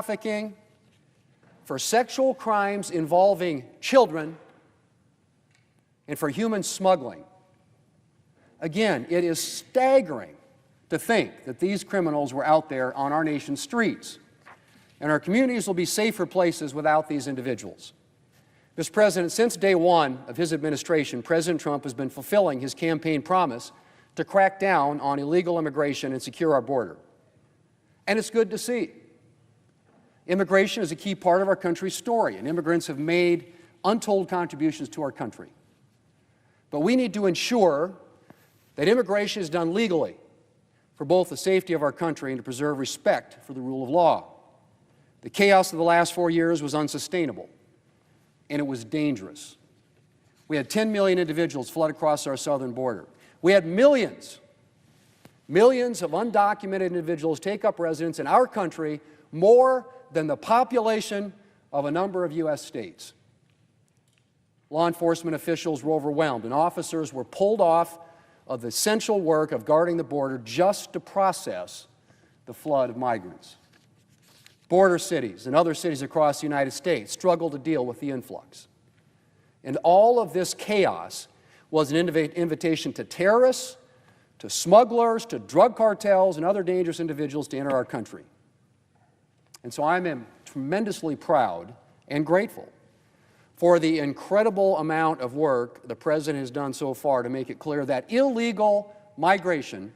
trafficking, for sexual crimes involving children, and for human smuggling. Again, it is staggering to think that these criminals were out there on our nation's streets, and our communities will be safer places without these individuals. Mr. President, since day one of his administration, President Trump has been fulfilling his campaign promise to crack down on illegal immigration and secure our border. And it's good to see. Immigration is a key part of our country's story, and immigrants have made untold contributions to our country. But we need to ensure that immigration is done legally for both the safety of our country and to preserve respect for the rule of law. The chaos of the last 4 years was unsustainable, and it was dangerous. We had 10 million individuals flood across our southern border. We had millions of undocumented individuals take up residence in our country, more than the population of a number of U.S. states. Law enforcement officials were overwhelmed, and officers were pulled off of the essential work of guarding the border just to process the flood of migrants. Border cities and other cities across the United States struggled to deal with the influx. And all of this chaos was an invitation to terrorists, to smugglers, to drug cartels, and other dangerous individuals to enter our country. And so I'm tremendously proud and grateful for the incredible amount of work the President has done so far to make it clear that illegal migration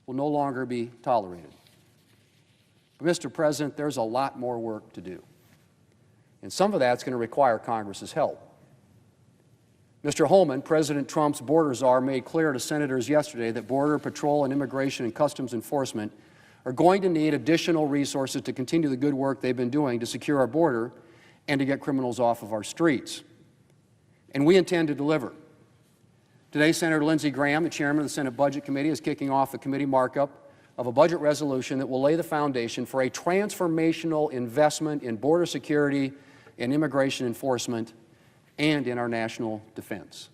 will no longer be tolerated. But Mr. President, there's a lot more work to do. And some of that's going to require Congress's help. Mr. Holman, President Trump's border czar, made clear to senators yesterday that Border Patrol and Immigration and Customs Enforcement are going to need additional resources to continue the good work they've been doing to secure our border and to get criminals off of our streets. And we intend to deliver. Today, Senator Lindsey Graham, the chairman of the Senate Budget Committee, is kicking off the committee markup of a budget resolution that will lay the foundation for a transformational investment in border security and immigration enforcement and in our national defense.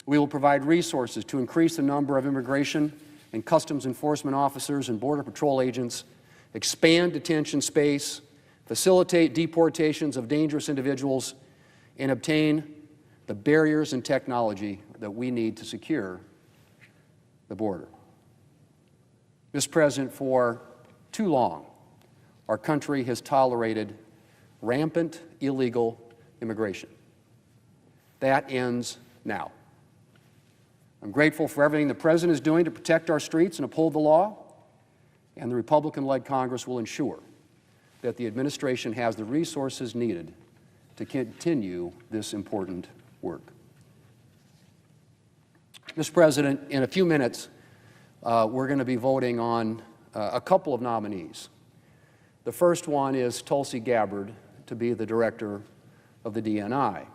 We will provide resources to increase the number of immigration and customs enforcement officers and Border Patrol agents, expand detention space, facilitate deportations of dangerous individuals, and obtain the barriers and technology that we need to secure the border. Mr. President, for too long, our country has tolerated rampant illegal immigration. That ends now. I'm grateful for everything the President is doing to protect our streets and uphold the law, and the Republican-led Congress will ensure that the administration has the resources needed to continue this important work. Mr. President, in a few minutes, we're going to be voting on a couple of nominees. The first one is Tulsi Gabbard to be the director of the DNI.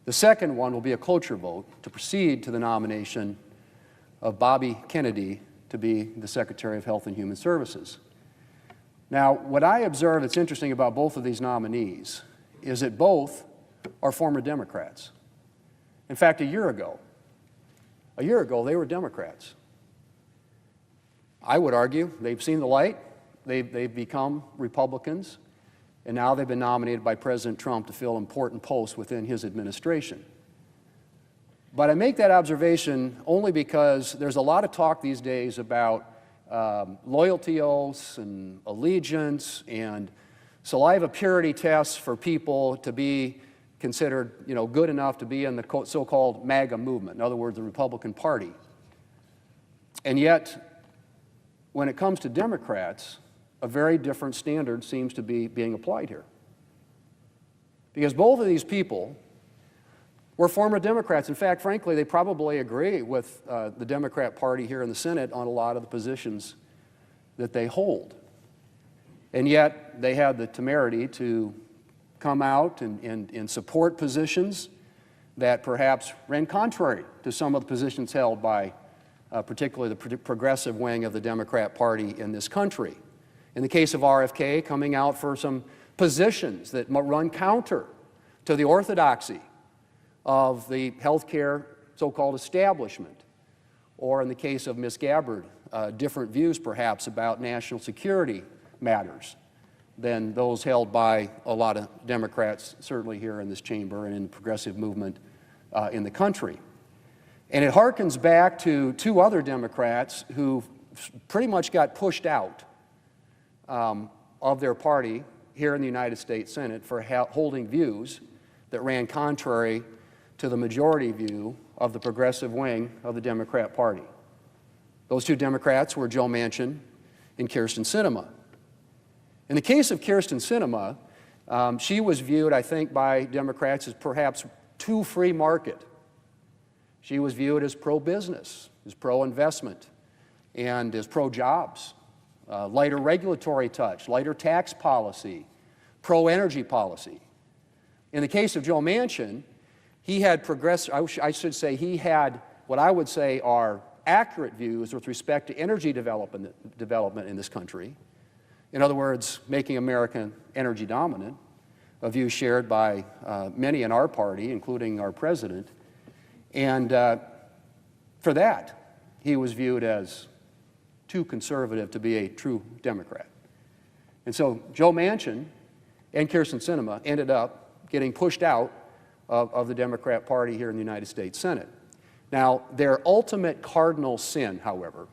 The second one will be a cloture vote to proceed to the nomination of Bobby Kennedy to be the Secretary of Health and Human Services. Now, what I observe that's interesting about both of these nominees is that both are former Democrats. In fact, a year ago, they were Democrats. I would argue they've seen the light, they've become Republicans, and now they've been nominated by President Trump to fill important posts within his administration. But I make that observation only because there's a lot of talk these days about loyalty oaths and allegiance and saliva purity tests for people to be considered, good enough to be in the so-called MAGA movement, in other words, the Republican Party. And yet, when it comes to Democrats, a very different standard seems to be being applied here. Because both of these people were former Democrats. In fact, frankly, they probably agree with the Democrat Party here in the Senate on a lot of the positions that they hold. And yet, they had the temerity to come out and support positions that perhaps ran contrary to some of the positions held by particularly the progressive wing of the Democrat Party in this country. In the case of RFK, coming out for some positions that run counter to the orthodoxy of the healthcare so-called establishment, or in the case of Ms. Gabbard, different views perhaps about national security matters. than those held by a lot of Democrats, certainly here in this chamber and in the progressive movement in the country. And it harkens back to two other Democrats who pretty much got pushed out of their party here in the United States Senate for holding views that ran contrary to the majority view of the progressive wing of the Democrat Party. Those two Democrats were Joe Manchin and Kyrsten Sinema. In the case of Kyrsten Sinema, she was viewed, I think, by Democrats as perhaps too free market. She was viewed as pro-business, as pro-investment, and as pro-jobs, lighter regulatory touch, lighter tax policy, pro-energy policy. In the case of Joe Manchin, he had I should say he had what I would say are accurate views with respect to energy development in this country. In other words, making America energy dominant, a view shared by many in our party, including our president. And for that, he was viewed as too conservative to be a true Democrat. And so Joe Manchin and Kyrsten Sinema ended up getting pushed out of the Democrat Party here in the United States Senate. Now, their ultimate cardinal sin, however,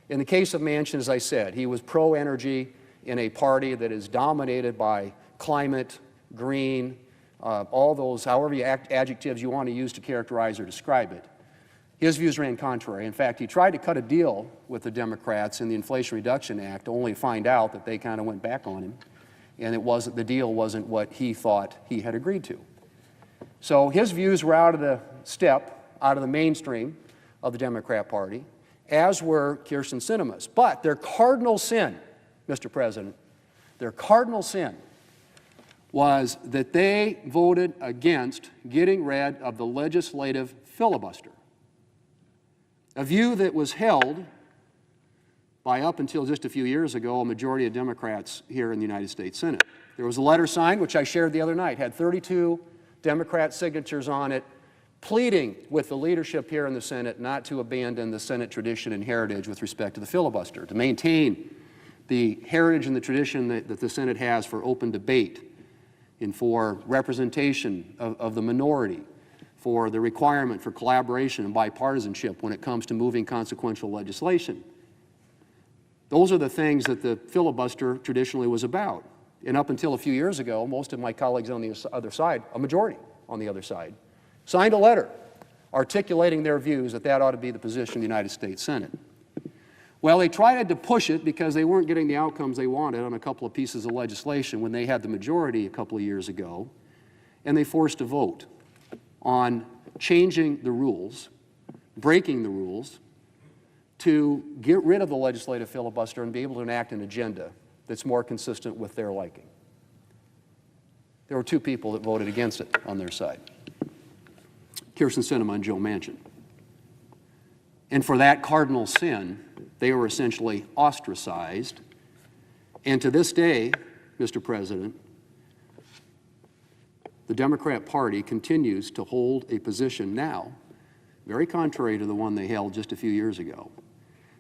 in the case of Manchin, as I said, he was pro-energy in a party that is dominated by climate, green, all those, however adjectives you want to use to characterize or describe it. His views ran contrary. In fact, he tried to cut a deal with the Democrats in the Inflation Reduction Act, only to find out that they kind of went back on him, and the deal wasn't what he thought he had agreed to. So his views were out of the mainstream of the Democrat Party, as were Kyrsten Sinema's. But their cardinal sin, Mr. President, their cardinal sin was that they voted against getting rid of the legislative filibuster, a view that was held by, up until just a few years ago, a majority of Democrats here in the United States Senate. There was a letter signed, which I shared the other night, had 32 Democrat signatures on it, pleading with the leadership here in the Senate not to abandon the Senate tradition and heritage with respect to the filibuster, to maintain the heritage and the tradition that the Senate has for open debate and for representation of the minority, for the requirement for collaboration and bipartisanship when it comes to moving consequential legislation. Those are the things that the filibuster traditionally was about. And up until a few years ago, most of my colleagues on the other side, a majority on the other side, signed a letter articulating their views that that ought to be the position of the United States Senate. Well, they tried to push it because they weren't getting the outcomes they wanted on a couple of pieces of legislation when they had the majority a couple of years ago, and they forced a vote on changing the rules, breaking the rules, to get rid of the legislative filibuster and be able to enact an agenda that's more consistent with their liking. There were two people that voted against it on their side, Kyrsten Sinema and Joe Manchin. And for that cardinal sin, they were essentially ostracized. And to this day, Mr. President, the Democrat Party continues to hold a position now, very contrary to the one they held just a few years ago,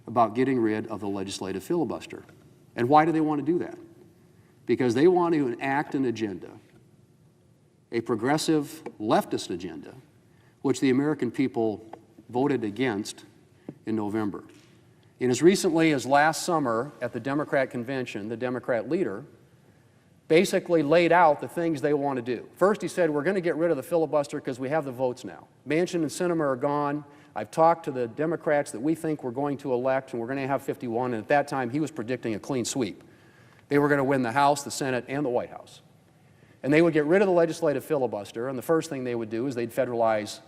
about getting rid of the legislative filibuster. And why do they want to do that? Because they want to enact an agenda, a progressive leftist agenda, which the American people voted against in November. And as recently as last summer at the Democrat convention, the Democrat leader basically laid out the things they want to do. First, he said, we're going to get rid of the filibuster because we have the votes now. Manchin and Sinema are gone. I've talked to the Democrats that we think we're going to elect, and we're going to have 51, and at that time he was predicting a clean sweep. They were going to win the House, the Senate, and the White House. And they would get rid of the legislative filibuster, and the first thing they would do is they'd federalize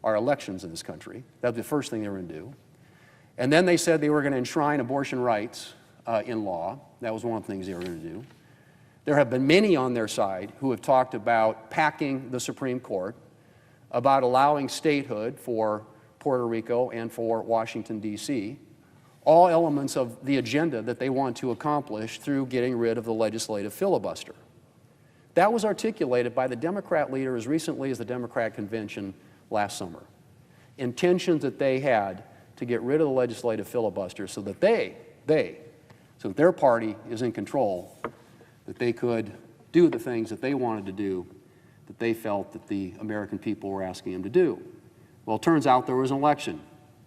our elections in this country. That was the first thing they were going to do. And then they said they were going to enshrine abortion rights in law. That was one of the things they were going to do. There have been many on their side who have talked about packing the Supreme Court, about allowing statehood for Puerto Rico and for Washington, D.C., all elements of the agenda that they want to accomplish through getting rid of the legislative filibuster. That was articulated by the Democrat leader as recently as the Democrat convention last summer. Intentions that they had to get rid of the legislative filibuster so that their party is in control that they could do the things that they wanted to do, that they felt that the American people were asking them to do. Well, it turns out there was an election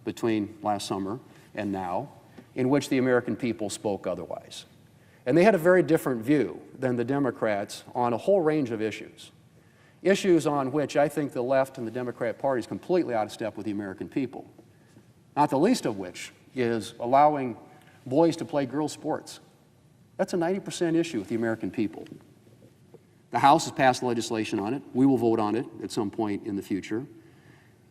between last summer and now in which the American people spoke otherwise. And they had a very different view than the Democrats on a whole range of issues. Issues on which I think the left and the Democrat Party is completely out of step with the American people. Not the least of which is allowing boys to play girls' sports. That's a 90% issue with the American people. The House has passed legislation on it. We will vote on it at some point in the future.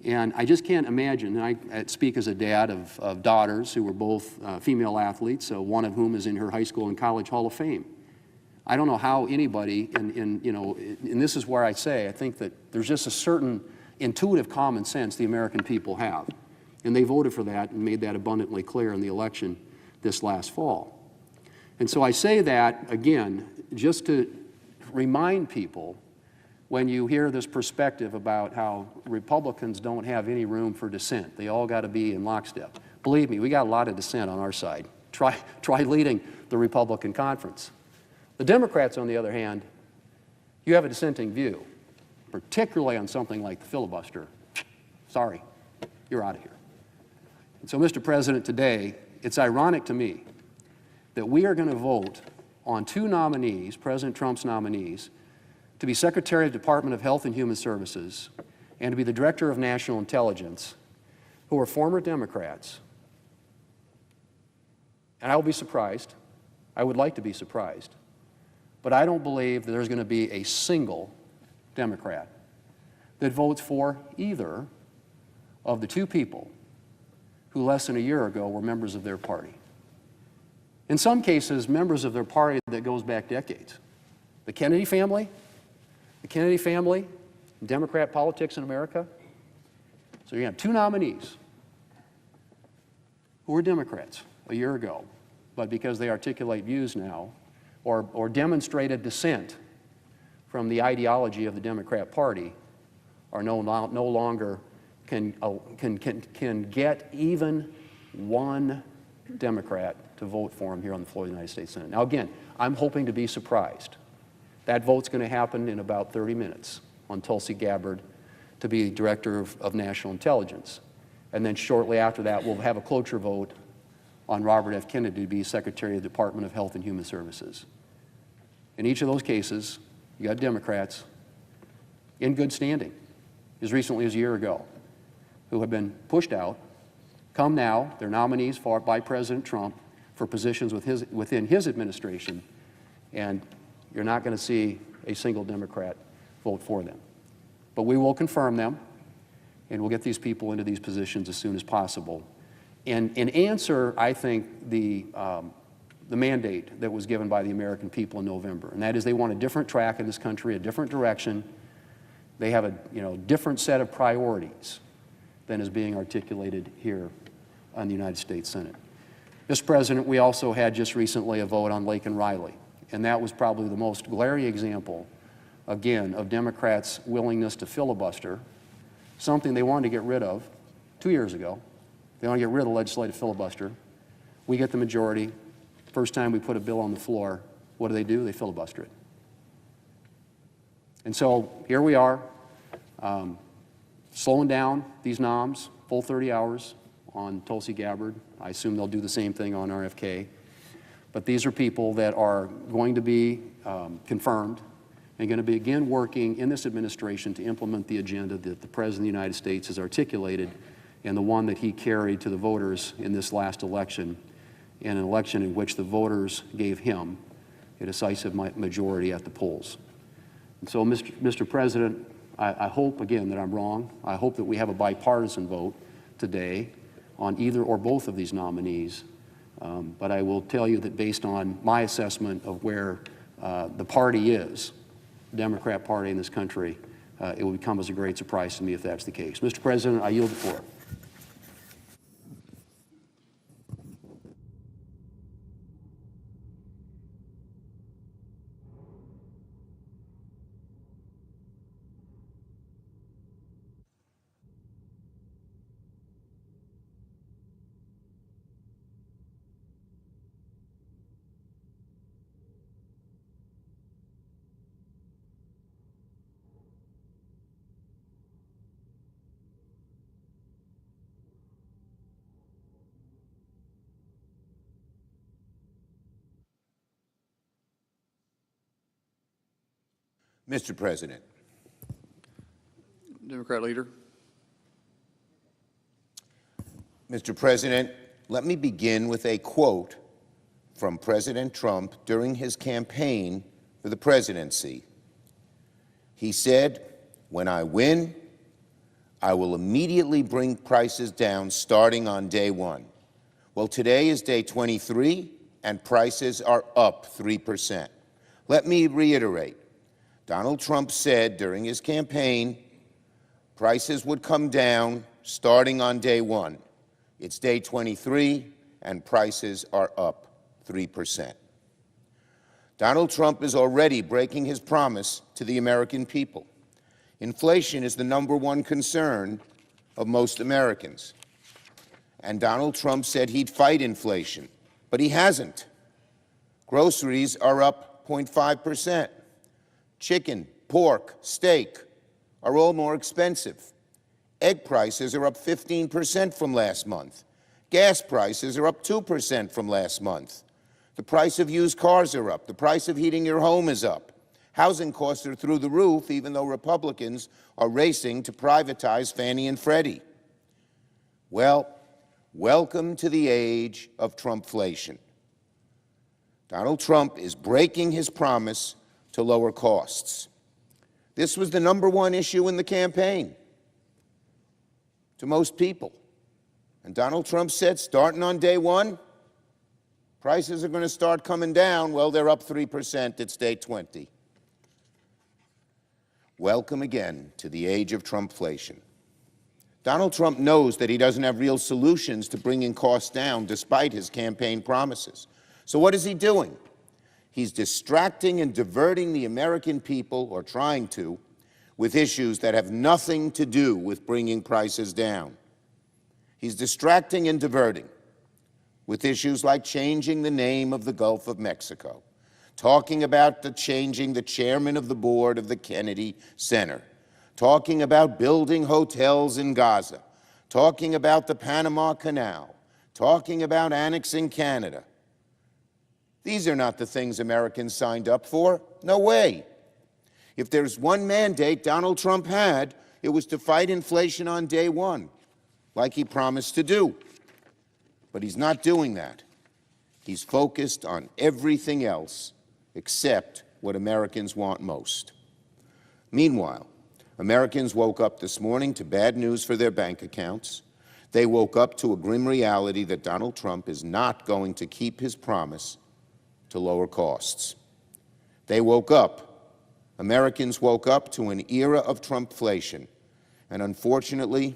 And I just can't imagine, and I speak as a dad of daughters who were both female athletes, one of whom is in her high school and college Hall of Fame. I don't know how anybody, and this is where I say, I think that there's just a certain intuitive common sense the American people have. And they voted for that and made that abundantly clear in the election this last fall. And so I say that, again, just to remind people, when you hear this perspective about how Republicans don't have any room for dissent, they all got to be in lockstep. Believe me, we got a lot of dissent on our side. Try leading the Republican conference. The Democrats, on the other hand, you have a dissenting view, particularly on something like the filibuster. Sorry, you're out of here. And so, Mr. President, today, it's ironic to me that we are going to vote on two nominees, President Trump's nominees, to be Secretary of the Department of Health and Human Services and to be the Director of National Intelligence, who are former Democrats. And I will be surprised. I would like to be surprised. But I don't believe that there's going to be a single Democrat that votes for either of the two people who less than a year ago were members of their party. In some cases, members of their party that goes back decades. The Kennedy family, Democrat politics in America. So you have two nominees who were Democrats a year ago, but because they articulate views now, or demonstrated dissent from the ideology of the Democrat Party, are no longer can get even one Democrat to vote for him here on the floor of the United States Senate. Now again, I'm hoping to be surprised. That vote's going to happen in about 30 minutes on Tulsi Gabbard to be Director of National Intelligence. And then shortly after that, we'll have a cloture vote on Robert F. Kennedy to be Secretary of the Department of Health and Human Services. In each of those cases, you got Democrats in good standing, as recently as a year ago, who have been pushed out, come now, they're nominees by President Trump for positions within his administration, and you're not going to see a single Democrat vote for them. But we will confirm them, and we'll get these people into these positions as soon as possible. And answer, I think, the mandate that was given by the American people in November, and that is they want a different track in this country, a different direction. They have a different set of priorities than is being articulated here on the United States Senate. Mr. President, we also had just recently a vote on Lake and Riley, and that was probably the most glaring example, again, of Democrats' willingness to filibuster, something they wanted to get rid of 2 years ago. They want to get rid of the legislative filibuster. We get the majority. First time we put a bill on the floor, what do? They filibuster it. And so here we are, slowing down these noms, full 30 hours on Tulsi Gabbard. I assume they'll do the same thing on RFK. But these are people that are going to be confirmed and going to begin working in this administration to implement the agenda that the President of the United States has articulated and the one that he carried to the voters in this last election, in an election in which the voters gave him a decisive majority at the polls. And so, Mr. President, I hope, again, that I'm wrong. I hope that we have a bipartisan vote today on either or both of these nominees. But I will tell you that based on my assessment of where the party is, the Democrat Party in this country, it will come as a great surprise to me if that's the case. Mr. President, I yield the floor. Mr. President. Democrat leader. Mr. President, let me begin with a quote from President Trump during his campaign for the presidency. He said, "When I win, I will immediately bring prices down starting on day one." Well, today is day 23, and prices are up 3%. Let me reiterate. Donald Trump said during his campaign prices would come down starting on day one. It's day 23, and prices are up 3%. Donald Trump is already breaking his promise to the American people. Inflation is the #1 concern of most Americans. And Donald Trump said he'd fight inflation, but he hasn't. Groceries are up 0.5%. Chicken, pork, steak are all more expensive. Egg prices are up 15% from last month. Gas prices are up 2% from last month. The price of used cars are up. The price of heating your home is up. Housing costs are through the roof, even though Republicans are racing to privatize Fannie and Freddie. Well, welcome to the age of Trumpflation. Donald Trump is breaking his promise to lower costs. This was the #1 issue in the campaign to most people. And Donald Trump said, starting on day one, prices are going to start coming down. Well, they're up 3%. It's day 20. Welcome again to the age of Trumpflation. Donald Trump knows that he doesn't have real solutions to bringing costs down despite his campaign promises. So what is he doing? He's distracting and diverting the American people, or trying to, with issues that have nothing to do with bringing prices down. He's distracting and diverting with issues like changing the name of the Gulf of Mexico, talking about changing the chairman of the board of the Kennedy Center, talking about building hotels in Gaza, talking about the Panama Canal, talking about annexing Canada. These are not the things Americans signed up for. No way. If there's one mandate Donald Trump had, it was to fight inflation on day one, like he promised to do. But he's not doing that. He's focused on everything else except what Americans want most. Meanwhile, Americans woke up this morning to bad news for their bank accounts. They woke up to a grim reality that Donald Trump is not going to keep his promise to lower costs. They woke up, Americans woke up to an era of Trumpflation, and unfortunately,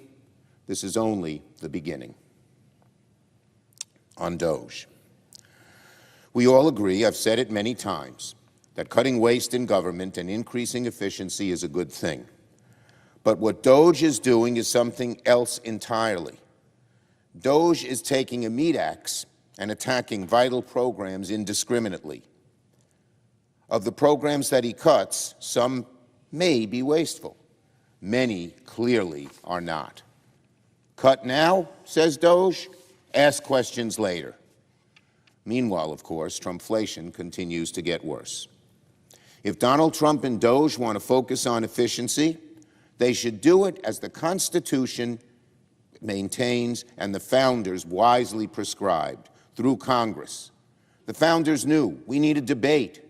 this is only the beginning. On DOGE. We all agree, I've said it many times, that cutting waste in government and increasing efficiency is a good thing. But what DOGE is doing is something else entirely. DOGE is taking a meat axe and attacking vital programs indiscriminately. Of the programs that he cuts, some may be wasteful. Many clearly are not. Cut now, says DOGE, ask questions later. Meanwhile, of course, Trumpflation continues to get worse. If Donald Trump and DOGE want to focus on efficiency, they should do it as the Constitution maintains and the founders wisely prescribed, through Congress. The founders knew we needed debate,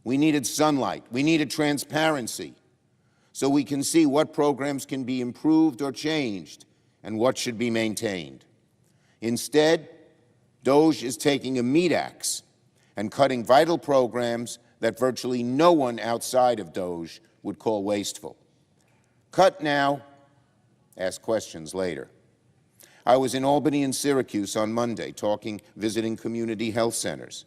we needed sunlight, we needed transparency, so we can see what programs can be improved or changed and what should be maintained. Instead, DOGE is taking a meat axe and cutting vital programs that virtually no one outside of DOGE would call wasteful. Cut now, ask questions later. I was in Albany and Syracuse on Monday visiting community health centers.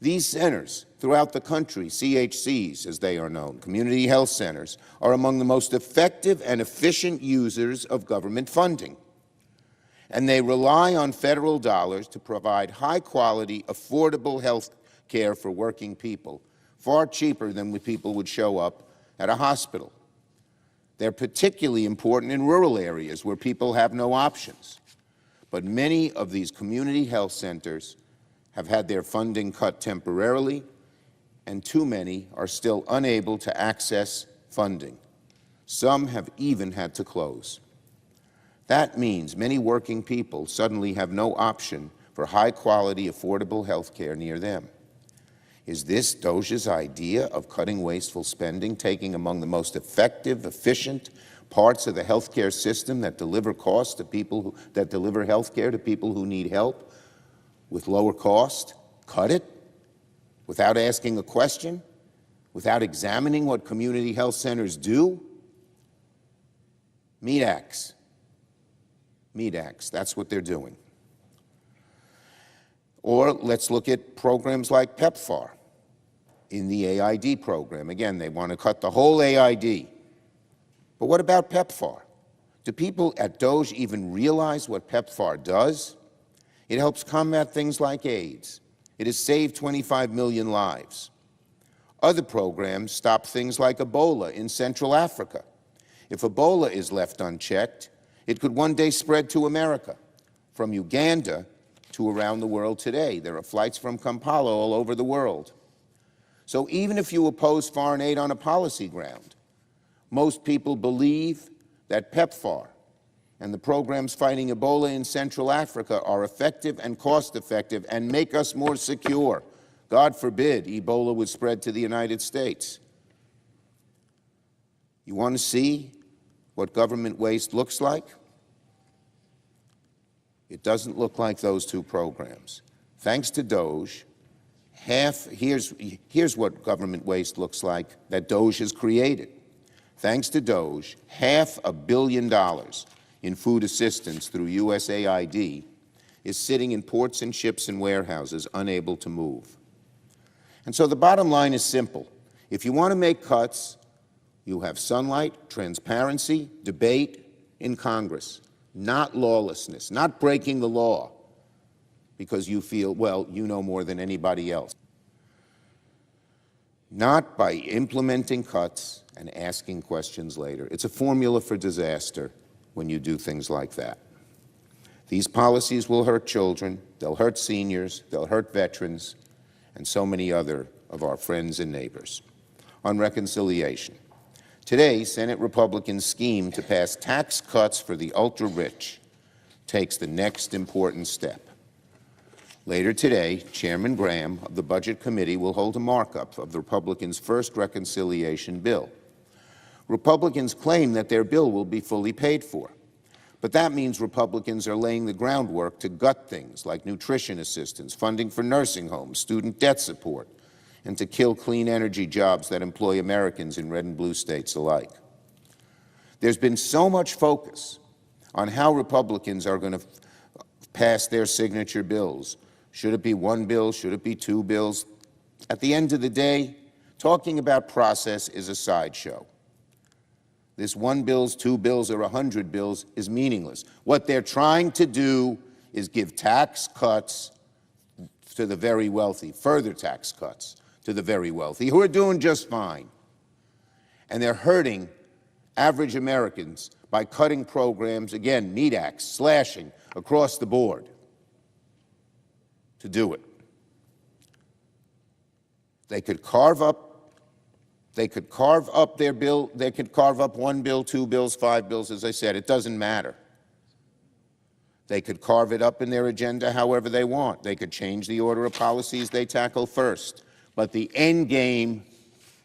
These centers throughout the country, CHCs as they are known, community health centers, are among the most effective and efficient users of government funding. And they rely on federal dollars to provide high-quality, affordable health care for working people, far cheaper than when people would show up at a hospital. They're particularly important in rural areas where people have no options. But many of these community health centers have had their funding cut temporarily, and too many are still unable to access funding. Some have even had to close. That means many working people suddenly have no option for high-quality, affordable health care near them. Is this Doge's idea of cutting wasteful spending, taking among the most effective, efficient parts of the healthcare system that deliver costs to people that deliver health care to people who need help with lower cost? Cut it without asking a question, without examining what community health centers do? Meat axe. Meat axe, that's what they're doing. Or let's look at programs like PEPFAR in the AID program. Again, they want to cut the whole AID. But what about PEPFAR? Do people at DOGE even realize what PEPFAR does? It helps combat things like AIDS. It has saved 25 million lives. Other programs stop things like Ebola in Central Africa. If Ebola is left unchecked, it could one day spread to America, from Uganda to around the world today. There are flights from Kampala all over the world. So even if you oppose foreign aid on a policy ground, most people believe that PEPFAR and the programs fighting Ebola in Central Africa are effective and cost-effective and make us more secure. God forbid Ebola would spread to the United States. You want to see what government waste looks like? It doesn't look like those two programs. Thanks to DOGE, here's what government waste looks like that DOGE has created. Thanks to DOGE, $500 million in food assistance through USAID is sitting in ports and ships and warehouses unable to move. And so the bottom line is simple. If you want to make cuts, you have sunlight, transparency, debate in Congress, not lawlessness, not breaking the law because you feel, well, you know more than anybody else. Not by implementing cuts and asking questions later. It's a formula for disaster when you do things like that. These policies will hurt children, they'll hurt seniors, they'll hurt veterans, and so many other of our friends and neighbors. On reconciliation. Today, Senate Republicans' scheme to pass tax cuts for the ultra-rich takes the next important step. Later today, Chairman Graham of the Budget Committee will hold a markup of the Republicans' first reconciliation bill. Republicans claim that their bill will be fully paid for, but that means Republicans are laying the groundwork to gut things like nutrition assistance, funding for nursing homes, student debt support, and to kill clean energy jobs that employ Americans in red and blue states alike. There's been so much focus on how Republicans are going to pass their signature bills. Should it be one bill? Should it be two bills? At the end of the day, talking about process is a sideshow. This one bills, two bills, or 100 bills is meaningless. What they're trying to do is give tax cuts to the very wealthy, further tax cuts to the very wealthy, who are doing just fine. And they're hurting average Americans by cutting programs, again, meat axe, slashing across the board to do it. They could carve up their bill, they could carve up one bill, two bills, five bills, as I said, it doesn't matter. They could carve it up in their agenda however they want. They could change the order of policies they tackle first. But the end game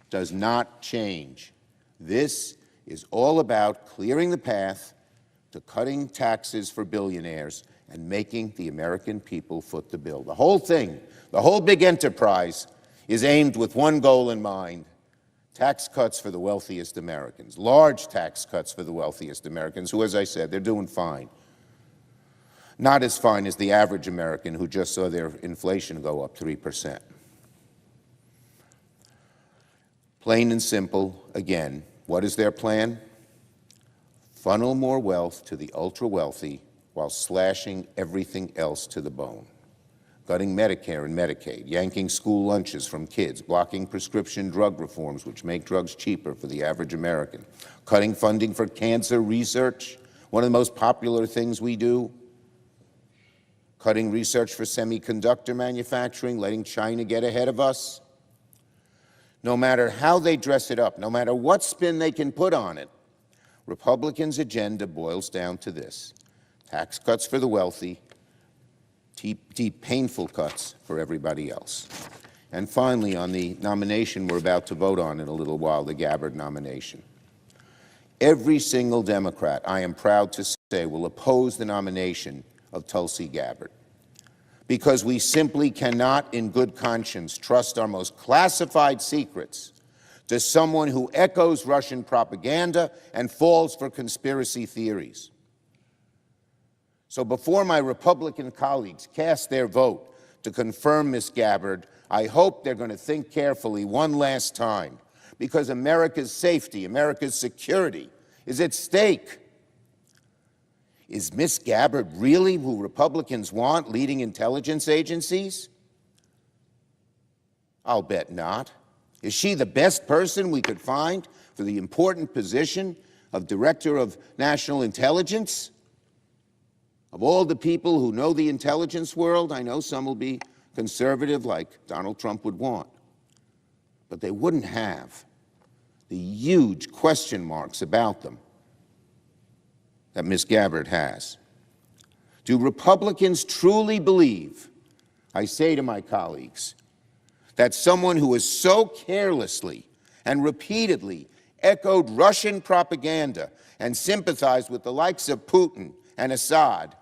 does not change. This is all about clearing the path to cutting taxes for billionaires and making the American people foot the bill. The whole thing, the whole big enterprise is aimed with one goal in mind: tax cuts for the wealthiest Americans, large tax cuts for the wealthiest Americans, who, as I said, they're doing fine. Not as fine as the average American who just saw their inflation go up 3%. Plain and simple, again, what is their plan? Funnel more wealth to the ultra-wealthy while slashing everything else to the bone. Gutting Medicare and Medicaid, yanking school lunches from kids, blocking prescription drug reforms which make drugs cheaper for the average American, cutting funding for cancer research, one of the most popular things we do, cutting research for semiconductor manufacturing, letting China get ahead of us. no matter how they dress it up, no matter what spin they can put on it, Republicans' agenda boils down to this: tax cuts for the wealthy, deep, painful cuts for everybody else. And finally, on the nomination we're about to vote on in a little while, the Gabbard nomination. Every single Democrat, I am proud to say, will oppose the nomination of Tulsi Gabbard, because we simply cannot, in good conscience, trust our most classified secrets to someone who echoes Russian propaganda and falls for conspiracy theories. So before my Republican colleagues cast their vote to confirm Ms. Gabbard, I hope they're going to think carefully one last time, because America's safety, America's security is at stake. Is Ms. Gabbard really who Republicans want leading intelligence agencies? I'll bet not. Is she the best person we could find for the important position of Director of National Intelligence? Of all the people who know the intelligence world, I know some will be conservative like Donald Trump would want, but they wouldn't have the huge question marks about them that Ms. Gabbard has. Do Republicans truly believe, I say to my colleagues, that someone who has so carelessly and repeatedly echoed Russian propaganda and sympathized with the likes of Putin and Assad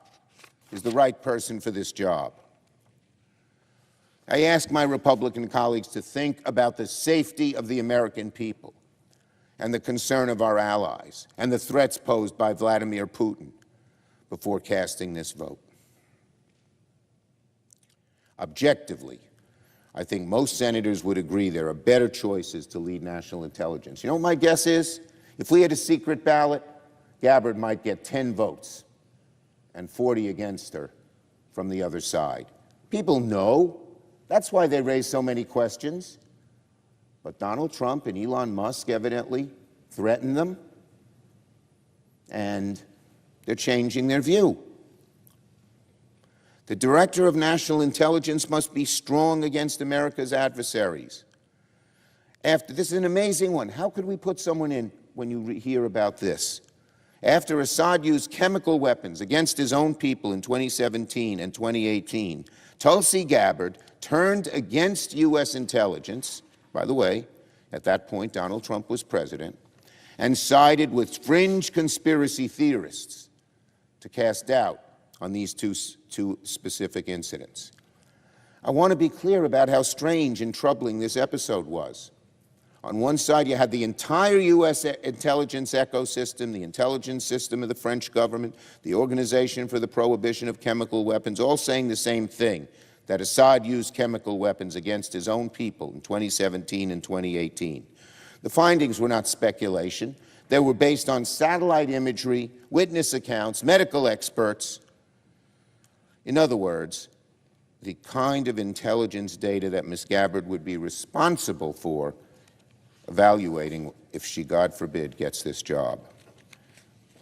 is the right person for this job? I ask my Republican colleagues to think about the safety of the American people and the concern of our allies and the threats posed by Vladimir Putin before casting this vote. Objectively, I think most senators would agree there are better choices to lead national intelligence. You know what my guess is? If we had a secret ballot, Gabbard might get 10 votes and 40 against her from the other side. People know. That's why they raise so many questions. But Donald Trump and Elon Musk evidently threaten them, and they're changing their view. The Director of National Intelligence must be strong against America's adversaries. This is an amazing one. How could we put someone in when you hear about this? After Assad used chemical weapons against his own people in 2017 and 2018, Tulsi Gabbard turned against U.S. intelligence. By the way, at that point, Donald Trump was president, and sided with fringe conspiracy theorists to cast doubt on these two specific incidents. I want to be clear about how strange and troubling this episode was. On one side, you had the entire U.S. intelligence ecosystem, the intelligence system of the French government, the Organization for the Prohibition of Chemical Weapons, all saying the same thing, that Assad used chemical weapons against his own people in 2017 and 2018. The findings were not speculation. They were based on satellite imagery, witness accounts, medical experts. In other words, the kind of intelligence data that Ms. Gabbard would be responsible for evaluating if she, God forbid, gets this job.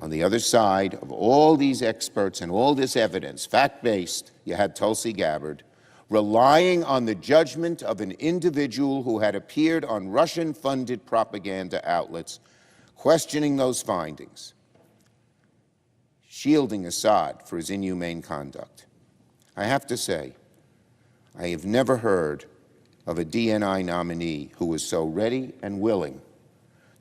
On the other side of all these experts and all this evidence, fact-based, you had Tulsi Gabbard relying on the judgment of an individual who had appeared on Russian-funded propaganda outlets, questioning those findings, shielding Assad for his inhumane conduct. I have to say, I have never heard of a DNI nominee who was so ready and willing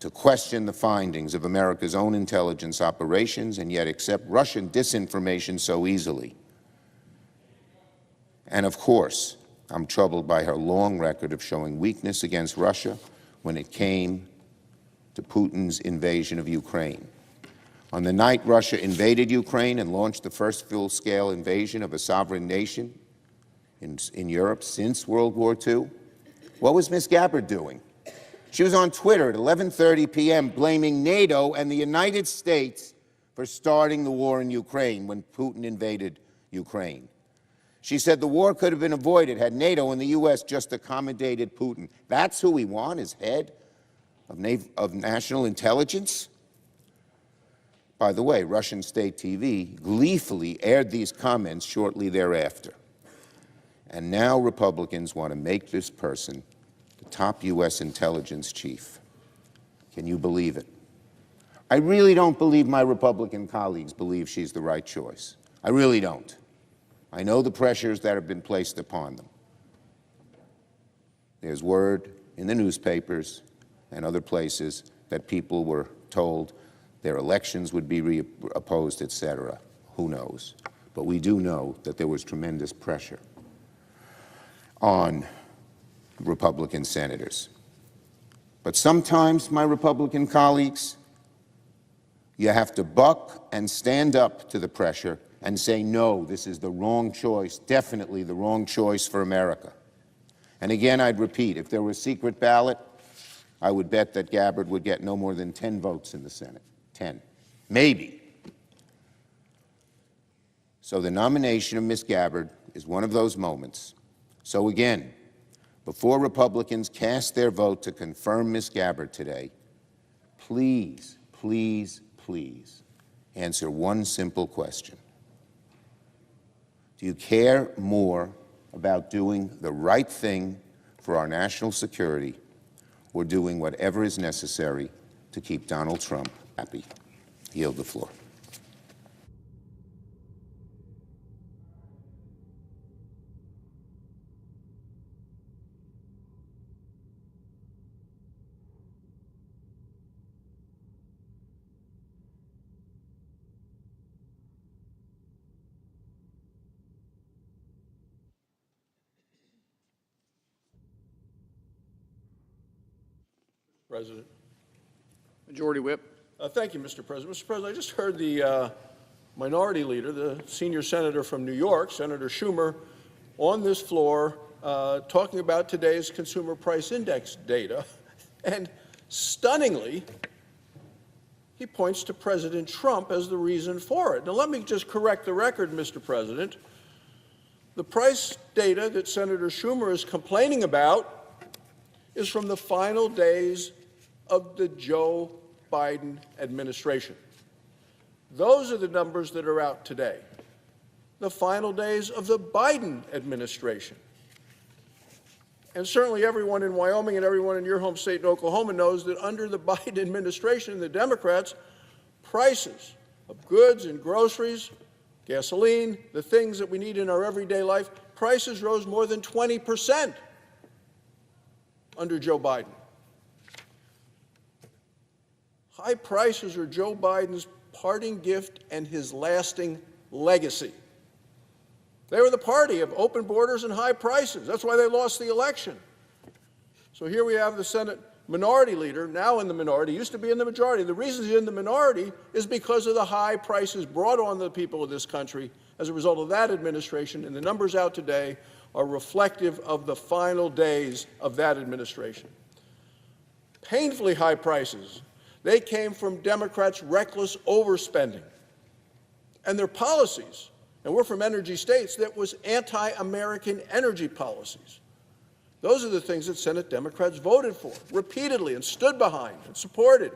to question the findings of America's own intelligence operations and yet accept Russian disinformation so easily. And of course, I'm troubled by her long record of showing weakness against Russia when it came to Putin's invasion of Ukraine. On the night Russia invaded Ukraine and launched the first full-scale invasion of a sovereign nation in Europe since World War II, what was Ms. Gabbard doing? She was on Twitter at 11:30 p.m. blaming NATO and the United States for starting the war in Ukraine when Putin invaded Ukraine. She said the war could have been avoided had NATO and the U.S. just accommodated Putin. That's who we want as head of national intelligence? By the way, Russian state TV gleefully aired these comments shortly thereafter. And now Republicans want to make this person the top U.S. intelligence chief. Can you believe it? I really don't believe my Republican colleagues believe she's the right choice. I really don't. I know the pressures that have been placed upon them. There's word in the newspapers and other places that people were told their elections would be opposed, etc. Who knows? But we do know that there was tremendous pressure on Republican senators. But sometimes, my Republican colleagues, you have to buck and stand up to the pressure and say, no, this is the wrong choice, definitely the wrong choice for America. And again, I'd repeat, if there was a secret ballot, I would bet that Gabbard would get no more than 10 votes in the Senate. 10. Maybe. So the nomination of Ms. Gabbard is one of those moments. So again, before Republicans cast their vote to confirm Ms. Gabbard today, please, please, please answer one simple question. Do you care more about doing the right thing for our national security or doing whatever is necessary to keep Donald Trump happy? Yield the floor. President. Majority Whip. Thank you, Mr. President. Mr. President, I just heard the minority leader, the senior senator from New York, Senator Schumer, on this floor talking about today's consumer price index data. And stunningly, he points to President Trump as the reason for it. Now, let me just correct the record, Mr. President. The price data that Senator Schumer is complaining about is from the final days of the Joe Biden administration. Those are the numbers that are out today. The final days of the Biden administration. And certainly everyone in Wyoming and everyone in your home state in Oklahoma knows that under the Biden administration and the Democrats, prices of goods and groceries, gasoline, the things that we need in our everyday life, prices rose more than 20% under Joe Biden. High prices are Joe Biden's parting gift and his lasting legacy. They were the party of open borders and high prices. That's why they lost the election. So here we have the Senate minority leader, now in the minority, used to be in the majority. The reason he's in the minority is because of the high prices brought on the people of this country as a result of that administration, and the numbers out today are reflective of the final days of that administration. Painfully high prices. They came from Democrats' reckless overspending and their policies, and we're from energy states, that was anti-American energy policies. Those are the things that Senate Democrats voted for repeatedly and stood behind and supported.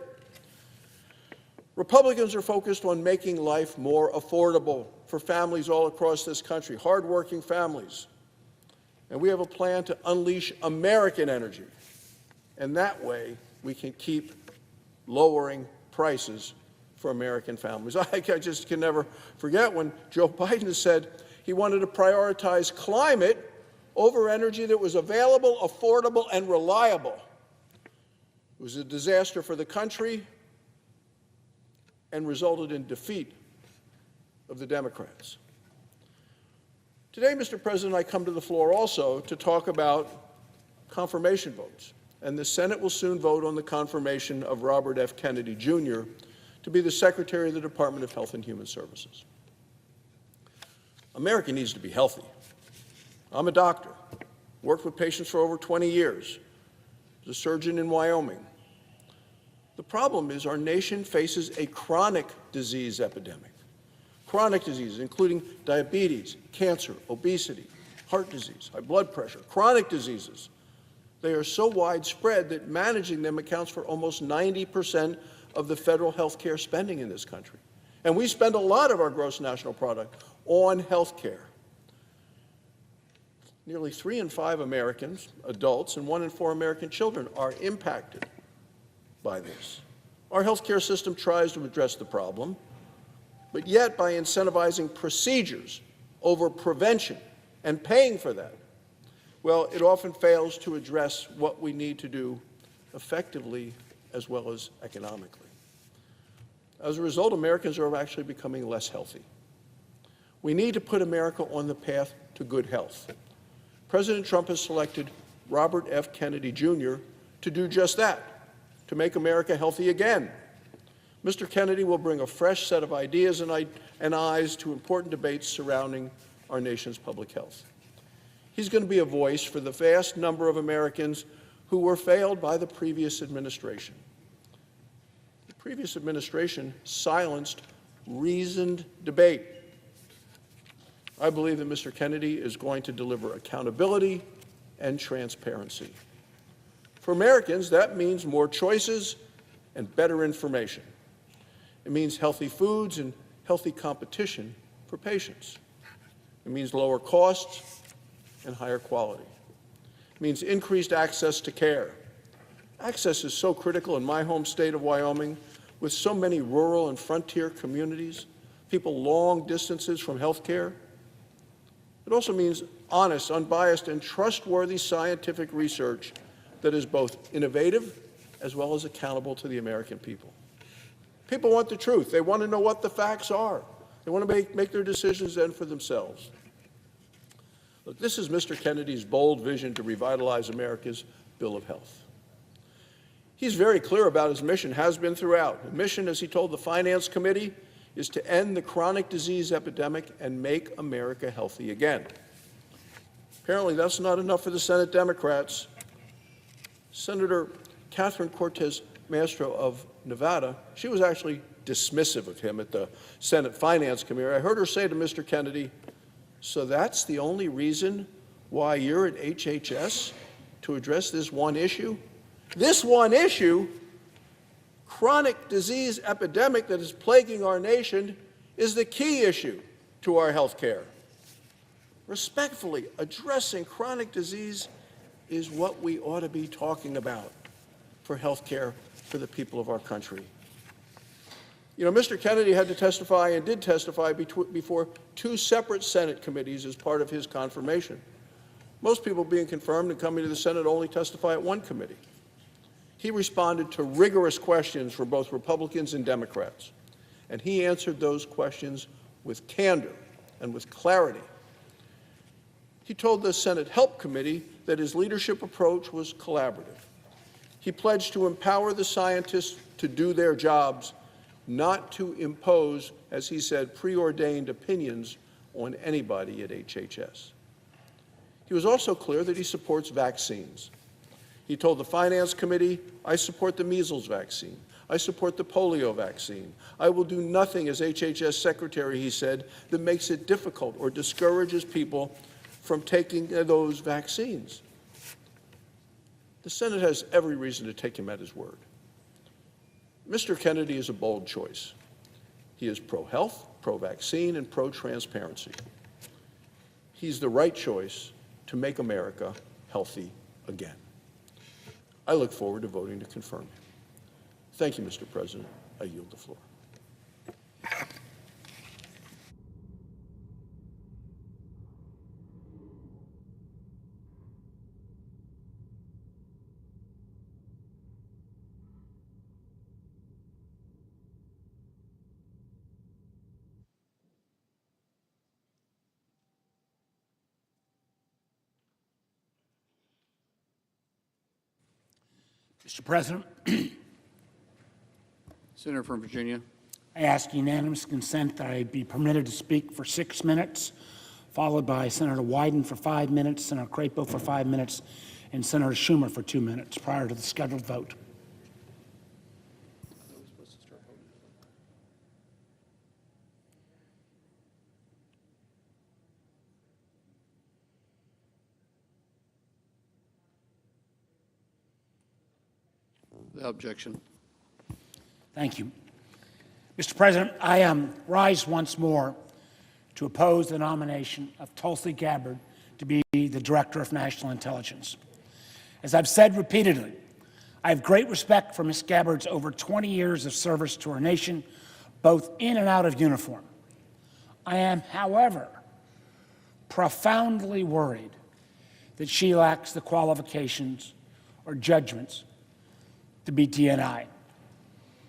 Republicans are focused on making life more affordable for families all across this country, hardworking families. And we have a plan to unleash American energy. And that way, we can keep lowering prices for American families. I just can never forget when Joe Biden said he wanted to prioritize climate over energy that was available, affordable, and reliable. It was a disaster for the country and resulted in defeat of the Democrats. Today, Mr. President, I come to the floor also to talk about confirmation votes. And the Senate will soon vote on the confirmation of Robert F. Kennedy, Jr. to be the Secretary of the Department of Health and Human Services. America needs to be healthy. I'm a doctor, worked with patients for over 20 years, was a surgeon in Wyoming. The problem is our nation faces a chronic disease epidemic. Chronic diseases, including diabetes, cancer, obesity, heart disease, high blood pressure, chronic diseases. They are so widespread that managing them accounts for almost 90% of the federal health care spending in this country. And we spend a lot of our gross national product on health care. Nearly 3 in 5 Americans, adults, and 1 in 4 American children are impacted by this. Our healthcare system tries to address the problem, but yet by incentivizing procedures over prevention and paying for that, well, it often fails to address what we need to do effectively as well as economically. As a result, Americans are actually becoming less healthy. We need to put America on the path to good health. President Trump has selected Robert F. Kennedy Jr. to do just that, to make America healthy again. Mr. Kennedy will bring a fresh set of ideas and eyes to important debates surrounding our nation's public health. He's going to be a voice for the vast number of Americans who were failed by the previous administration. The previous administration silenced reasoned debate. I believe that Mr. Kennedy is going to deliver accountability and transparency. For Americans, that means more choices and better information. It means healthy foods and healthy competition for patients. It means lower costs and higher quality. It means increased access to care. Access is so critical in my home state of Wyoming, with so many rural and frontier communities, people long distances from health care. It also means honest, unbiased, and trustworthy scientific research that is both innovative as well as accountable to the American people. People want the truth. They want to know what the facts are. They want to make their decisions then for themselves. Look, this is Mr. Kennedy's bold vision to revitalize America's Bill of Health. He's very clear about his mission, has been throughout. The mission, as he told the Finance Committee, is to end the chronic disease epidemic and make America healthy again. Apparently, that's not enough for the Senate Democrats. Senator Catherine Cortez Masto of Nevada, she was actually dismissive of him at the Senate Finance Committee. I heard her say to Mr. Kennedy, "So that's the only reason why you're at HHS, to address this one issue?" This one issue, chronic disease epidemic that is plaguing our nation, is the key issue to our health care. Respectfully, addressing chronic disease is what we ought to be talking about for health care for the people of our country. You know, Mr. Kennedy had to testify and did testify before 2 separate Senate committees as part of his confirmation. Most people being confirmed and coming to the Senate only testify at one committee. He responded to rigorous questions from both Republicans and Democrats, and he answered those questions with candor and with clarity. He told the Senate Help Committee that his leadership approach was collaborative. He pledged to empower the scientists to do their jobs, not to impose, as he said, preordained opinions on anybody at HHS. He was also clear that he supports vaccines. He told the Finance Committee, "I support the measles vaccine. I support the polio vaccine. I will do nothing as HHS Secretary," he said, "that makes it difficult or discourages people from taking those vaccines." The Senate has every reason to take him at his word. Mr. Kennedy is a bold choice. He is pro-health, pro-vaccine, and pro-transparency. He's the right choice to make America healthy again. I look forward to voting to confirm him. Thank you, Mr. President. I yield the floor. Mr. President, Senator from Virginia. I ask unanimous consent that I be permitted to speak for 6 minutes, followed by Senator Wyden for 5 minutes, Senator Crapo for 5 minutes, and Senator Schumer for 2 minutes prior to the scheduled vote. Without objection. Thank you. Mr. President, I rise once more to oppose the nomination of Tulsi Gabbard to be the Director of National Intelligence. As I've said repeatedly, I have great respect for Ms. Gabbard's over 20 years of service to our nation, both in and out of uniform. I am, however, profoundly worried that she lacks the qualifications or judgments to be DNI.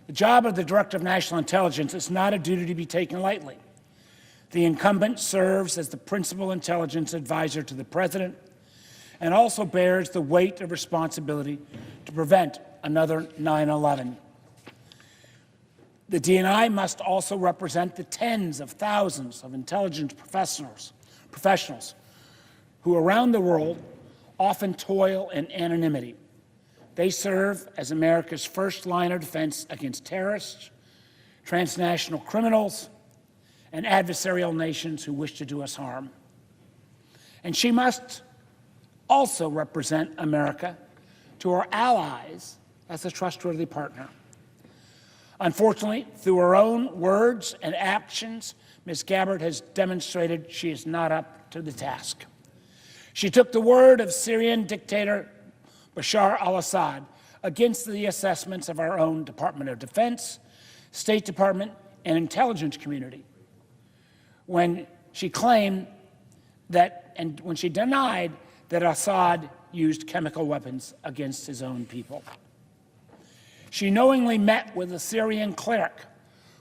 The job of the Director of National Intelligence is not a duty to be taken lightly. The incumbent serves as the principal intelligence advisor to the President and also bears the weight of responsibility to prevent another 9/11. The DNI must also represent the tens of thousands of intelligence professionals who around the world often toil in anonymity. They serve as America's first line of defense against terrorists, transnational criminals, and adversarial nations who wish to do us harm. And she must also represent America to our allies as a trustworthy partner. Unfortunately, through her own words and actions, Ms. Gabbard has demonstrated she is not up to the task. She took the word of Syrian dictator Bashar al-Assad against the assessments of our own Department of Defense, State Department, and intelligence community when she claimed that, and when she denied that Assad used chemical weapons against his own people. She knowingly met with a Syrian cleric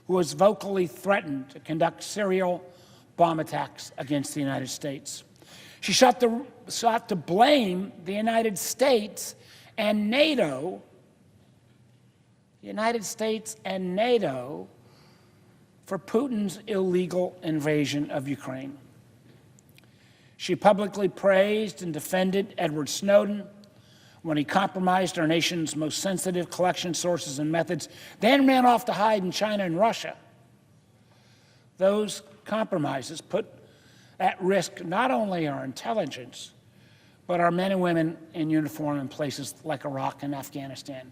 who was vocally threatened to conduct serial bomb attacks against the United States. She sought to blame the United States and NATO, for Putin's illegal invasion of Ukraine. She publicly praised and defended Edward Snowden when he compromised our nation's most sensitive collection sources and methods, then ran off to hide in China and Russia. Those compromises put at risk not only our intelligence, but our men and women in uniform in places like Iraq and Afghanistan.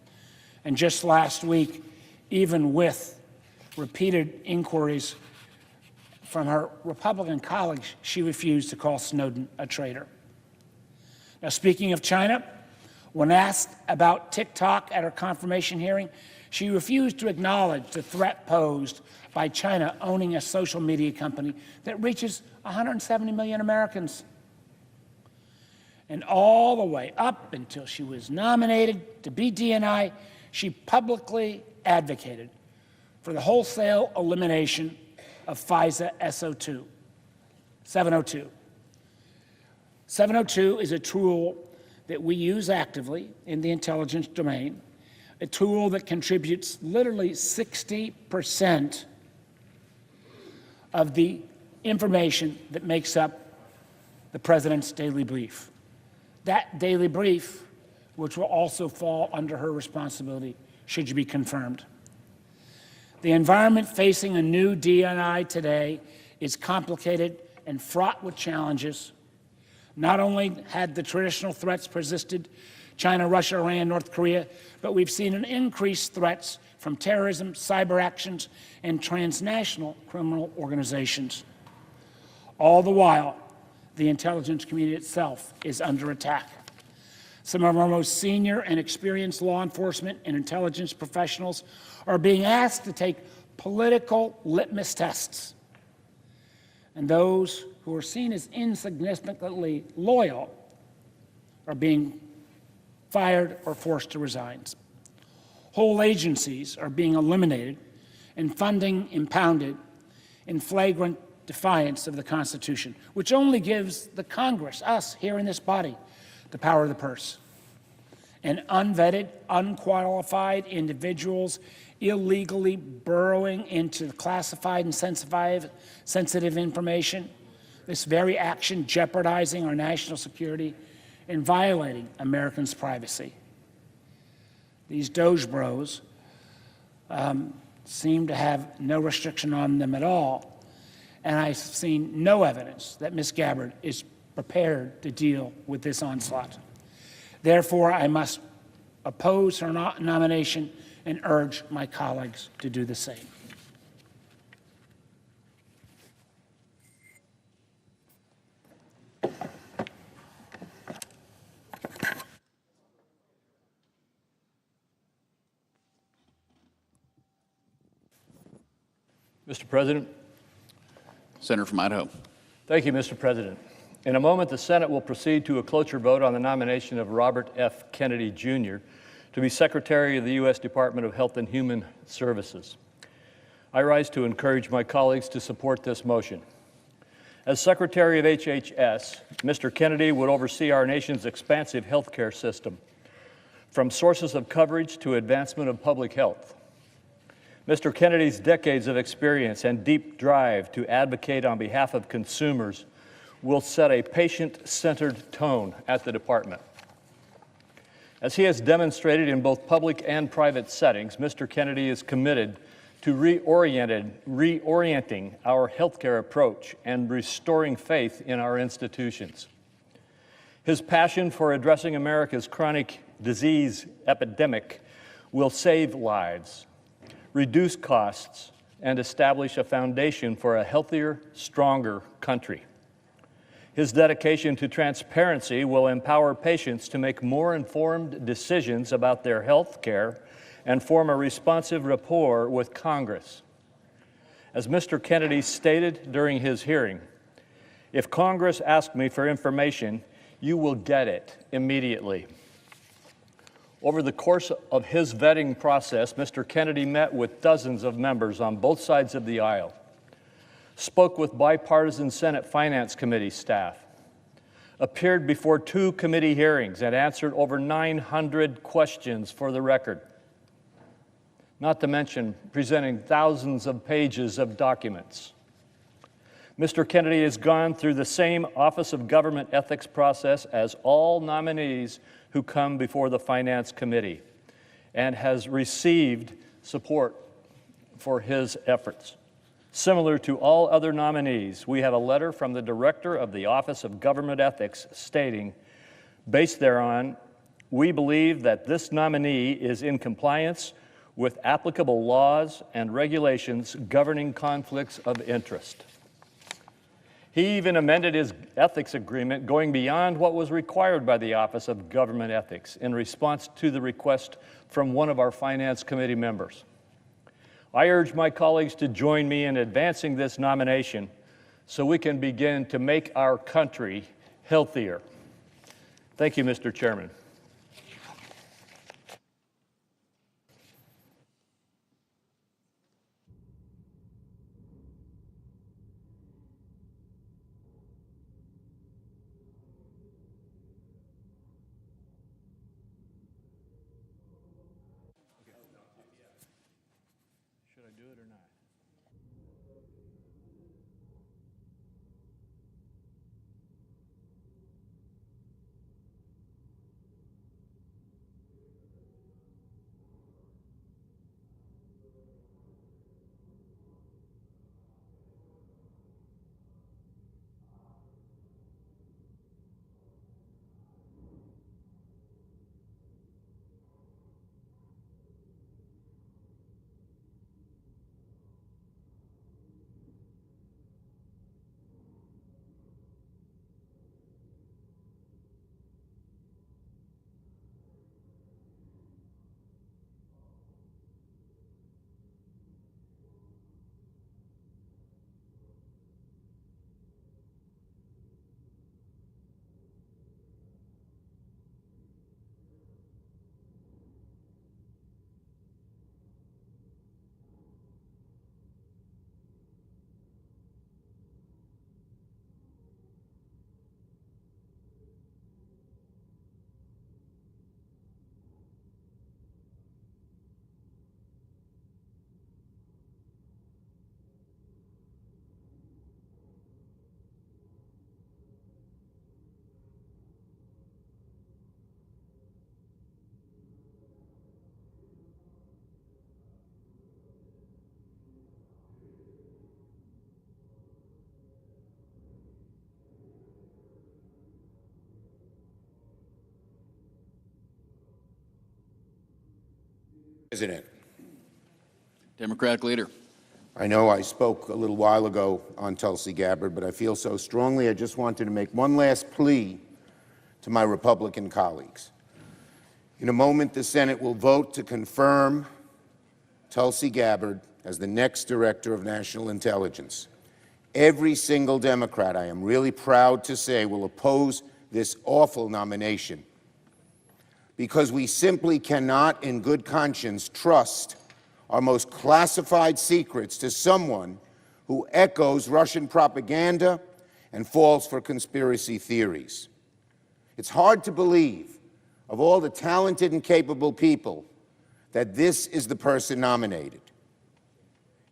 And just last week, even with repeated inquiries from her Republican colleagues, she refused to call Snowden a traitor. Now, speaking of China, when asked about TikTok at her confirmation hearing, she refused to acknowledge the threat posed by China owning a social media company that reaches 170 million Americans. And all the way up until she was nominated to be DNI, she publicly advocated for the wholesale elimination of FISA 702. 702 is a tool that we use actively in the intelligence domain, a tool that contributes literally 60% of the information that makes up the President's daily brief. That daily brief, which will also fall under her responsibility, should be confirmed. The environment facing a new DNI today is complicated and fraught with challenges. Not only had the traditional threats persisted, China, Russia, Iran, North Korea, but we've seen an increased threats from terrorism, cyber actions, and transnational criminal organizations. All the while, the intelligence community itself is under attack. Some of our most senior and experienced law enforcement and intelligence professionals are being asked to take political litmus tests. And those who are seen as insignificantly loyal are being fired or forced to resign. Whole agencies are being eliminated and funding impounded in flagrant defiance of the Constitution, which only gives the Congress, us here in this body, the power of the purse. And unvetted, unqualified individuals illegally burrowing into classified and sensitive information, this very action jeopardizing our national security and violating Americans' privacy. These Doge bros seem to have no restriction on them at all, and I've seen no evidence that Ms. Gabbard is prepared to deal with this onslaught. Therefore, I must oppose her nomination and urge my colleagues to do the same. Mr. President. Senator from Idaho. Thank you, Mr. President. In a moment, the Senate will proceed to a cloture vote on the nomination of Robert F. Kennedy, Jr. to be Secretary of the U.S. Department of Health and Human Services. I rise to encourage my colleagues to support this motion. As Secretary of HHS, Mr. Kennedy would oversee our nation's expansive healthcare system, from sources of coverage to advancement of public health. Mr. Kennedy's decades of experience and deep drive to advocate on behalf of consumers will set a patient-centered tone at the department. As he has demonstrated in both public and private settings, Mr. Kennedy is committed to reorienting our healthcare approach and restoring faith in our institutions. His passion for addressing America's chronic disease epidemic will save lives, reduce costs, and establish a foundation for a healthier, stronger country. His dedication to transparency will empower patients to make more informed decisions about their health care and form a responsive rapport with Congress. As Mr. Kennedy stated during his hearing, if Congress asks me for information, you will get it immediately. Over the course of his vetting process, Mr. Kennedy met with dozens of members on both sides of the aisle, spoke with bipartisan Senate Finance Committee staff, appeared before 2 committee hearings, and answered over 900 questions for the record, not to mention presenting thousands of pages of documents. Mr. Kennedy has gone through the same Office of Government Ethics process as all nominees who come before the Finance Committee and has received support for his efforts. Similar to all other nominees, we have a letter from the Director of the Office of Government Ethics stating, based thereon, we believe that this nominee is in compliance with applicable laws and regulations governing conflicts of interest. He even amended his ethics agreement, going beyond what was required by the Office of Government Ethics in response to the request from one of our Finance Committee members. I urge my colleagues to join me in advancing this nomination so we can begin to make our country healthier. Thank you, Mr. Chairman. Should I do it or not? President. Democratic Leader. I know I spoke a little while ago on Tulsi Gabbard, but I feel so strongly I just wanted to make one last plea to my Republican colleagues. In a moment, the Senate will vote to confirm Tulsi Gabbard as the next Director of National Intelligence. Every single Democrat, I am really proud to say, will oppose this awful nomination because we simply cannot, in good conscience, trust our most classified secrets to someone who echoes Russian propaganda and falls for conspiracy theories. It's hard to believe, of all the talented and capable people, that this is the person nominated.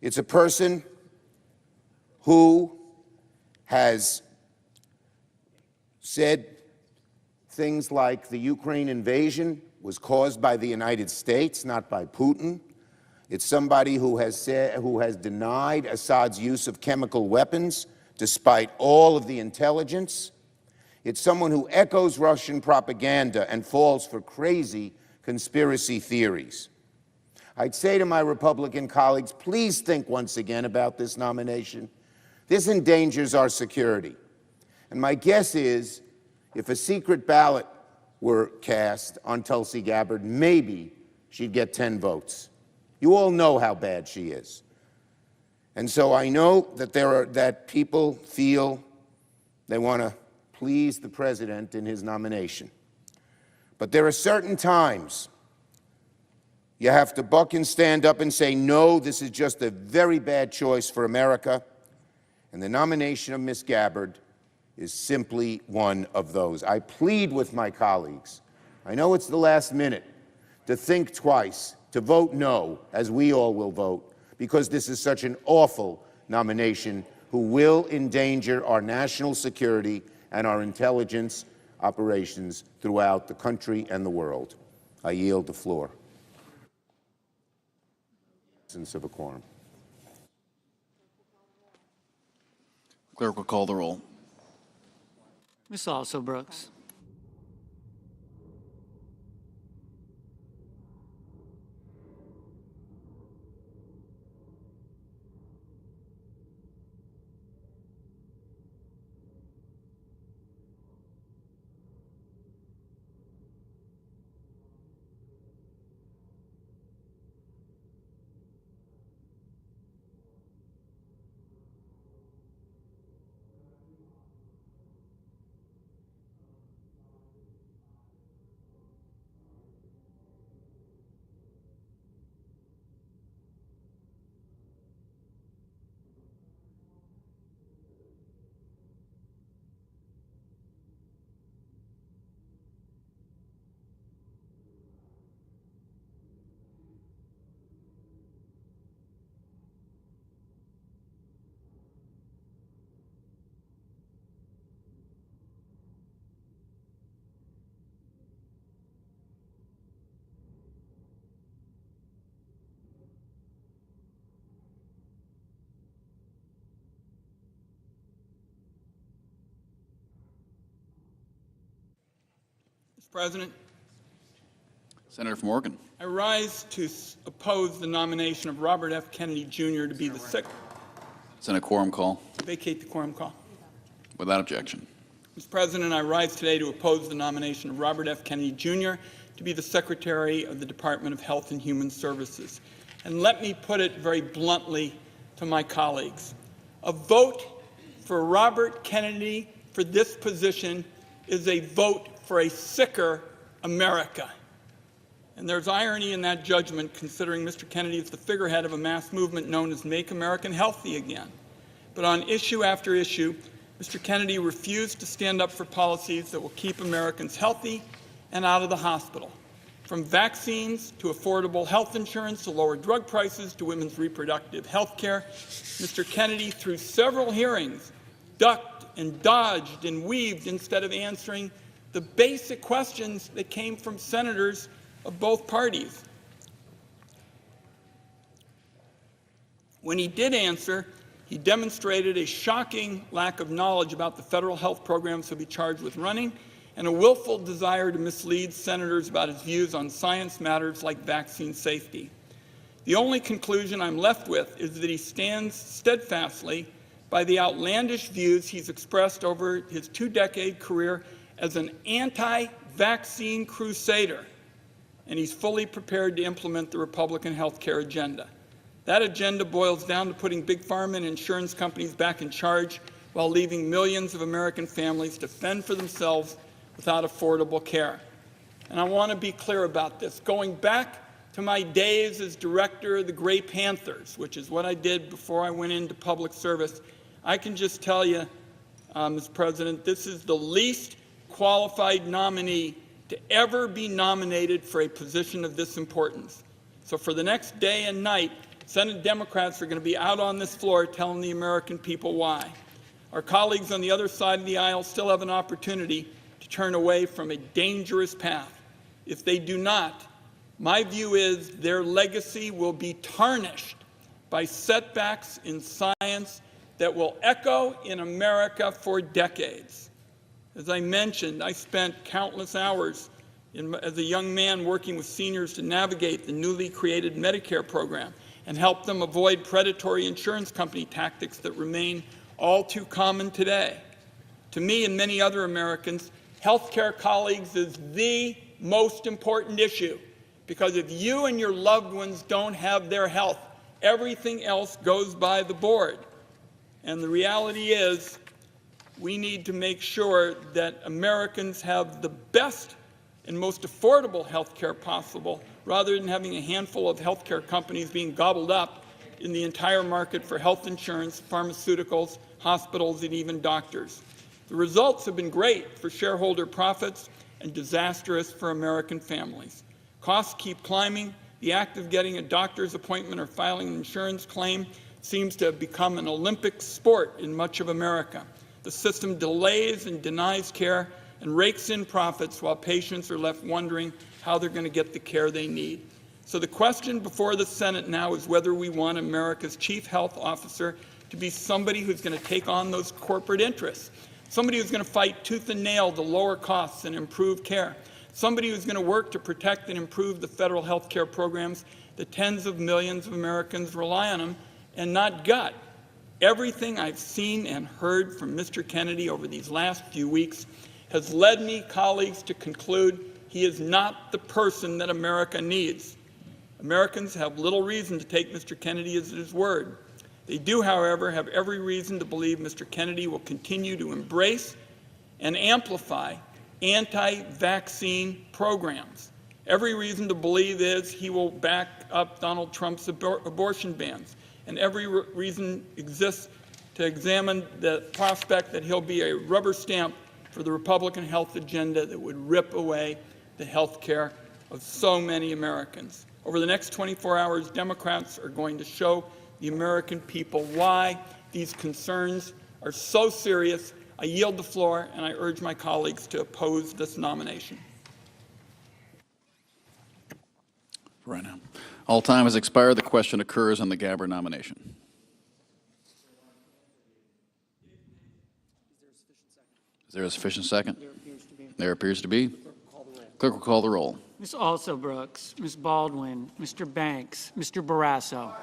It's a person who has said things like the Ukraine invasion was caused by the United States, not by Putin. It's somebody who has denied Assad's use of chemical weapons despite all of the intelligence. It's someone who echoes Russian propaganda and falls for crazy conspiracy theories. I'd say to my Republican colleagues, please think once again about this nomination. This endangers our security. And my guess is, if a secret ballot were cast on Tulsi Gabbard, maybe she'd get 10 votes. You all know how bad she is. And so I know that that people feel they want to please the president in his nomination. But there are certain times you have to buck and stand up and say, no, this is just a very bad choice for America. And the nomination of Ms. Gabbard is simply one of those. I plead with my colleagues, I know it's the last minute, to think twice, to vote no, as we all will vote, because this is such an awful nomination who will endanger our national security and our intelligence operations throughout the country and the world. I yield the floor. Absence of a quorum. Clerk will call the roll. Ms. Also Brooks. Mr. President, Senator from Oregon. I rise to oppose the nomination of Robert F. Kennedy Jr. to be the Senate quorum call. vacate the quorum call. Without objection. Mr. President, I rise today to oppose the nomination of Robert F. Kennedy Jr. to be the Secretary of the Department of Health and Human Services. And let me put it very bluntly to my colleagues. A vote for Robert Kennedy for this position is a vote for a sicker America. And there's irony in that judgment, considering Mr. Kennedy is the figurehead of a mass movement known as Make America Healthy Again. But on issue after issue, Mr. Kennedy refused to stand up for policies that will keep Americans healthy and out of the hospital. From vaccines to affordable health insurance to lower drug prices to women's reproductive health care, Mr. Kennedy, through several hearings, ducked and dodged and weaved instead of answering the basic questions that came from senators of both parties. When he did answer, he demonstrated a shocking lack of knowledge about the federal health programs he'll be charged with running and a willful desire to mislead senators about his views on science matters like vaccine safety. The only conclusion I'm left with is that he stands steadfastly by the outlandish views he's expressed over his two-decade career as an anti-vaccine crusader, and he's fully prepared to implement the Republican health care agenda. That agenda boils down to putting big pharma and insurance companies back in charge while leaving millions of American families to fend for themselves without affordable care. And I want to be clear about this. Going back to my days as director of the Gray Panthers, which is what I did before I went into public service, I can just tell you, Mr. President, this is the least qualified nominee to ever be nominated for a position of this importance. So for the next day and night, Senate Democrats are going to be out on this floor telling the American people why. Our colleagues on the other side of the aisle still have an opportunity to turn away from a dangerous path. If they do not, my view is their legacy will be tarnished by setbacks in science that will echo in America for decades. As I mentioned, I spent countless hours as a young man working with seniors to navigate the newly created Medicare program and help them avoid predatory insurance company tactics that remain all too common today. To me and many other Americans, healthcare, colleagues, is the most important issue, because if you and your loved ones don't have their health, everything else goes by the board. And the reality is, we need to make sure that Americans have the best and most affordable health care possible, rather than having a handful of healthcare companies being gobbled up in the entire market for health insurance, pharmaceuticals, hospitals, and even doctors. The results have been great for shareholder profits and disastrous for American families. Costs keep climbing. The act of getting a doctor's appointment or filing an insurance claim seems to have become an Olympic sport in much of America. The system delays and denies care and rakes in profits while patients are left wondering how they're going to get the care they need. So the question before the Senate now is whether we want America's chief health officer to be somebody who's going to take on those corporate interests, somebody who's going to fight tooth and nail to lower costs and improve care, somebody who's going to work to protect and improve the federal health care programs that tens of millions of Americans rely on them, and not gut. Everything I've seen and heard from Mr. Kennedy over these last few weeks has led me, colleagues, to conclude he is not the person that America needs. Americans have little reason to take Mr. Kennedy at his word. They do, however, have every reason to believe Mr. Kennedy will continue to embrace and amplify anti-vaccine programs. Every reason to believe is he will back up Donald Trump's abortion bans, and every reason exists to examine the prospect that he'll be a rubber stamp for the Republican health agenda that would rip away the health care of so many Americans. Over the next 24 hours, Democrats are going to show the American people why these concerns are so serious. I yield the floor, and I urge my colleagues to oppose this nomination. Right now. All time has expired. The question occurs on the Gabbard nomination. Is there a sufficient second? There appears to be. Clerk will call the roll. Ms. Also Brooks, Ms. Baldwin, Mr. Banks, Mr. Barrasso.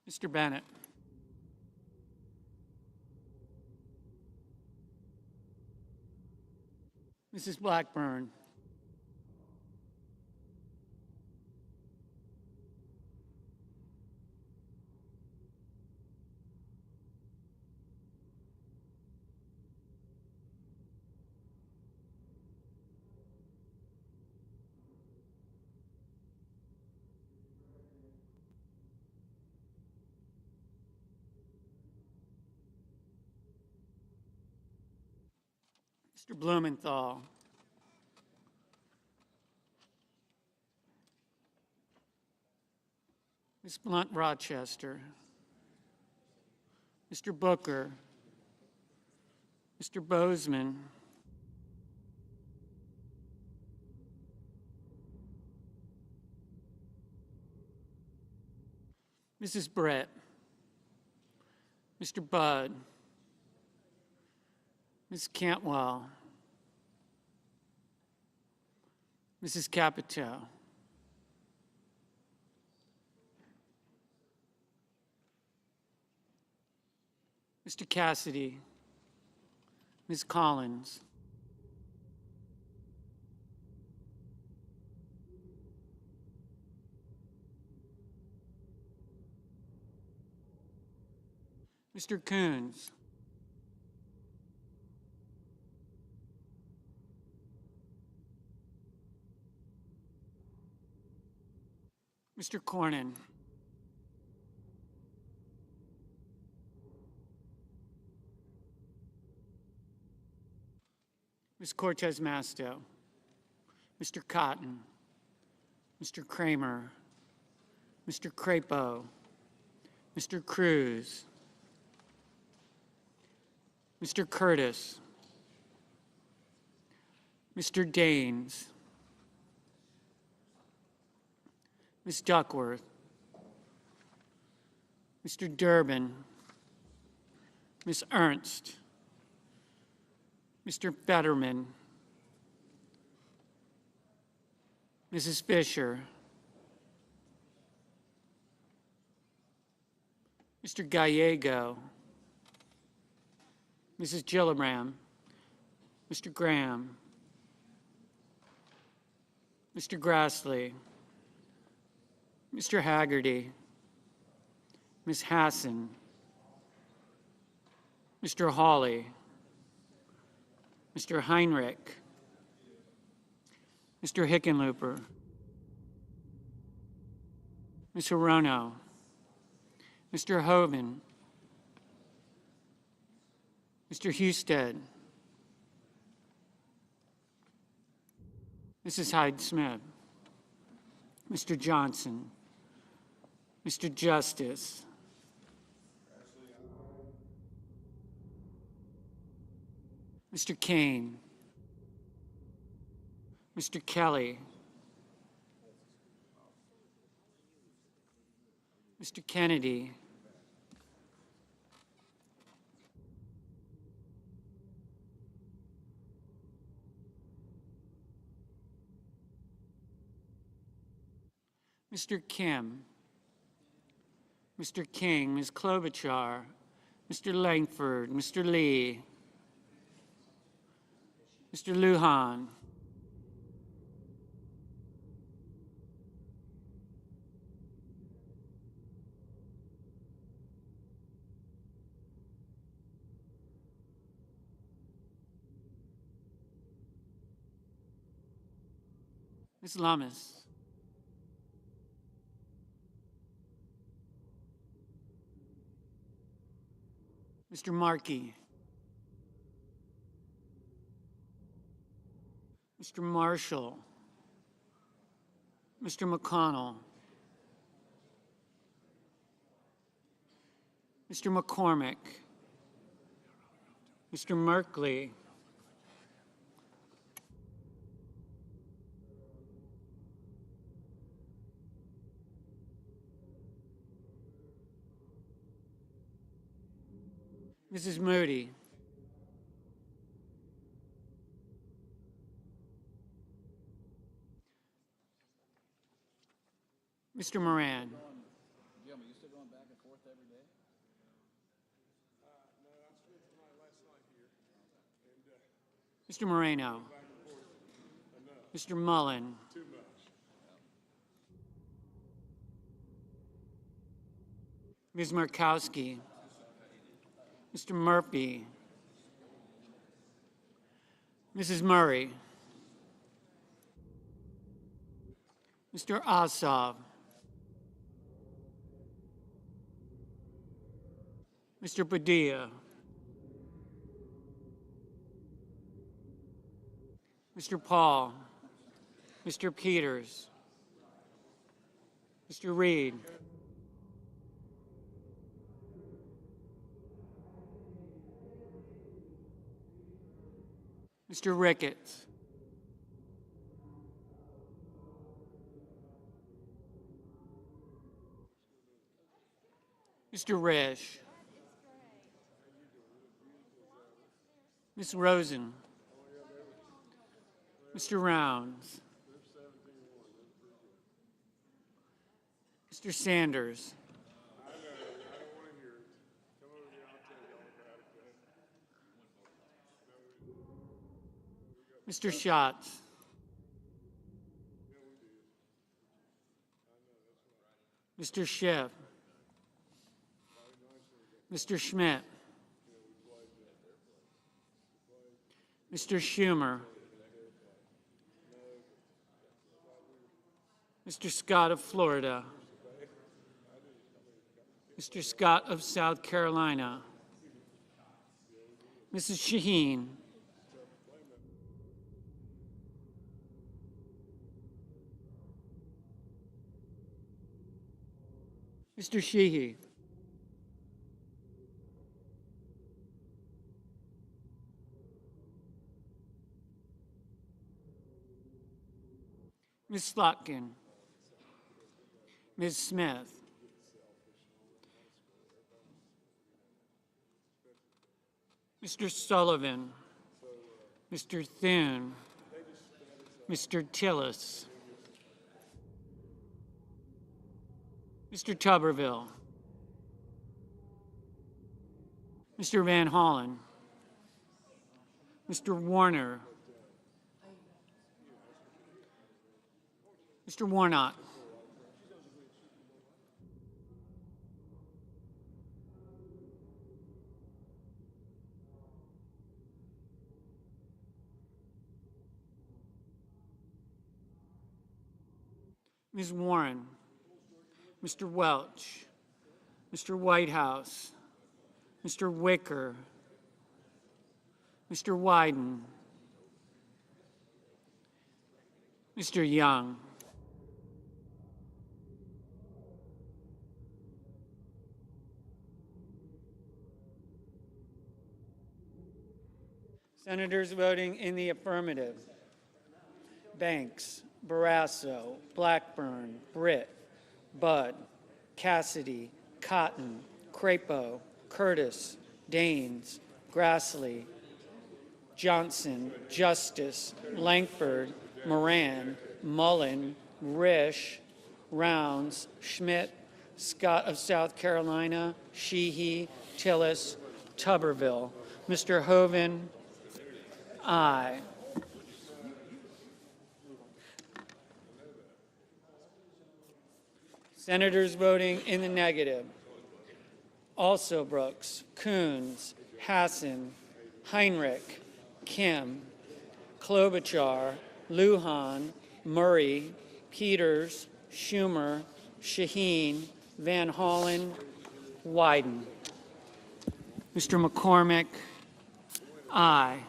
Mr. Bennett. Mrs. Blackburn. Mr. Blumenthal. Ms. Blunt Rochester. Mr. Booker. Mr. Bozeman. Mrs. Brett, Mr. Budd, Ms. Cantwell, Mrs. Capito, Mr. Cassidy, Ms. Collins, Mr. Coons, Mr. Cornyn, Ms. Cortez Masto, Mr. Cotton, Mr. Kramer, Mr. Crapo, Mr. Cruz, Mr. Curtis, Mr. Daines, Ms. Duckworth, Mr. Durbin, Ms. Ernst, Mr. Fetterman, Mrs. Fisher, Mr. Gallego, Mrs. Gillibrand, Mr. Graham, Mr. Grassley, Mr. Haggerty, Ms. Hassan, Mr. Hawley, Mr. Heinrich, Mr. Hickenlooper, Ms. Hirono, Mr. Hoven, Mr. Husted, Mrs. Hyde-Smith, Mr. Johnson, Mr. Justice, Mr. Kane, Mr. Kelly, Mr. Kennedy, Mr. Kim, Mr. King, Ms. Klobuchar, Mr. Langford, Mr. Lee, Mr. Lujan, Ms. Lummis, Mr. Markey, Mr. Marshall, Mr. McConnell, Mr. McCormick, Mr. Merkley, Mrs. Moody, Mr. Moran, Mr. Moreno, Mr. Mullen, Ms. Markowski, Mr. Murphy, Mrs. Murray, Mr. Ossoff, Mr. Padilla, Mr. Paul, Mr. Peters, Mr. Reed, Mr. Ricketts, Mr. Risch. Ms. Rosen. Mr. Rounds. Mr. Sanders. Mr. Schatz. Mr. Schiff. Mr. Schmidt. Mr. Schumer. Mr. Scott of Florida. Mr. Scott of South Carolina. Mrs. Shaheen. Mr. Sheehy. Ms. Slotkin. Ms. Smith. Mr. Sullivan. Mr. Thune. Mr. Tillis. Mr. Tuberville. Mr. Van Hollen. Mr. Warner. Mr. Warnock. Ms. Warren. Mr. Welch. Mr. Whitehouse. Mr. Wicker. Mr. Wyden. Mr. Young. Senators voting in the affirmative: Banks, Barrasso, Blackburn, Britt, Budd, Cassidy, Cotton, Crapo, Curtis, Daines, Grassley, Johnson, Justice, Lankford, Moran, Mullen, Risch, Rounds, Schmidt, Scott of South Carolina, Sheehy, Tillis, Tuberville. Mr. Hoeven, aye. Senators voting in the negative: Also Brooks, Coons, Hassan, Heinrich, Kim, Klobuchar, Lujan, Murray, Peters, Schumer, Shaheen, Van Hollen, Wyden. Mr. McCormick, aye.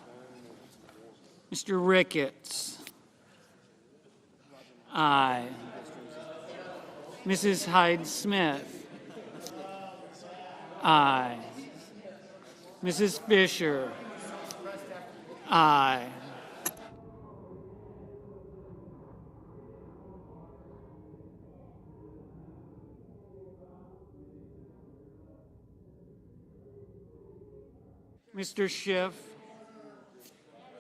Mr. Ricketts, aye. Mrs. Hyde-Smith, aye. Mrs. Fisher, aye. Mr. Schiff,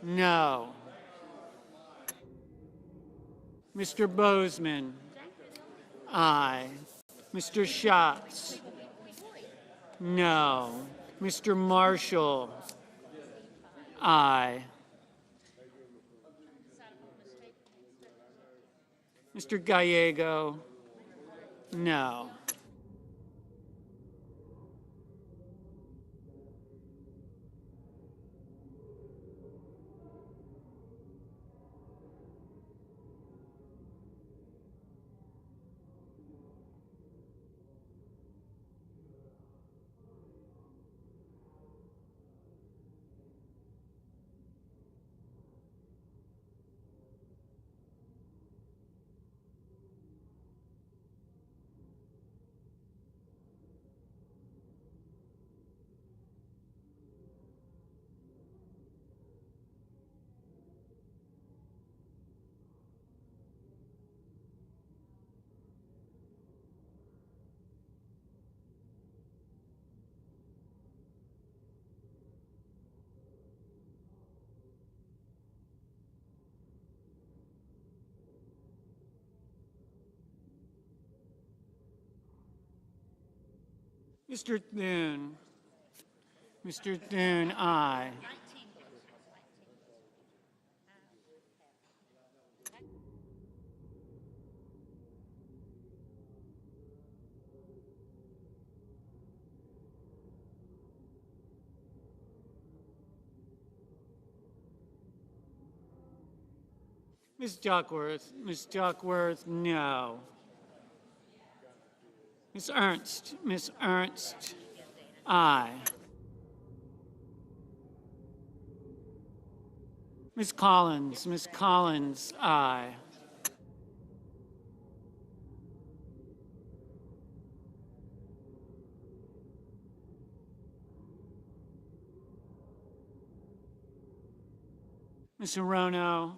no. Mr. Bozeman, aye. Mr. Schatz, no. Mr. Marshall, aye. Mr. Gallego, no. Mr. Thune. Mr. Thune, aye. Ms. Duckworth. Ms. Duckworth, no. Ms. Ernst. Ms. Ernst, aye. Ms. Collins. Ms. Collins, aye. Ms. Hirono,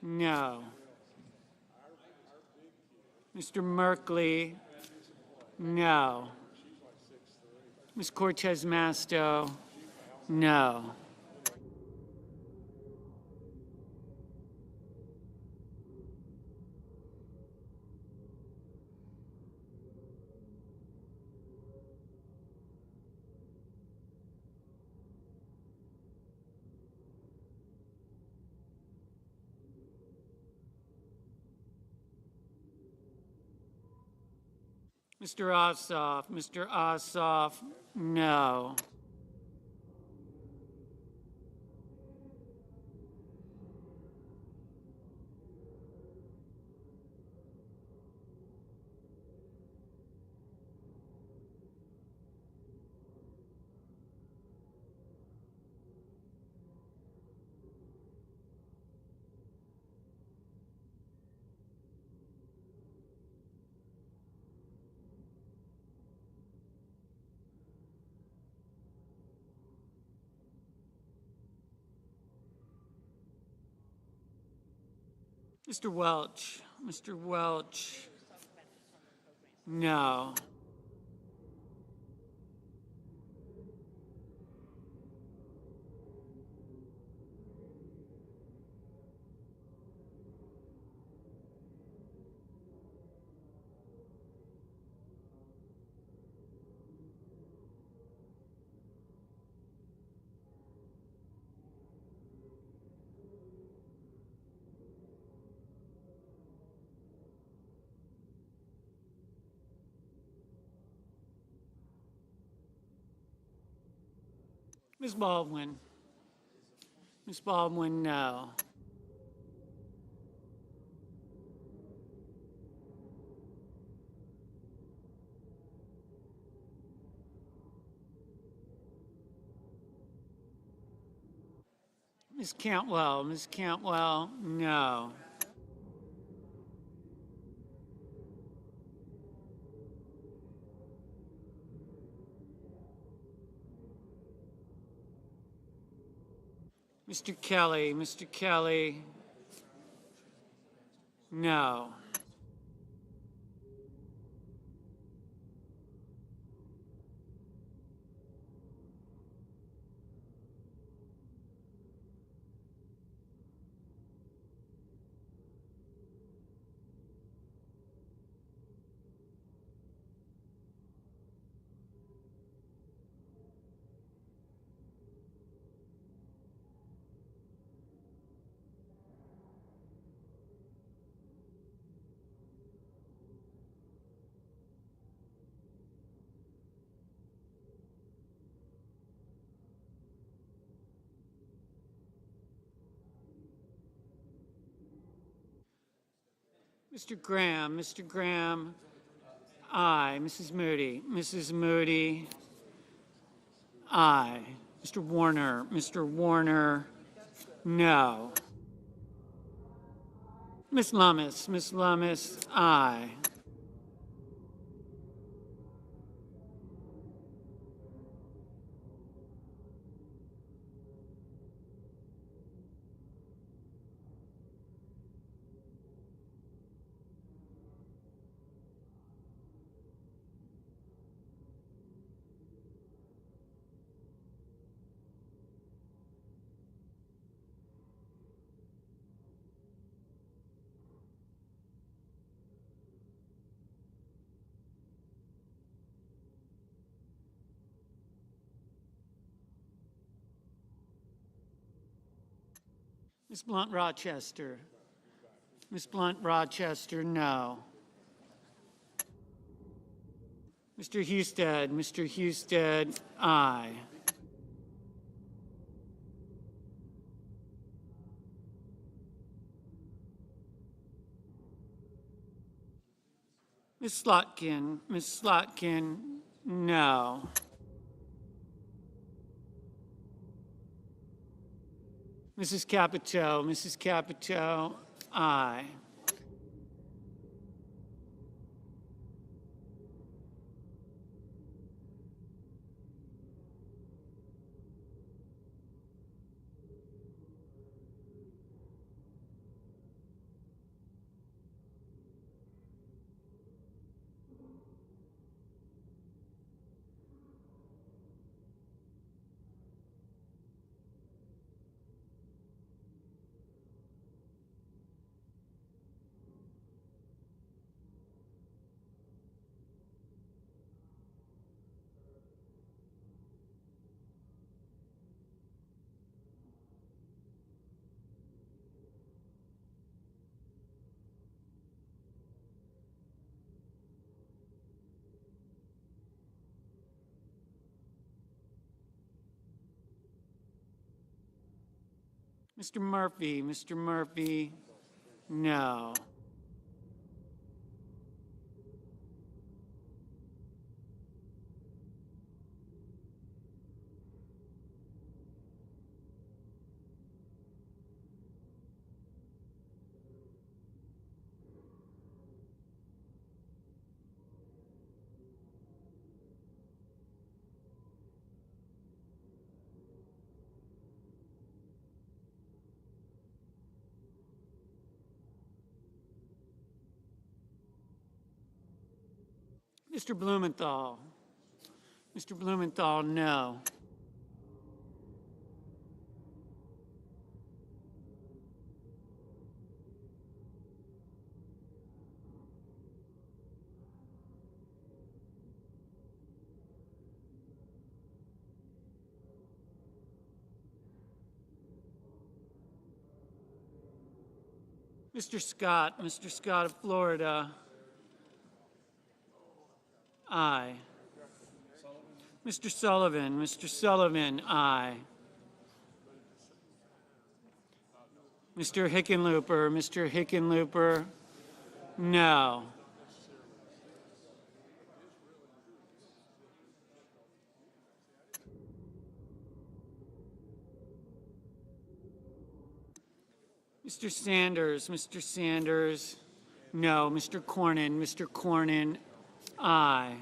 no. Mr. Merkley, no. Ms. Cortez Masto, no. Mr. Ossoff, no. Mr. Welch, no. Ms. Baldwin, no. Ms. Cantwell, no. Mr. Kelly, no. Mr. Graham, aye. Mrs. Moody, aye. Mr. Warner, no. Ms. Lummis, aye. Ms. Blunt Rochester. Ms. Blunt Rochester, no. Mr. Husted. Mr. Husted, aye. Ms. Slotkin. Ms. Slotkin, no. Mrs. Capito. Mrs. Capito, aye. Mr. Murphy. Mr. Murphy, no. Mr. Blumenthal. Mr. Blumenthal, no. Mr. Scott of Florida, aye. Mr. Sullivan, aye. Mr. Hickenlooper, no. Mr. Sanders, no. Mr. Cornyn, aye.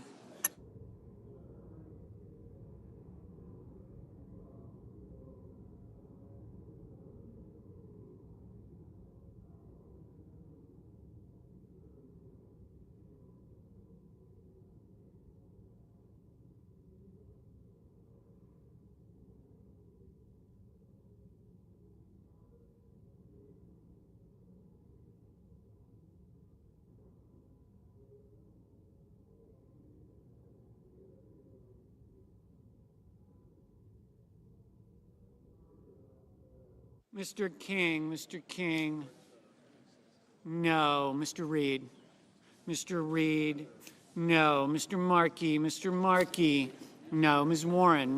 Mr. King, no. Mr. Reed, no. Mr. Markey, no. Ms. Warren,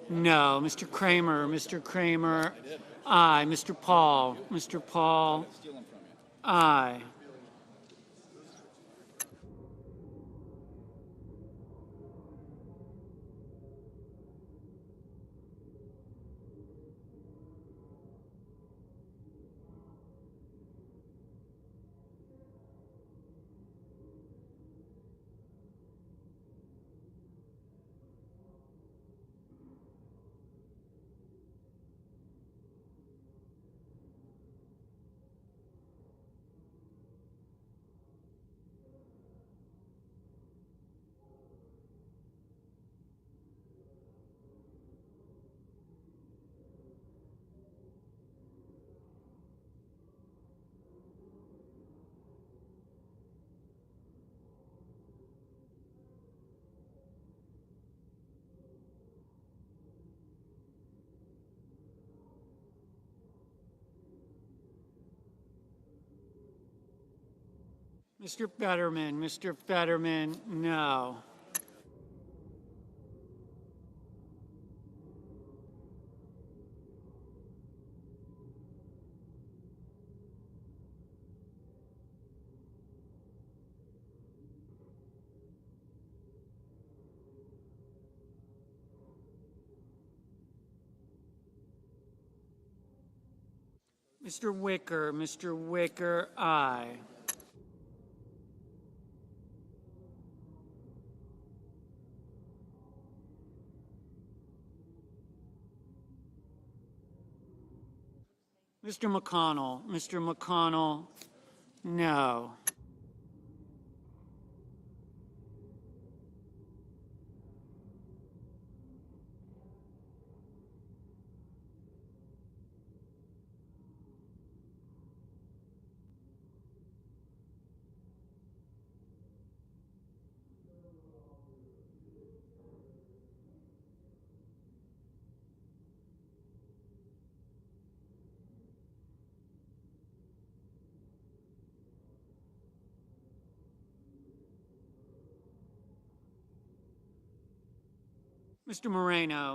no. Mr. Kramer, aye. Mr. Paul, aye. Mr. Fetterman, no. Mr. Wicker, aye. Mr. McConnell, no.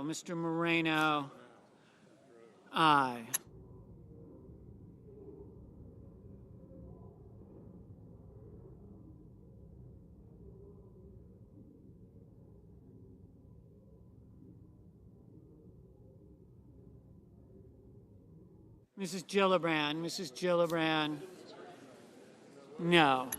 Mr. Moreno, aye. Mrs. Gillibrand, no.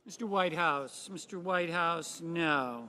Mr. Whitehouse, no.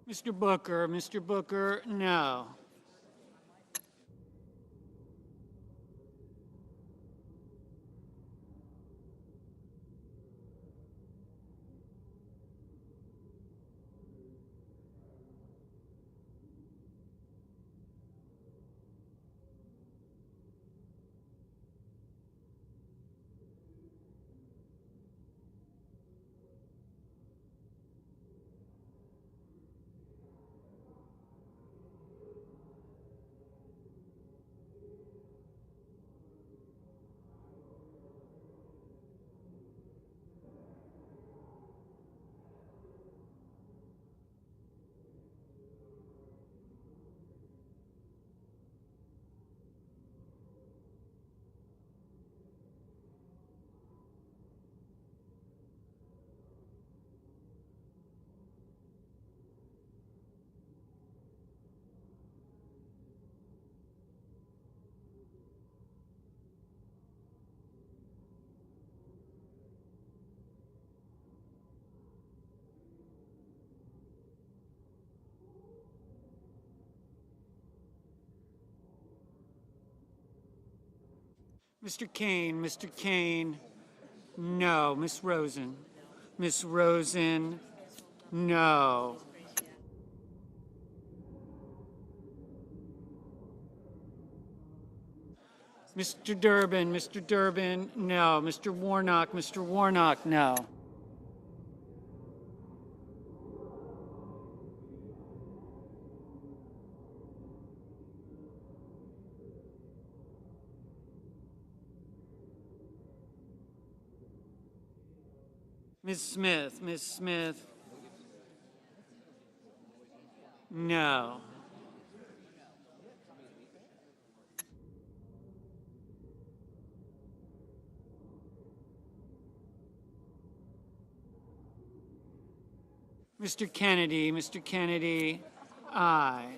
Mr. Booker, no. Mr. Kane, no. Ms. Rosen, no. Mr. Durbin, no. Mr. Warnock, no. Ms. Smith, no. Mr. Kennedy, aye.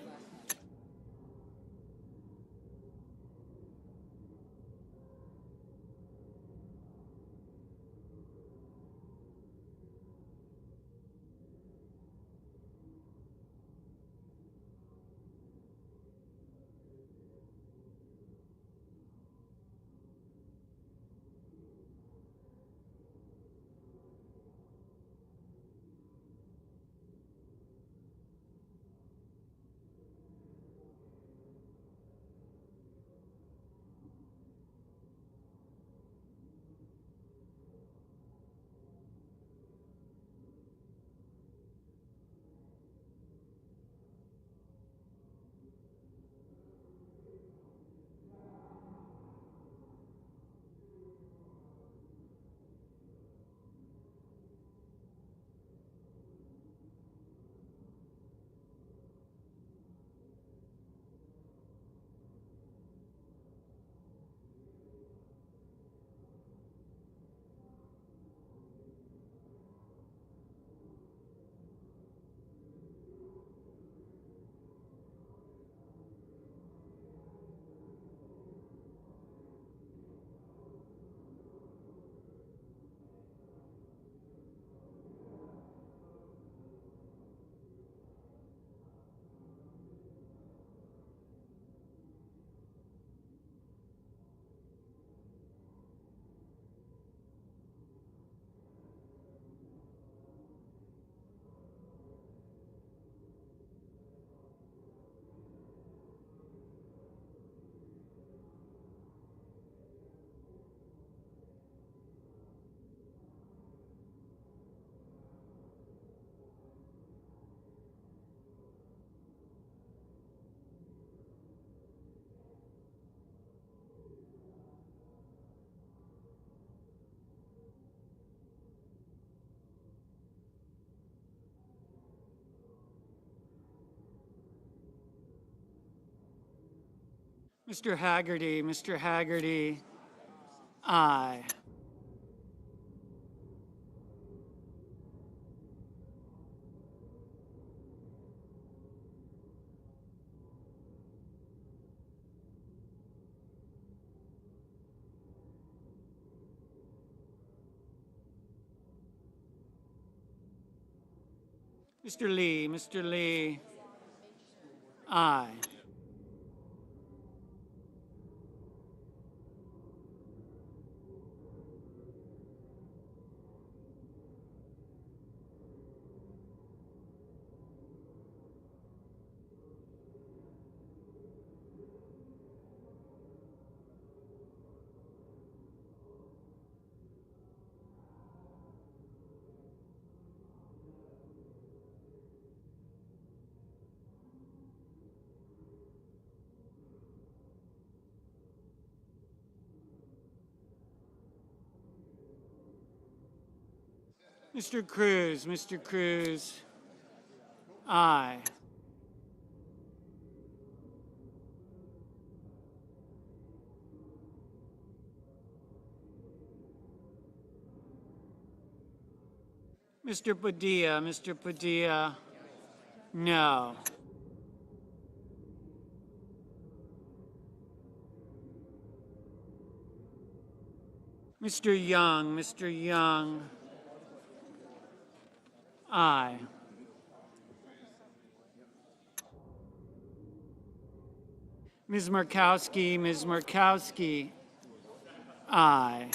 Mr. Haggerty, aye. Mr. Lee, aye. Mr. Cruz, aye. Mr. Padilla, no. Mr. Young, aye. Ms. Markowski, Aye.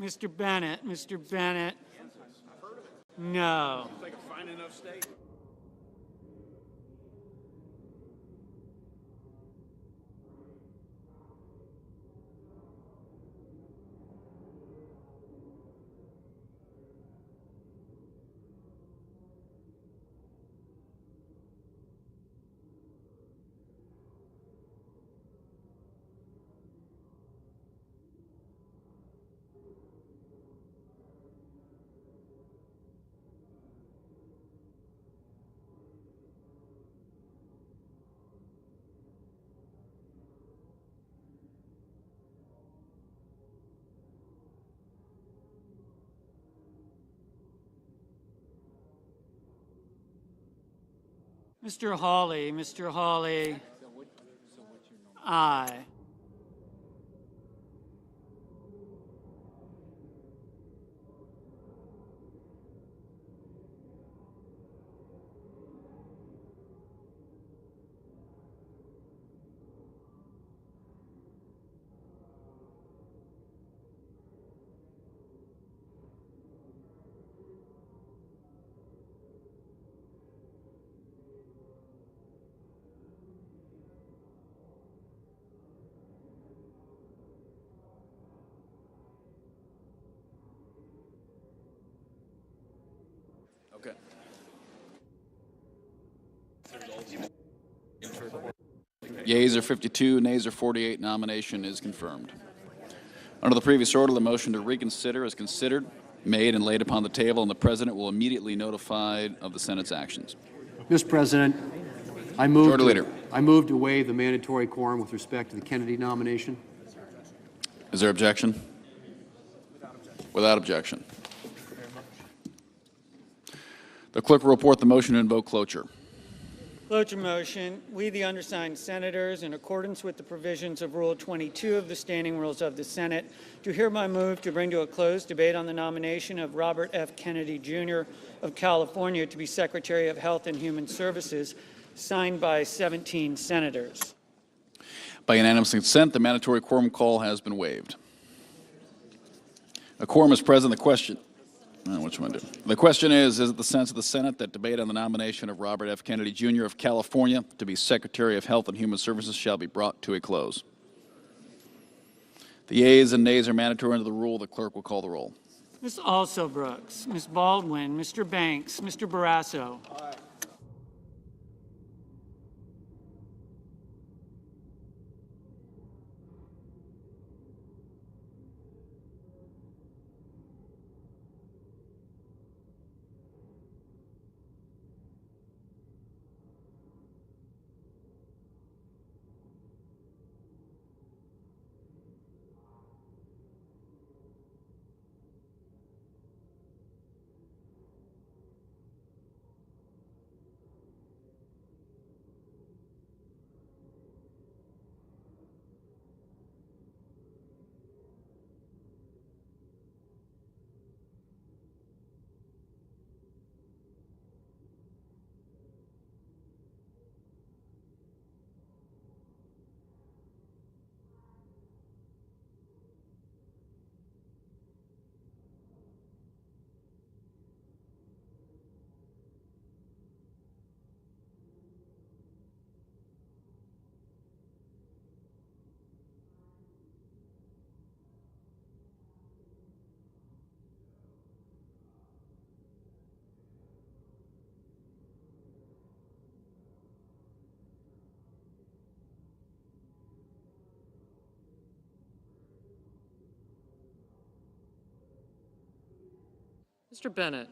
Mr. Bennett, Mr. Bennett. No. Mr. Hawley, Mr. Hawley. Aye. Okay. Yeas are 52, nays are 48. Nomination is confirmed. Under the previous order, the motion to reconsider is considered, made, and laid upon the table, and the President will immediately notify of the Senate's actions. Mr. President, I Majority Leader. move to waive the mandatory quorum with respect to the Kennedy nomination. Is there objection? Without objection. The clerk will report the motion and invoke cloture. Cloture motion. We, the undersigned senators, in accordance with the provisions of Rule 22 of the Standing Rules of the Senate, do hereby move to bring to a close debate on the nomination of Robert F. Kennedy, Jr. of California to be Secretary of Health and Human Services, signed by 17 senators. By unanimous consent, the mandatory quorum call has been waived. A quorum is present. The question is it the sense of the Senate that debate on the nomination of Robert F. Kennedy, Jr. of California to be Secretary of Health and Human Services shall be brought to a close? The yeas and nays are mandatory under the rule. The clerk will call the roll. Ms. Alsobrooks, Ms. Baldwin, Mr. Banks, Mr. Barrasso. Aye. Mr. Bennett.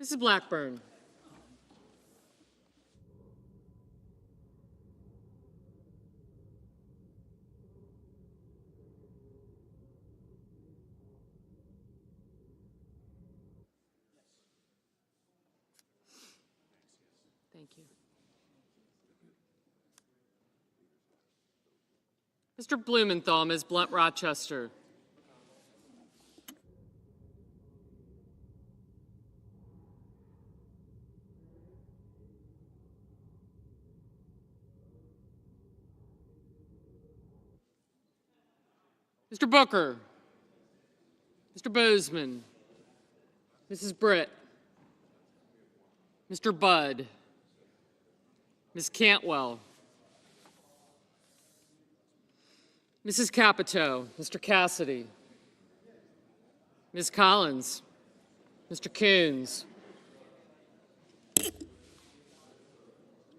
Mrs. Blackburn. Thank you. Mr. Blumenthal, Ms. Blunt Rochester. Mr. Booker. Mr. Bozeman. Mrs. Britt. Mr. Budd. Ms. Cantwell. Mrs. Capito. Mr. Cassidy. Ms. Collins. Mr. Coons.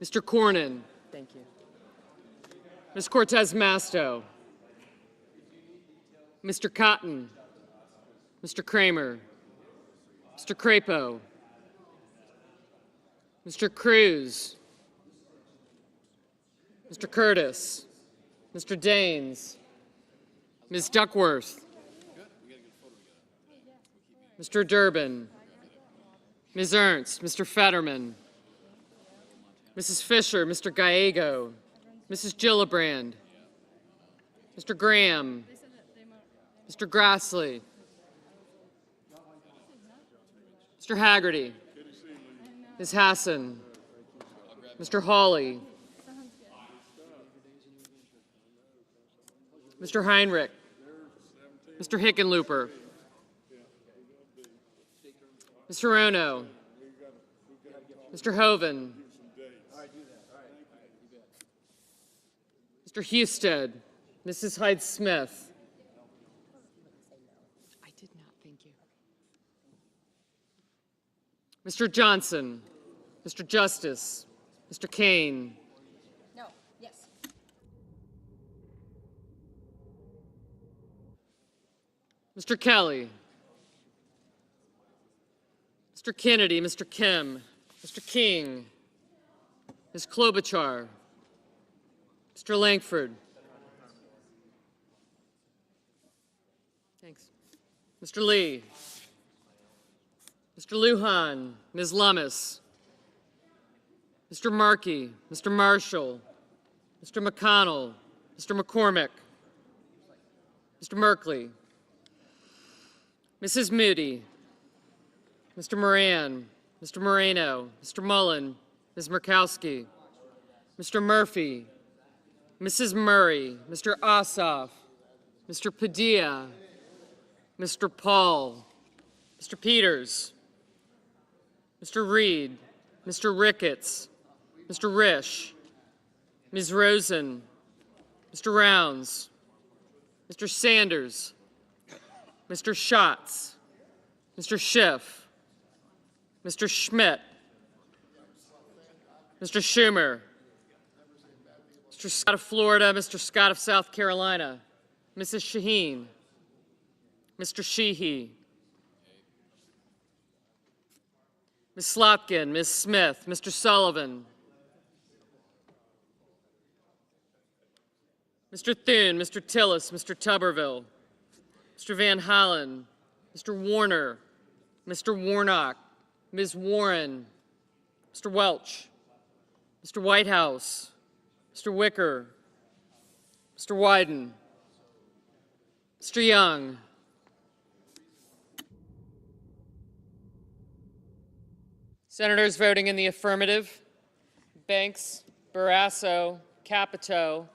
Mr. Cornyn. Thank you. Ms. Cortez Masto. Mr. Cotton. Mr. Kramer. Mr. Crapo. Mr. Cruz. Mr. Curtis. Mr. Daines. Ms. Duckworth. Mr. Durbin. Ms. Ernst. Mr. Fetterman. Mrs. Fisher. Mr. Gallego. Mrs. Gillibrand. Mr. Graham. Mr. Grassley. Mr. Haggerty. Ms. Hassan. Mr. Hawley. Mr. Heinrich. Mr. Hickenlooper. Mr. Ono. Mr. Hoven. Mr. Husted. Mrs. Hyde-Smith. I did not, thank you. Mr. Johnson. Mr. Justice. Mr. Kane. No, yes. Mr. Kelly. Mr. Kennedy, Mr. Kim, Mr. King, Ms. Klobuchar, Mr. Langford. Thanks. Mr. Lee. Mr. Lujan, Ms. Lummis, Mr. Markey, Mr. Marshall, Mr. McConnell, Mr. McCormick, Mr. Merkley, Mrs. Moody, Mr. Moran, Mr. Moreno, Mr. Mullen, Ms. Murkowski, Mr. Murphy, Mrs. Murray, Mr. Ossoff, Mr. Padilla, Mr. Paul, Mr. Peters, Mr. Reed, Mr. Ricketts, Mr. Risch, Ms. Rosen, Mr. Rounds, Mr. Sanders, Mr. Schatz, Mr. Schiff, Mr. Schmidt, Mr. Schumer, Mr. Scott of Florida, Mr. Scott of South Carolina, Mrs. Shaheen, Mr. Sheehy, Ms. Slotkin, Ms. Smith, Mr. Sullivan, Mr. Thune, Mr. Tillis, Mr. Tuberville, Mr. Van Hollen, Mr. Warner, Mr. Warnock, Ms. Warren, Mr. Welch, Mr. Whitehouse, Mr. Wicker, Mr. Wyden, Mr. Young, Senators voting in the affirmative: Banks, Barrasso, Capito,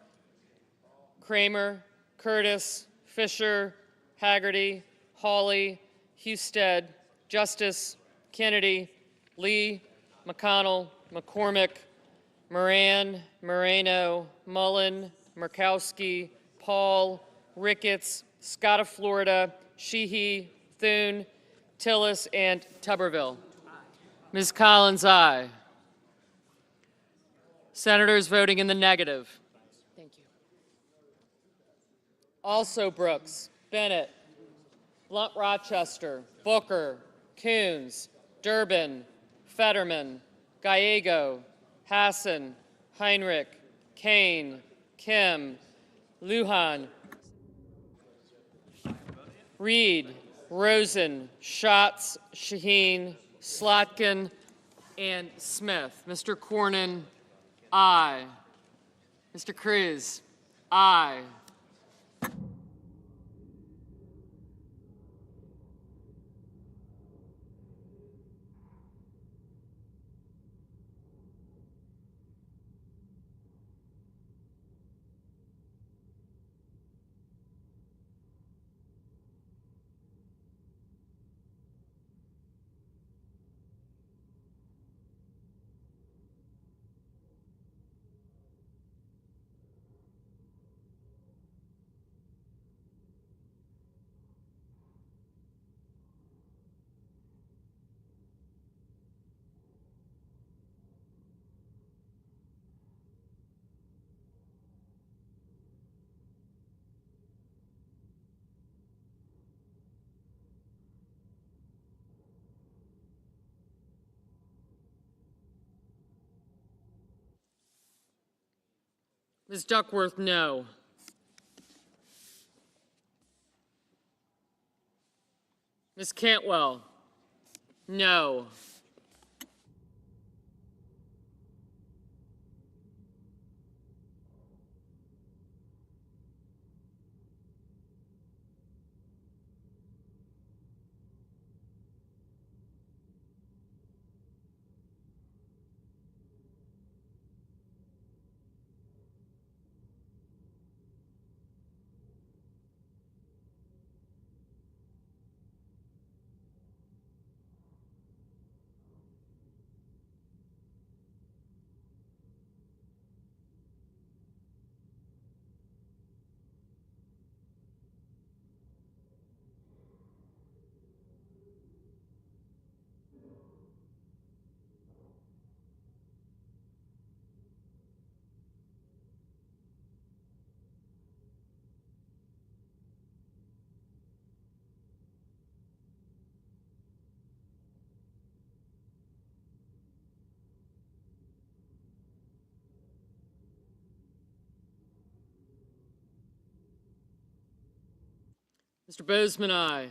Kramer, Curtis, Fisher, Haggerty, Hawley, Husted, Justice, Kennedy, Lee, McConnell, McCormick, Moran, Moreno, Mullen, Murkowski, Paul, Ricketts, Scott of Florida, Sheehy, Thune, Tillis, and Tuberville. Ms. Collins, aye. Senators voting in the negative. Thank you. Also Brooks, Bennett, Blunt Rochester, Booker, Coons, Durbin, Fetterman, Gallego, Hassan, Heinrich, Kane, Kim, Lujan, Reed, Rosen, Schatz, Shaheen, Slotkin, and Smith. Mr. Cornyn, aye. Mr. Cruz, aye. Ms. Duckworth, no. Ms. Cantwell, no. Mr. Bozeman, aye.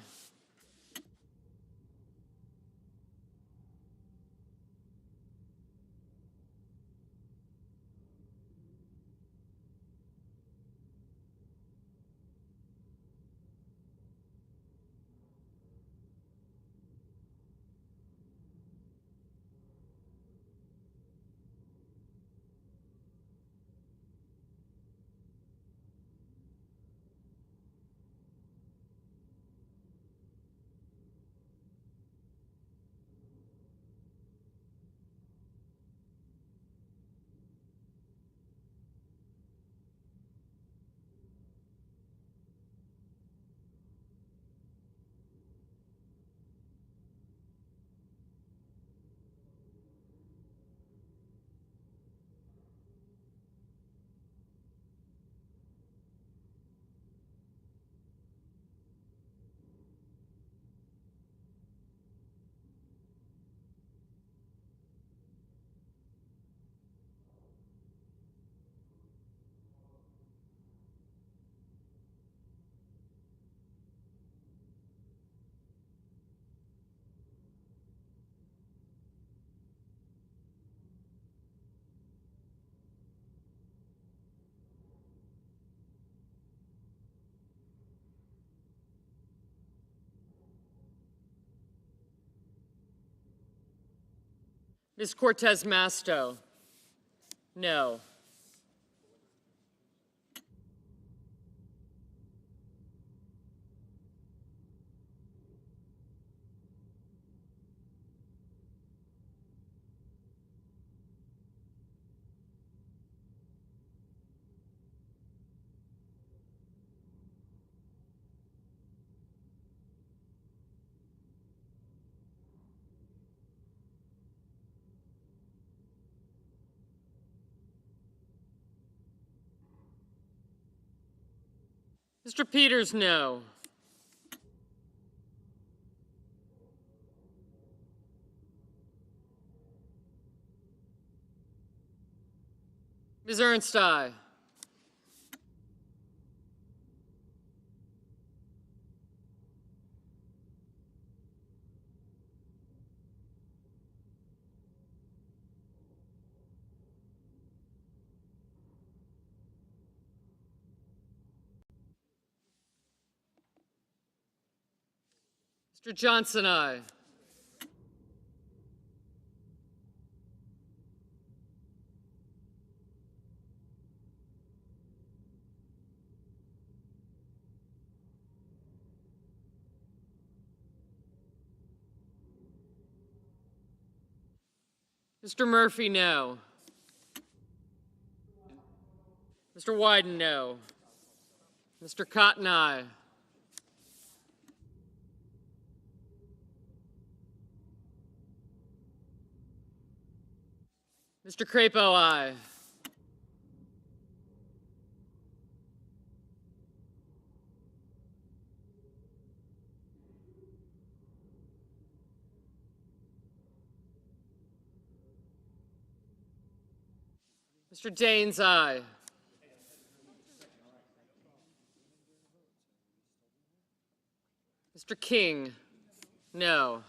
Ms. Cortez Masto, no. Mr. Peters, no. Ms. Ernst, aye. Mr. Johnson, aye. Mr. Murphy, no. Mr. Wyden, no. Mr. Cotton, aye. Mr. Crapo, aye. Mr. Daines, aye. Mr. King, no.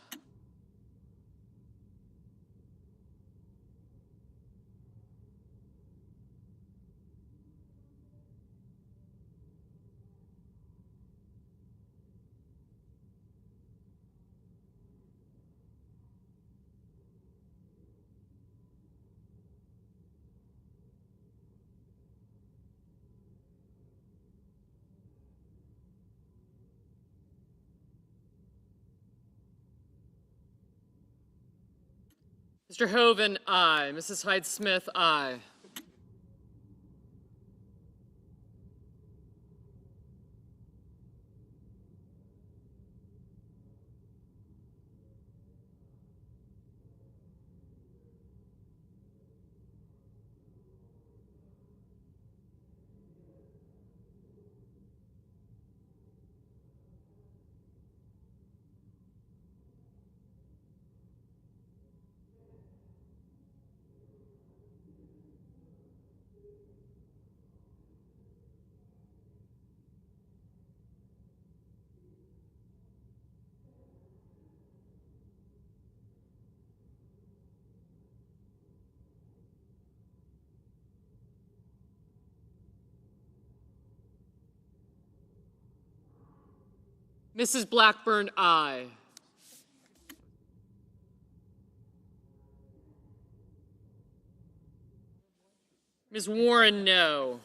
Mr. Hoven, aye. Mrs. Hyde-Smith, aye. Mrs. Blackburn, aye. Ms. Warren, no.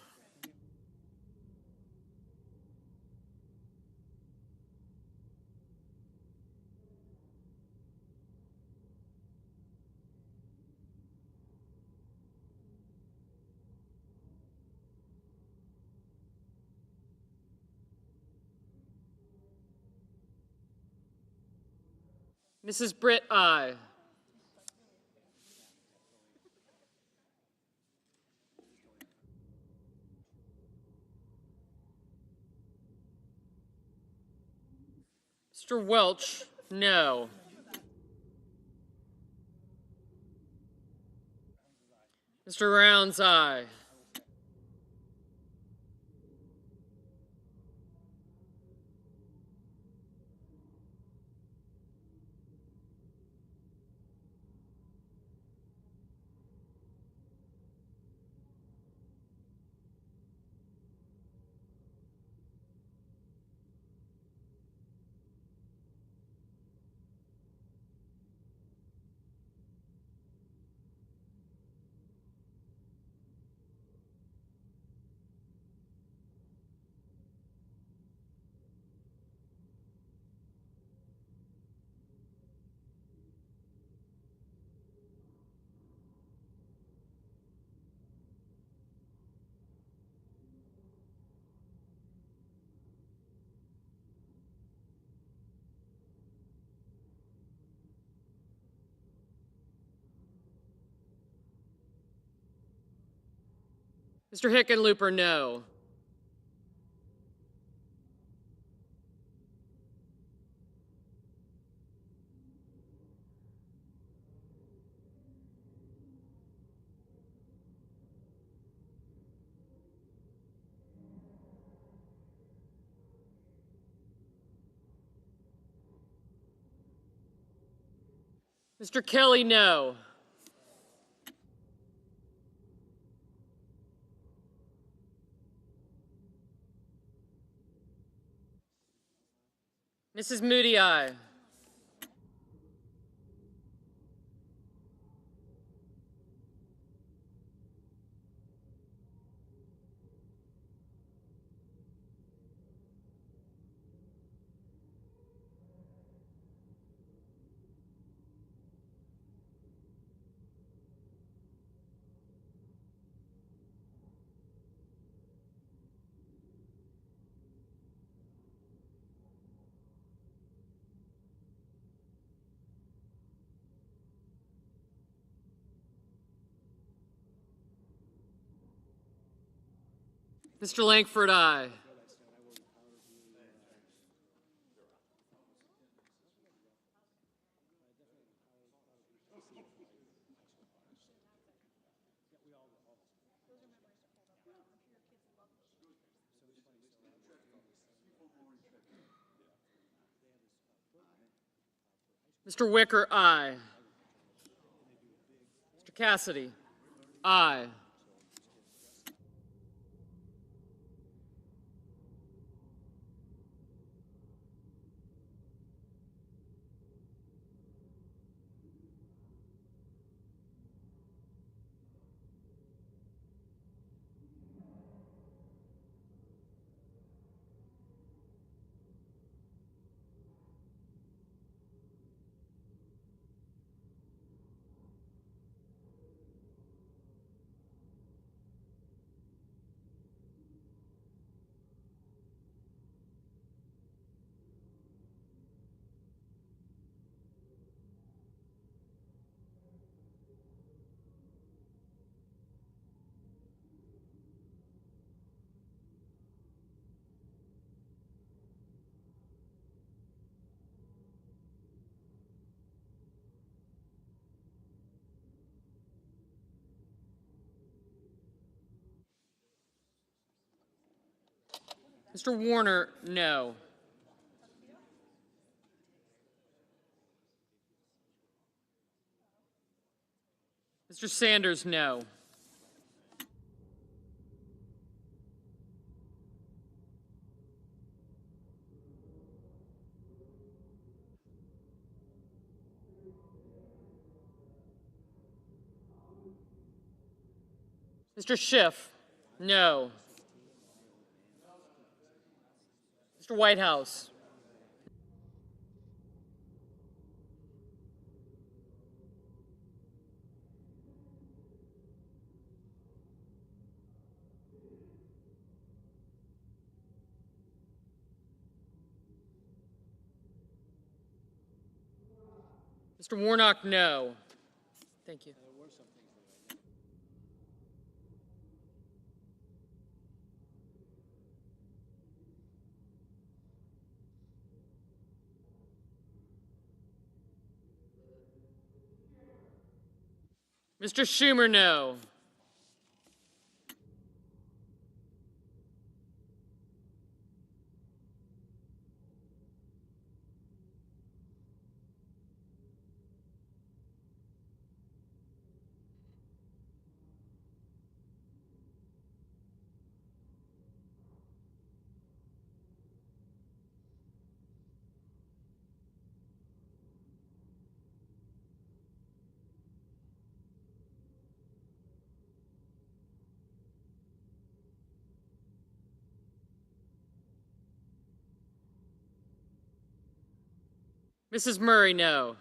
Mrs. Britt, aye. Mr. Welch, no. Mr. Rounds, aye. Mr. Hickenlooper, no. Mr. Kelly, no. Mrs. Moody, aye. Mr. Langford, aye. Mr. Wicker, aye. Mr. Cassidy, aye. Mr. Warner, no. Mr. Sanders, no. Mr. Schiff, no. Mr. Whitehouse, Mr. Warnock, no. Thank you. Mr. Schumer, no. Mrs. Murray, no.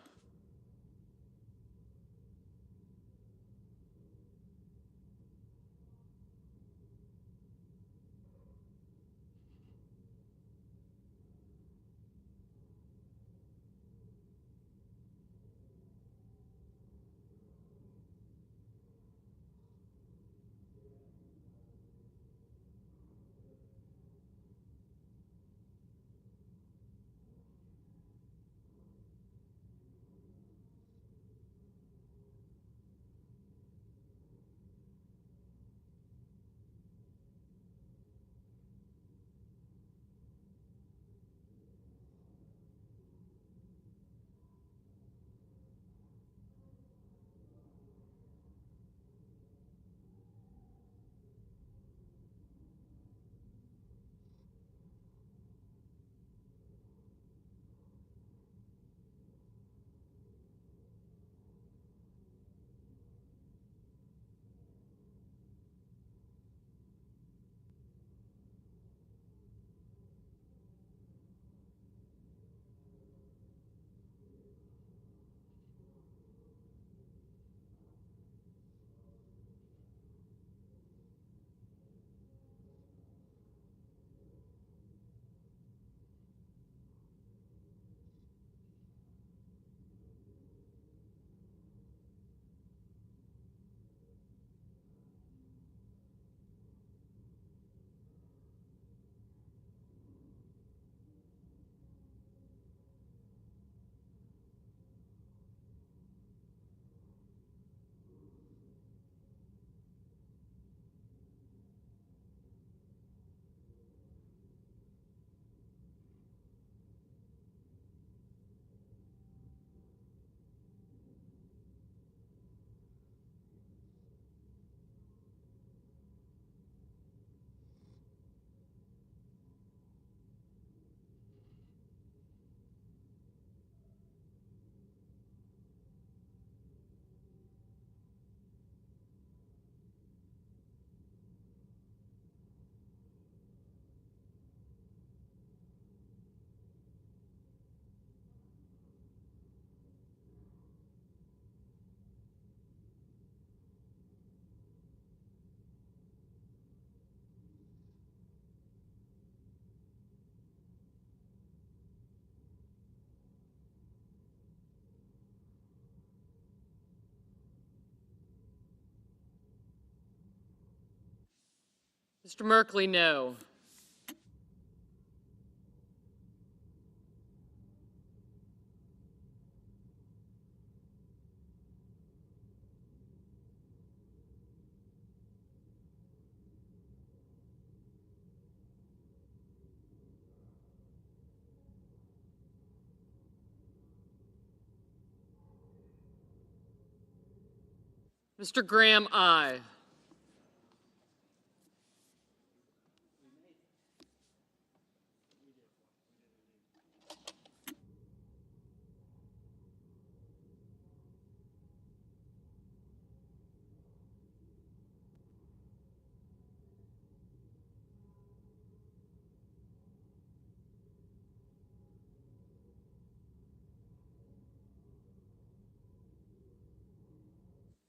Mr. Merkley, no. Mr. Graham, aye.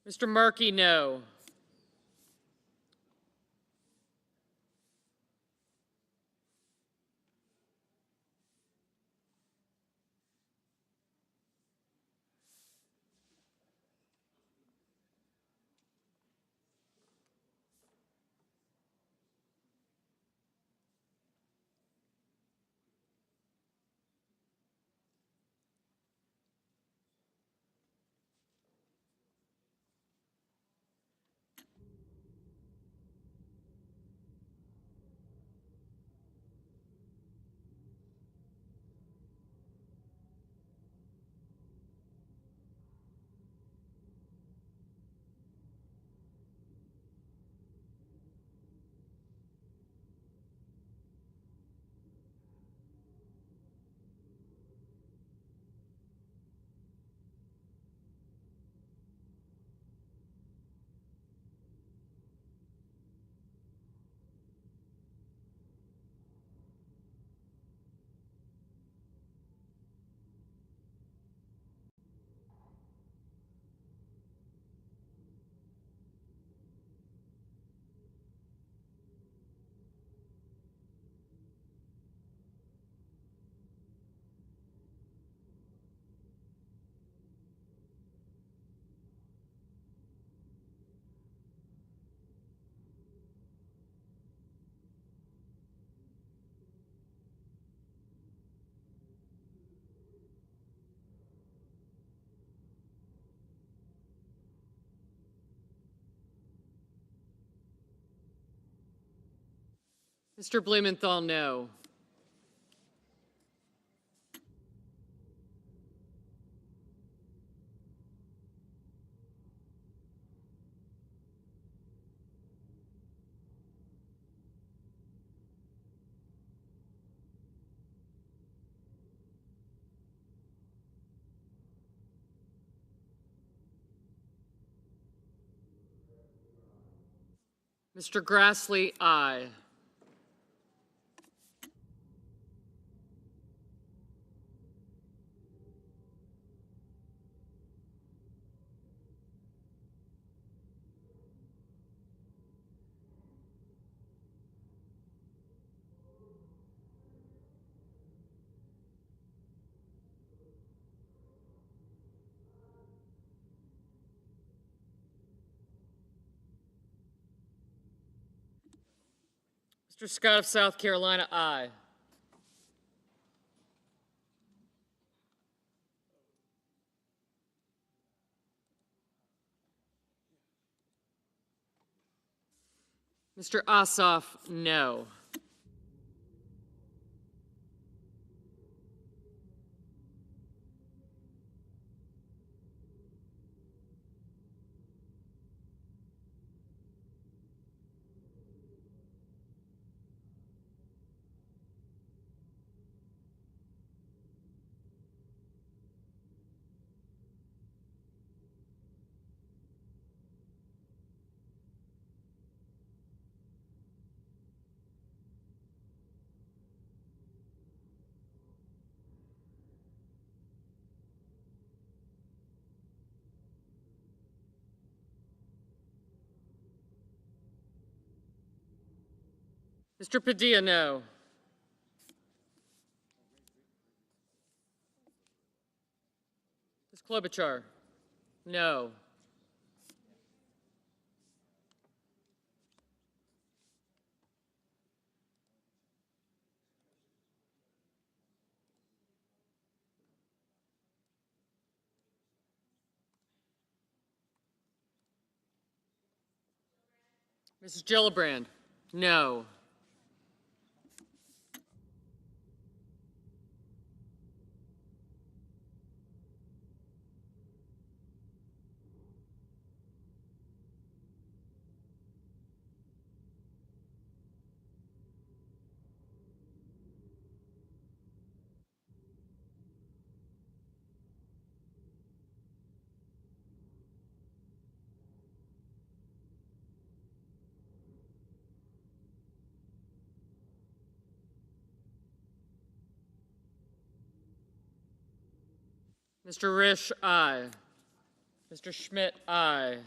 Mr. Markey, no. Mr. Blumenthal, no. Mr. Grassley, aye. Mr. Scott of South Carolina, aye. Mr. Ossoff, no. Mr. Padilla, no. Ms. Klobuchar, no. Mrs. Gillibrand, no. Mr. Risch, aye. Mr. Schmidt, aye.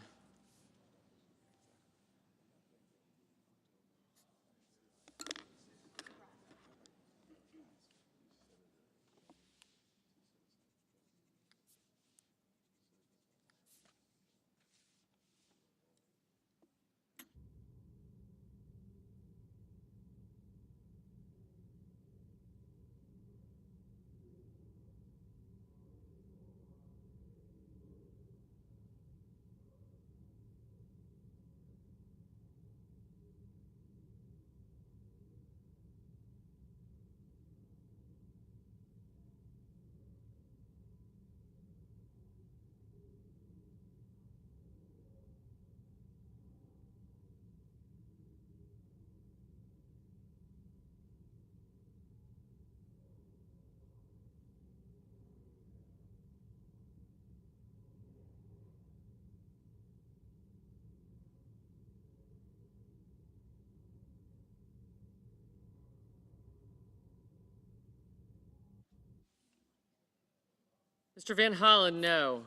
Mr. Van Hollen, no.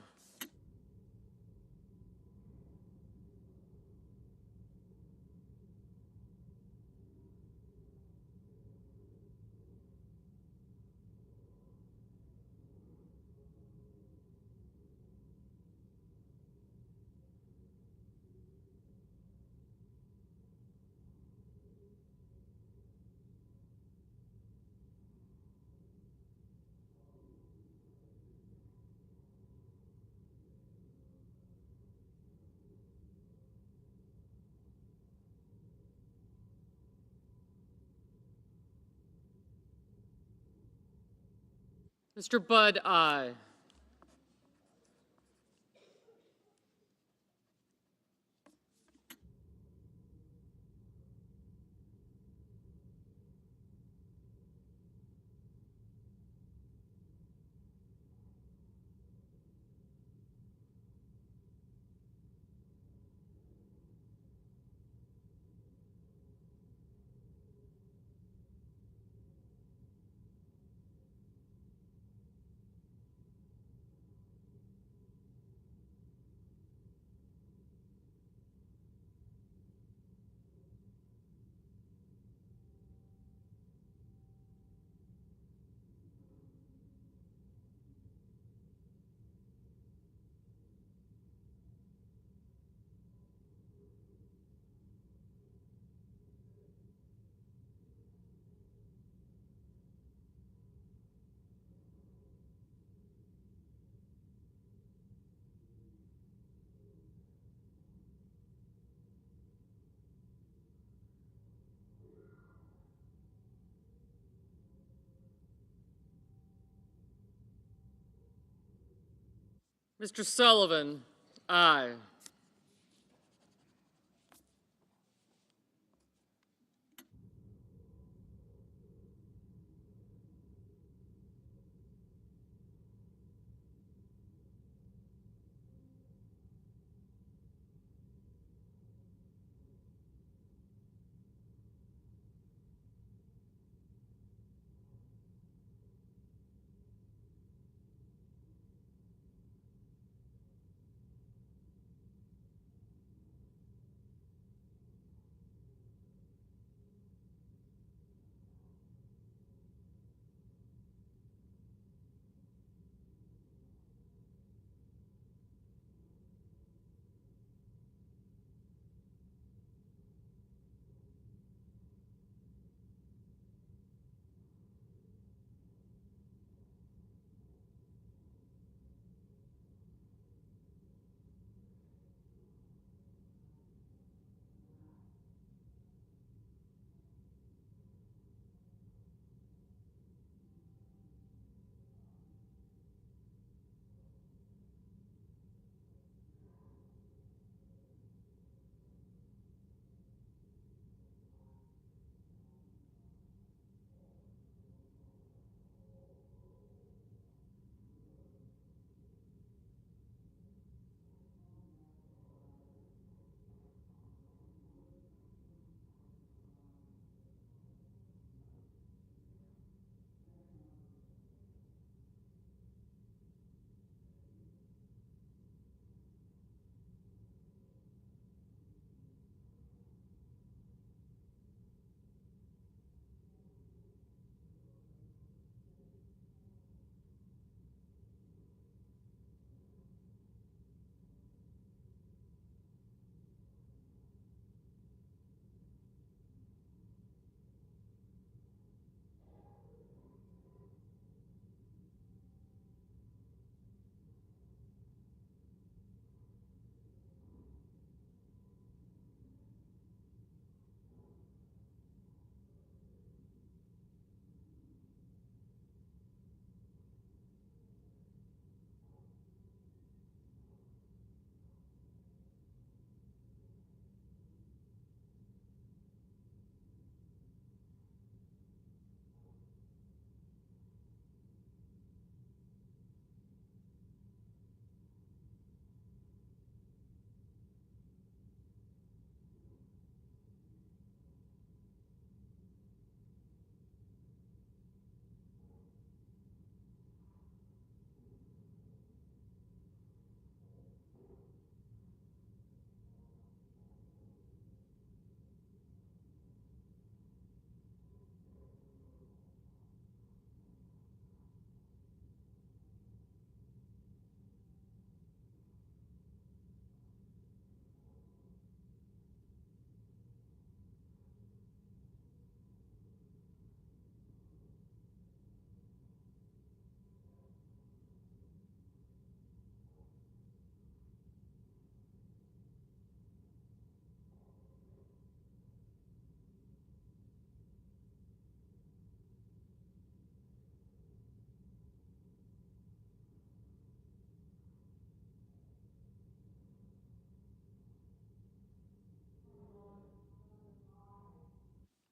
Mr. Budd, aye. Mr. Sullivan, aye.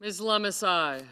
Ms. Lummis, aye.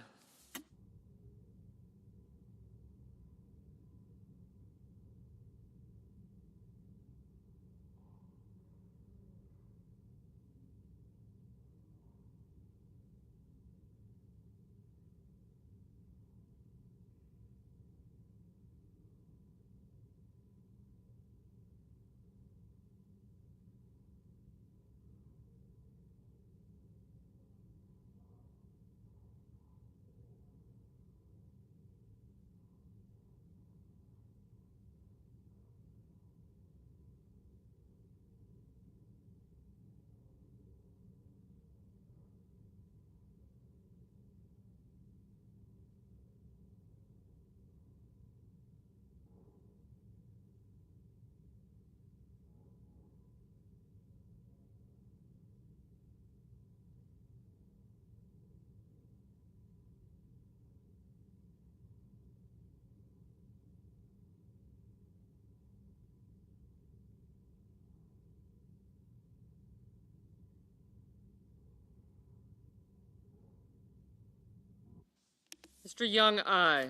Mr. Young, aye.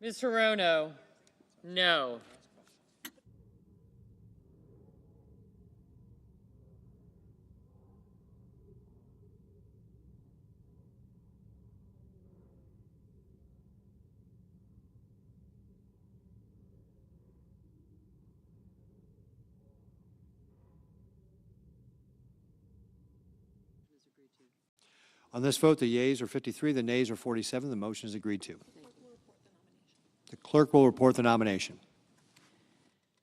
Ms. Hirono, no. On this vote, the yeas are 53, the nays are 47. The motion is agreed to. The clerk will report the nomination.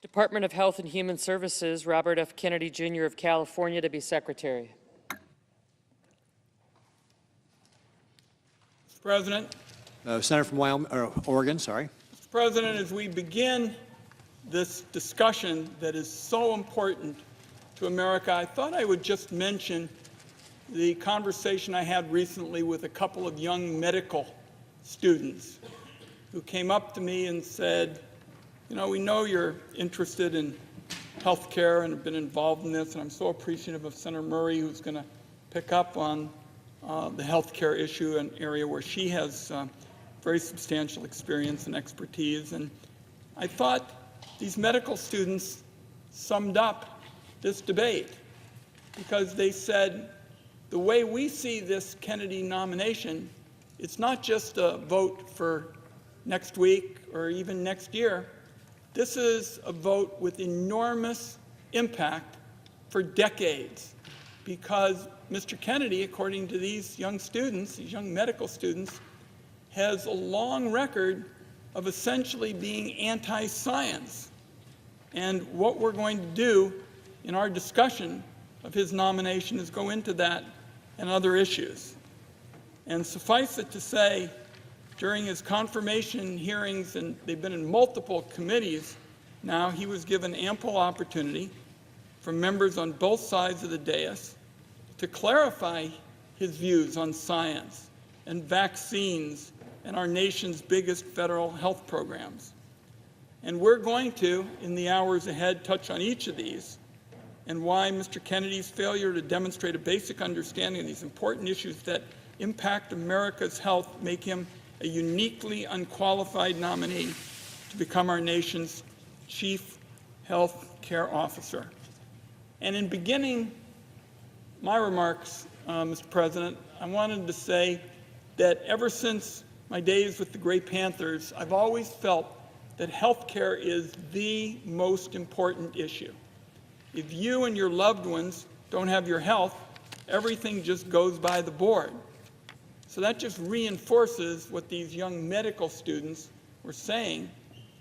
Department of Health and Human Services, Robert F. Kennedy Jr. of California to be Secretary. Mr. President. Senator from Oregon, sorry. Mr. President, as we begin this discussion that is so important to America, I thought I would just mention the conversation I had recently with a couple of young medical students who came up to me and said, you know, we know you're interested in health care and have been involved in this, and I'm so appreciative of Senator Murray, who's going to pick up on the health care issue, an area where she has very substantial experience and expertise. And I thought these medical students summed up this debate, because they said, the way we see this Kennedy nomination, it's not just a vote for next week or even next year. This is a vote with enormous impact for decades, because Mr. Kennedy, according to these young students, these young medical students, has a long record of essentially being anti-science. And what we're going to do in our discussion of his nomination is go into that and other issues. And suffice it to say, during his confirmation hearings, and they've been in multiple committees now, he was given ample opportunity from members on both sides of the dais to clarify his views on science and vaccines and our nation's biggest federal health programs. And we're going to, in the hours ahead, touch on each of these and why Mr. Kennedy's failure to demonstrate a basic understanding of these important issues that impact America's health make him a uniquely unqualified nominee to become our nation's chief health care officer. And in beginning my remarks, Mr. President, I wanted to say that ever since my days with the Gray Panthers, I've always felt that health care is the most important issue. If you and your loved ones don't have your health, everything just goes by the board. So that just reinforces what these young medical students were saying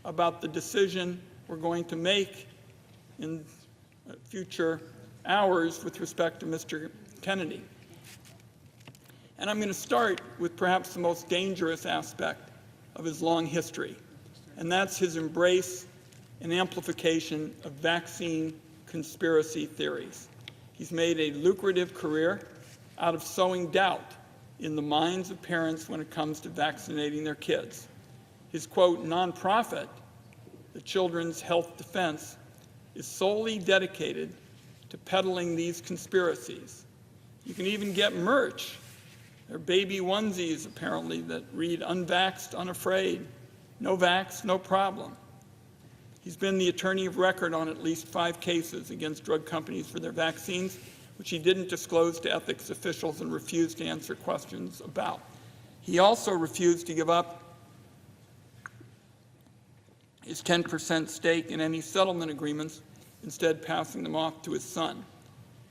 about the decision we're going to make in future hours with respect to Mr. Kennedy. And I'm going to start with perhaps the most dangerous aspect of his long history, and that's his embrace and amplification of vaccine conspiracy theories. He's made a lucrative career out of sowing doubt in the minds of parents when it comes to vaccinating their kids. His, quote, nonprofit, the Children's Health Defense, is solely dedicated to peddling these conspiracies. You can even get merch. There are baby onesies, apparently, that read unvaxxed, unafraid, no vax, no problem. He's been the attorney of record on at least 5 cases against drug companies for their vaccines, which he didn't disclose to ethics officials and refused to answer questions about. He also refused to give up his 10% stake in any settlement agreements, instead passing them off to his son.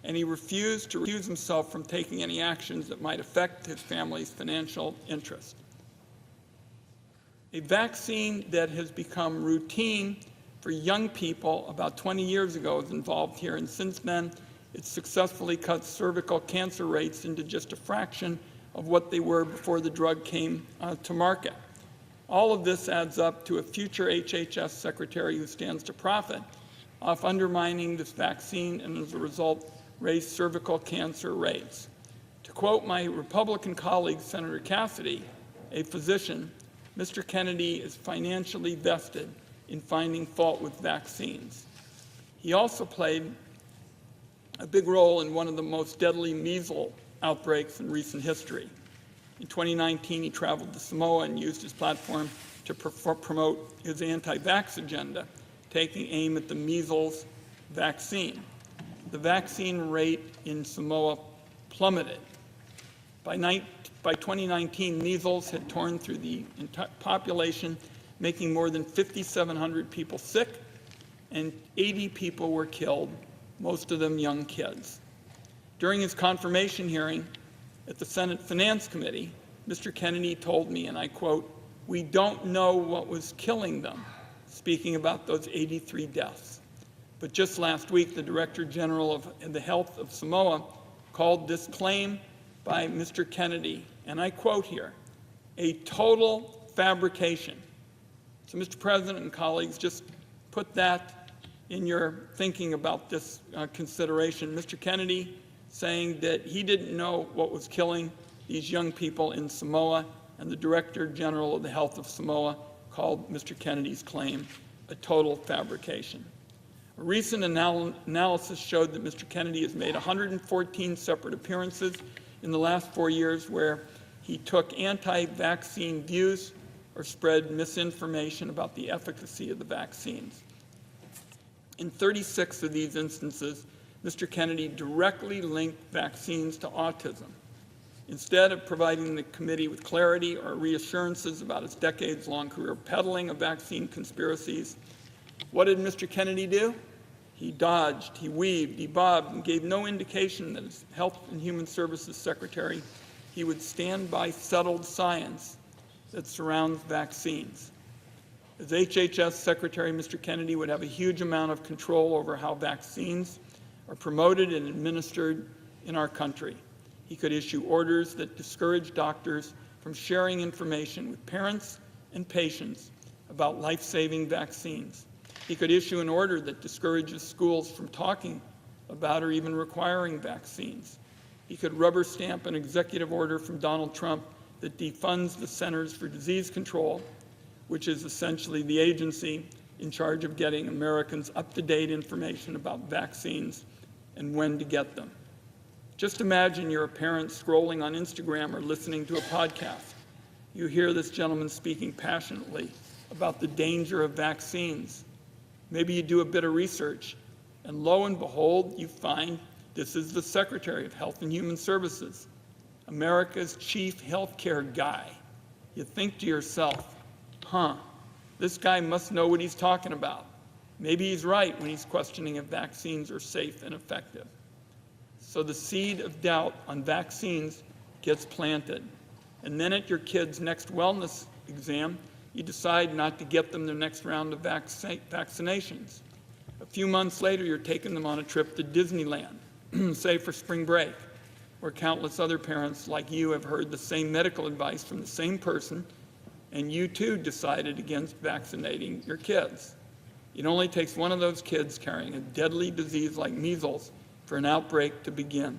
And he refused to recuse himself from taking any actions that might affect his family's financial interest. A vaccine that has become routine for young people about 20 years ago is involved here, and since then, it's successfully cut cervical cancer rates into just a fraction of what they were before the drug came to market. All of this adds up to a future HHS secretary who stands to profit off undermining this vaccine and, as a result, raise cervical cancer rates. To quote my Republican colleague, Senator Cassidy, a physician, Mr. Kennedy is financially vested in finding fault with vaccines. He also played a big role in one of the most deadly measles outbreaks in recent history. In 2019, he traveled to Samoa and used his platform to promote his anti-vax agenda, taking aim at the measles vaccine. The vaccine rate in Samoa plummeted. By 2019, measles had torn through the entire population, making more than 5,700 people sick, and 80 people were killed, most of them young kids. During his confirmation hearing at the Senate Finance Committee, Mr. Kennedy told me, and I quote, "We don't know what was killing them," speaking about those 83 deaths. But just last week, the Director General of the Health of Samoa called this claim by Mr. Kennedy, and I quote here, "a total fabrication." So, Mr. President and colleagues, just put that in your thinking about this consideration. Mr. Kennedy saying that he didn't know what was killing these young people in Samoa, and the Director General of the Health of Samoa called Mr. Kennedy's claim a total fabrication. A recent analysis showed that Mr. Kennedy has made 114 separate appearances in the last 4 years where he took anti-vaccine views or spread misinformation about the efficacy of the vaccines. In 36 of these instances, Mr. Kennedy directly linked vaccines to autism. Instead of providing the committee with clarity or reassurances about his decades-long career peddling of vaccine conspiracies, what did Mr. Kennedy do? He dodged, he weaved, he bobbed, and gave no indication that as Health and Human Services Secretary, he would stand by settled science that surrounds vaccines. As HHS Secretary, Mr. Kennedy would have a huge amount of control over how vaccines are promoted and administered in our country. He could issue orders that discourage doctors from sharing information with parents and patients about life-saving vaccines. He could issue an order that discourages schools from talking about or even requiring vaccines. He could rubber stamp an executive order from Donald Trump that defunds the Centers for Disease Control, which is essentially the agency in charge of getting Americans up-to-date information about vaccines and when to get them. Just imagine you're a parent scrolling on Instagram or listening to a podcast. You hear this gentleman speaking passionately about the danger of vaccines. Maybe you do a bit of research, and lo and behold, you find this is the Secretary of Health and Human Services, America's chief healthcare guy. You think to yourself, This guy must know what he's talking about. Maybe he's right when he's questioning if vaccines are safe and effective. So the seed of doubt on vaccines gets planted. And then at your kid's next wellness exam, you decide not to get them their next round of vaccinations. A few months later, you're taking them on a trip to Disneyland, say for spring break, where countless other parents like you have heard the same medical advice from the same person, and you too decided against vaccinating your kids. It only takes one of those kids carrying a deadly disease like measles for an outbreak to begin.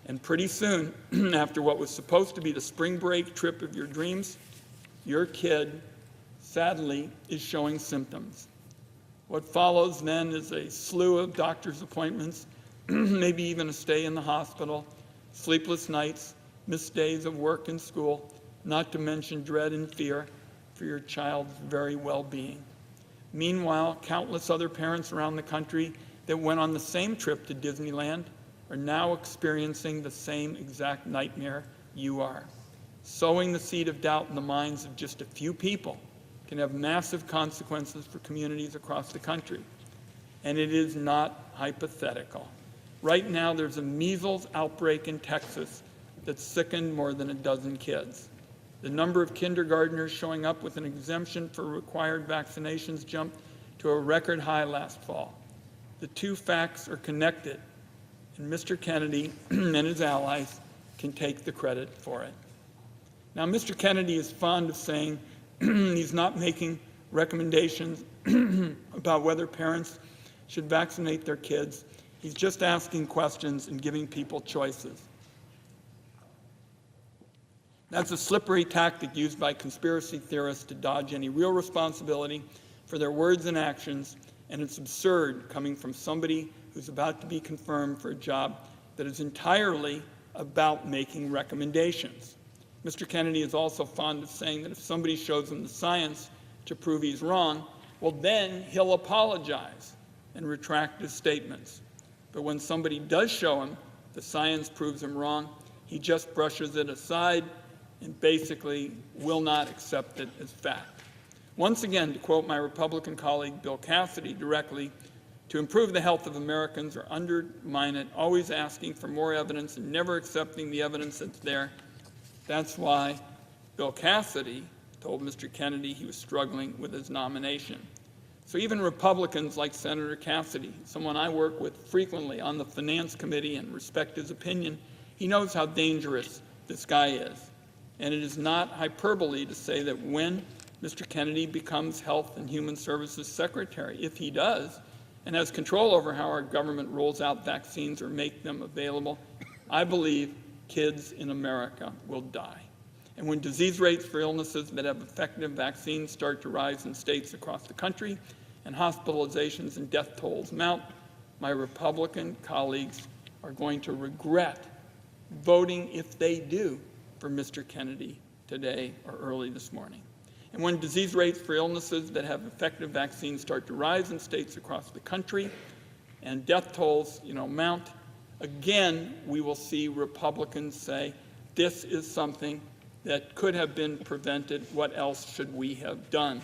And pretty soon, after what was supposed to be the spring break trip of your dreams, your kid, sadly, is showing symptoms. What follows then is a slew of doctor's appointments, maybe even a stay in the hospital, sleepless nights, missed days of work and school, not to mention dread and fear for your child's very well-being. Meanwhile, countless other parents around the country that went on the same trip to Disneyland are now experiencing the same exact nightmare you are. Sowing the seed of doubt in the minds of just a few people can have massive consequences for communities across the country. And it is not hypothetical. Right now, there's a measles outbreak in Texas that's sickened more than a dozen kids. The number of kindergartners showing up with an exemption for required vaccinations jumped to a record high last fall. The two facts are connected, and Mr. Kennedy and his allies can take the credit for it. Now, Mr. Kennedy is fond of saying he's not making recommendations about whether parents should vaccinate their kids. He's just asking questions and giving people choices. That's a slippery tactic used by conspiracy theorists to dodge any real responsibility for their words and actions, and it's absurd coming from somebody who's about to be confirmed for a job that is entirely about making recommendations. Mr. Kennedy is also fond of saying that if somebody shows him the science to prove he's wrong, well, then he'll apologize and retract his statements. But when somebody does show him the science proves him wrong, he just brushes it aside and basically will not accept it as fact. Once again, to quote my Republican colleague Bill Cassidy directly, to improve the health of Americans or undermine it, always asking for more evidence and never accepting the evidence that's there. That's why Bill Cassidy told Mr. Kennedy he was struggling with his nomination. So even Republicans like Senator Cassidy, someone I work with frequently on the Finance Committee and respect his opinion, he knows how dangerous this guy is. And it is not hyperbole to say that when Mr. Kennedy becomes Health and Human Services Secretary, if he does, and has control over how our government rolls out vaccines or make them available, I believe kids in America will die. And when disease rates for illnesses that have effective vaccines start to rise in states across the country, and hospitalizations and death tolls mount, my Republican colleagues are going to regret voting, if they do, for Mr. Kennedy today or early this morning. And when disease rates for illnesses that have effective vaccines start to rise in states across the country and death tolls, mount, again, we will see Republicans say, this is something that could have been prevented. What else should we have done?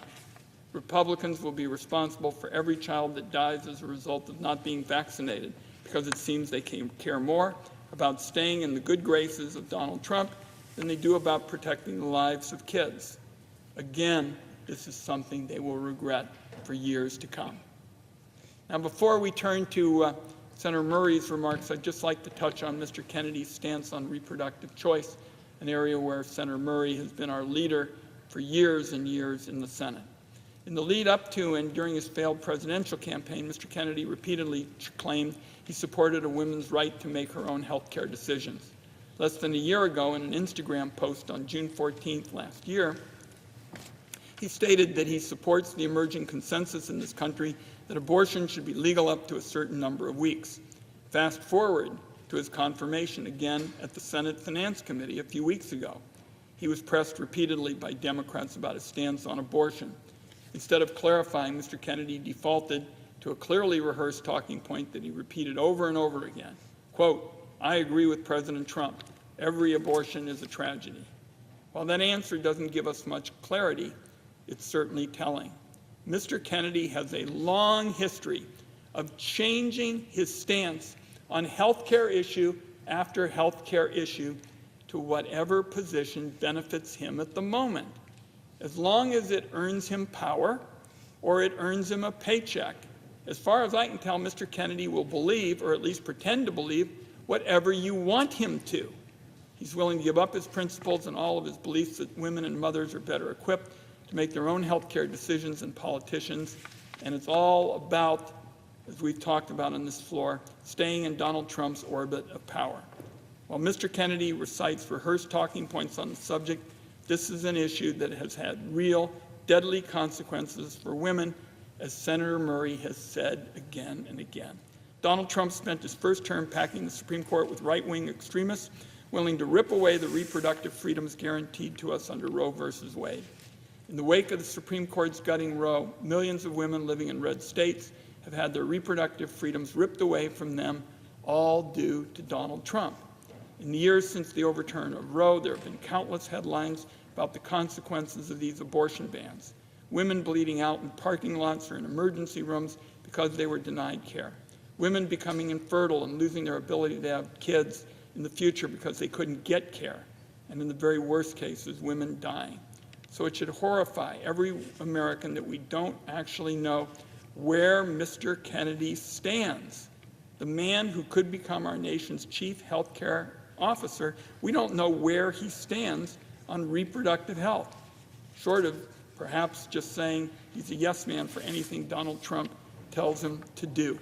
Republicans will be responsible for every child that dies as a result of not being vaccinated, because it seems they care more about staying in the good graces of Donald Trump than they do about protecting the lives of kids. Again, this is something they will regret for years to come. Now, before we turn to Senator Murray's remarks, I'd just like to touch on Mr. Kennedy's stance on reproductive choice, an area where Senator Murray has been our leader for years and years in the Senate. In the lead up to and during his failed presidential campaign, Mr. Kennedy repeatedly claimed he supported a woman's right to make her own health care decisions. Less than a year ago, in an Instagram post on June 14th last year, he stated that he supports the emerging consensus in this country that abortion should be legal up to a certain number of weeks. Fast forward to his confirmation again at the Senate Finance Committee a few weeks ago. He was pressed repeatedly by Democrats about his stance on abortion. Instead of clarifying, Mr. Kennedy defaulted to a clearly rehearsed talking point that he repeated over and over again. Quote, I agree with President Trump. Every abortion is a tragedy. While that answer doesn't give us much clarity, it's certainly telling. Mr. Kennedy has a long history of changing his stance on health care issue after health care issue to whatever position benefits him at the moment, as long as it earns him power or it earns him a paycheck. As far as I can tell, Mr. Kennedy will believe, or at least pretend to believe, whatever you want him to. He's willing to give up his principles and all of his beliefs that women and mothers are better equipped to make their own health care decisions than politicians. And it's all about, as we've talked about on this floor, staying in Donald Trump's orbit of power. While Mr. Kennedy recites rehearsed talking points on the subject, this is an issue that has had real, deadly consequences for women, as Senator Murray has said again and again. Donald Trump spent his first term packing the Supreme Court with right-wing extremists willing to rip away the reproductive freedoms guaranteed to us under Roe versus Wade. In the wake of the Supreme Court's gutting Roe, millions of women living in red states have had their reproductive freedoms ripped away from them, all due to Donald Trump. In the years since the overturn of Roe, there have been countless headlines about the consequences of these abortion bans. Women bleeding out in parking lots or in emergency rooms because they were denied care. Women becoming infertile and losing their ability to have kids in the future because they couldn't get care. And in the very worst cases, women dying. So it should horrify every American that we don't actually know where Mr. Kennedy stands. The man who could become our nation's chief health care officer, we don't know where he stands on reproductive health, short of perhaps just saying he's a yes man for anything Donald Trump tells him to do.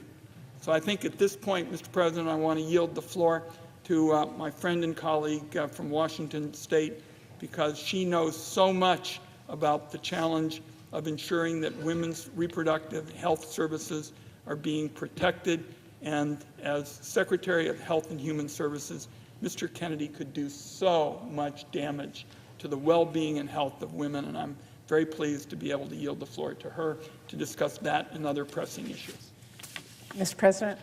So I think at this point, Mr. President, I want to yield the floor to my friend and colleague from Washington State, because she knows so much about the challenge of ensuring that women's reproductive health services are being protected. And as Secretary of Health and Human Services, Mr. Kennedy could do so much damage to the well-being and health of women, and I'm very pleased to be able to yield the floor to her to discuss that and other pressing issues. Mr. President.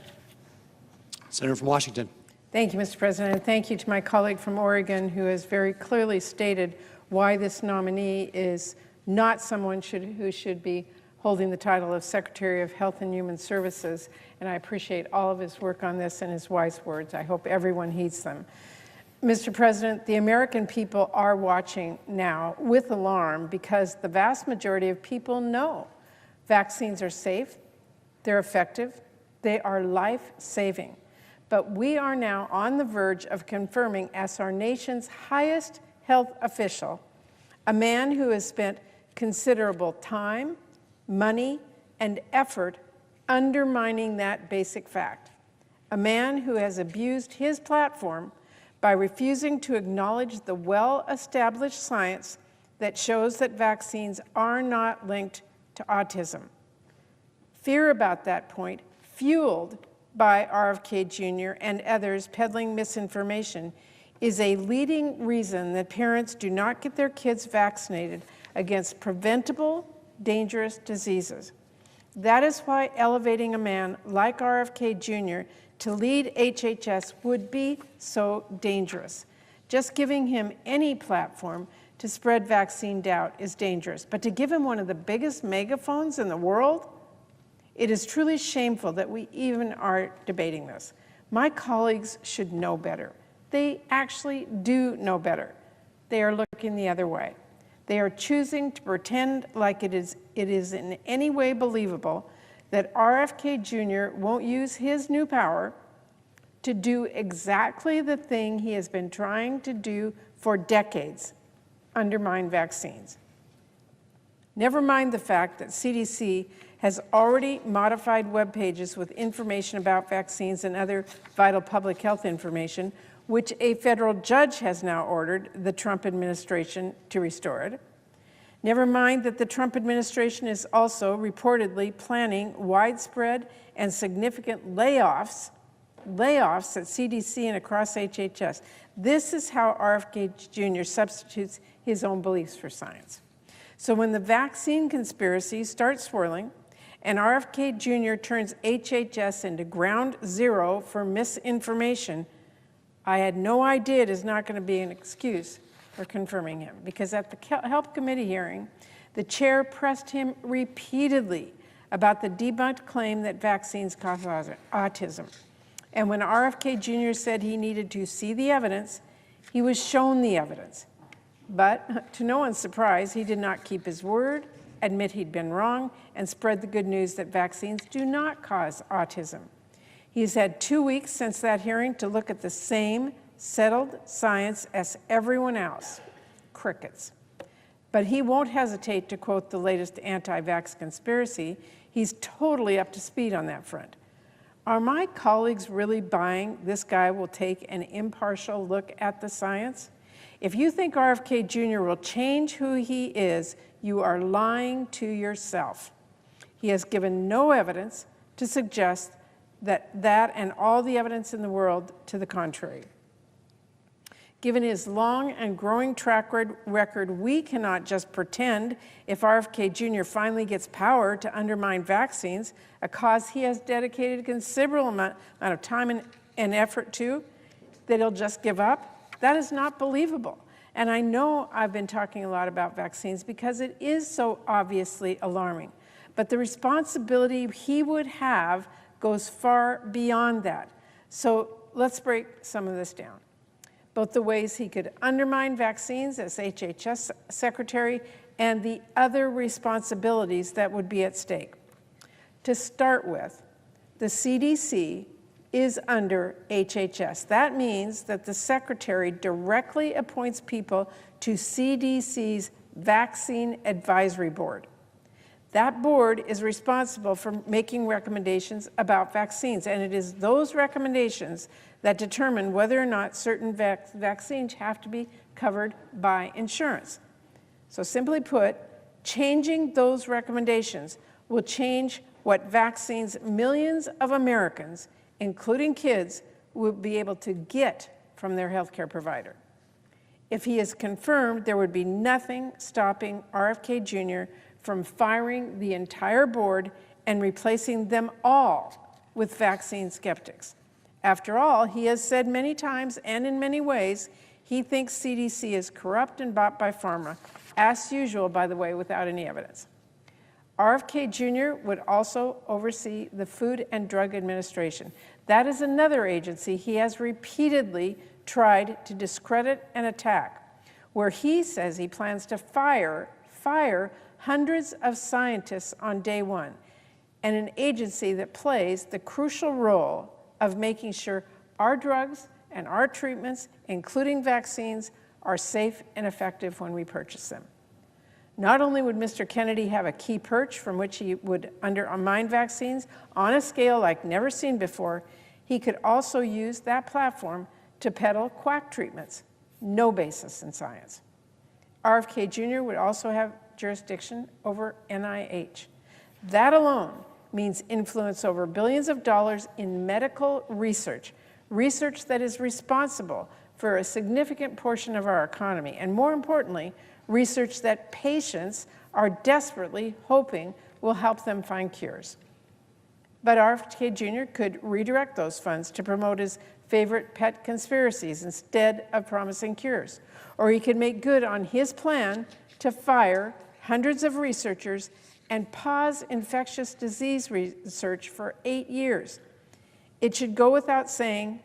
Senator from Washington. Thank you, Mr. President, and thank you to my colleague from Oregon who has very clearly stated why this nominee is not someone who should be holding the title of Secretary of Health and Human Services, and I appreciate all of his work on this and his wise words. I hope everyone heeds them. Mr. President, the American people are watching now with alarm because the vast majority of people know vaccines are safe, they're effective, they are life-saving. But we are now on the verge of confirming as our nation's highest health official, a man who has spent considerable time, money, and effort undermining that basic fact. A man who has abused his platform by refusing to acknowledge the well-established science that shows that vaccines are not linked to autism. Fear about that point, fueled by RFK Jr. and others peddling misinformation, is a leading reason that parents do not get their kids vaccinated against preventable, dangerous diseases. That is why elevating a man like RFK Jr. to lead HHS would be so dangerous. Just giving him any platform to spread vaccine doubt is dangerous, but to give him one of the biggest megaphones in the world, it is truly shameful that we even are debating this. My colleagues should know better. They actually do know better. They are looking the other way. They are choosing to pretend like it is in any way believable that RFK Jr. won't use his new power to do exactly the thing he has been trying to do for decades, undermine vaccines. Never mind the fact that CDC has already modified web pages with information about vaccines and other vital public health information, which a federal judge has now ordered the Trump administration to restore it. Never mind that the Trump administration is also reportedly planning widespread and significant layoffs at CDC and across HHS. This is how RFK Jr. substitutes his own beliefs for science. So when the vaccine conspiracy starts swirling and RFK Jr. turns HHS into ground zero for misinformation, I had no idea it is not going to be an excuse for confirming him, because at the Health Committee hearing, The chair pressed him repeatedly about the debunked claim that vaccines cause autism. And when RFK Jr. said he needed to see the evidence, he was shown the evidence. But to no one's surprise, he did not keep his word, admit he'd been wrong, and spread the good news that vaccines do not cause autism. He's had 2 weeks since that hearing to look at the same settled science as everyone else. Crickets. But he won't hesitate to quote the latest anti-vax conspiracy. He's totally up to speed on that front. Are my colleagues really buying this guy will take an impartial look at the science? If you think RFK Jr. will change who he is, you are lying to yourself. He has given no evidence to suggest that and all the evidence in the world to the contrary. Given his long and growing track record, we cannot just pretend if RFK Jr. finally gets power to undermine vaccines, a cause he has dedicated a considerable amount of time and effort to, that he'll just give up. That is not believable. And I know I've been talking a lot about vaccines because it is so obviously alarming. But the responsibility he would have goes far beyond that. So let's break some of this down. Both the ways he could undermine vaccines as HHS Secretary and the other responsibilities that would be at stake. To start with, the CDC is under HHS. That means that the Secretary directly appoints people to CDC's Vaccine Advisory Board. That board is responsible for making recommendations about vaccines, and it is those recommendations that determine whether or not certain vaccines have to be covered by insurance. So simply put, changing those recommendations will change what vaccines millions of Americans, including kids, will be able to get from their healthcare provider. If he is confirmed, there would be nothing stopping RFK Jr. from firing the entire board and replacing them all with vaccine skeptics. After all, he has said many times and in many ways, he thinks CDC is corrupt and bought by pharma, as usual, by the way, without any evidence. RFK Jr. would also oversee the Food and Drug Administration. That is another agency he has repeatedly tried to discredit and attack, where he says he plans to fire hundreds of scientists on day one, and an agency that plays the crucial role of making sure our drugs and our treatments, including vaccines, are safe and effective when we purchase them. Not only would Mr. Kennedy have a key perch from which he would undermine vaccines on a scale like never seen before, he could also use that platform to peddle quack treatments, no basis in science. RFK Jr. would also have jurisdiction over NIH. That alone means influence over billions of dollars in medical research, research that is responsible for a significant portion of our economy, and more importantly, research that patients are desperately hoping will help them find cures. But RFK Jr. could redirect those funds to promote his favorite pet conspiracies instead of promising cures. Or he could make good on his plan to fire hundreds of researchers and pause infectious disease research for 8 years. It should go without saying,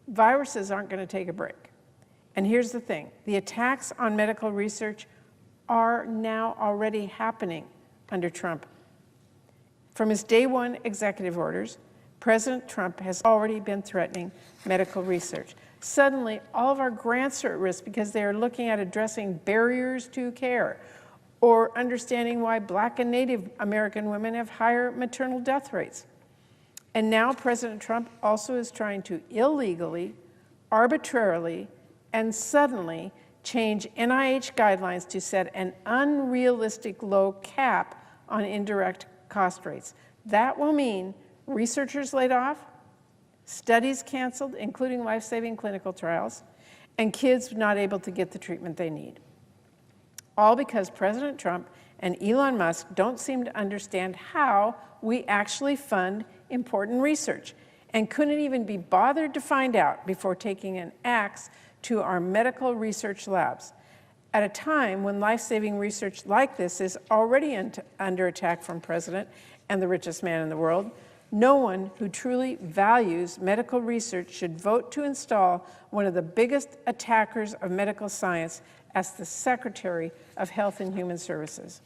viruses aren't going to take a break. And here's the thing, the attacks on medical research are now already happening under Trump. From his day one executive orders, President Trump has already been threatening medical research. Suddenly, all of our grants are at risk because they are looking at addressing barriers to care or understanding why Black and Native American women have higher maternal death rates. And now President Trump also is trying to illegally, arbitrarily, and suddenly change NIH guidelines to set an unrealistic low cap on indirect cost rates. That will mean researchers laid off, studies canceled, including life-saving clinical trials, and kids not able to get the treatment they need. All because President Trump and Elon Musk don't seem to understand how we actually fund important research and couldn't even be bothered to find out before taking an axe to our medical research labs. at a time when life-saving research like this is already under attack from President and the richest man in the world, no one who truly values medical research should vote to install one of the biggest attackers of medical science as the Secretary of Health and Human Services.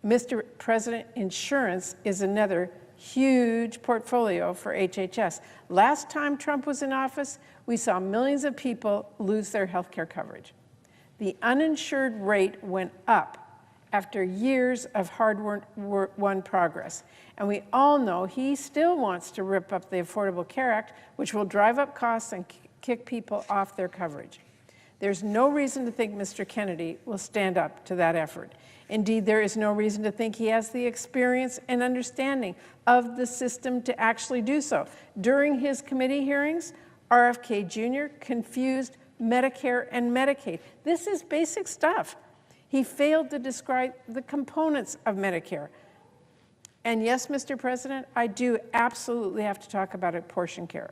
Mr. President, insurance is another huge portfolio for HHS. Last time Trump was in office, we saw millions of people lose their health care coverage. The uninsured rate went up after years of hard-won progress. And we all know he still wants to rip up the Affordable Care Act, which will drive up costs and kick people off their coverage. There's no reason to think Mr. Kennedy will stand up to that effort. Indeed, there is no reason to think he has the experience and understanding of the system to actually do so. During his committee hearings, RFK Jr. confused Medicare and Medicaid. This is basic stuff. He failed to describe the components of Medicare. And yes, Mr. President, I do absolutely have to talk about abortion care.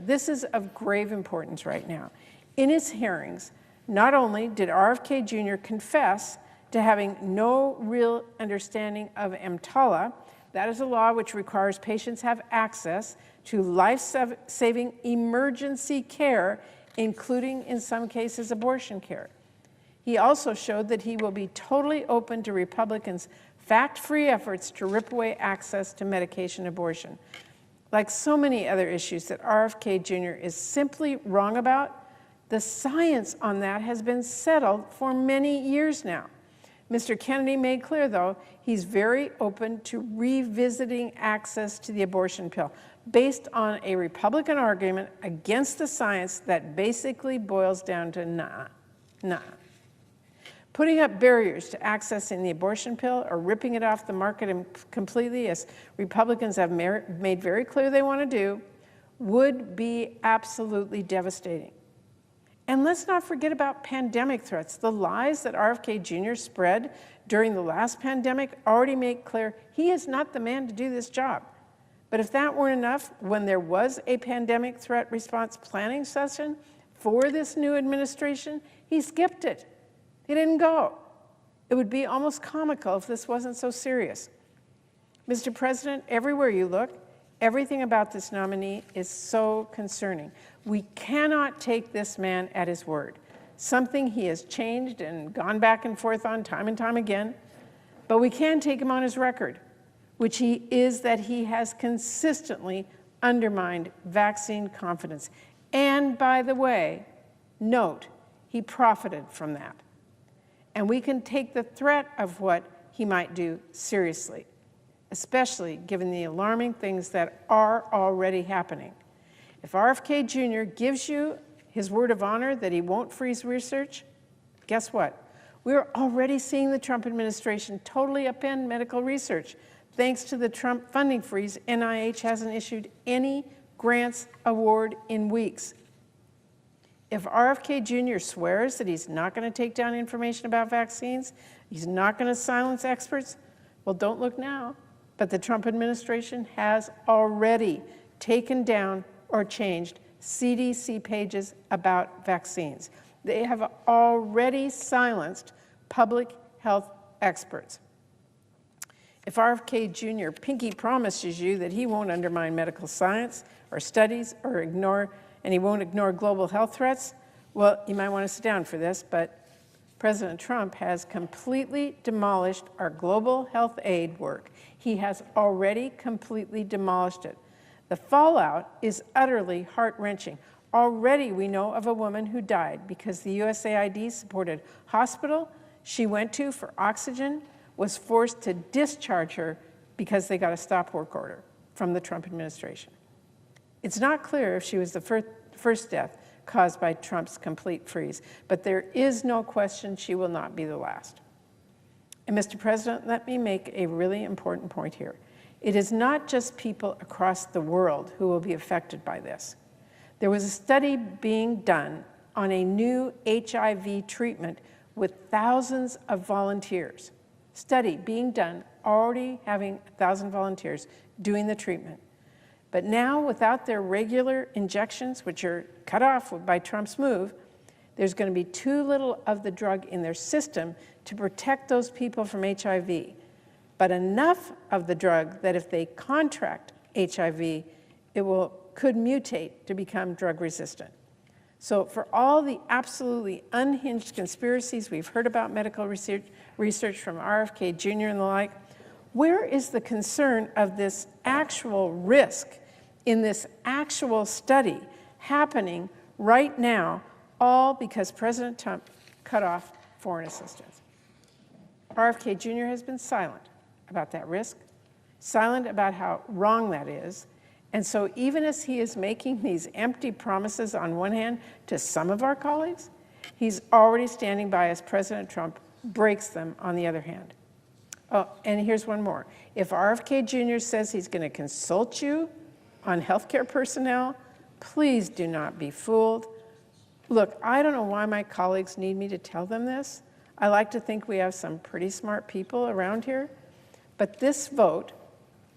This is of grave importance right now. In his hearings, not only did RFK Jr. confess to having no real understanding of EMTALA, that is a law which requires patients have access to life-saving emergency care, including, in some cases, abortion care. He also showed that he will be totally open to Republicans' fact-free efforts to rip away access to medication abortion. Like so many other issues that RFK Jr. is simply wrong about, the science on that has been settled for many years now. Mr. Kennedy made clear, though, he's very open to revisiting access to the abortion pill based on a Republican argument against the science that basically boils down to nah. Putting up barriers to accessing the abortion pill or ripping it off the market completely, as Republicans have made very clear they want to do, would be absolutely devastating. And let's not forget about pandemic threats. The lies that RFK Jr. spread during the last pandemic already make clear he is not the man to do this job. But if that weren't enough, when there was a pandemic threat response planning session for this new administration, he skipped it. He didn't go. It would be almost comical if this wasn't so serious. Mr. President, everywhere you look, everything about this nominee is so concerning. We cannot take this man at his word, something he has changed and gone back and forth on time and time again, but we can take him on his record, which is that he has consistently undermined vaccine confidence. And by the way, note, he profited from that. And we can take the threat of what he might do seriously, especially given the alarming things that are already happening. If RFK Jr. gives you his word of honor that he won't freeze research, guess what? We're already seeing the Trump administration totally upend medical research. Thanks to the Trump funding freeze, NIH hasn't issued any grants award in weeks. If RFK Jr. swears that he's not going to take down information about vaccines, he's not going to silence experts, well, don't look now. But the Trump administration has already taken down or changed CDC pages about vaccines. They have already silenced public health experts. If RFK Jr. pinky promises you that he won't undermine medical science or studies or he won't ignore global health threats, well, you might want to sit down for this, but President Trump has completely demolished our global health aid work. He has already completely demolished it. The fallout is utterly heart-wrenching. Already we know of a woman who died because the USAID-supported hospital she went to for oxygen was forced to discharge her because they got a stop work order from the Trump administration. It's not clear if she was the first death caused by Trump's complete freeze, but there is no question she will not be the last. And Mr. President, let me make a really important point here. It is not just people across the world who will be affected by this. There was a study being done on a new HIV treatment with thousands of volunteers. Study being done, already having 1,000 volunteers doing the treatment. But now, without their regular injections, which are cut off by Trump's move, There's going to be too little of the drug in their system to protect those people from HIV, but enough of the drug that if they contract HIV, it could mutate to become drug resistant. So for all the absolutely unhinged conspiracies we've heard about medical research from RFK Jr. and the like, where is the concern of this actual risk in this actual study happening right now, all because President Trump cut off foreign assistance? RFK Jr. has been silent about that risk, silent about how wrong that is. And so even as he is making these empty promises on one hand to some of our colleagues, he's already standing by as President Trump breaks them on the other hand. Oh, and here's one more. If RFK Jr. says he's going to consult you on healthcare personnel, please do not be fooled. Look, I don't know why my colleagues need me to tell them this. I like to think we have some pretty smart people around here. But this vote,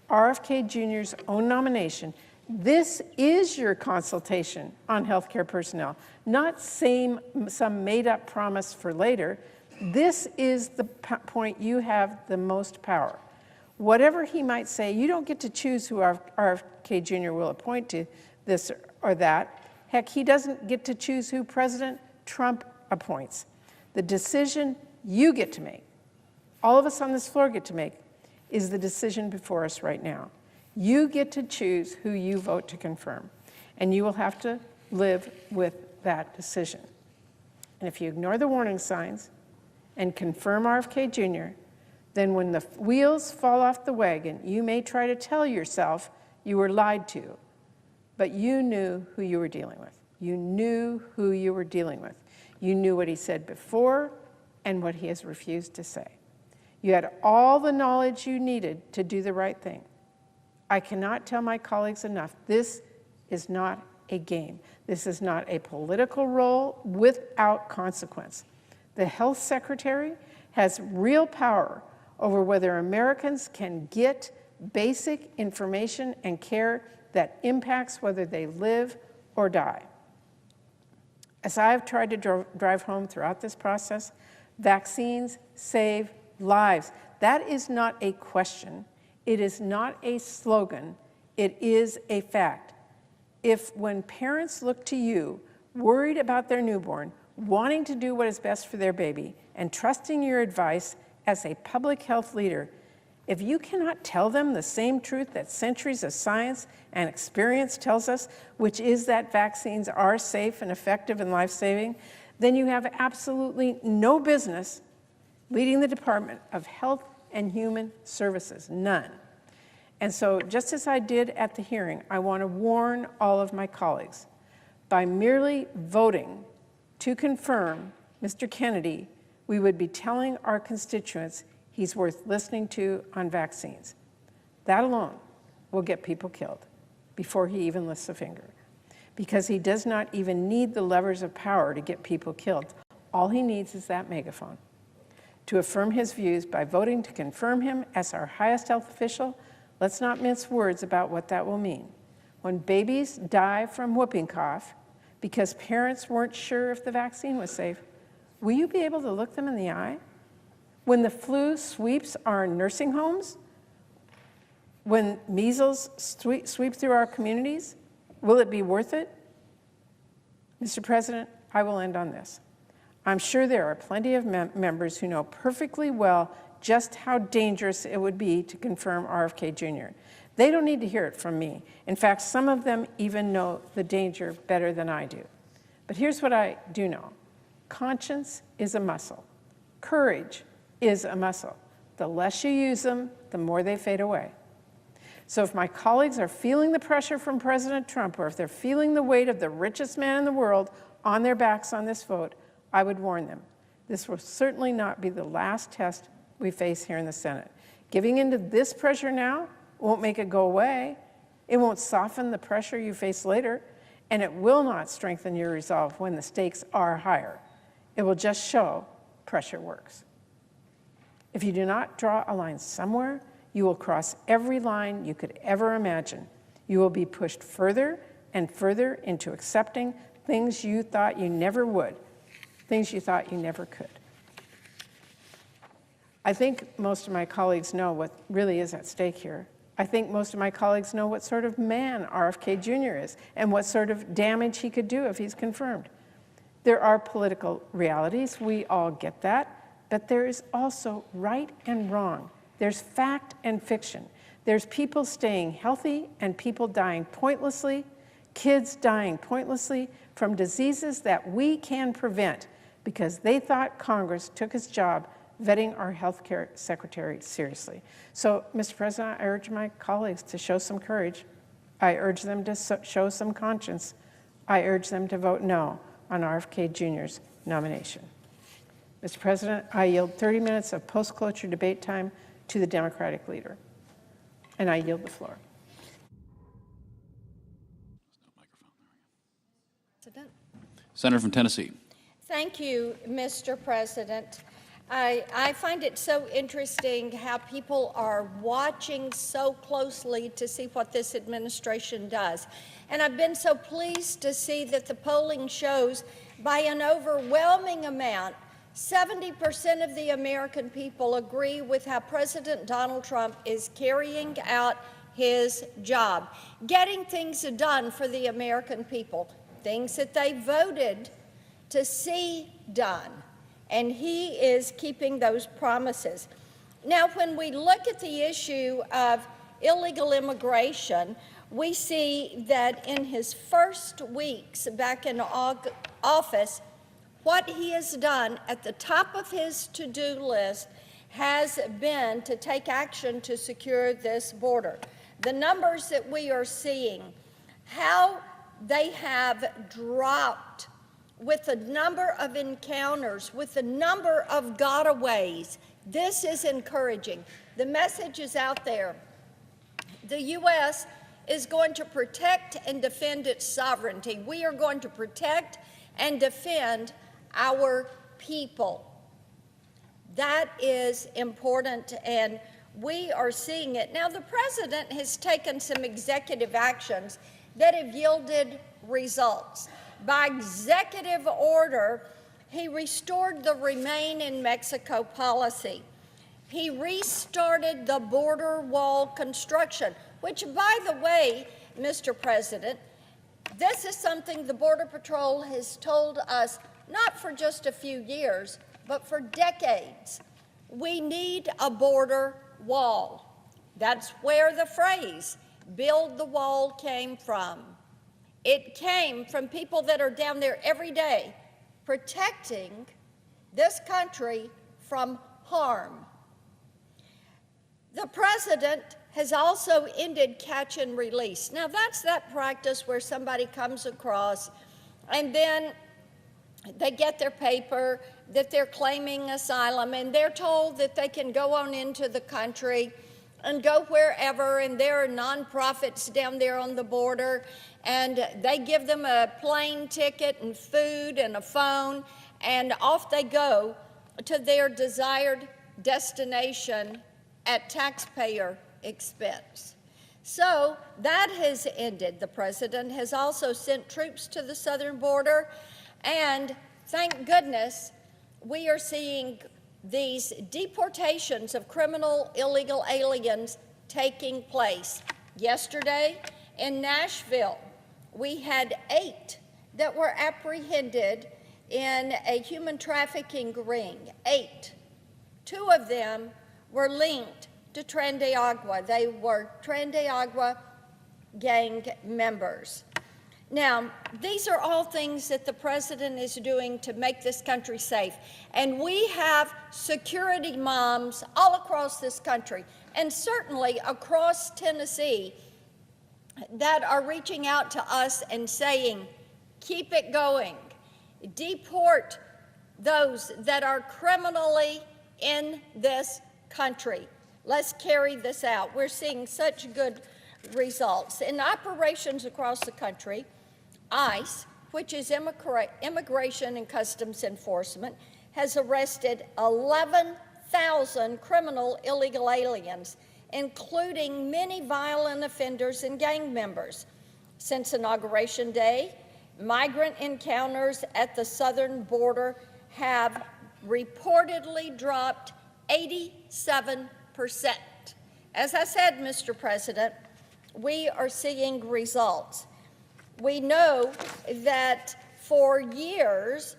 RFK Jr.'s own nomination, this is your consultation on healthcare personnel, not some made-up promise for later. This is the point you have the most power. Whatever he might say, you don't get to choose who RFK Jr. will appoint to this or that. Heck, he doesn't get to choose who President Trump appoints. The decision you get to make, all of us on this floor get to make, is the decision before us right now. You get to choose who you vote to confirm, and you will have to live with that decision. And if you ignore the warning signs and confirm RFK Jr., then when the wheels fall off the wagon, you may try to tell yourself you were lied to, but you knew who you were dealing with. You knew who you were dealing with. You knew what he said before and what he has refused to say. You had all the knowledge you needed to do the right thing. I cannot tell my colleagues enough, this is not a game. This is not a political role without consequence. The health secretary has real power over whether Americans can get basic information and care that impacts whether they live or die. As I have tried to drive home throughout this process, vaccines save lives. That is not a question. It is not a slogan. It is a fact. If when parents look to you, worried about their newborn, wanting to do what is best for their baby, and trusting your advice as a public health leader, if you cannot tell them the same truth that centuries of science and experience tells us, which is that vaccines are safe and effective and life-saving, then you have absolutely no business leading the Department of Health and Human Services, none. And so just as I did at the hearing, I want to warn all of my colleagues, by merely voting to confirm Mr. Kennedy, we would be telling our constituents he's worth listening to on vaccines. That alone will get people killed before he even lifts a finger, because he does not even need the levers of power to get people killed. All he needs is that megaphone. To affirm his views by voting to confirm him as our highest health official, let's not mince words about what that will mean. When babies die from whooping cough because parents weren't sure if the vaccine was safe, will you be able to look them in the eye? When the flu sweeps our nursing homes, when measles sweep through our communities, will it be worth it? Mr. President, I will end on this. I'm sure there are plenty of members who know perfectly well just how dangerous it would be to confirm RFK Jr. They don't need to hear it from me. In fact, some of them even know the danger better than I do. But here's what I do know. Conscience is a muscle. Courage is a muscle. The less you use them, the more they fade away. So if my colleagues are feeling the pressure from President Trump, or if they're feeling the weight of the richest man in the world on their backs on this vote, I would warn them. This will certainly not be the last test we face here in the Senate. Giving into this pressure now won't make it go away. It won't soften the pressure you face later, and it will not strengthen your resolve when the stakes are higher. It will just show pressure works. If you do not draw a line somewhere, you will cross every line you could ever imagine. You will be pushed further and further into accepting things you thought you never would, things you thought you never could. I think most of my colleagues know what really is at stake here. I think most of my colleagues know what sort of man RFK Jr. is and what sort of damage he could do if he's confirmed. There are political realities, we all get that, but there is also right and wrong. There's fact and fiction. There's people staying healthy and people dying pointlessly, kids dying pointlessly from diseases that we can prevent because they thought Congress took its job vetting our health care secretary seriously. So, Mr. President, I urge my colleagues to show some courage. I urge them to show some conscience. I urge them to vote no on RFK Jr.'s nomination. Mr. President, I yield 30 minutes of post-cloture debate time to the Democratic leader, and I yield the floor. Senator from Tennessee. Thank you, Mr. President. I find it so interesting how people are watching so closely to see what this administration does. And I've been so pleased to see that the polling shows by an overwhelming amount, 70% of the American people agree with how President Donald Trump is carrying out his job, getting things done for the American people, things that they voted to see done. And he is keeping those promises. Now, when we look at the issue of illegal immigration, we see that in his first weeks back in office, what he has done at the top of his to-do list has been to take action to secure this border. The numbers that we are seeing, how they have dropped with the number of encounters, with the number of gotaways. This is encouraging. The message is out there. The U.S. is going to protect and defend its sovereignty. We are going to protect and defend our people. That is important, and we are seeing it. Now, the president has taken some executive actions that have yielded results. By executive order, he restored the Remain in Mexico policy. He restarted the border wall construction, which, by the way, Mr. President, this is something the Border Patrol has told us not for just a few years, but for decades. We need a border wall. That's where the phrase, build the wall, came from. It came from people that are down there every day protecting this country from harm. The president has also ended catch and release. Now, that's that practice where somebody comes across and then they get their paper that they're claiming asylum and they're told that they can go on into the country and go wherever, and there are nonprofits down there on the border, and they give them a plane ticket and food and a phone, and off they go to their desired destination at taxpayer expense. So that has ended. The president has also sent troops to the southern border, and thank goodness we are seeing these deportations of criminal illegal aliens taking place. Yesterday in Nashville, we had 8 that were apprehended in a human trafficking ring. 8. 2 of them were linked to Tren de Agua. They were Tren de Agua gang members. Now, these are all things that the president is doing to make this country safe. And we have security moms all across this country, and certainly across Tennessee, that are reaching out to us and saying, keep it going. Deport those that are criminally in this country. Let's carry this out. We're seeing such good results. In operations across the country, ICE, which is Immigration and Customs Enforcement, has arrested 11,000 criminal illegal aliens, including many violent offenders and gang members. Since Inauguration Day, migrant encounters at the southern border have reportedly dropped 87%. As I said, Mr. President, we are seeing results. We know that for years,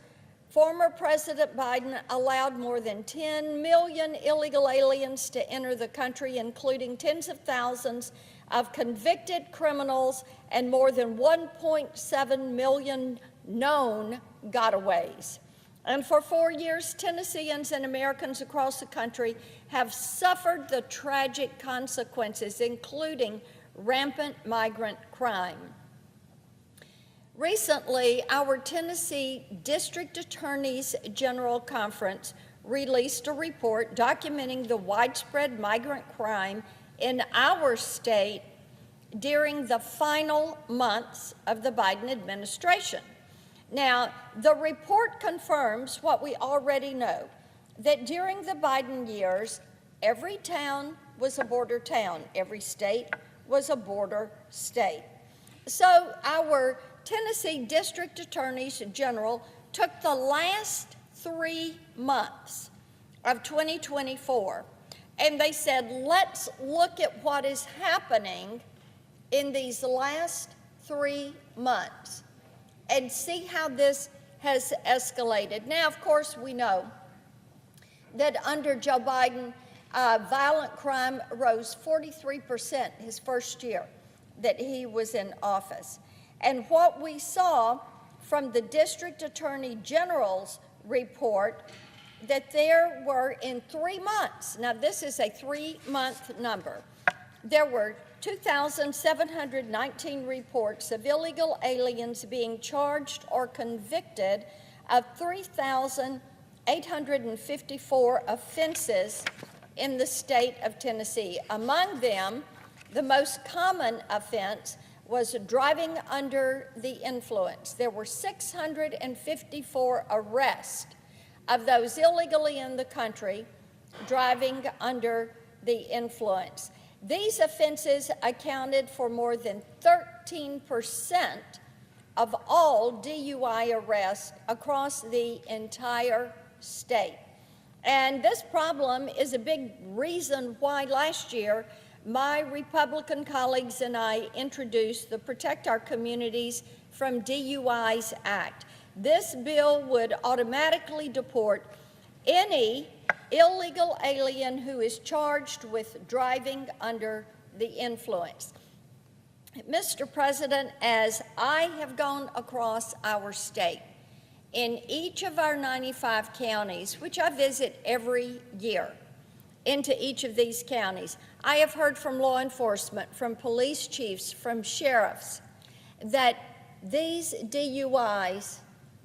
former President Biden allowed more than 10 million illegal aliens to enter the country, including tens of thousands of convicted criminals and more than 1.7 million known gotaways. And for 4 years, Tennesseans and Americans across the country have suffered the tragic consequences, including rampant migrant crime. Recently, our Tennessee District Attorneys General Conference released a report documenting the widespread migrant crime in our state during the final months of the Biden administration. Now, the report confirms what we already know, that during the Biden years, every town was a border town, every state was a border state. So our Tennessee District Attorneys General took the last 3 months of 2024 and they said, let's look at what is happening in these last 3 months and see how this has escalated. Now, of course, we know that under Joe Biden, violent crime rose 43% his first year that he was in office. And what we saw from the District Attorney General's report, that there were in 3 months, now this is a 3-month number, there were 2,719 reports of illegal aliens being charged or convicted of 3,854 offenses in the state of Tennessee. Among them, the most common offense was driving under the influence. There were 654 arrests of those illegally in the country driving under the influence. These offenses accounted for more than 13% of all DUI arrests across the entire state. And this problem is a big reason why last year my Republican colleagues and I introduced the Protect Our Communities from DUIs Act. This bill would automatically deport any illegal alien who is charged with driving under the influence. Mr. President, as I have gone across our state, in each of our 95 counties, which I visit every year, into each of these counties, I have heard from law enforcement, from police chiefs, from sheriffs, that these DUIs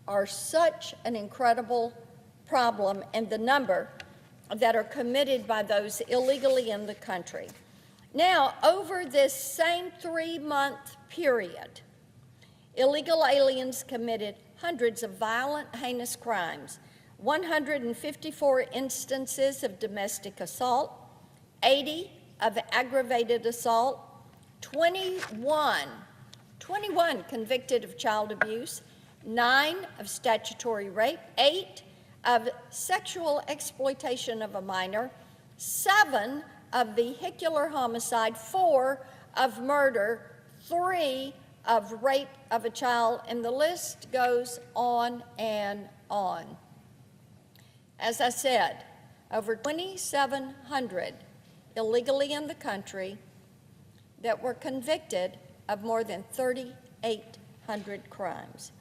are such an incredible problem, and the number that are committed by those illegally in the country. Now, over this same 3-month period, illegal aliens committed hundreds of violent, heinous crimes, 154 instances of domestic assault, 80 of aggravated assault, 21 convicted of child abuse, 9 of statutory rape, 8 of sexual exploitation of a minor, 7 of vehicular homicide, 4 of murder, 3 of rape of a child, and the list goes on and on. As I said, over 2,700 illegally in the country that were convicted of more than 3,800 crimes.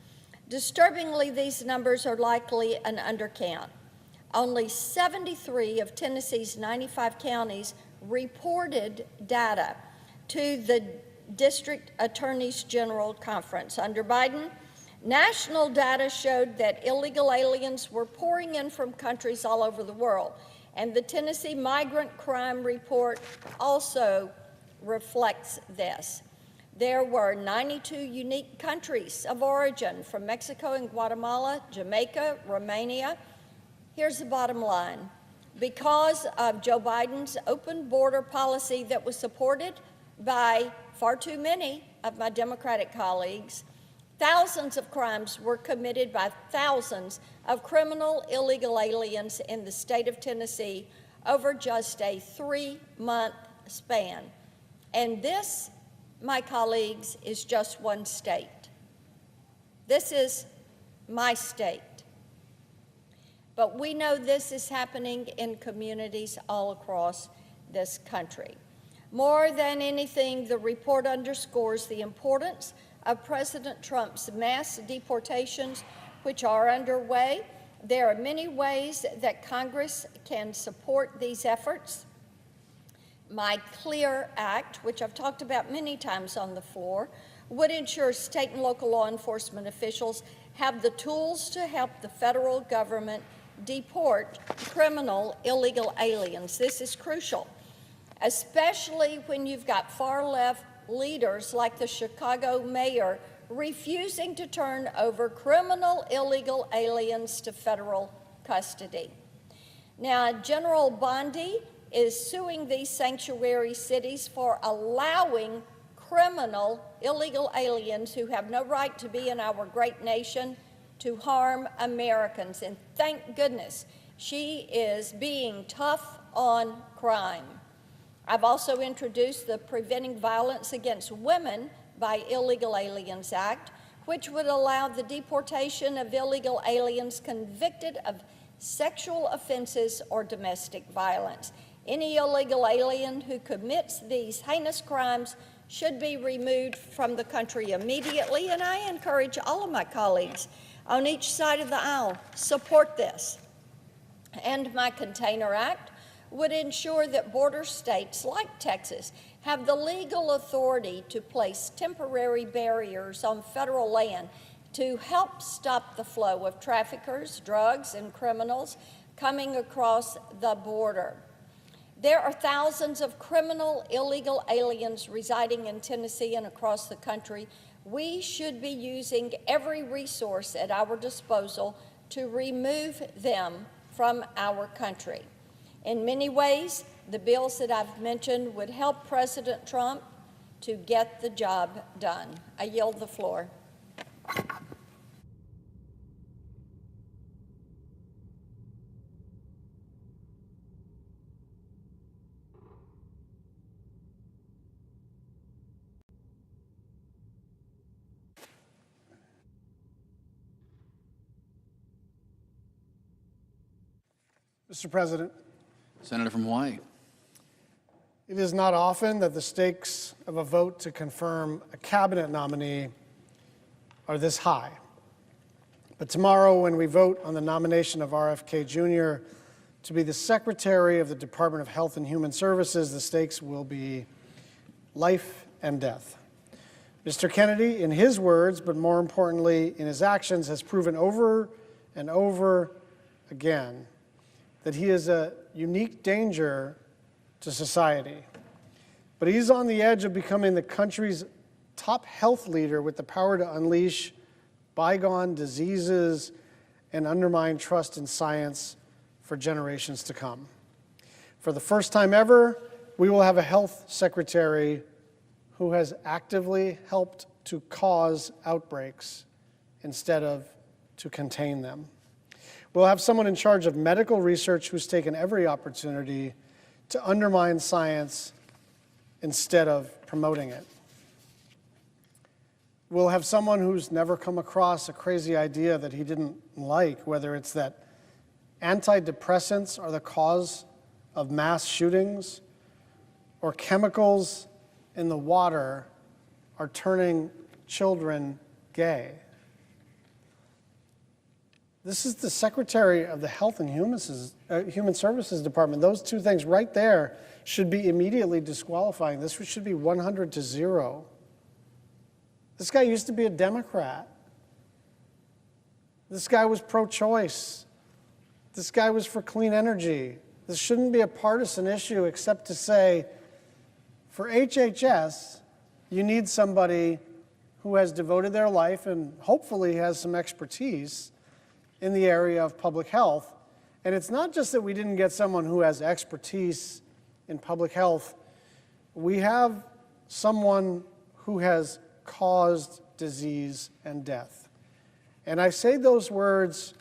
Disturbingly, these numbers are likely an undercount. Only 73 of Tennessee's 95 counties reported data to the District Attorneys General Conference. Under Biden, national data showed that illegal aliens were pouring in from countries all over the world. And the Tennessee Migrant Crime Report also reflects this. There were 92 unique countries of origin from Mexico and Guatemala, Jamaica, Romania. Here's the bottom line. Because of Joe Biden's open border policy that was supported by far too many of my Democratic colleagues, Thousands of crimes were committed by thousands of criminal illegal aliens in the state of Tennessee over just a 3-month span. And this, my colleagues, is just one state. This is my state. But we know this is happening in communities all across this country. More than anything, the report underscores the importance of President Trump's mass deportations, which are underway. There are many ways that Congress can support these efforts. My CLEAR Act, which I've talked about many times on the floor, would ensure state and local law enforcement officials have the tools to help the federal government deport criminal illegal aliens. This is crucial, especially when you've got far-left leaders like the Chicago mayor refusing to turn over criminal illegal aliens to federal custody. Now, General Bondi is suing these sanctuary cities for allowing criminal illegal aliens who have no right to be in our great nation to harm Americans. And thank goodness she is being tough on crime. I've also introduced the Preventing Violence Against Women by Illegal Aliens Act, which would allow the deportation of illegal aliens convicted of sexual offenses or domestic violence. Any illegal alien who commits these heinous crimes should be removed from the country immediately, and I encourage all of my colleagues on each side of the aisle, support this. And my Container Act would ensure that border states like Texas have the legal authority to place temporary barriers on federal land to help stop the flow of traffickers, drugs, and criminals coming across the border. There are thousands of criminal illegal aliens residing in Tennessee and across the country. We should be using every resource at our disposal to remove them from our country. In many ways, the bills that I've mentioned would help President Trump to get the job done. I yield the floor. Mr. President, Senator from Hawaii. it is not often that the stakes of a vote to confirm a cabinet nominee are this high. But tomorrow, when we vote on the nomination of RFK Jr. to be the Secretary of the Department of Health and Human Services, the stakes will be life and death. Mr. Kennedy, in his words, but more importantly in his actions, has proven over and over again that he is a unique danger to society. But he's on the edge of becoming the country's top health leader with the power to unleash bygone diseases and undermine trust in science for generations to come. For the first time ever, we will have a health secretary who has actively helped to cause outbreaks instead of to contain them. We'll have someone in charge of medical research who's taken every opportunity to undermine science instead of promoting it. We'll have someone who's never come across a crazy idea that he didn't like, whether it's that antidepressants are the cause of mass shootings or chemicals in the water are turning children gay. This is the Secretary of the Health and Human Services Department. Those two things right there should be immediately disqualifying. This should be 100-0. This guy used to be a Democrat. This guy was pro-choice. This guy was for clean energy. This shouldn't be a partisan issue except to say, for HHS, you need somebody who has devoted their life and hopefully has some expertise in the area of public health. And it's not just that we didn't get someone who has expertise in public health. We have someone who has caused disease, and death. And I say those words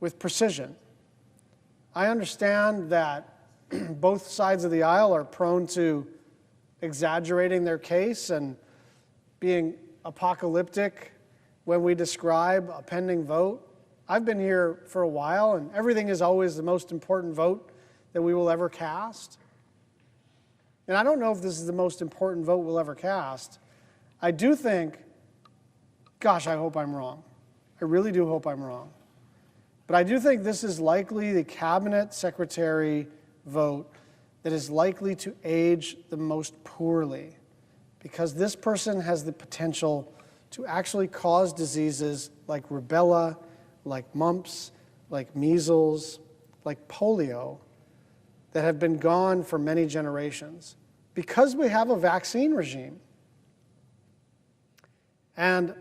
with precision. I understand that both sides of the aisle are prone to exaggerating their case and being apocalyptic when we describe a pending vote. I've been here for a while, and everything is always the most important vote that we will ever cast. And I don't know if this is the most important vote we'll ever cast. I do think, gosh, I hope I'm wrong. I really do hope I'm wrong. But I do think this is likely the cabinet secretary vote that is likely to age the most poorly, because this person has the potential to actually cause diseases like rubella, like mumps, like measles, like polio, that have been gone for many generations, because we have a vaccine regime. And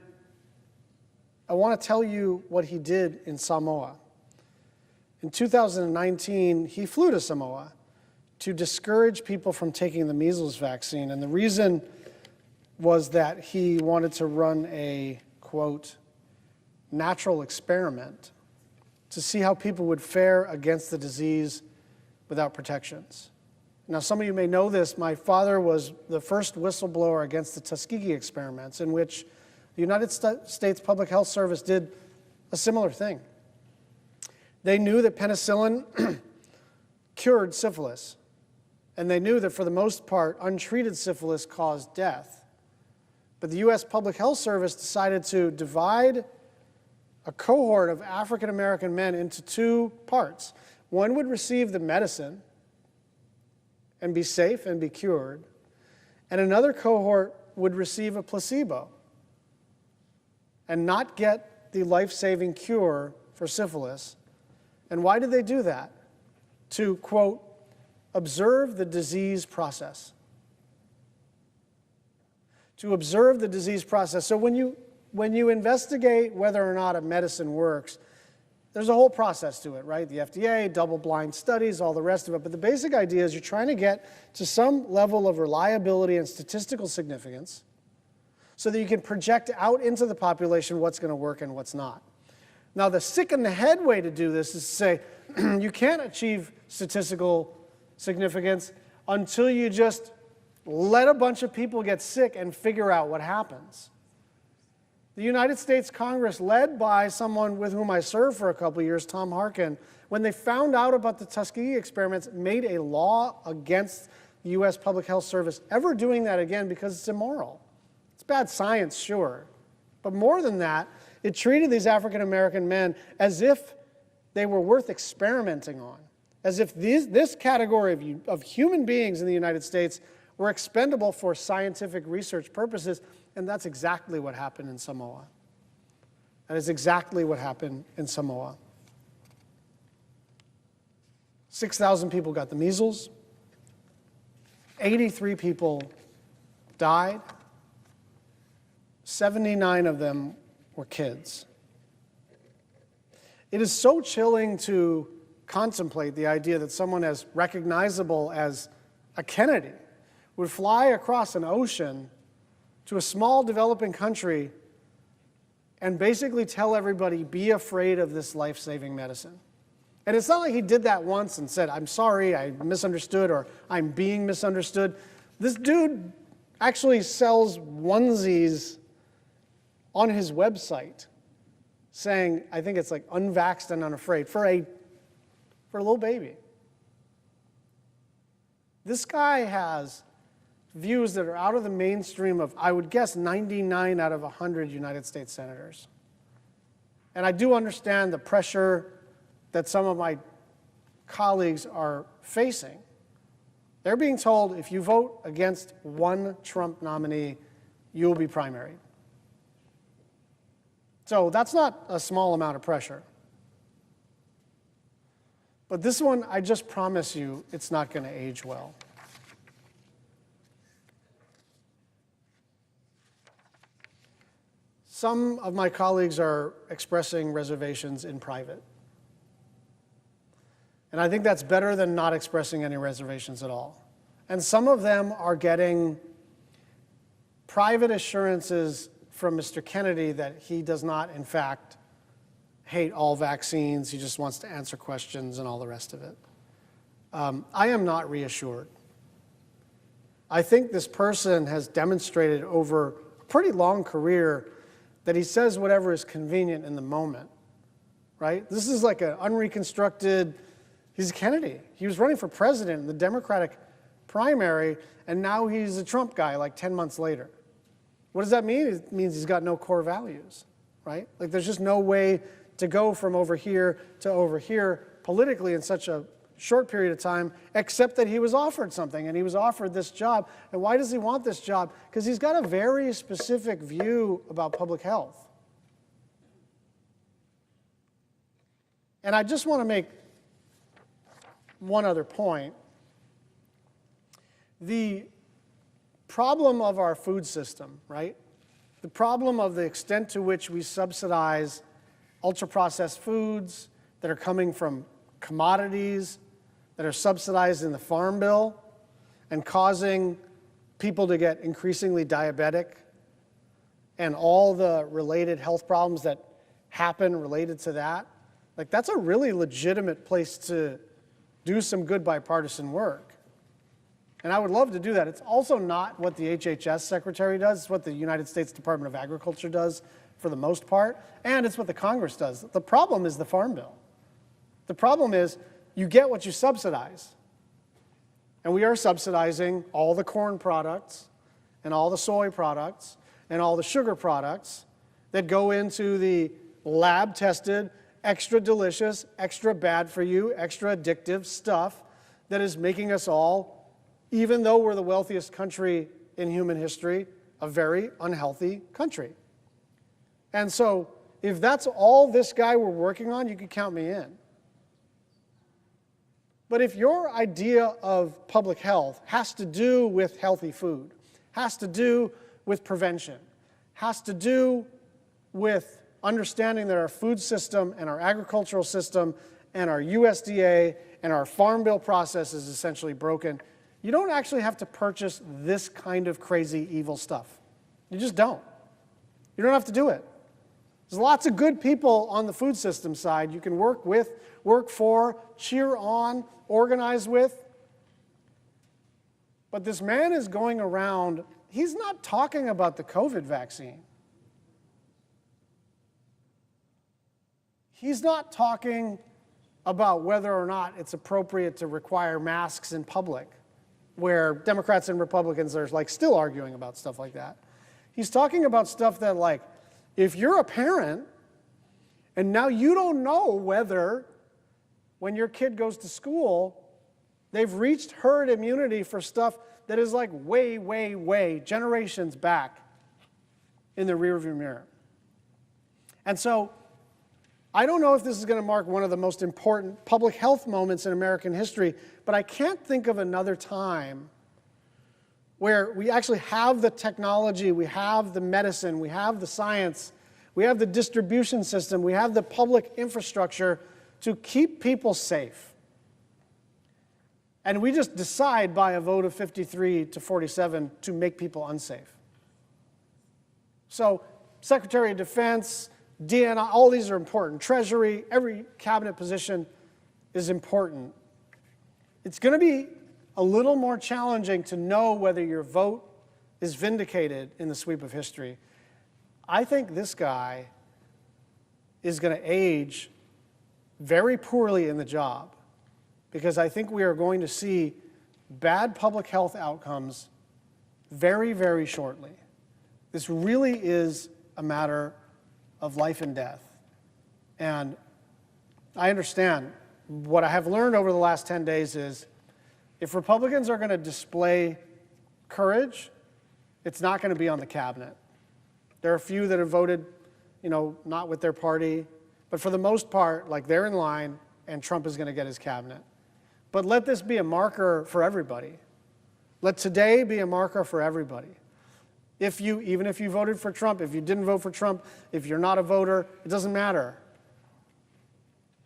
I want to tell you what he did in Samoa. In 2019, he flew to Samoa to discourage people from taking the measles vaccine. And the reason was that he wanted to run a, quote, natural experiment to see how people would fare against the disease without protections. Now, some of you may know this. My father was the first whistleblower against the Tuskegee experiments, in which the United States Public Health Service did a similar thing. They knew that penicillin cured syphilis, and they knew that for the most part, untreated syphilis caused death. But the U.S. Public Health Service decided to divide a cohort of African American men into two parts. One would receive the medicine and be safe and be cured, and another cohort would receive a placebo and not get the life-saving cure for syphilis. And why did they do that? To, quote, observe the disease process. To observe the disease process. So when you investigate whether or not a medicine works, there's a whole process to it, right? The FDA, double-blind studies, all the rest of it. But the basic idea is you're trying to get to some level of reliability and statistical significance so that you can project out into the population what's going to work and what's not. Now, the sick in the head way to do this is to say you can't achieve statistical significance until you just let a bunch of people get sick and figure out what happens. The United States Congress, led by someone with whom I served for a couple of years, Tom Harkin, when they found out about the Tuskegee experiments, made a law against the U.S. Public Health Service ever doing that again because it's immoral. It's bad science, sure. But more than that, it treated these African American men as if they were worth experimenting on, as if this category of human beings in the United States were expendable for scientific research purposes, and that's exactly what happened in Samoa. That is exactly what happened in Samoa. 6,000 people got the measles. 83 people died. 79 of them were kids. It is so chilling to contemplate the idea that someone as recognizable as a Kennedy would fly across an ocean to a small developing country and basically tell everybody, be afraid of this life-saving medicine. And it's not like he did that once and said, I'm sorry, I misunderstood, or I'm being misunderstood. This dude actually sells onesies on his website saying, I think it's like unvaxxed and unafraid, for a little baby. This guy has views that are out of the mainstream of, I would guess, 99 out of 100 United States senators. And I do understand the pressure that some of my colleagues are facing. They're being told, if you vote against one Trump nominee, you'll be primaried. So that's not a small amount of pressure. But this one, I just promise you, it's not going to age well. Some of my colleagues are expressing reservations in private. And I think that's better than not expressing any reservations at all. And some of them are getting private assurances from Mr. Kennedy that he does not, in fact, hate all vaccines. He just wants to answer questions and all the rest of it. I am not reassured. I think this person has demonstrated over a pretty long career that he says whatever is convenient in the moment, right? This is like an unreconstructed, he's Kennedy. He was running for president in the Democratic primary, and now he's a Trump guy like 10 months later. What does that mean? It means he's got no core values, right? Like there's just no way to go from over here to over here politically in such a short period of time, except that he was offered something, and he was offered this job. And why does he want this job? Because he's got a very specific view about public health. And I just want to make one other point. The problem of our food system, right? The problem of the extent to which we subsidize ultra-processed foods that are coming from commodities that are subsidized in the Farm Bill and causing people to get increasingly diabetic and all the related health problems that happen related to that. Like, that's a really legitimate place to do some good bipartisan work. And I would love to do that. It's also not what the HHS secretary does. It's what the United States Department of Agriculture does for the most part. And it's what the Congress does. The problem is the Farm Bill. The problem is you get what you subsidize. And we are subsidizing all the corn products and all the soy products and all the sugar products that go into the lab-tested, extra delicious, extra bad for you, extra addictive stuff that is making us all, even though we're the wealthiest country in human history, a very unhealthy country. And so if that's all this guy we're working on, you could count me in. But if your idea of public health has to do with healthy food, has to do with prevention, has to do with understanding that our food system and our agricultural system and our USDA and our Farm Bill process is essentially broken, you don't actually have to purchase this kind of crazy, evil stuff. You just don't. You don't have to do it. There's lots of good people on the food system side you can work with, work for, cheer on, organize with. But this man is going around, he's not talking about the COVID vaccine. He's not talking about whether or not it's appropriate to require masks in public, where Democrats and Republicans are like still arguing about stuff like that. He's talking about stuff that, like, if you're a parent and now you don't know whether when your kid goes to school, they've reached herd immunity for stuff that is like way, way, way generations back in the rearview mirror. And so I don't know if this is going to mark one of the most important public health moments in American history, but I can't think of another time where we actually have the technology, we have the medicine, we have the science, we have the distribution system, we have the public infrastructure to keep people safe. And we just decide by a vote of 53 to 47 to make people unsafe. So Secretary of Defense, DNI, all these are important. Treasury, every cabinet position is important. It's going to be a little more challenging to know whether your vote is vindicated in the sweep of history. I think this guy is going to age very poorly in the job, because I think we are going to see bad public health outcomes very, very shortly. This really is a matter of life and death. And I understand. What I have learned over the last 10 days is if Republicans are going to display courage, it's not going to be on the cabinet. There are a few that have voted, not with their party, but for the most part, like, they're in line and Trump is going to get his cabinet. But let this be a marker for everybody. Let today be a marker for everybody. Even if you voted for Trump, if you didn't vote for Trump, if you're not a voter, it doesn't matter.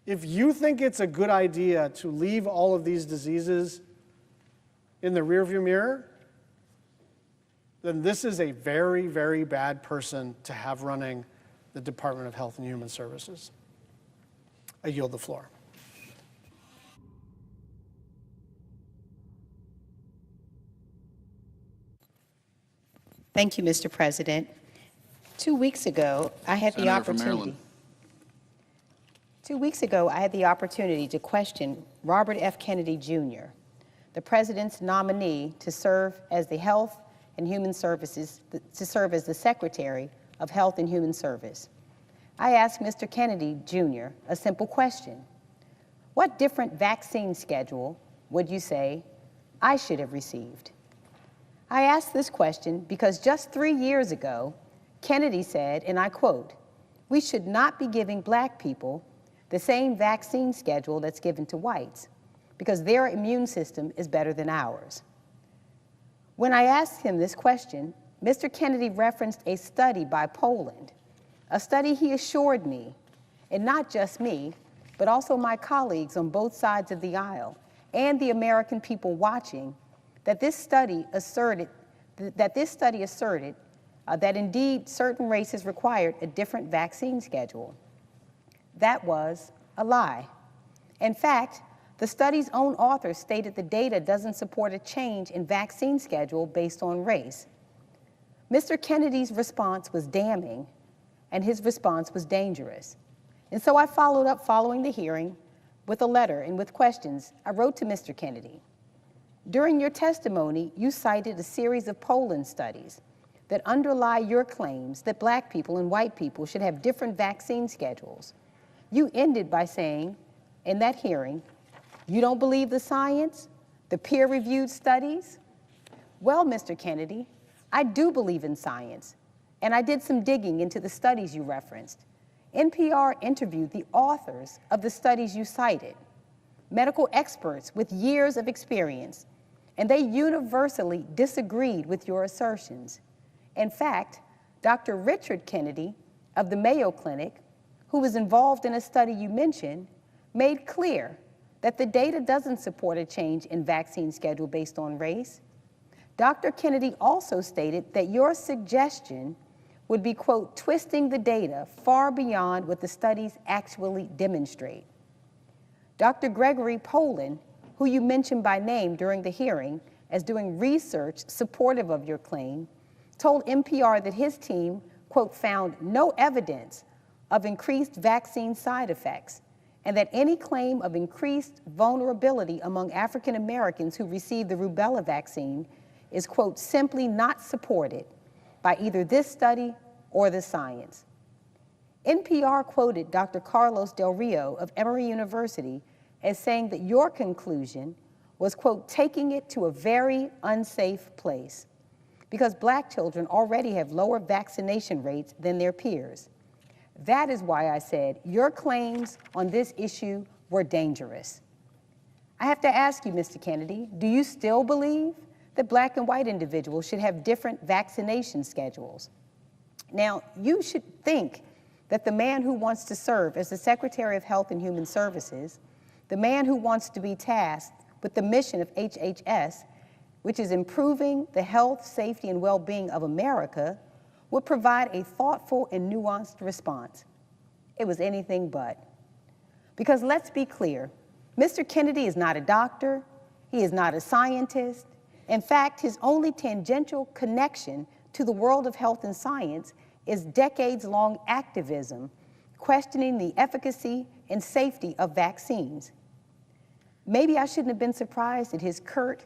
If you think it's a good idea to leave all of these diseases in the rearview mirror, then this is a very, very bad person to have running the Department of Health and Human Services. I yield the floor. Thank you, Mr. President. 2 weeks ago, I had the Senator from opportunity. Maryland. 2 weeks ago, I had the opportunity to question Robert F. Kennedy Jr., the President's nominee to serve as the Health and Human Services, to serve as the Secretary of Health and Human Service. I asked Mr. Kennedy Jr. a simple question. What different vaccine schedule would you say I should have received? I asked this question because just 3 years ago, Kennedy said, and I quote, "We should not be giving black people the same vaccine schedule that's given to whites because their immune system is better than ours." When I asked him this question, Mr. Kennedy referenced a study by Poland, a study he assured me, and not just me, but also my colleagues on both sides of the aisle and the American people watching, that this study asserted that indeed certain races required a different vaccine schedule. That was a lie. In fact, the study's own authors stated the data doesn't support a change in vaccine schedule based on race. Mr. Kennedy's response was damning, and his response was dangerous. And so I followed up following the hearing with a letter and with questions I wrote to Mr. Kennedy. During your testimony, you cited a series of Poland studies that underlie your claims that black people and white people should have different vaccine schedules. You ended by saying, in that hearing, you don't believe the science, the peer-reviewed studies? Well, Mr. Kennedy, I do believe in science, and I did some digging into the studies you referenced. NPR interviewed the authors of the studies you cited, medical experts with years of experience, and they universally disagreed with your assertions. In fact, Dr. Richard Kennedy of the Mayo Clinic, who was involved in a study you mentioned, made clear that the data doesn't support a change in vaccine schedule based on race. Dr. Kennedy also stated that your suggestion would be, quote, twisting the data far beyond what the studies actually demonstrate. Dr. Gregory Poland, who you mentioned by name during the hearing as doing research supportive of your claim, told NPR that his team, quote, found no evidence of increased vaccine side effects, and that any claim of increased vulnerability among African Americans who received the rubella vaccine is, quote, simply not supported by either this study or the science. NPR quoted Dr. Carlos Del Rio of Emory University as saying that your conclusion was, quote, taking it to a very unsafe place because black children already have lower vaccination rates than their peers. That is why I said your claims on this issue were dangerous. I have to ask you, Mr. Kennedy, do you still believe that black and white individuals should have different vaccination schedules? Now, you should think that the man who wants to serve as the Secretary of Health and Human Services, the man who wants to be tasked with the mission of HHS, which is improving the health, safety, and well-being of America, would provide a thoughtful and nuanced response. It was anything but. Because let's be clear, Mr. Kennedy is not a doctor, he is not a scientist. In fact, his only tangential connection to the world of health and science is decades-long activism questioning the efficacy and safety of vaccines. Maybe I shouldn't have been surprised at his curt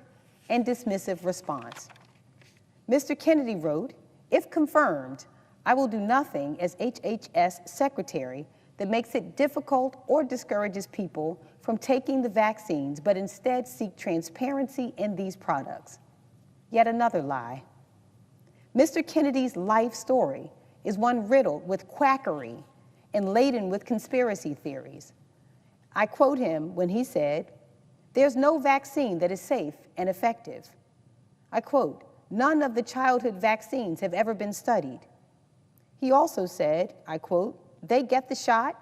and dismissive response. Mr. Kennedy wrote, "If confirmed, I will do nothing as HHS Secretary that makes it difficult or discourages people from taking the vaccines, but instead seek transparency in these products." Yet another lie. Mr. Kennedy's life story is one riddled with quackery and laden with conspiracy theories. I quote him when he said, "There's no vaccine that is safe and effective." I quote, "None of the childhood vaccines have ever been studied." He also said, I quote, "They get the shot,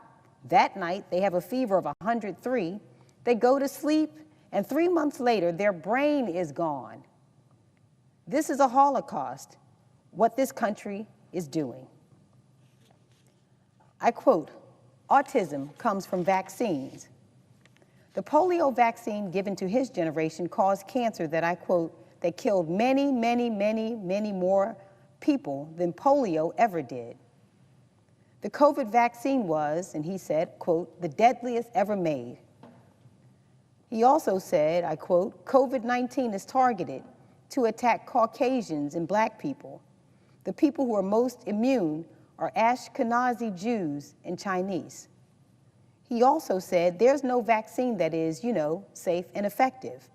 that night they have a fever of 103, they go to sleep, and 3 months later their brain is gone." This is a Holocaust, what this country is doing. I quote, "Autism comes from vaccines. The polio vaccine given to his generation caused cancer that," I quote, "that killed many, many, many, many more people than polio ever did. The COVID vaccine was," and he said, quote, "the deadliest ever made." He also said, I quote, "COVID-19 is targeted to attack Caucasians and Black people. The people who are most immune are Ashkenazi Jews and Chinese." He also said, "There's no vaccine that is, safe and effective."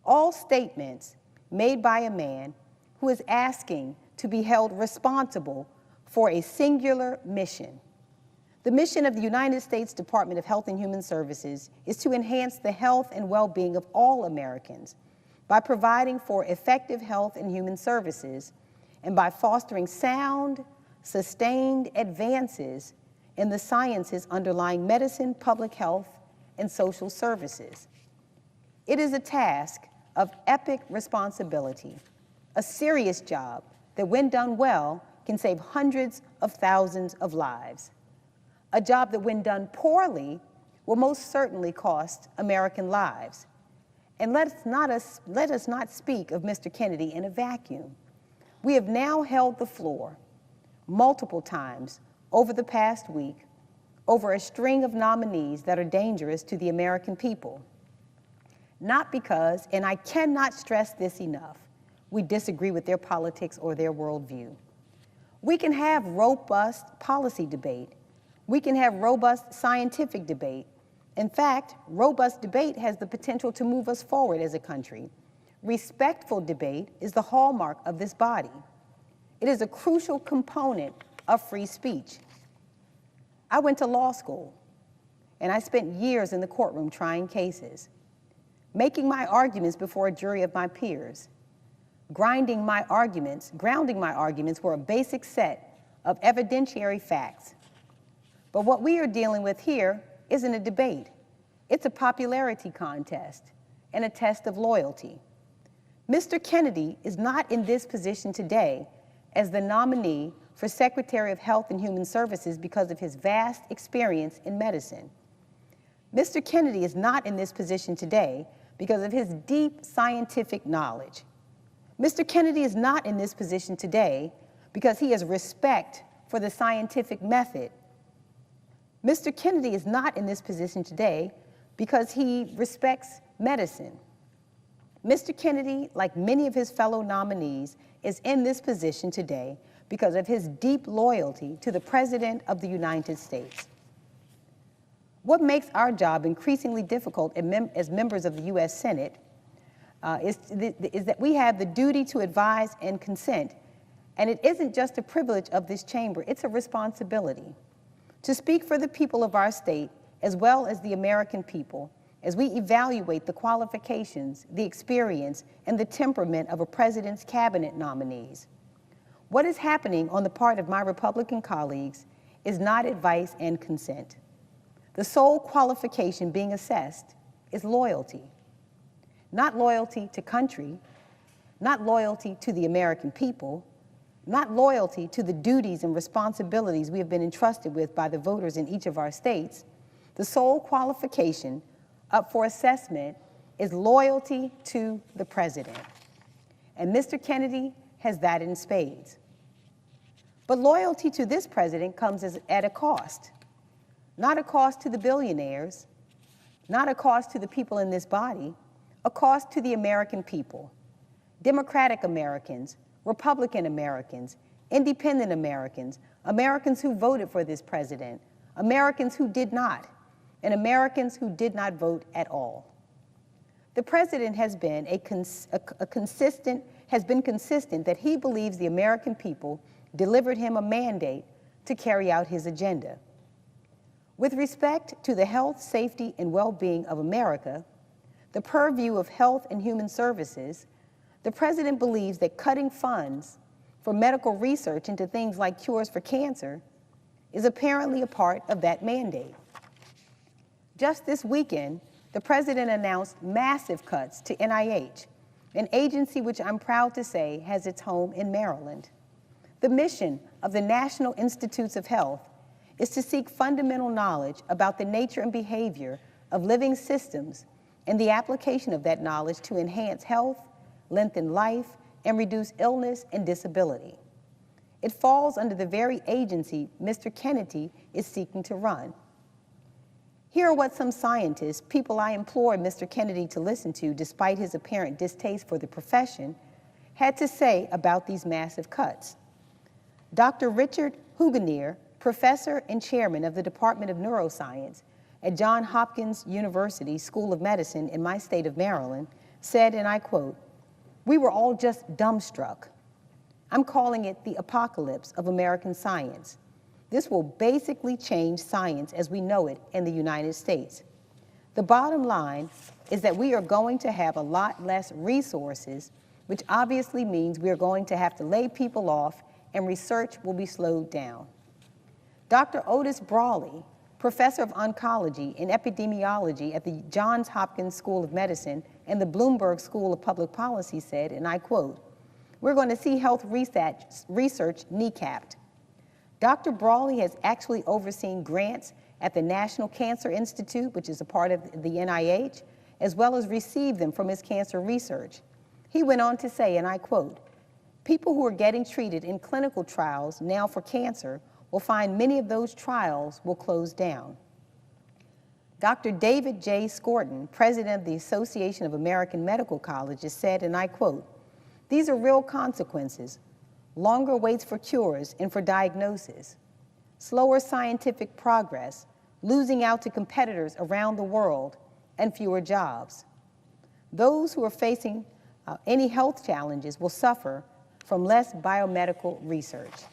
All statements made by a man who is asking to be held responsible for a singular mission. The mission of the United States Department of Health and Human Services is to enhance the health and well-being of all Americans by providing for effective health and human services and by fostering sound, sustained advances in the sciences underlying medicine, public health, and social services. It is a task of epic responsibility, a serious job that, when done well, can save hundreds of thousands of lives. A job that, when done poorly, will most certainly cost American lives. And let us not speak of Mr. Kennedy in a vacuum. We have now held the floor multiple times over the past week over a string of nominees that are dangerous to the American people. Not because, and I cannot stress this enough, we disagree with their politics or their worldview. We can have robust policy debate. We can have robust scientific debate. In fact, robust debate has the potential to move us forward as a country. Respectful debate is the hallmark of this body. It is a crucial component of free speech. I went to law school, and I spent years in the courtroom trying cases, making my arguments before a jury of my peers, grounding my arguments were a basic set of evidentiary facts. But what we are dealing with here isn't a debate. It's a popularity contest and a test of loyalty. Mr. Kennedy is not in this position today as the nominee for Secretary of Health and Human Services because of his vast experience in medicine. Mr. Kennedy is not in this position today because of his deep scientific knowledge. Mr. Kennedy is not in this position today because he has respect for the scientific method. Mr. Kennedy is not in this position today because he respects medicine. Mr. Kennedy, like many of his fellow nominees, is in this position today because of his deep loyalty to the President of the United States. What makes our job increasingly difficult as members of the U.S. Senate is that we have the duty to advise and consent, and it isn't just a privilege of this chamber, it's a responsibility to speak for the people of our state as well as the American people as we evaluate the qualifications, the experience, and the temperament of a president's cabinet nominees. What is happening on the part of my Republican colleagues is not advice and consent. The sole qualification being assessed is loyalty. Not loyalty to country, not loyalty to the American people, not loyalty to the duties and responsibilities we have been entrusted with by the voters in each of our states. The sole qualification up for assessment is loyalty to the president. And Mr. Kennedy has that in spades. But loyalty to this president comes at a cost. Not a cost to the billionaires, not a cost to the people in this body, a cost to the American people. Democratic Americans, Republican Americans, independent Americans, Americans who voted for this president, Americans who did not, and Americans who did not vote at all. The president has been consistent that he believes the American people delivered him a mandate to carry out his agenda. With respect to the health, safety, and well-being of America, the purview of Health and Human Services, the president believes that cutting funds for medical research into things like cures for cancer is apparently a part of that mandate. Just this weekend, the president announced massive cuts to NIH, an agency which I'm proud to say has its home in Maryland. The mission of the National Institutes of Health is to seek fundamental knowledge about the nature and behavior of living systems and the application of that knowledge to enhance health, lengthen life, and reduce illness and disability. It falls under the very agency Mr. Kennedy is seeking to run. Here are what some scientists, people I implore Mr. Kennedy to listen to despite his apparent distaste for the profession, had to say about these massive cuts. Dr. Richard Huganier, professor and chairman of the Department of Neuroscience at Johns Hopkins University School of Medicine in my state of Maryland, said, and I quote, "We were all just dumbstruck. I'm calling it the apocalypse of American science. This will basically change science as we know it in the United States. The bottom line is that we are going to have a lot less resources, which obviously means we are going to have to lay people off and research will be slowed down." Dr. Otis Brawley, professor of oncology and epidemiology at the Johns Hopkins School of Medicine and the Bloomberg School of Public Policy said, and I quote, "We're going to see health research kneecapped." Dr. Brawley has actually overseen grants at the National Cancer Institute, which is a part of the NIH, as well as received them from his cancer research. He went on to say, and I quote, "People who are getting treated in clinical trials now for cancer will find many of those trials will close down." Dr. David J. Skorton, president of the Association of American Medical Colleges, said, and I quote, "These are real consequences. Longer waits for cures and for diagnosis, slower scientific progress, losing out to competitors around the world, and fewer jobs. Those who are facing any health challenges will suffer from less biomedical research."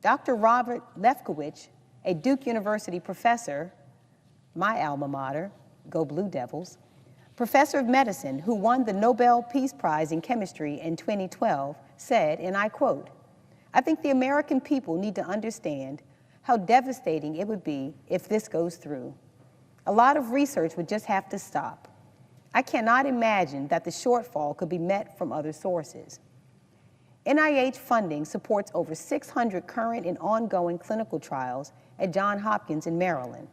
Dr. Robert Lefkowitz, a Duke University professor, my alma mater, go Blue Devils, professor of medicine who won the Nobel Peace Prize in Chemistry in 2012, said, and I quote, "I think the American people need to understand how devastating it would be if this goes through. A lot of research would just have to stop. I cannot imagine that the shortfall could be met from other sources." NIH funding supports over 600 current and ongoing clinical trials at Johns Hopkins in Maryland.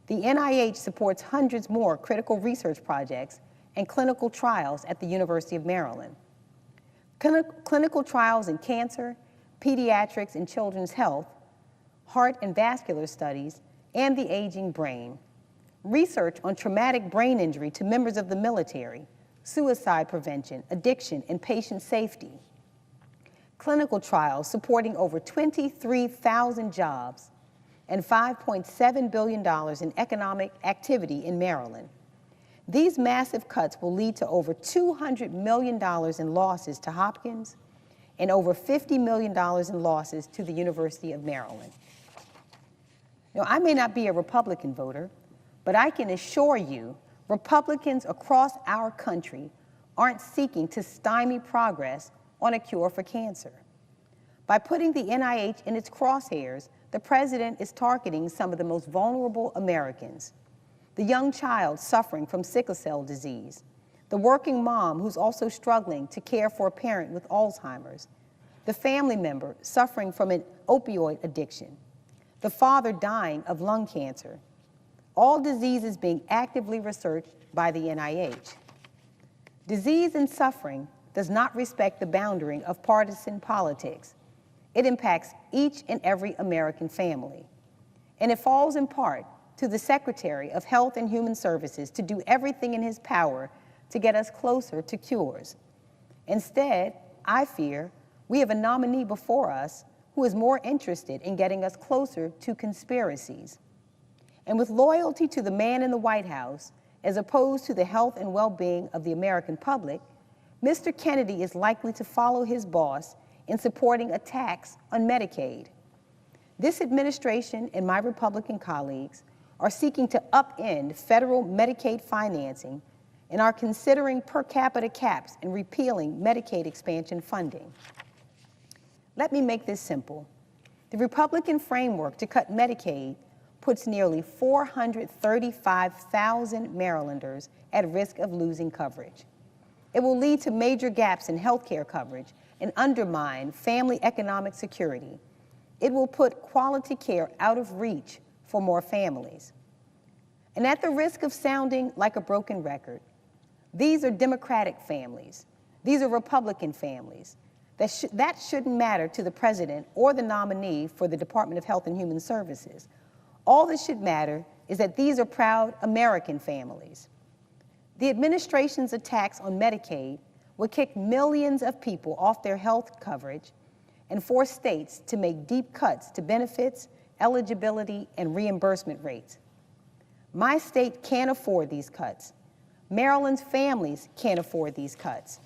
The NIH supports hundreds more critical research projects and clinical trials at the University of Maryland. Clinical trials in cancer, pediatrics and children's health, heart and vascular studies, and the aging brain. Research on traumatic brain injury to members of the military, suicide prevention, addiction, and patient safety. Clinical trials supporting over 23,000 jobs and $5.7 billion in economic activity in Maryland. These massive cuts will lead to over $200 million in losses to Hopkins and over $50 million in losses to the University of Maryland. Now, I may not be a Republican voter, but I can assure you Republicans across our country aren't seeking to stymie progress on a cure for cancer. By putting the NIH in its crosshairs, the president is targeting some of the most vulnerable Americans. The young child suffering from sickle cell disease, the working mom who's also struggling to care for a parent with Alzheimer's, the family member suffering from an opioid addiction, the father dying of lung cancer, all diseases being actively researched by the NIH. Disease and suffering does not respect the boundary of partisan politics. It impacts each and every American family. And it falls in part to the Secretary of Health and Human Services to do everything in his power to get us closer to cures. Instead, I fear we have a nominee before us who is more interested in getting us closer to conspiracies. And with loyalty to the man in the White House, as opposed to the health and well-being of the American public, Mr. Kennedy is likely to follow his boss in supporting a tax on Medicaid. This administration and my Republican colleagues are seeking to upend federal Medicaid financing and are considering per capita caps and repealing Medicaid expansion funding. Let me make this simple. The Republican framework to cut Medicaid puts nearly 435,000 Marylanders at risk of losing coverage. It will lead to major gaps in health care coverage and undermine family economic security. It will put quality care out of reach for more families. And at the risk of sounding like a broken record, these are Democratic families. These are Republican families. That shouldn't matter to the president or the nominee for the Department of Health and Human Services. All that should matter is that these are proud American families. The administration's attacks on Medicaid would kick millions of people off their health coverage and force states to make deep cuts to benefits, eligibility, and reimbursement rates. My state can't afford these cuts. Maryland's families can't afford these cuts.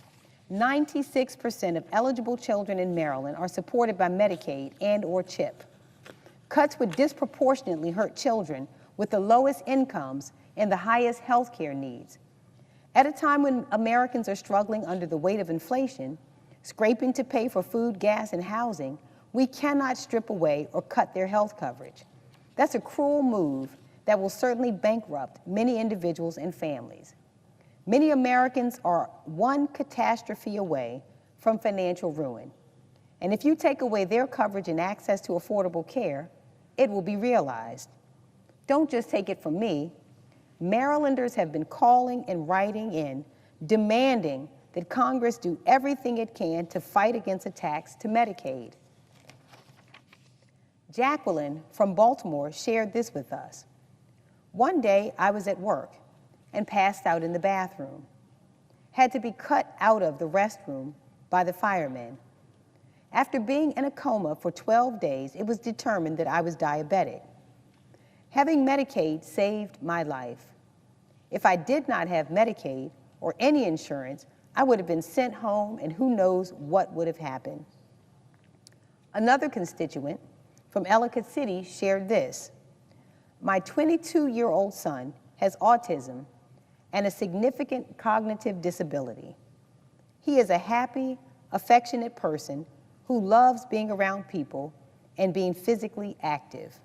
96% of eligible children in Maryland are supported by Medicaid and/or CHIP. Cuts would disproportionately hurt children with the lowest incomes and the highest health care needs. At a time when Americans are struggling under the weight of inflation, scraping to pay for food, gas, and housing, we cannot strip away or cut their health coverage. That's a cruel move that will certainly bankrupt many individuals and families. Many Americans are one catastrophe away from financial ruin. And if you take away their coverage and access to affordable care, it will be realized. Don't just take it from me. Marylanders have been calling and writing in, demanding that Congress do everything it can to fight against attacks to Medicaid. Jacqueline from Baltimore shared this with us. One day I was at work and passed out in the bathroom. Had to be cut out of the restroom by the firemen. After being in a coma for 12 days, it was determined that I was diabetic. Having Medicaid saved my life. If I did not have Medicaid or any insurance, I would have been sent home and who knows what would have happened. Another constituent from Ellicott City shared this. My 22-year-old son has autism and a significant cognitive disability. He is a happy, affectionate person who loves being around people and being physically active.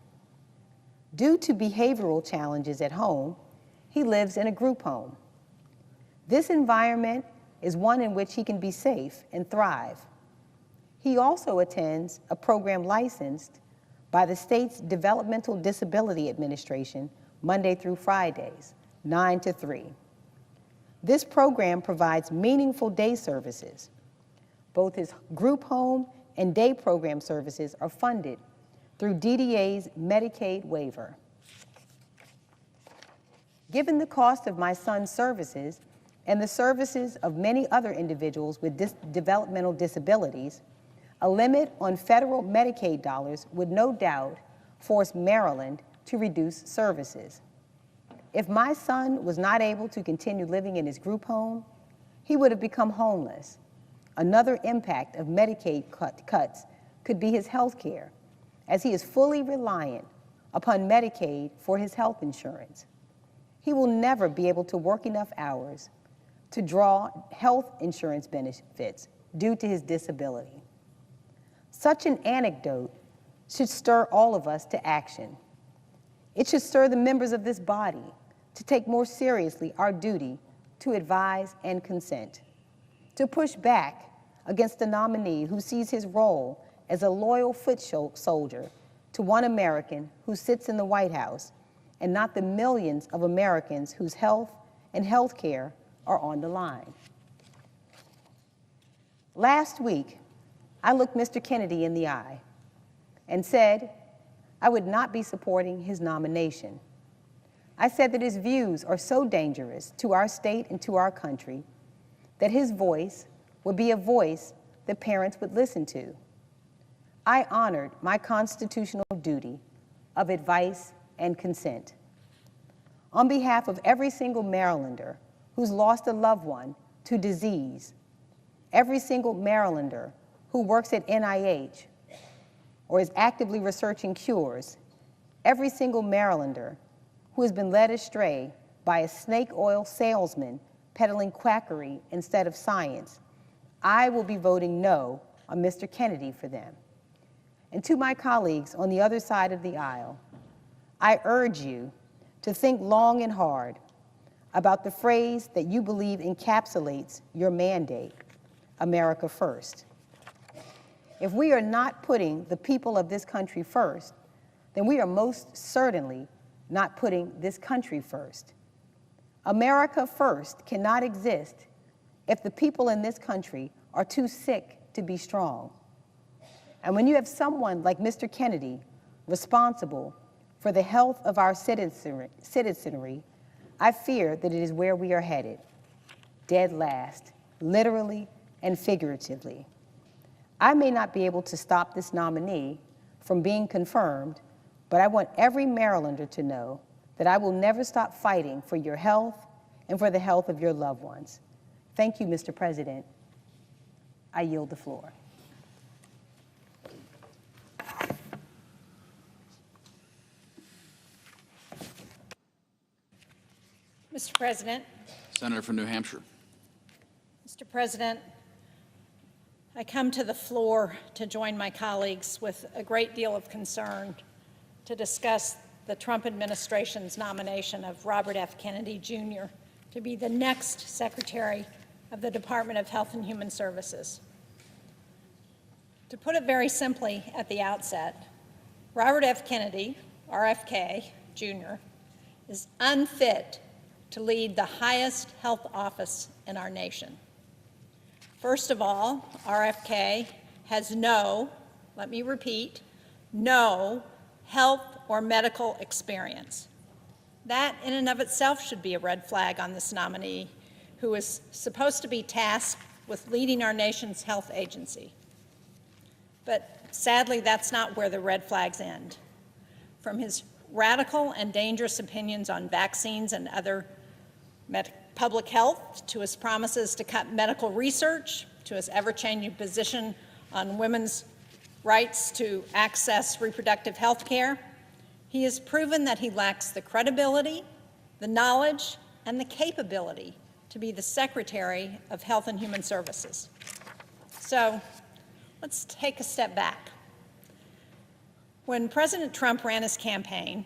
Due to behavioral challenges at home, he lives in a group home. This environment is one in which he can be safe and thrive. He also attends a program licensed by the state's Developmental Disability Administration Monday through Fridays, 9 to 3. This program provides meaningful day services. Both his group home and day program services are funded through DDA's Medicaid waiver. Given the cost of my son's services and the services of many other individuals with developmental disabilities, a limit on federal Medicaid dollars would no doubt force Maryland to reduce services. If my son was not able to continue living in his group home, he would have become homeless. Another impact of Medicaid cuts could be his health care, as he is fully reliant upon Medicaid for his health insurance. He will never be able to work enough hours to draw health insurance benefits due to his disability. Such an anecdote should stir all of us to action. It should stir the members of this body to take more seriously our duty to advise and consent, to push back against the nominee who sees his role as a loyal foot soldier to one American who sits in the White House and not the millions of Americans whose health and health care are on the line. Last week, I looked Mr. Kennedy in the eye and said I would not be supporting his nomination. I said that his views are so dangerous to our state and to our country that his voice would be a voice that parents would listen to. I honored my constitutional duty of advice and consent. On behalf of every single Marylander who's lost a loved one to disease, every single Marylander who works at NIH or is actively researching cures, every single Marylander who has been led astray by a snake oil salesman peddling quackery instead of science, I will be voting no on Mr. Kennedy for them. And to my colleagues on the other side of the aisle, I urge you to think long and hard about the phrase that you believe encapsulates your mandate, America First. If we are not putting the people of this country first, then we are most certainly not putting this country first. America First cannot exist if the people in this country are too sick to be strong. And when you have someone like Mr. Kennedy responsible for the health of our citizenry, I fear that it is where we are headed, dead last, literally and figuratively. I may not be able to stop this nominee from being confirmed, but I want every Marylander to know that I will never stop fighting for your health and for the health of your loved ones. Thank you, Mr. President. I yield the floor. Mr. President. Senator from New Hampshire. Mr. President, I come to the floor to join my colleagues with a great deal of concern to discuss the Trump administration's nomination of Robert F. Kennedy Jr. to be the next Secretary of the Department of Health and Human Services. To put it very simply at the outset, Robert F. Kennedy, RFK Jr., is unfit to lead the highest health office in our nation. First of all, RFK has no, let me repeat, no health or medical experience. That in and of itself should be a red flag on this nominee, who is supposed to be tasked with leading our nation's health agency. But sadly, that's not where the red flags end. From his radical and dangerous opinions on vaccines and other public health, to his promises to cut medical research, to his ever-changing position on women's rights to access reproductive health care, he has proven that he lacks the credibility, the knowledge, and the capability to be the Secretary of Health and Human Services. So let's take a step back. When President Trump ran his campaign,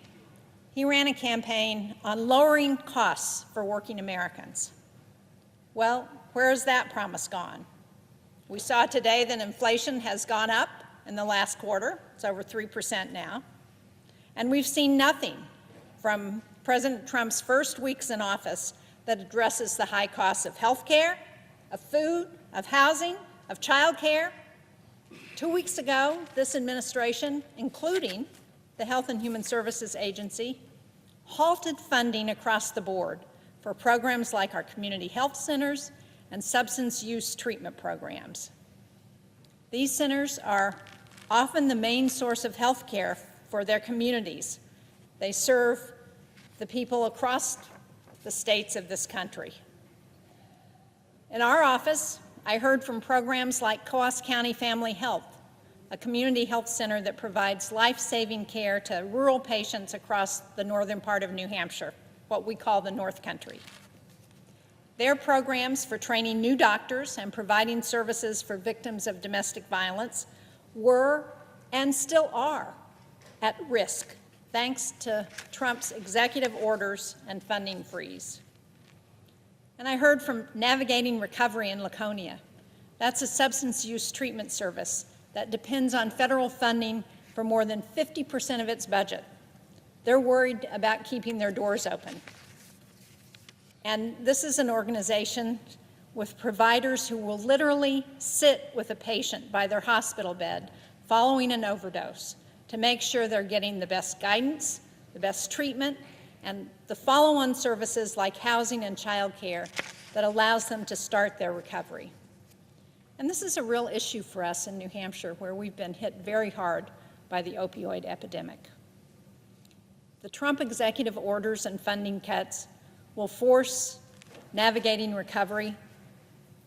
he ran a campaign on lowering costs for working Americans. Well, where has that promise gone? We saw today that inflation has gone up in the last quarter. It's over 3% now. And we've seen nothing from President Trump's first weeks in office that addresses the high costs of health care, of food, of housing, of child care. 2 weeks ago, this administration, including the Health and Human Services Agency, halted funding across the board for programs like our community health centers and substance use treatment programs. These centers are often the main source of health care for their communities. They serve the people across the states of this country. In our office, I heard from programs like Coos County Family Health, a community health center that provides life-saving care to rural patients across the northern part of New Hampshire, what we call the North Country. Their programs for training new doctors and providing services for victims of domestic violence were and still are at risk, thanks to Trump's executive orders and funding freeze. And I heard from Navigating Recovery in Laconia. That's a substance use treatment service that depends on federal funding for more than 50% of its budget. They're worried about keeping their doors open. And this is an organization with providers who will literally sit with a patient by their hospital bed following an overdose to make sure they're getting the best guidance, the best treatment, and the follow-on services like housing and child care that allows them to start their recovery. And this is a real issue for us in New Hampshire, where we've been hit very hard by the opioid epidemic. The Trump executive orders and funding cuts will force Navigating Recovery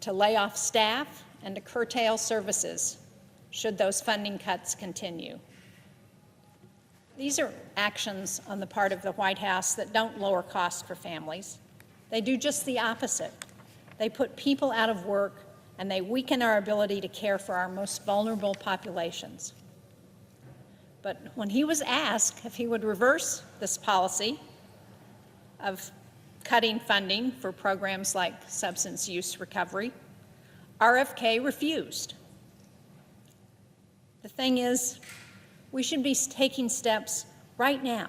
to lay off staff and to curtail services should those funding cuts continue. These are actions on the part of the White House that don't lower costs for families. They do just the opposite. They put people out of work, and they weaken our ability to care for our most vulnerable populations. But when he was asked if he would reverse this policy of cutting funding for programs like substance use recovery. RFK refused. The thing is, we should be taking steps right now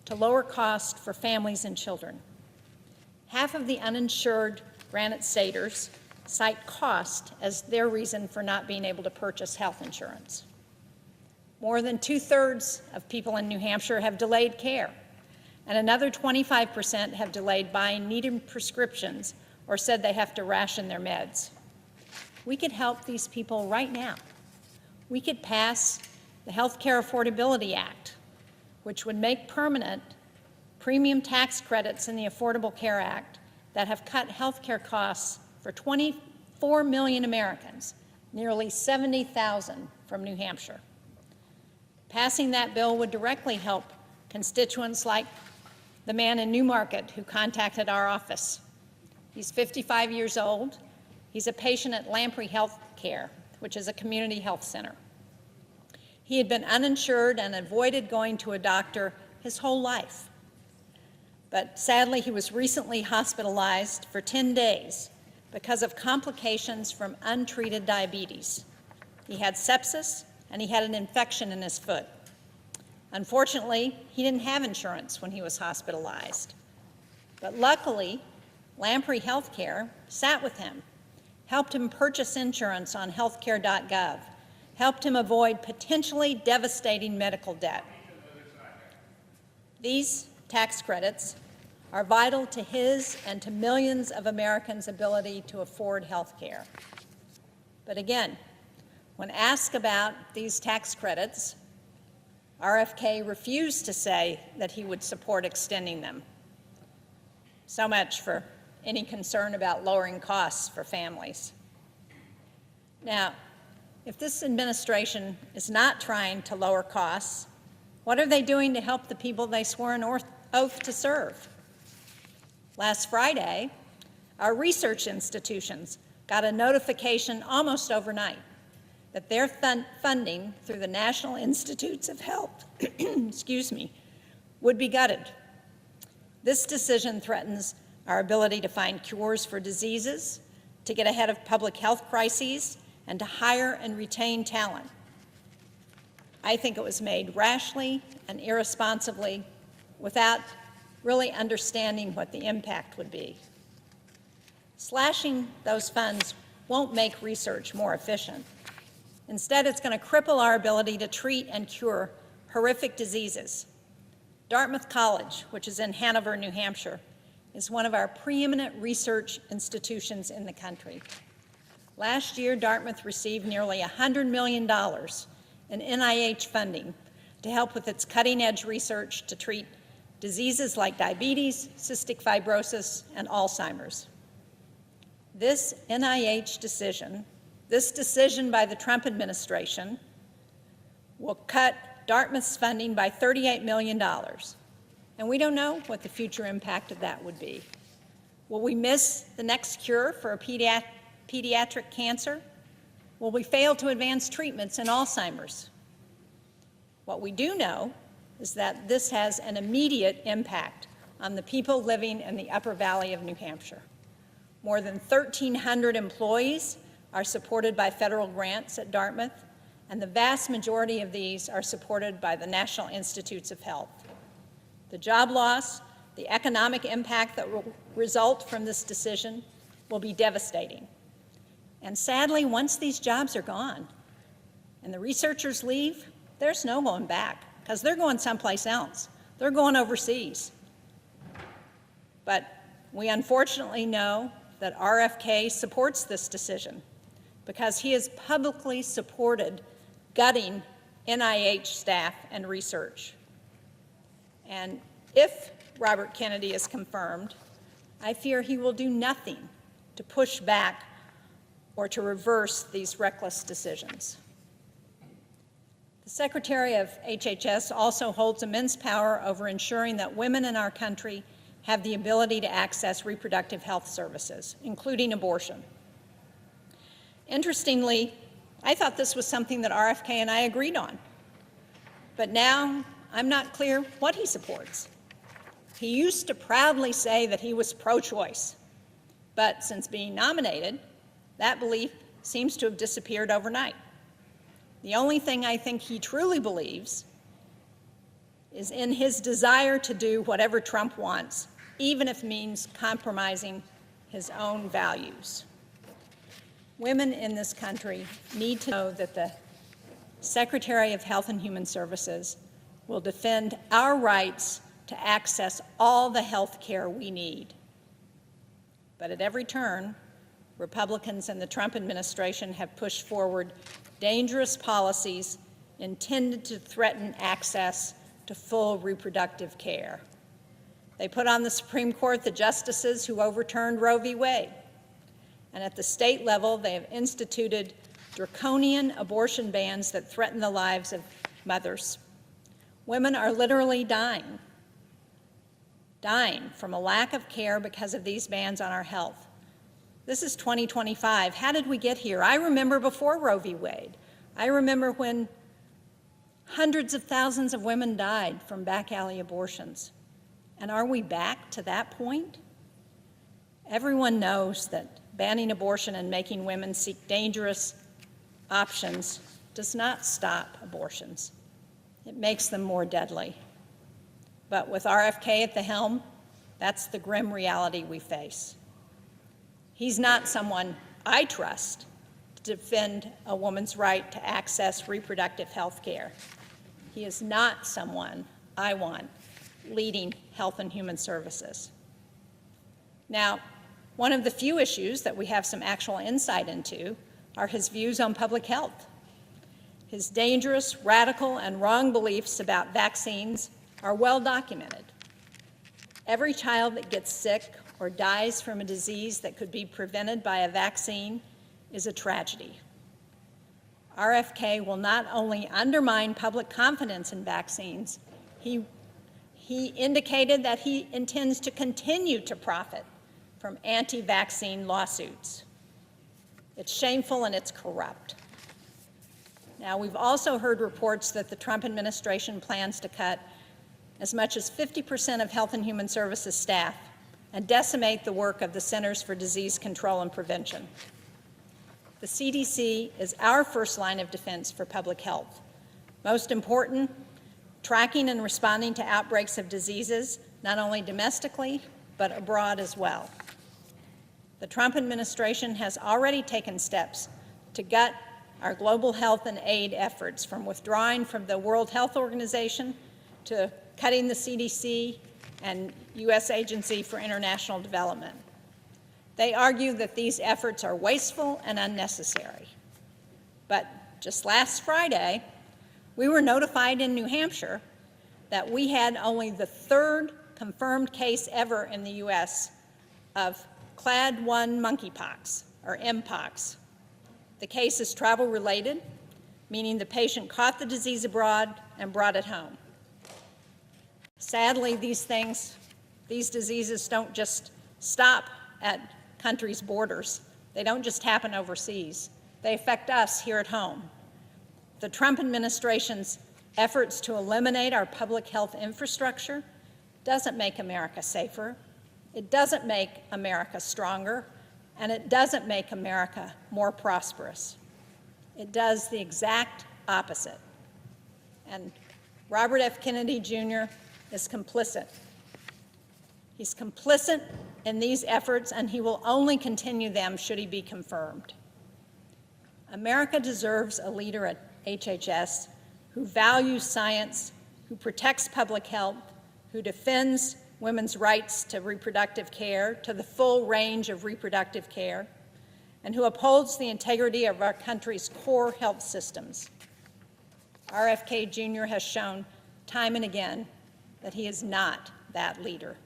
to lower costs for families and children. Half of the uninsured Granite Staters cite cost as their reason for not being able to purchase health insurance. More than 2/3 of people in New Hampshire have delayed care, and another 25% have delayed buying needed prescriptions or said they have to ration their meds. We could help these people right now. We could pass the Health Care Affordability Act, which would make permanent premium tax credits in the Affordable Care Act that have cut health care costs for 24 million Americans, nearly 70,000 from New Hampshire. Passing that bill would directly help constituents like the man in Newmarket who contacted our office. He's 55 years old. He's a patient at Lamprey Health Care, which is a community health center. He had been uninsured and avoided going to a doctor his whole life. But sadly, he was recently hospitalized for 10 days because of complications from untreated diabetes. He had sepsis and he had an infection in his foot. Unfortunately, he didn't have insurance when he was hospitalized. But luckily, Lamprey Healthcare sat with him, helped him purchase insurance on healthcare.gov, helped him avoid potentially devastating medical debt. These tax credits are vital to his and to millions of Americans' ability to afford health care. But again, when asked about these tax credits, RFK refused to say that he would support extending them. So much for any concern about lowering costs for families. Now, if this administration is not trying to lower costs, what are they doing to help the people they swore an oath to serve? Last Friday, our research institutions got a notification almost overnight that their funding through the National Institutes of Health would be gutted. This decision threatens our ability to find cures for diseases, to get ahead of public health crises, and to hire and retain talent. I think it was made rashly and irresponsibly without really understanding what the impact would be. Slashing those funds won't make research more efficient. Instead, it's going to cripple our ability to treat and cure horrific diseases. Dartmouth College, which is in Hanover, New Hampshire, is one of our preeminent research institutions in the country. Last year, Dartmouth received nearly $100 million in NIH funding to help with its cutting-edge research to treat diseases like diabetes, cystic fibrosis, and Alzheimer's. This NIH decision, this decision by the Trump administration, will cut Dartmouth's funding by $38 million. And we don't know what the future impact of that would be. Will we miss the next cure for a pediatric cancer? Will we fail to advance treatments in Alzheimer's? What we do know is that this has an immediate impact on the people living in the Upper Valley of New Hampshire. More than 1,300 employees are supported by federal grants at Dartmouth, and the vast majority of these are supported by the National Institutes of Health. The job loss, the economic impact that will result from this decision will be devastating. And sadly, once these jobs are gone and the researchers leave, there's no going back, because they're going someplace else. They're going overseas. But we unfortunately know that RFK supports this decision because he has publicly supported gutting NIH staff and research. And if Robert Kennedy is confirmed, I fear he will do nothing to push back or to reverse these reckless decisions. The Secretary of HHS also holds immense power over ensuring that women in our country have the ability to access reproductive health services, including abortion. Interestingly, I thought this was something that RFK and I agreed on, but now I'm not clear what he supports. He used to proudly say that he was pro-choice, but since being nominated, that belief seems to have disappeared overnight. The only thing I think he truly believes is in his desire to do whatever Trump wants, even if it means compromising his own values. Women in this country need to know that the Secretary of Health and Human Services will defend our rights to access all the health care we need. But at every turn, Republicans and the Trump administration have pushed forward dangerous policies intended to threaten access to full reproductive care. They put on the Supreme Court the justices who overturned Roe v. Wade. And at the state level, they have instituted draconian abortion bans that threaten the lives of mothers. Women are literally dying from a lack of care because of these bans on our health. This is 2025. How did we get here? I remember before Roe v. Wade. I remember when hundreds of thousands of women died from back alley abortions. And are we back to that point? Everyone knows that banning abortion and making women seek dangerous options does not stop abortions. It makes them more deadly. But with RFK at the helm, that's the grim reality we face. He's not someone I trust to defend a woman's right to access reproductive health care. He is not someone I want leading Health and Human Services. Now, one of the few issues that we have some actual insight into are his views on public health. His dangerous, radical, and wrong beliefs about vaccines are well documented. Every child that gets sick or dies from a disease that could be prevented by a vaccine is a tragedy. RFK will not only undermine public confidence in vaccines, he indicated that he intends to continue to profit from anti-vaccine lawsuits. It's shameful and it's corrupt. Now, we've also heard reports that the Trump administration plans to cut as much as 50% of Health and Human Services staff and decimate the work of the Centers for Disease Control and Prevention. The CDC is our first line of defense for public health. Most important, tracking and responding to outbreaks of diseases, not only domestically, but abroad as well. The Trump administration has already taken steps to gut our global health and aid efforts, from withdrawing from the World Health Organization to cutting the CDC and U.S. Agency for International Development. They argue that these efforts are wasteful and unnecessary. But just last Friday, we were notified in New Hampshire that we had only the third confirmed case ever in the U.S. of Clade 1 monkeypox, or Mpox. The case is travel-related, meaning the patient caught the disease abroad and brought it home. Sadly, these diseases don't just stop at countries' borders. They don't just happen overseas. They affect us here at home. The Trump administration's efforts to eliminate our public health infrastructure doesn't make America safer. It doesn't make America stronger, and it doesn't make America more prosperous. It does the exact opposite. And Robert F. Kennedy Jr. is complicit. He's complicit in these efforts, and he will only continue them should he be confirmed. America deserves a leader at HHS who values science, who protects public health, who defends women's rights to reproductive care, to the full range of reproductive care, and who upholds the integrity of our country's core health systems. RFK Jr. has shown time and again that he is not that leader.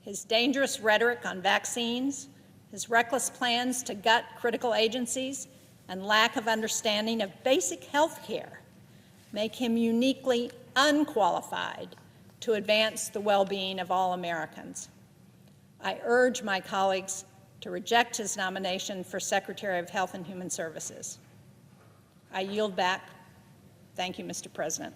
His dangerous rhetoric on vaccines, his reckless plans to gut critical agencies, and lack of understanding of basic health care make him uniquely unqualified to advance the well-being of all Americans. I urge my colleagues to reject his nomination for Secretary of Health and Human Services. I yield back. Thank you, Mr. President.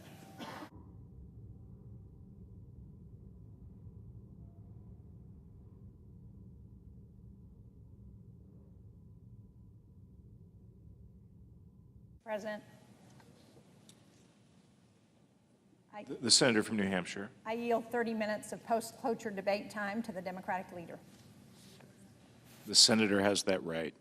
President, The senator from New Hampshire. I yield 30 minutes of post-cloture debate time to the Democratic leader. The senator has that right.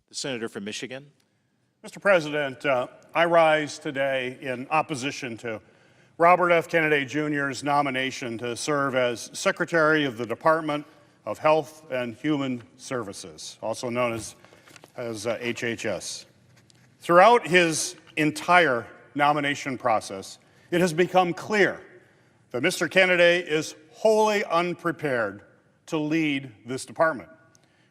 The senator from Michigan. Mr. President, I rise today in opposition to Robert F. Kennedy Jr.'s nomination to serve as Secretary of the Department of Health and Human Services, also known as HHS. Throughout his entire nomination process, it has become clear that Mr. Kennedy is wholly unprepared to lead this department,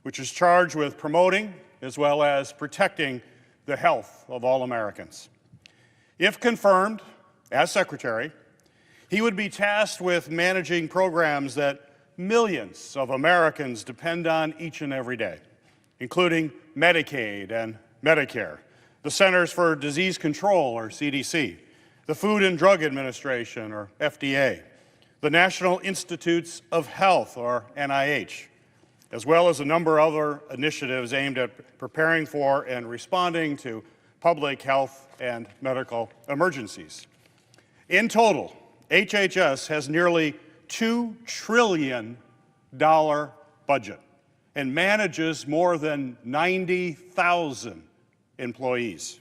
which is charged with promoting as well as protecting the health of all Americans. If confirmed as Secretary, he would be tasked with managing programs that millions of Americans depend on each and every day, including Medicaid and Medicare, the Centers for Disease Control, or CDC, the Food and Drug Administration, or FDA, the National Institutes of Health, or NIH, as well as a number of other initiatives aimed at preparing for and responding to public health and medical emergencies. In total, HHS has nearly $2 trillion budget and manages more than 90,000 employees.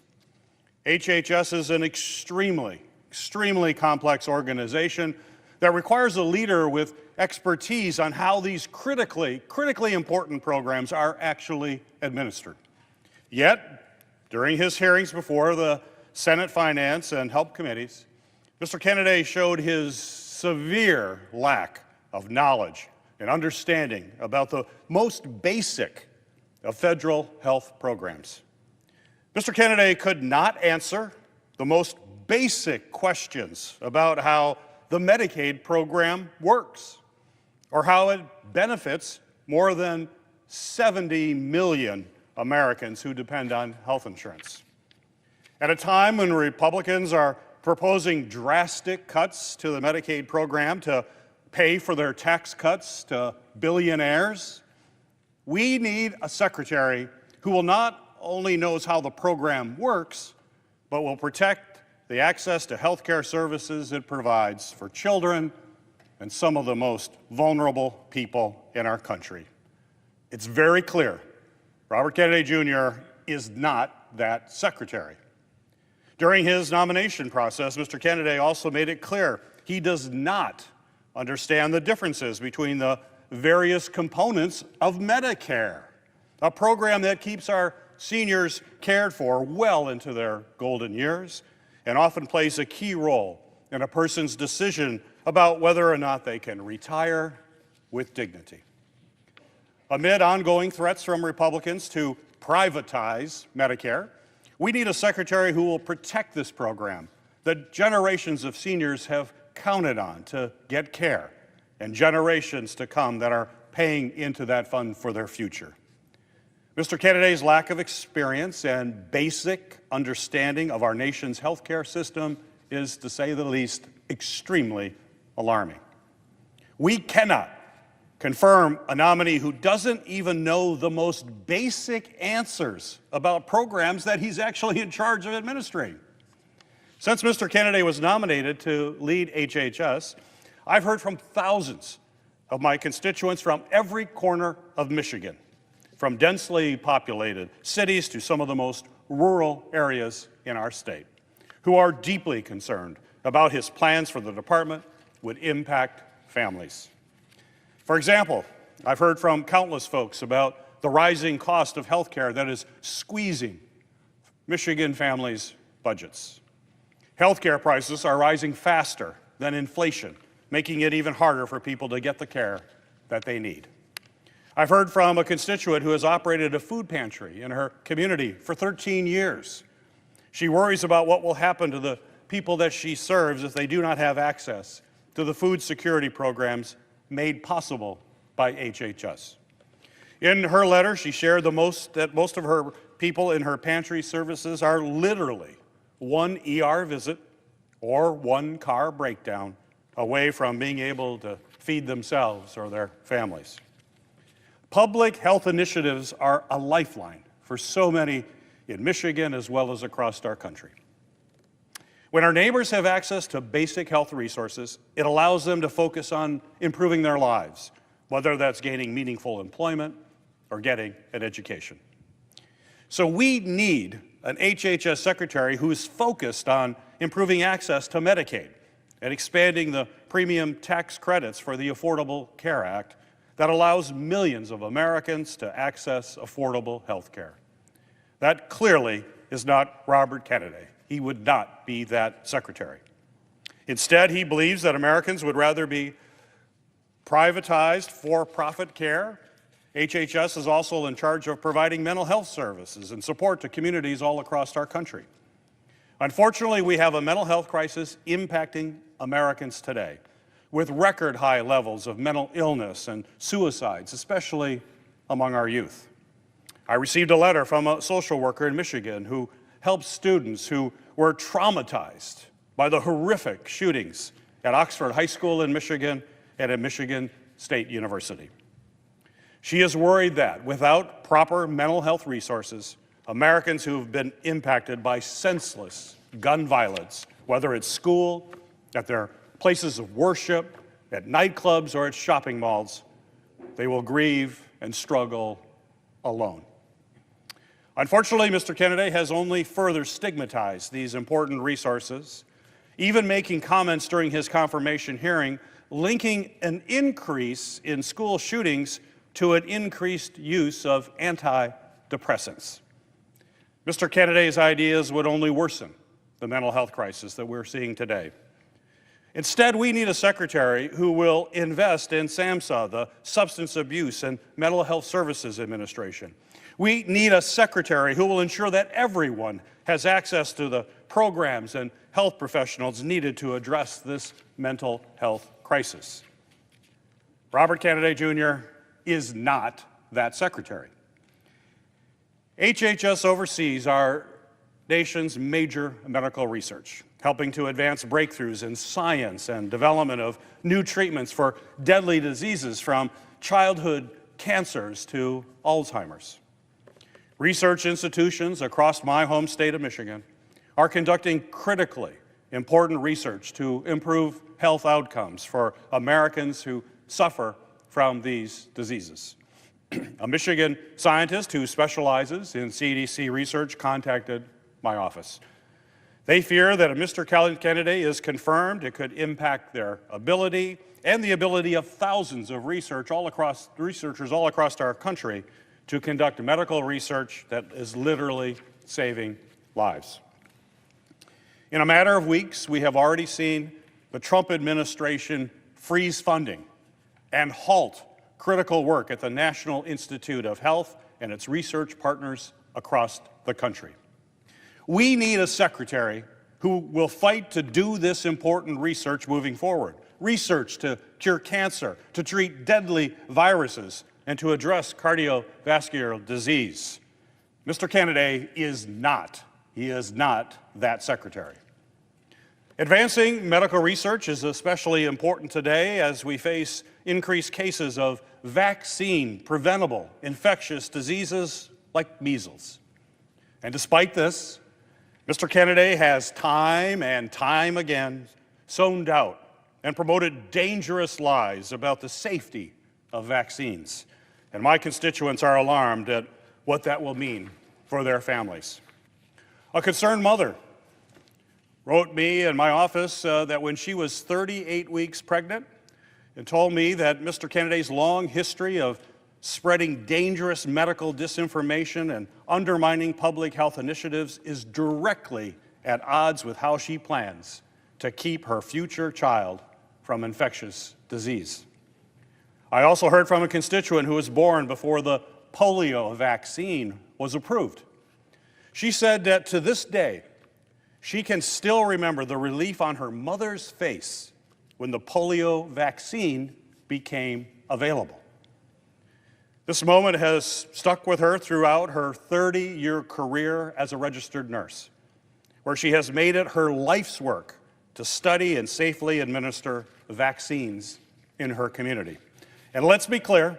HHS is an extremely complex organization that requires a leader with expertise on how these critically important programs are actually administered. Yet, during his hearings before the Senate Finance and Health Committees, Mr. Kennedy showed his severe lack of knowledge and understanding about the most basic of federal health programs. Mr. Kennedy could not answer the most basic questions about how the Medicaid program works, or how it benefits more than 70 million Americans who depend on health insurance. At a time when Republicans are proposing drastic cuts to the Medicaid program to pay for their tax cuts to billionaires, We need a secretary who will not only knows how the program works, but will protect the access to health care services it provides for children and some of the most vulnerable people in our country. It's very clear Robert Kennedy Jr. is not that secretary. During his nomination process, Mr. Kennedy also made it clear he does not understand the differences between the various components of Medicare, a program that keeps our seniors cared for well into their golden years and often plays a key role in a person's decision about whether or not they can retire with dignity. Amid ongoing threats from Republicans to privatize Medicare, we need a secretary who will protect this program that generations of seniors have counted on to get care, and generations to come that are paying into that fund for their future. Mr. Kennedy's lack of experience and basic understanding of our nation's healthcare system is, to say the least, extremely alarming. We cannot confirm a nominee who doesn't even know the most basic answers about programs that he's actually in charge of administering. Since Mr. Kennedy was nominated to lead HHS, I've heard from thousands of my constituents from every corner of Michigan, from densely populated cities to some of the most rural areas in our state, who are deeply concerned about his plans for the department would impact families. For example, I've heard from countless folks about the rising cost of health care that is squeezing Michigan families' budgets. Health care prices are rising faster than inflation, making it even harder for people to get the care that they need. I've heard from a constituent who has operated a food pantry in her community for 13 years. She worries about what will happen to the people that she serves if they do not have access to the food security programs made possible by HHS. In her letter, she shared that most of her people in her pantry services are literally one ER visit or one car breakdown away from being able to feed themselves or their families. Public health initiatives are a lifeline for so many in Michigan as well as across our country. When our neighbors have access to basic health resources, it allows them to focus on improving their lives, whether that's gaining meaningful employment or getting an education. So we need an HHS secretary who is focused on improving access to Medicaid and expanding the premium tax credits for the Affordable Care Act that allows millions of Americans to access affordable health care. That clearly is not Robert Kennedy. He would not be that secretary. Instead, he believes that Americans would rather be privatized for-profit care. HHS is also in charge of providing mental health services and support to communities all across our country. Unfortunately, we have a mental health crisis impacting Americans today, with record high levels of mental illness and suicides, especially among our youth. I received a letter from a social worker in Michigan who helped students who were traumatized by the horrific shootings at Oxford High School in Michigan and at Michigan State University. She is worried that without proper mental health resources, Americans who have been impacted by senseless gun violence, whether at school, at their places of worship, at nightclubs, or at shopping malls, they will grieve and struggle alone. Unfortunately, Mr. Kennedy has only further stigmatized these important resources, even making comments during his confirmation hearing linking an increase in school shootings to an increased use of antidepressants. Mr. Kennedy's ideas would only worsen the mental health crisis that we're seeing today. Instead, we need a secretary who will invest in SAMHSA, the Substance Abuse and Mental Health Services Administration. We need a secretary who will ensure that everyone has access to the programs and health professionals needed to address this mental health crisis. Robert Kennedy Jr. is not that secretary. HHS oversees our nation's major medical research, helping to advance breakthroughs in science and development of new treatments for deadly diseases from childhood cancers to Alzheimer's. Research institutions across my home state of Michigan are conducting critically important research to improve health outcomes for Americans who suffer from these diseases. A Michigan scientist who specializes in CDC research contacted my office. They fear that if Mr. Kennedy is confirmed, it could impact their ability and the ability of thousands of researchers all across our country to conduct medical research that is literally saving lives. In a matter of weeks, we have already seen the Trump administration freeze funding and halt critical work at the National Institute of Health and its research partners across the country. We need a secretary who will fight to do this important research moving forward. Research to cure cancer, to treat deadly viruses, and to address cardiovascular disease. Mr. Kennedy is not that secretary. Advancing medical research is especially important today as we face increased cases of vaccine-preventable infectious diseases like measles. And despite this, Mr. Kennedy has time and time again sown doubt and promoted dangerous lies about the safety of vaccines. And my constituents are alarmed at what that will mean for their families. A concerned mother wrote me in my office that when she was 38 weeks pregnant and told me that Mr. Kennedy's long history of spreading dangerous medical disinformation and undermining public health initiatives is directly at odds with how she plans to keep her future child from infectious disease. I also heard from a constituent who was born before the polio vaccine was approved. She said that to this day, she can still remember the relief on her mother's face when the polio vaccine became available. This moment has stuck with her throughout her 30-year career as a registered nurse, where she has made it her life's work to study and safely administer vaccines in her community. And let's be clear,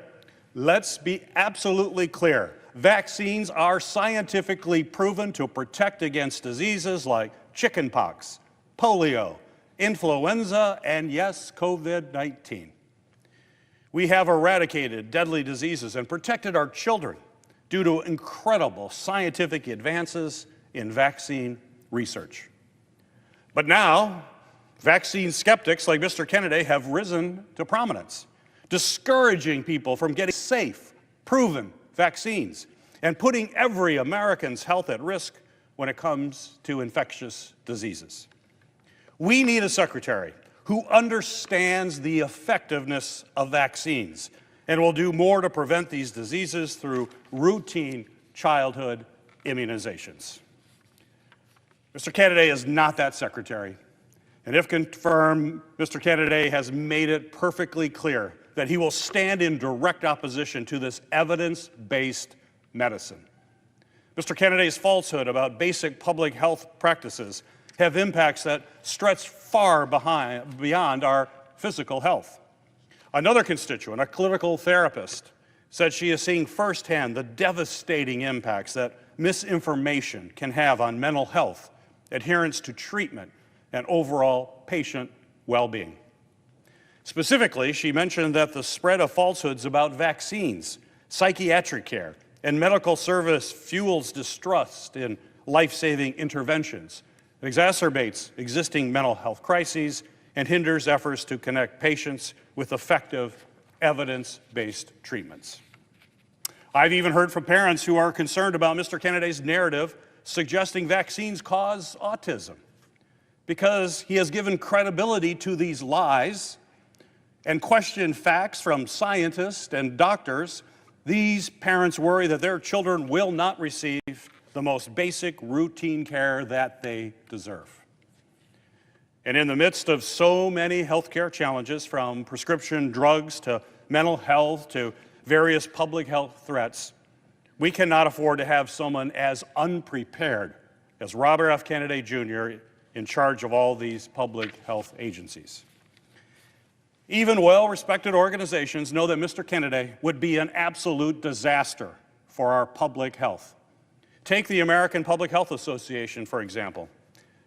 let's be absolutely clear. Vaccines are scientifically proven to protect against diseases like chickenpox, polio, influenza, and yes, COVID-19. We have eradicated deadly diseases and protected our children due to incredible scientific advances in vaccine research. But now, vaccine skeptics like Mr. Kennedy have risen to prominence, discouraging people from getting safe, proven vaccines and putting every American's health at risk when it comes to infectious diseases. We need a secretary who understands the effectiveness of vaccines and will do more to prevent these diseases through routine childhood immunizations. Mr. Kennedy is not that secretary. And if confirmed, Mr. Kennedy has made it perfectly clear that he will stand in direct opposition to this evidence-based medicine. Mr. Kennedy's falsehood about basic public health practices have impacts that stretch far beyond our physical health. Another constituent, a clinical therapist, said she is seeing firsthand the devastating impacts that misinformation can have on mental health, adherence to treatment, and overall patient well-being. Specifically, she mentioned that the spread of falsehoods about vaccines, psychiatric care, and medical service fuels distrust in life-saving interventions, exacerbates existing mental health crises, and hinders efforts to connect patients with effective evidence-based treatments. I've even heard from parents who are concerned about Mr. Kennedy's narrative suggesting vaccines cause autism. Because he has given credibility to these lies and questioned facts from scientists and doctors, these parents worry that their children will not receive the most basic routine care that they deserve. And in the midst of so many healthcare challenges, from prescription drugs to mental health to various public health threats, we cannot afford to have someone as unprepared as Robert F. Kennedy Jr. in charge of all these public health agencies. Even well-respected organizations know that Mr. Kennedy would be an absolute disaster for our public health. Take the American Public Health Association, for example.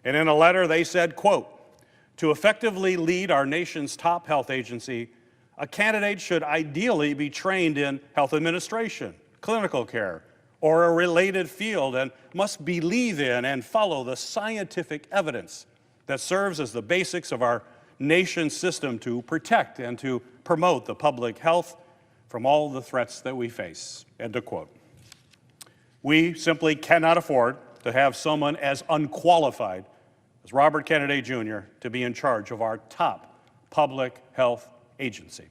And in a letter, they said, quote, "To effectively lead our nation's top health agency, a candidate should ideally be trained in health administration, clinical care, or a related field, and must believe in and follow the scientific evidence that serves as the basics of our nation's system to protect and to promote the public health from all the threats that we face," end of quote. We simply cannot afford to have someone as unqualified as Robert Kennedy Jr. to be in charge of our top public health agency.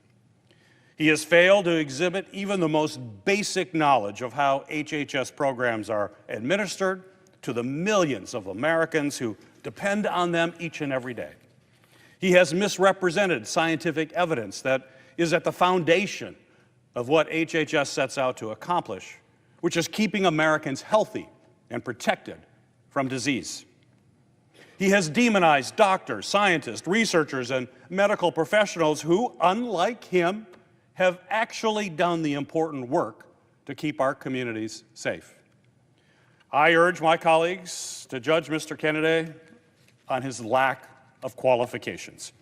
He has failed to exhibit even the most basic knowledge of how HHS programs are administered to the millions of Americans who depend on them each and every day. He has misrepresented scientific evidence that is at the foundation of what HHS sets out to accomplish, which is keeping Americans healthy and protected from disease. He has demonized doctors, scientists, researchers, and medical professionals who, unlike him, have actually done the important work to keep our communities safe. I urge my colleagues to judge Mr. Kennedy on his lack of qualifications.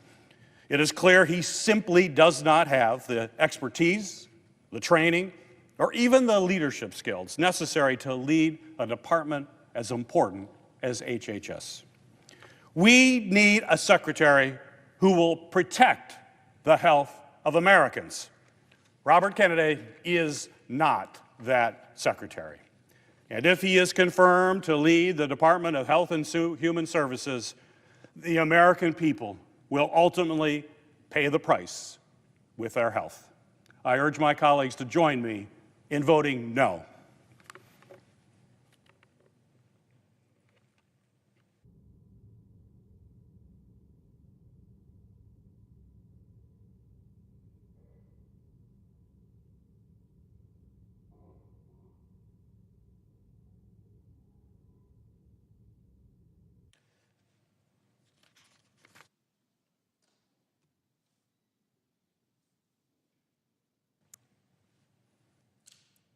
It is clear he simply does not have the expertise, the training, or even the leadership skills necessary to lead a department as important as HHS. We need a secretary who will protect the health of Americans. Robert Kennedy is not that secretary. And if he is confirmed to lead the Department of Health and Human Services, the American people will ultimately pay the price with their health. I urge my colleagues to join me in voting no.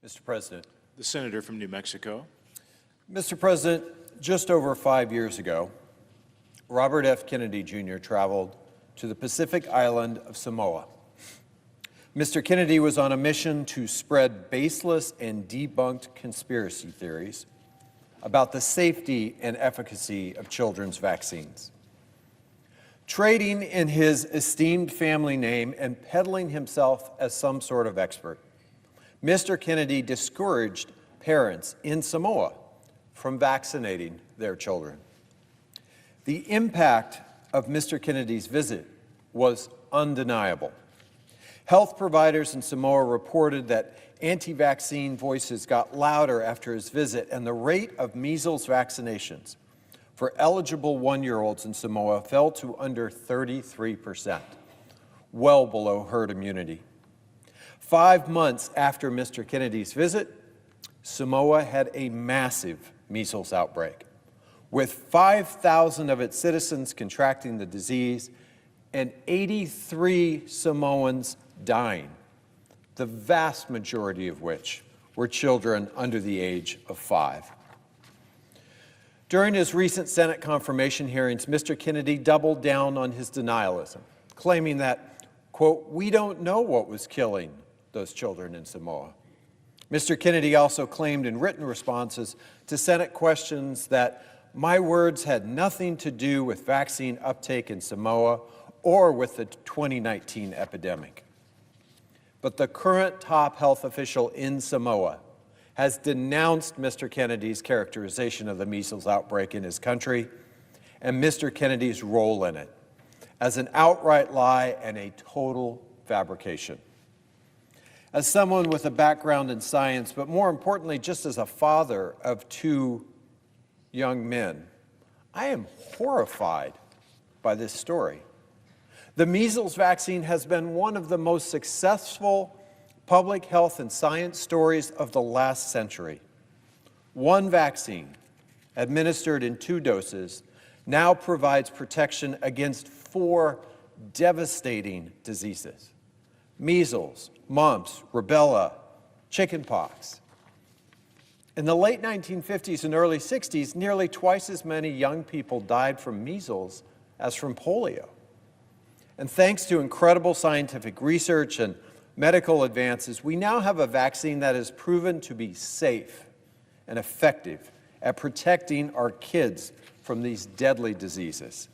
Mr. President. The senator from New Mexico. Mr. President, just over 5 years ago, Robert F. Kennedy Jr. traveled to the Pacific island of Samoa. Mr. Kennedy was on a mission to spread baseless and debunked conspiracy theories about the safety and efficacy of children's vaccines. Trading in his esteemed family name and peddling himself as some sort of expert, Mr. Kennedy discouraged parents in Samoa from vaccinating their children. The impact of Mr. Kennedy's visit was undeniable. Health providers in Samoa reported that anti-vaccine voices got louder after his visit, and the rate of measles vaccinations for eligible one-year-olds in Samoa fell to under 33%, well below herd immunity. 5 months after Mr. Kennedy's visit, Samoa had a massive measles outbreak, with 5,000 of its citizens contracting the disease and 83 Samoans dying, the vast majority of which were children under the age of 5. During his recent Senate confirmation hearings, Mr. Kennedy doubled down on his denialism, claiming that, quote, "We don't know what was killing those children in Samoa." Mr. Kennedy also claimed in written responses to Senate questions that my words had nothing to do with vaccine uptake in Samoa or with the 2019 epidemic. But the current top health official in Samoa has denounced Mr. Kennedy's characterization of the measles outbreak in his country and Mr. Kennedy's role in it as an outright lie and a total fabrication. As someone with a background in science, but more importantly, just as a father of 2 young men, I am horrified by this story. The measles vaccine has been one of the most successful public health and science stories of the last century. One vaccine, administered in 2 doses, now provides protection against 4 devastating diseases: measles, mumps, rubella, chickenpox. In the late 1950s and early 60s, nearly twice as many young people died from measles as from polio. And thanks to incredible scientific research and medical advances, we now have a vaccine that is proven to be safe and effective at protecting our kids from these deadly diseases.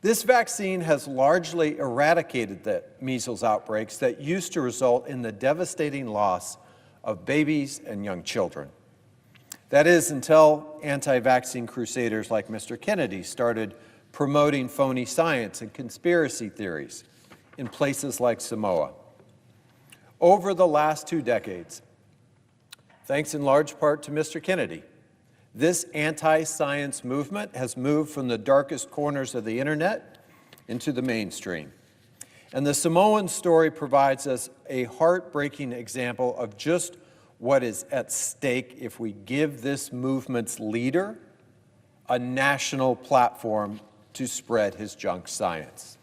This vaccine has largely eradicated the measles outbreaks that used to result in the devastating loss of babies and young children. That is, until anti-vaccine crusaders like Mr. Kennedy started promoting phony science and conspiracy theories in places like Samoa. Over the last 2 decades, thanks in large part to Mr. Kennedy, this anti-science movement has moved from the darkest corners of the internet into the mainstream. And the Samoan story provides us a heartbreaking example of just what is at stake if we give this movement's leader a national platform to spread his junk science.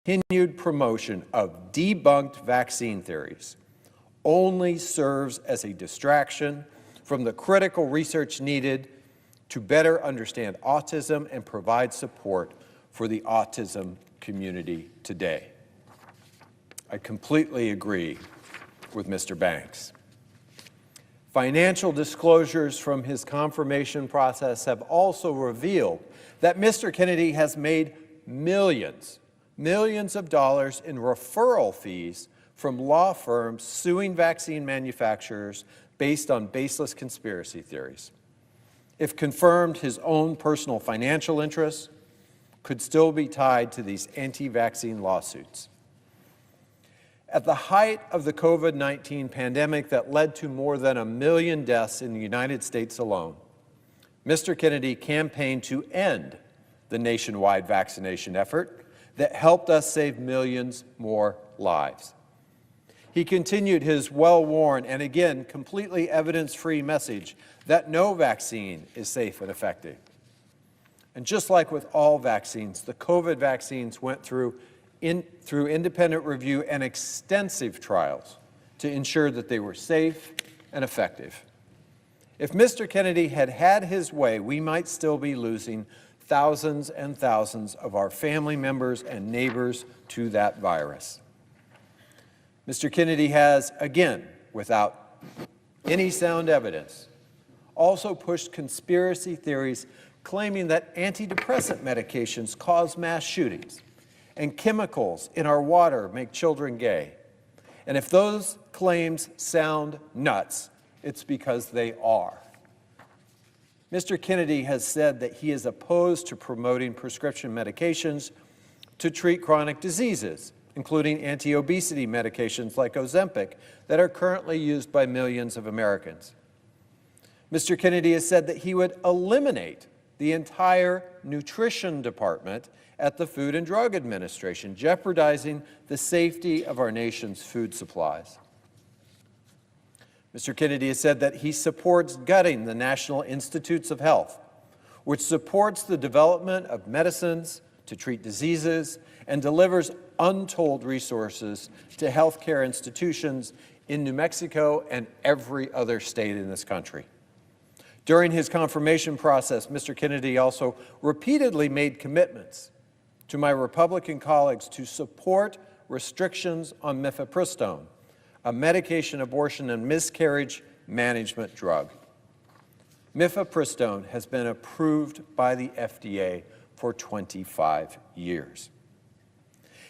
Continued promotion of debunked vaccine theories only serves as a distraction from the critical research needed to better understand autism and provide support for the autism community today. I completely agree with Mr. Banks. Financial disclosures from his confirmation process have also revealed that Mr. Kennedy has made millions of dollars in referral fees from law firms suing vaccine manufacturers based on baseless conspiracy theories. If confirmed, his own personal financial interests could still be tied to these anti-vaccine lawsuits. At the height of the COVID-19 pandemic that led to more than 1 million deaths in the United States alone, Mr. Kennedy campaigned to end the nationwide vaccination effort that helped us save millions more lives. He continued his well-worn and again completely evidence-free message that no vaccine is safe and effective. And just like with all vaccines, the COVID vaccines went through independent review and extensive trials to ensure that they were safe and effective. If Mr. Kennedy had had his way, we might still be losing thousands and thousands of our family members and neighbors to that virus. Mr. Kennedy has, again, without any sound evidence, also pushed conspiracy theories claiming that antidepressant medications cause mass shootings and chemicals in our water make children gay. And if those claims sound nuts, it's because they are. Mr. Kennedy has said that he is opposed to promoting prescription medications to treat chronic diseases, including anti-obesity medications like Ozempic that are currently used by millions of Americans. Mr. Kennedy has said that he would eliminate the entire nutrition department at the Food and Drug Administration, jeopardizing the safety of our nation's food supplies. Mr. Kennedy has said that he supports gutting the National Institutes of Health, which supports the development of medicines to treat diseases and delivers untold resources to healthcare institutions in New Mexico and every other state in this country. During his confirmation process, Mr. Kennedy also repeatedly made commitments to my Republican colleagues to support restrictions on mifepristone, a medication abortion and miscarriage management drug. Mifepristone has been approved by the FDA for 25 years.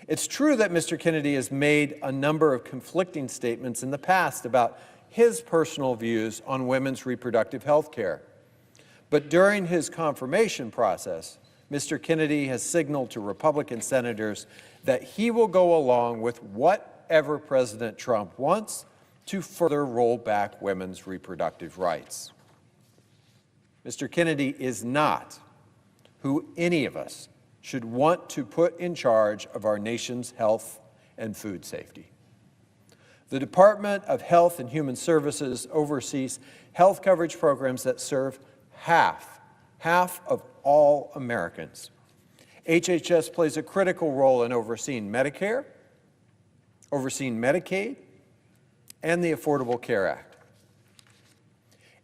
It's true that Mr. Kennedy has made a number of conflicting statements in the past about his personal views on women's reproductive health care. But during his confirmation process, Mr. Kennedy has signaled to Republican senators that he will go along with whatever President Trump wants to further roll back women's reproductive rights. Mr. Kennedy is not who any of us should want to put in charge of our nation's health and food safety. The Department of Health and Human Services oversees health coverage programs that serve half of all Americans. HHS plays a critical role in overseeing Medicare, overseeing Medicaid, and the Affordable Care Act.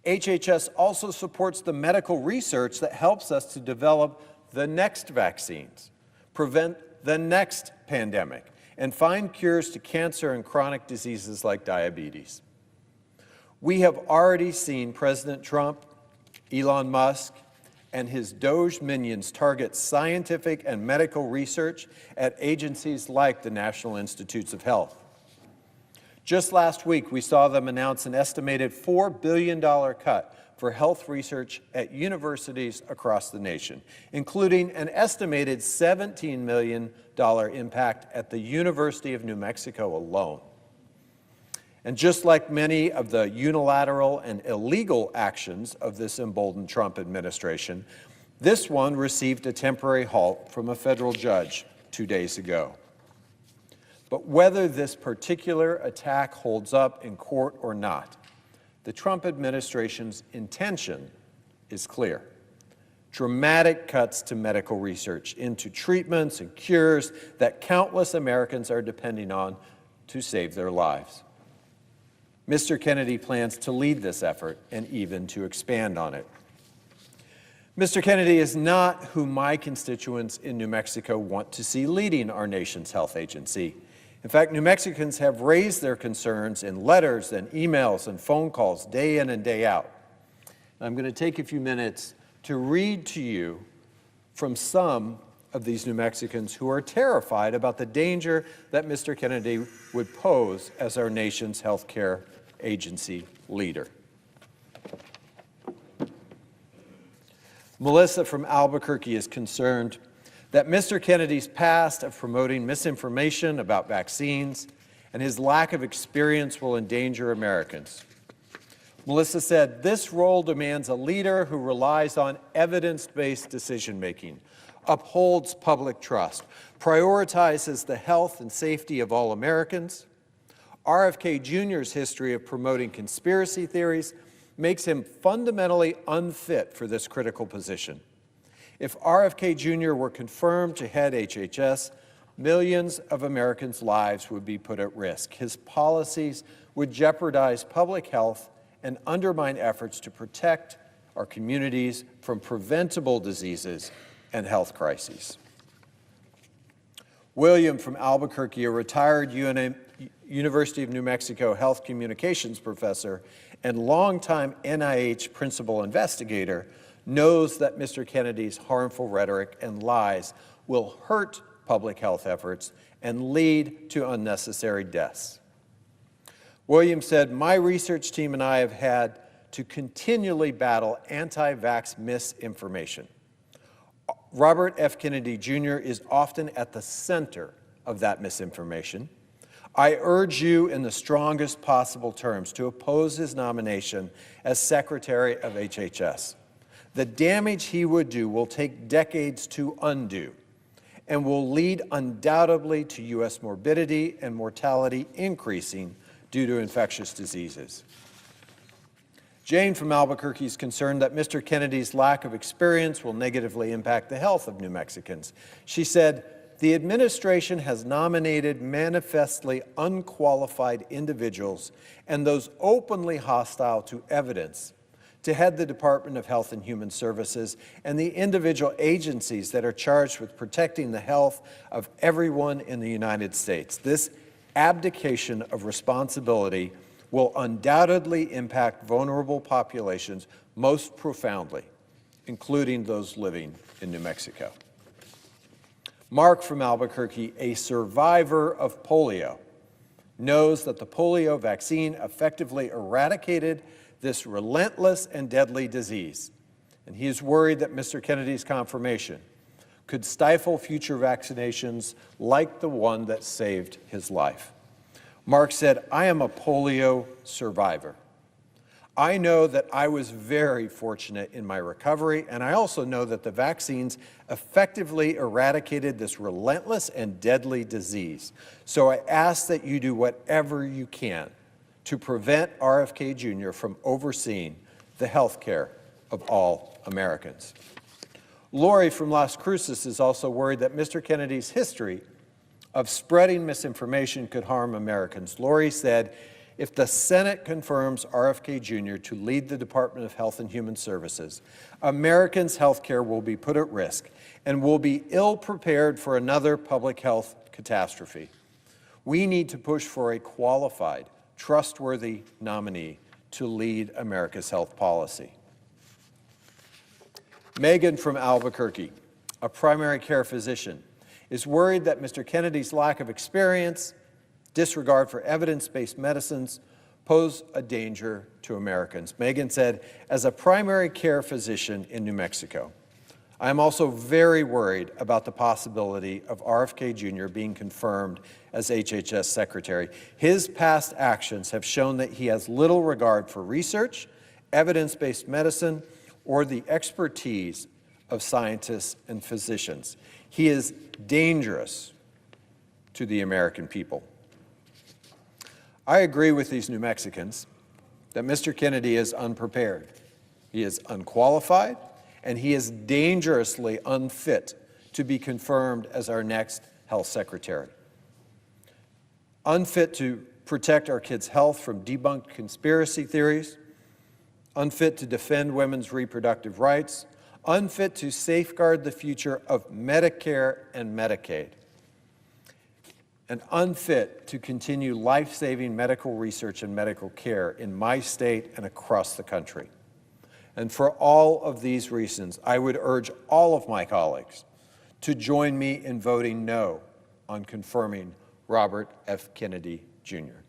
HHS also supports the medical research that helps us to develop the next vaccines, prevent the next pandemic, and find cures to cancer and chronic diseases like diabetes. We have already seen President Trump, Elon Musk, and his Doge minions target scientific and medical research at agencies like the National Institutes of Health. Just last week, we saw them announce an estimated $4 billion cut for health research at universities across the nation, including an estimated $17 million impact at the University of New Mexico alone. And just like many of the unilateral and illegal actions of this emboldened Trump administration, this one received a temporary halt from a federal judge 2 days ago. But whether this particular attack holds up in court or not, the Trump administration's intention is clear. Dramatic cuts to medical research into treatments and cures that countless Americans are depending on to save their lives. Mr. Kennedy plans to lead this effort and even to expand on it. Mr. Kennedy is not who my constituents in New Mexico want to see leading our nation's health agency. In fact, New Mexicans have raised their concerns in letters and emails and phone calls day in and day out. I'm going to take a few minutes to read to you from some of these New Mexicans who are terrified about the danger that Mr. Kennedy would pose as our nation's health care agency leader. Melissa from Albuquerque is concerned that Mr. Kennedy's past of promoting misinformation about vaccines and his lack of experience will endanger Americans. Melissa said, "This role demands a leader who relies on evidence-based decision-making, upholds public trust, prioritizes the health and safety of all Americans. RFK Jr.'s history of promoting conspiracy theories makes him fundamentally unfit for this critical position. If RFK Jr. were confirmed to head HHS, millions of Americans' lives would be put at risk. His policies would jeopardize public health and undermine efforts to protect our communities from preventable diseases and health crises." William from Albuquerque, a retired University of New Mexico health communications professor and longtime NIH principal investigator, knows that Mr. Kennedy's harmful rhetoric and lies will hurt public health efforts and lead to unnecessary deaths. William said, "My research team and I have had to continually battle anti-vax misinformation. Robert F. Kennedy Jr. is often at the center of that misinformation. I urge you in the strongest possible terms to oppose his nomination as Secretary of HHS. The damage he would do will take decades to undo and will lead undoubtedly to U.S. morbidity and mortality increasing due to infectious diseases. Jane from Albuquerque is concerned that Mr. Kennedy's lack of experience will negatively impact the health of New Mexicans. She said, "The administration has nominated manifestly unqualified individuals and those openly hostile to evidence to head the Department of Health and Human Services and the individual agencies that are charged with protecting the health of everyone in the United States. This abdication of responsibility will undoubtedly impact vulnerable populations most profoundly, including those living in New Mexico." Mark from Albuquerque, a survivor of polio, knows that the polio vaccine effectively eradicated this relentless and deadly disease, and he is worried that Mr. Kennedy's confirmation could stifle future vaccinations like the one that saved his life. Mark said, "I am a polio survivor. I know that I was very fortunate in my recovery, and I also know that the vaccines effectively eradicated this relentless and deadly disease. So I ask that you do whatever you can to prevent RFK Jr. from overseeing the health care of all Americans." Lori from Las Cruces is also worried that Mr. Kennedy's history of spreading misinformation could harm Americans. Lori said, "If the Senate confirms RFK Jr. to lead the Department of Health and Human Services, Americans' health care will be put at risk and will be ill-prepared for another public health catastrophe. We need to push for a qualified, trustworthy nominee to lead America's health policy." Megan from Albuquerque, a primary care physician, is worried that Mr. Kennedy's lack of experience, disregard for evidence-based medicines pose a danger to Americans. Megan said, "As a primary care physician in New Mexico, I am also very worried about the possibility of RFK Jr. being confirmed as HHS Secretary. His past actions have shown that he has little regard for research, evidence-based medicine, or the expertise of scientists and physicians. He is dangerous to the American people." I agree with these New Mexicans that Mr. Kennedy is unprepared. He is unqualified, and he is dangerously unfit to be confirmed as our next health secretary. Unfit to protect our kids' health from debunked conspiracy theories, unfit to defend women's reproductive rights, unfit to safeguard the future of Medicare and Medicaid, and unfit to continue life-saving medical research and medical care in my state and across the country. And for all of these reasons, I would urge all of my colleagues to join me in voting no on confirming Robert F. Kennedy, Jr.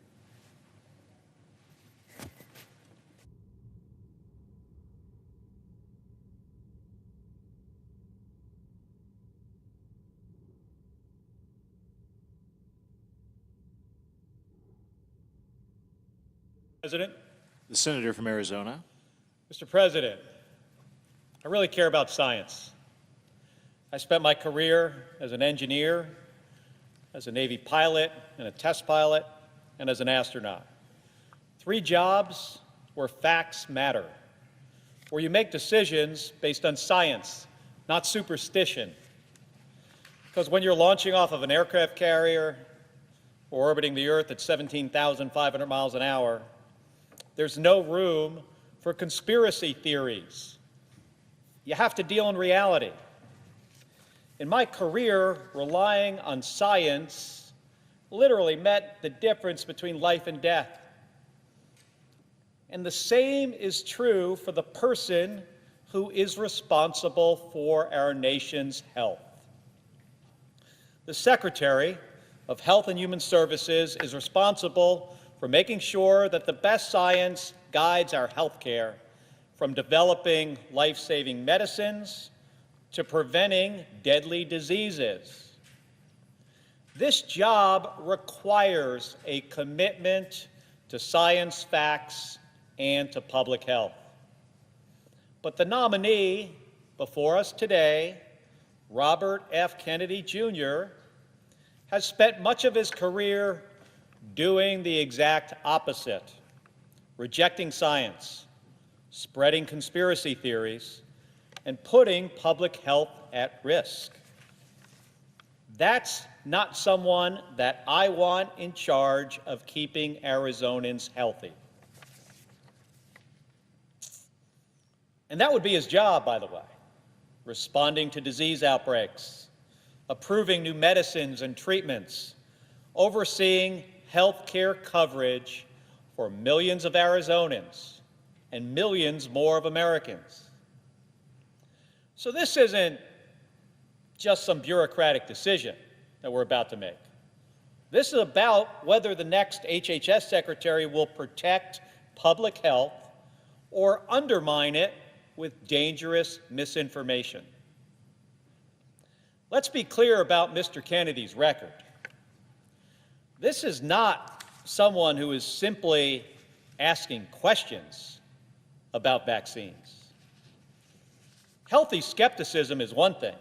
President. The Senator from Arizona. Mr. President, I really care about science. I spent my career as an engineer, as a Navy pilot and a test pilot, and as an astronaut. 3 jobs where facts matter, where you make decisions based on science, not superstition. Because when you're launching off of an aircraft carrier or orbiting the Earth at 17,500 miles an hour, there's no room for conspiracy theories. You have to deal in reality. In my career, relying on science literally meant the difference between life and death. And the same is true for the person who is responsible for our nation's health. The Secretary of Health and Human Services is responsible for making sure that the best science guides our healthcare from developing life-saving medicines to preventing deadly diseases. This job requires a commitment to science, facts, and to public health. But the nominee before us today, Robert F. Kennedy Jr., has spent much of his career doing the exact opposite, rejecting science, spreading conspiracy theories, and putting public health at risk. That's not someone that I want in charge of keeping Arizonans healthy. And that would be his job, by the way, responding to disease outbreaks, approving new medicines and treatments, overseeing health care coverage for millions of Arizonans and millions more of Americans. So this isn't just some bureaucratic decision that we're about to make. This is about whether the next HHS secretary will protect public health or undermine it with dangerous misinformation. Let's be clear about Mr. Kennedy's record. This is not someone who is simply asking questions about vaccines. Healthy skepticism is one thing,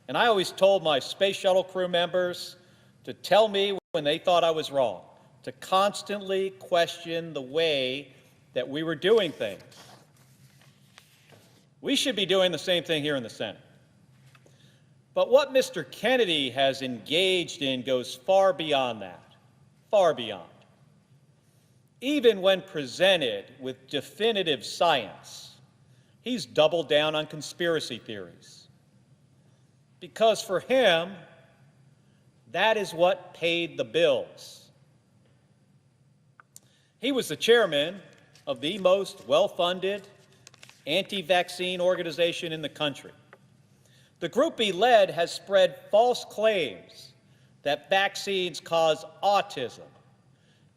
and I always told my space shuttle crew members to tell me when they thought I was wrong, to constantly question the way that we were doing things. We should be doing the same thing here in the Senate. But what Mr. Kennedy has engaged in goes far beyond that, far beyond. Even when presented with definitive science, he's doubled down on conspiracy theories. Because for him, that is what paid the bills. He was the chairman of the most well-funded anti-vaccine organization in the country. The group he led has spread false claims that vaccines cause autism,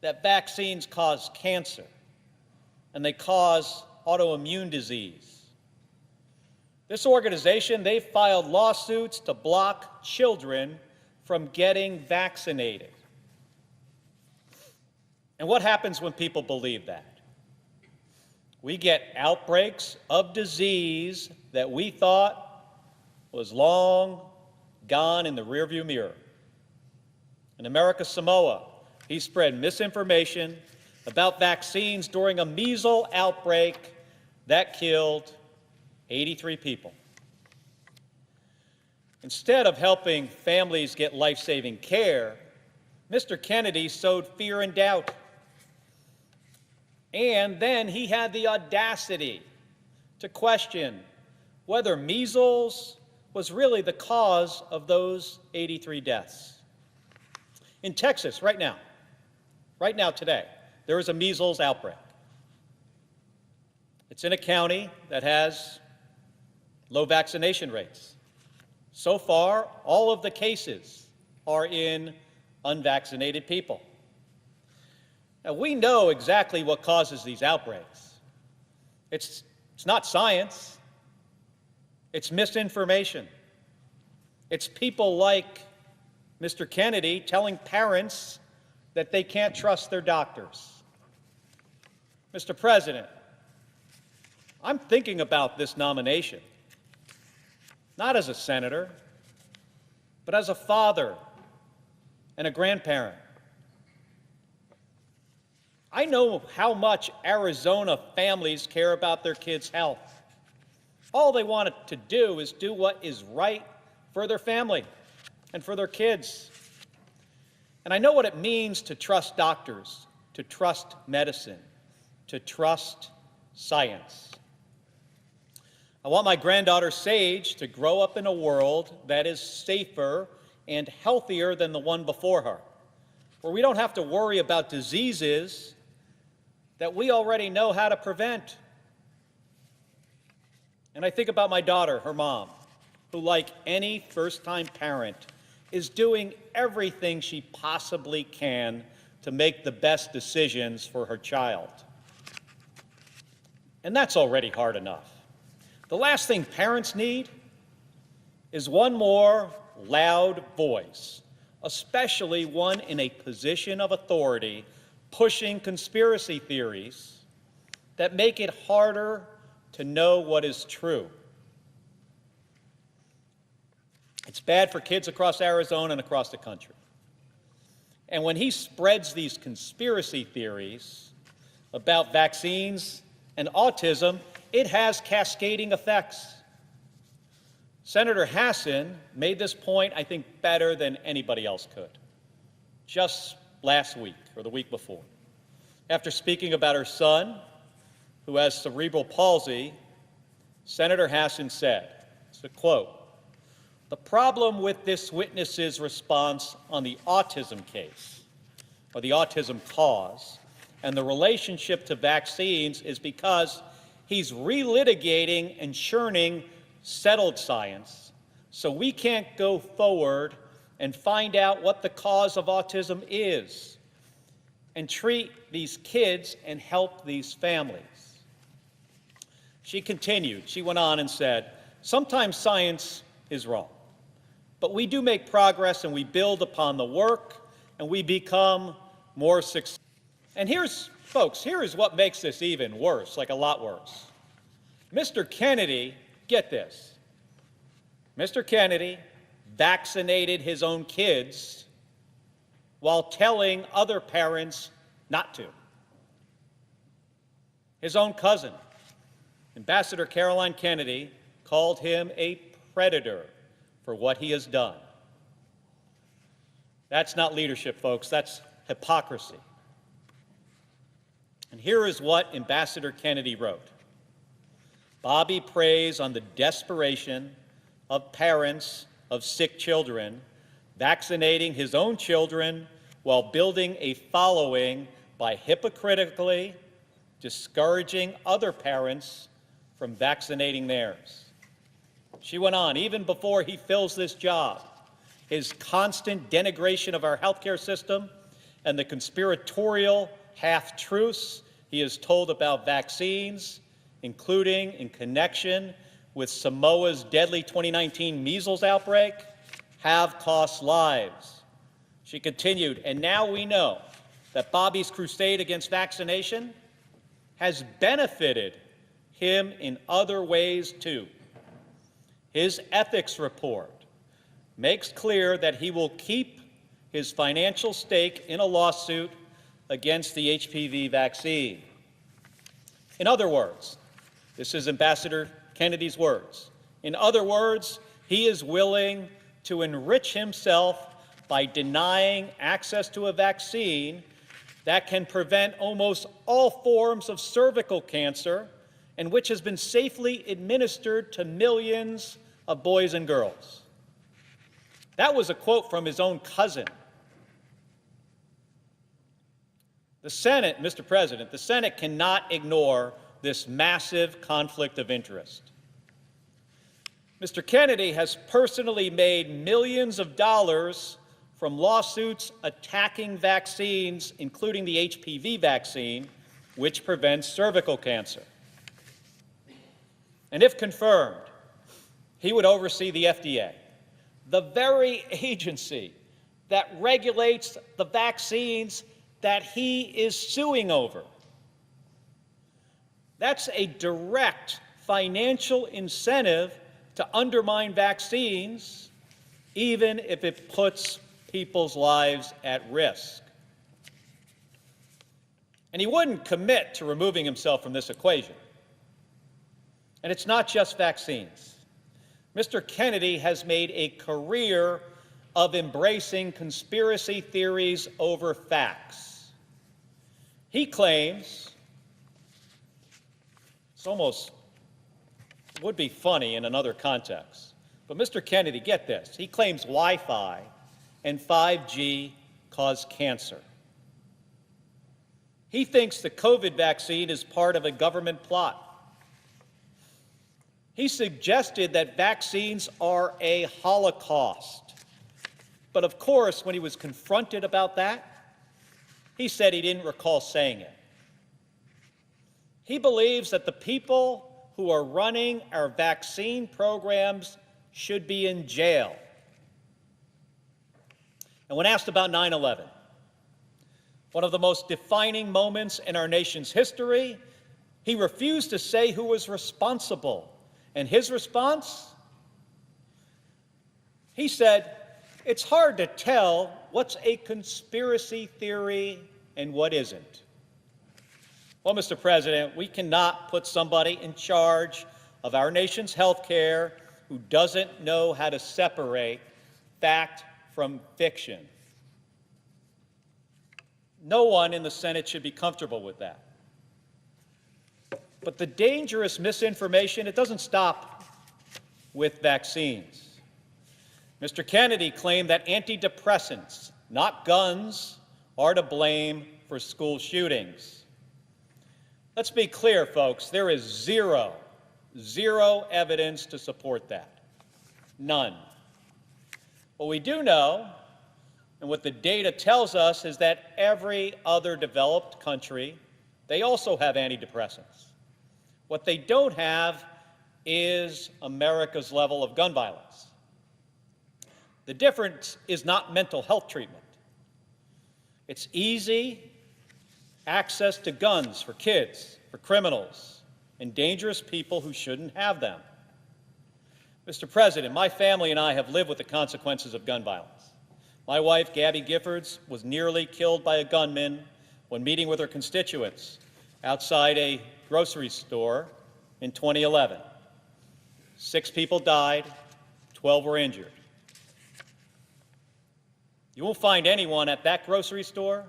that vaccines cause cancer, and they cause autoimmune disease. This organization, they filed lawsuits to block children from getting vaccinated. And what happens when people believe that? We get outbreaks of disease that we thought was long gone in the rearview mirror. In America Samoa, he spread misinformation about vaccines during a measles outbreak that killed 83 people. Instead of helping families get life-saving care, Mr. Kennedy sowed fear and doubt. And then he had the audacity to question whether measles was really the cause of those 83 deaths. In Texas, right now today, there is a measles outbreak. It's in a county that has low vaccination rates. So far, all of the cases are in unvaccinated people. Now, we know exactly what causes these outbreaks. It's not science. It's misinformation. It's people like Mr. Kennedy telling parents that they can't trust their doctors. Mr. President, I'm thinking about this nomination, not as a senator, but as a father and a grandparent. I know how much Arizona families care about their kids' health. All they want to do is do what is right for their family and for their kids. And I know what it means to trust doctors, to trust medicine, to trust science. I want my granddaughter Sage to grow up in a world that is safer and healthier than the one before her, where we don't have to worry about diseases that we already know how to prevent. And I think about my daughter, her mom, who, like any first-time parent, is doing everything she possibly can to make the best decisions for her child. And that's already hard enough. The last thing parents need is one more loud voice, especially one in a position of authority, pushing conspiracy theories that make it harder to know what is true. It's bad for kids across Arizona and across the country. And when he spreads these conspiracy theories about vaccines and autism, it has cascading effects. Senator Hassan made this point, I think, better than anybody else could, just last week or the week before. After speaking about her son, who has cerebral palsy, Senator Hassan said, it's a quote, "The problem with this witness's response on the autism case, or the autism cause, and the relationship to vaccines is because he's relitigating and churning settled science, so we can't go forward and find out what the cause of autism is and treat these kids and help these families." She continued, she went on and said, "Sometimes science is wrong, but we do make progress and we build upon the work and we become more successful." And here's, folks, here is what makes this even worse, like a lot worse. Mr. Kennedy, get this, Mr. Kennedy vaccinated his own kids while telling other parents not to. His own cousin, Ambassador Caroline Kennedy, called him a predator for what he has done. That's not leadership, folks. That's hypocrisy. And here is what Ambassador Kennedy wrote. "Bobby preys on the desperation of parents of sick children, vaccinating his own children while building a following by hypocritically discouraging other parents from vaccinating theirs." She went on, "Even before he fills this job, his constant denigration of our healthcare system and the conspiratorial half-truths he has told about vaccines, including in connection with Samoa's deadly 2019 measles outbreak, have cost lives." She continued, "And now we know that Bobby's crusade against vaccination has benefited him in other ways too. His ethics report makes clear that he will keep his financial stake in a lawsuit against the HPV vaccine. In other words," this is Ambassador Kennedy's words, "in other words, he is willing to enrich himself by denying access to a vaccine that can prevent almost all forms of cervical cancer and which has been safely administered to millions of boys and girls." That was a quote from his own cousin. The Senate, Mr. President, the Senate cannot ignore this massive conflict of interest. Mr. Kennedy has personally made millions of dollars from lawsuits attacking vaccines, including the HPV vaccine, which prevents cervical cancer. And if confirmed, he would oversee the FDA, the very agency that regulates the vaccines that he is suing over. That's a direct financial incentive to undermine vaccines, even if it puts people's lives at risk. And he wouldn't commit to removing himself from this equation. And it's not just vaccines. Mr. Kennedy has made a career of embracing conspiracy theories over facts. He claims, it's almost would be funny in another context, but Mr. Kennedy, get this, he claims Wi-Fi and 5G cause cancer. He thinks the COVID vaccine is part of a government plot. He suggested that vaccines are a holocaust. But of course, when he was confronted about that, he said he didn't recall saying it. He believes that the people who are running our vaccine programs should be in jail. And when asked about 9/11, one of the most defining moments in our nation's history, he refused to say who was responsible. And his response? He said, "It's hard to tell what's a conspiracy theory and what isn't." Well, Mr. President, we cannot put somebody in charge of our nation's health care who doesn't know how to separate fact from fiction. No one in the Senate should be comfortable with that. But the dangerous misinformation, it doesn't stop with vaccines. Mr. Kennedy claimed that antidepressants, not guns, are to blame for school shootings. Let's be clear, folks, there is zero evidence to support that. None. What we do know, and what the data tells us, is that every other developed country, they also have antidepressants. What they don't have is America's level of gun violence. The difference is not mental health treatment. It's easy access to guns for kids, for criminals, and dangerous people who shouldn't have them. Mr. President, my family and I have lived with the consequences of gun violence. My wife, Gabby Giffords, was nearly killed by a gunman when meeting with her constituents outside a grocery store in 2011. 6 people died, 12 were injured. You won't find anyone at that grocery store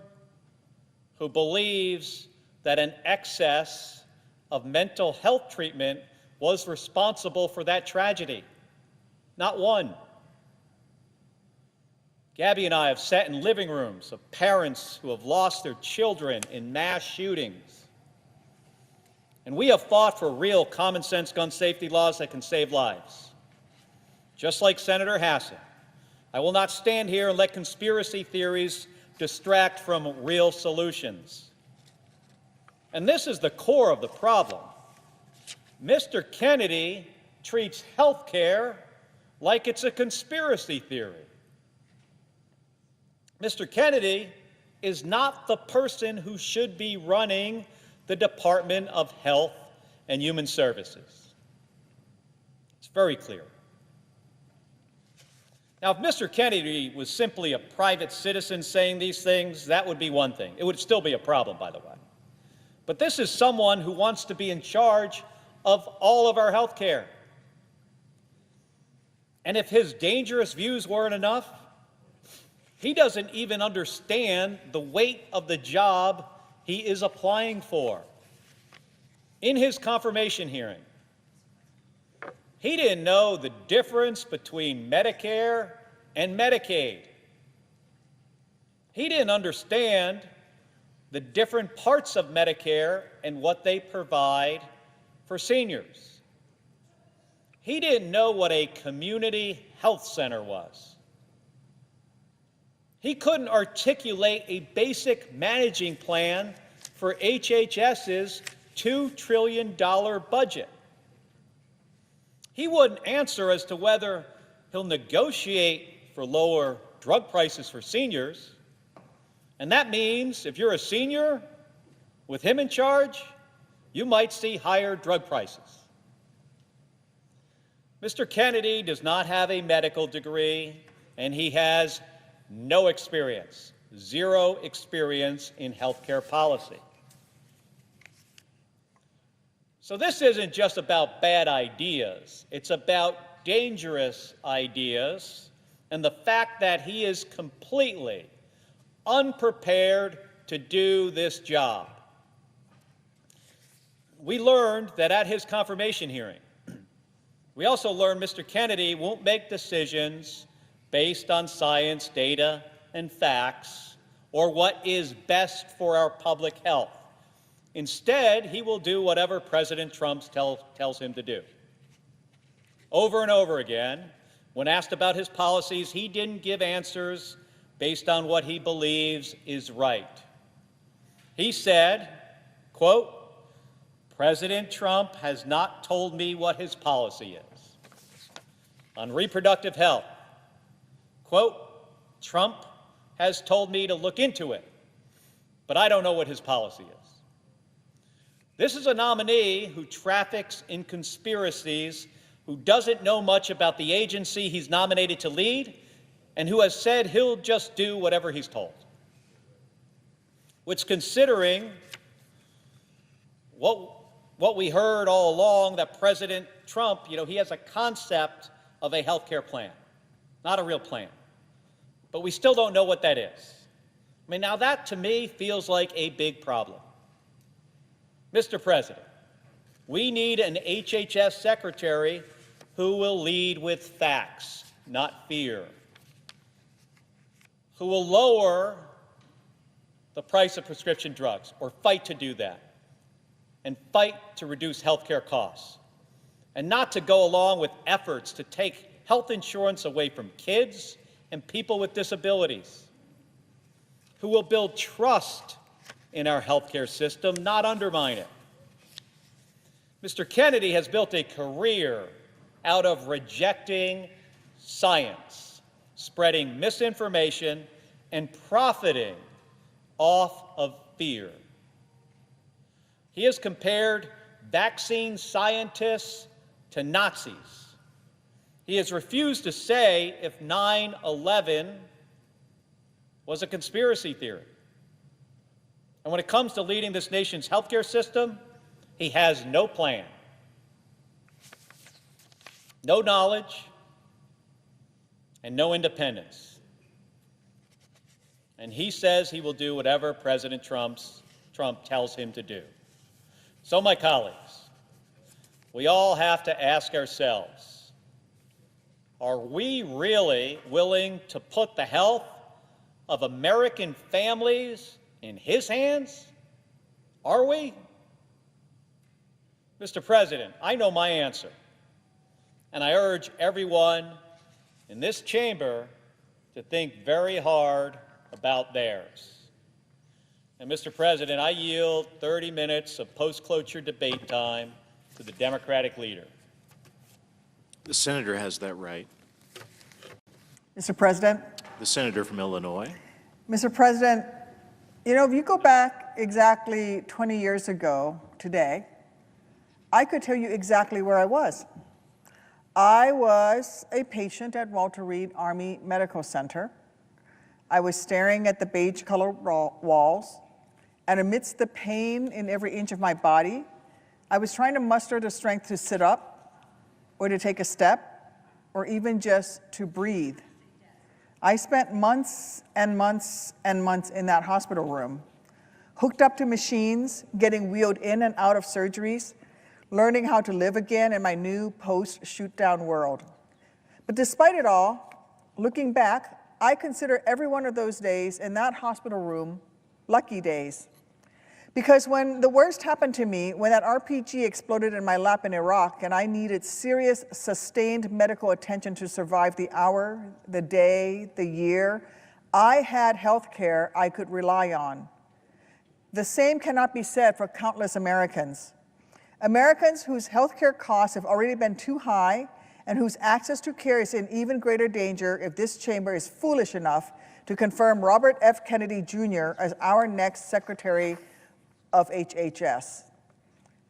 who believes that an excess of mental health treatment was responsible for that tragedy. Not one. Gabby and I have sat in living rooms of parents who have lost their children in mass shootings. And we have fought for real common sense gun safety laws that can save lives. Just like Senator Hassan, I will not stand here and let conspiracy theories distract from real solutions. And this is the core of the problem. Mr. Kennedy treats health care like it's a conspiracy theory. Mr. Kennedy is not the person who should be running the Department of Health and Human Services. It's very clear. Now, if Mr. Kennedy was simply a private citizen saying these things, that would be one thing. It would still be a problem, by the way. But this is someone who wants to be in charge of all of our health care. And if his dangerous views weren't enough, he doesn't even understand the weight of the job he is applying for. In his confirmation hearing, he didn't know the difference between Medicare and Medicaid. He didn't understand the different parts of Medicare and what they provide for seniors. He didn't know what a community health center was. He couldn't articulate a basic managing plan for HHS's $2 trillion budget. He wouldn't answer as to whether he'll negotiate for lower drug prices for seniors. And that means if you're a senior with him in charge, you might see higher drug prices. Mr. Kennedy does not have a medical degree, and he has no experience, zero experience in healthcare policy. So this isn't just about bad ideas. It's about dangerous ideas and the fact that he is completely unprepared to do this job. We learned that at his confirmation hearing. We also learned Mr. Kennedy won't make decisions based on science, data, and facts, or what is best for our public health. Instead, he will do whatever President Trump tells him to do. Over and over again, when asked about his policies, he didn't give answers based on what he believes is right. He said, quote, President Trump has not told me what his policy is. On reproductive health, quote, Trump has told me to look into it, but I don't know what his policy is. This is a nominee who traffics in conspiracies, who doesn't know much about the agency he's nominated to lead, and who has said he'll just do whatever he's told. Which, considering what we heard all along, that President Trump, he has a concept of a health care plan, not a real plan. But we still don't know what that is. I mean, now that to me feels like a big problem. Mr. President, we need an HHS secretary who will lead with facts, not fear, who will lower the price of prescription drugs, or fight to do that, and fight to reduce health care costs, and not to go along with efforts to take health insurance away from kids and people with disabilities, who will build trust in our health care system, not undermine it. Mr. Kennedy has built a career out of rejecting science, spreading misinformation, and profiting off of fear. He has compared vaccine scientists to Nazis. He has refused to say if 9/11 was a conspiracy theory. And when it comes to leading this nation's healthcare system, he has no plan, no knowledge, and no independence. And he says he will do whatever President Trump tells him to do. So, my colleagues, we all have to ask ourselves, are we really willing to put the health of American families in his hands? Are we? Mr. President, I know my answer, and I urge everyone in this chamber to think very hard about theirs. And Mr. President, I yield 30 minutes of post-cloture debate time to the Democratic leader. The senator has that right. Mr. President. The senator from Illinois. Mr. President, if you go back exactly 20 years ago today, I could tell you exactly where I was. I was a patient at Walter Reed Army Medical Center. I was staring at the beige-colored walls, and amidst the pain in every inch of my body, I was trying to muster the strength to sit up, or to take a step, or even just to breathe. I spent months and months and months in that hospital room, hooked up to machines, getting wheeled in and out of surgeries, learning how to live again in my new post-shoot-down world. But despite it all, looking back, I consider every one of those days in that hospital room lucky days. Because when the worst happened to me, when that RPG exploded in my lap in Iraq and I needed serious, sustained medical attention to survive the hour, the day, the year, I had health care I could rely on. The same cannot be said for countless Americans. Americans whose health care costs have already been too high and whose access to care is in even greater danger if this chamber is foolish enough to confirm Robert F. Kennedy Jr. as our next Secretary of HHS.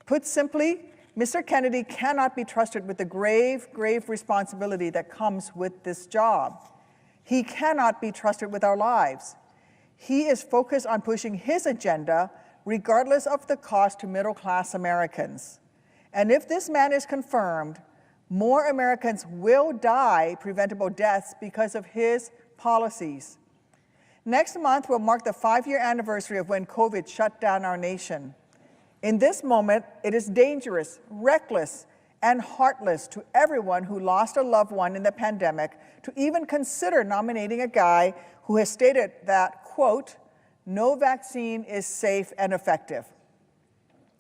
Put simply, Mr. Kennedy cannot be trusted with the grave, grave responsibility that comes with this job. He cannot be trusted with our lives. He is focused on pushing his agenda regardless of the cost to middle-class Americans. And if this man is confirmed, more Americans will die preventable deaths because of his policies. Next month will mark the 5-year anniversary of when COVID shut down our nation. In this moment, it is dangerous, reckless, and heartless to everyone who lost a loved one in the pandemic to even consider nominating a guy who has stated that, quote, no vaccine is safe and effective.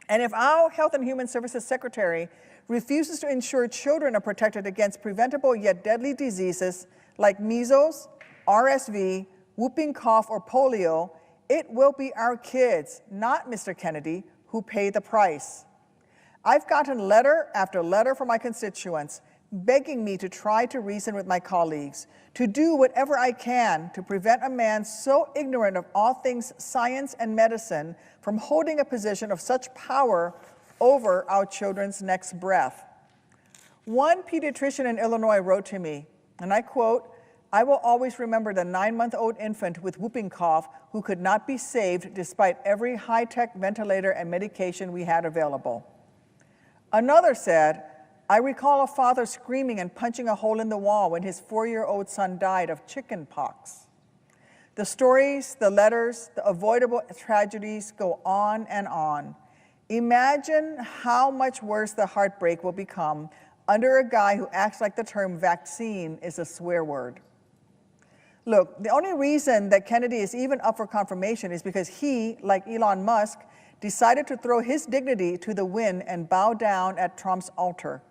And if our Health and Human Services Secretary refuses to ensure children are protected against preventable yet deadly diseases like measles, RSV, whooping cough, or polio, it will be our kids, not Mr. Kennedy, who pay the price. I've gotten letter after letter from my constituents begging me to try to reason with my colleagues, to do whatever I can to prevent a man so ignorant of all things science and medicine from holding a position of such power over our children's next breath. One pediatrician in Illinois wrote to me, and I quote, "I will always remember the 9-month-old infant with whooping cough who could not be saved despite every high-tech ventilator and medication we had available." Another said, "I recall a father screaming and punching a hole in the wall when his 4-year-old son died of chicken pox." The stories, the letters, the avoidable tragedies go on and on. Imagine how much worse the heartbreak will become under a guy who acts like the term vaccine is a swear word. Look, the only reason that Kennedy is even up for confirmation is because he, like Elon Musk, decided to throw his dignity to the wind and bow down at Trump's altar.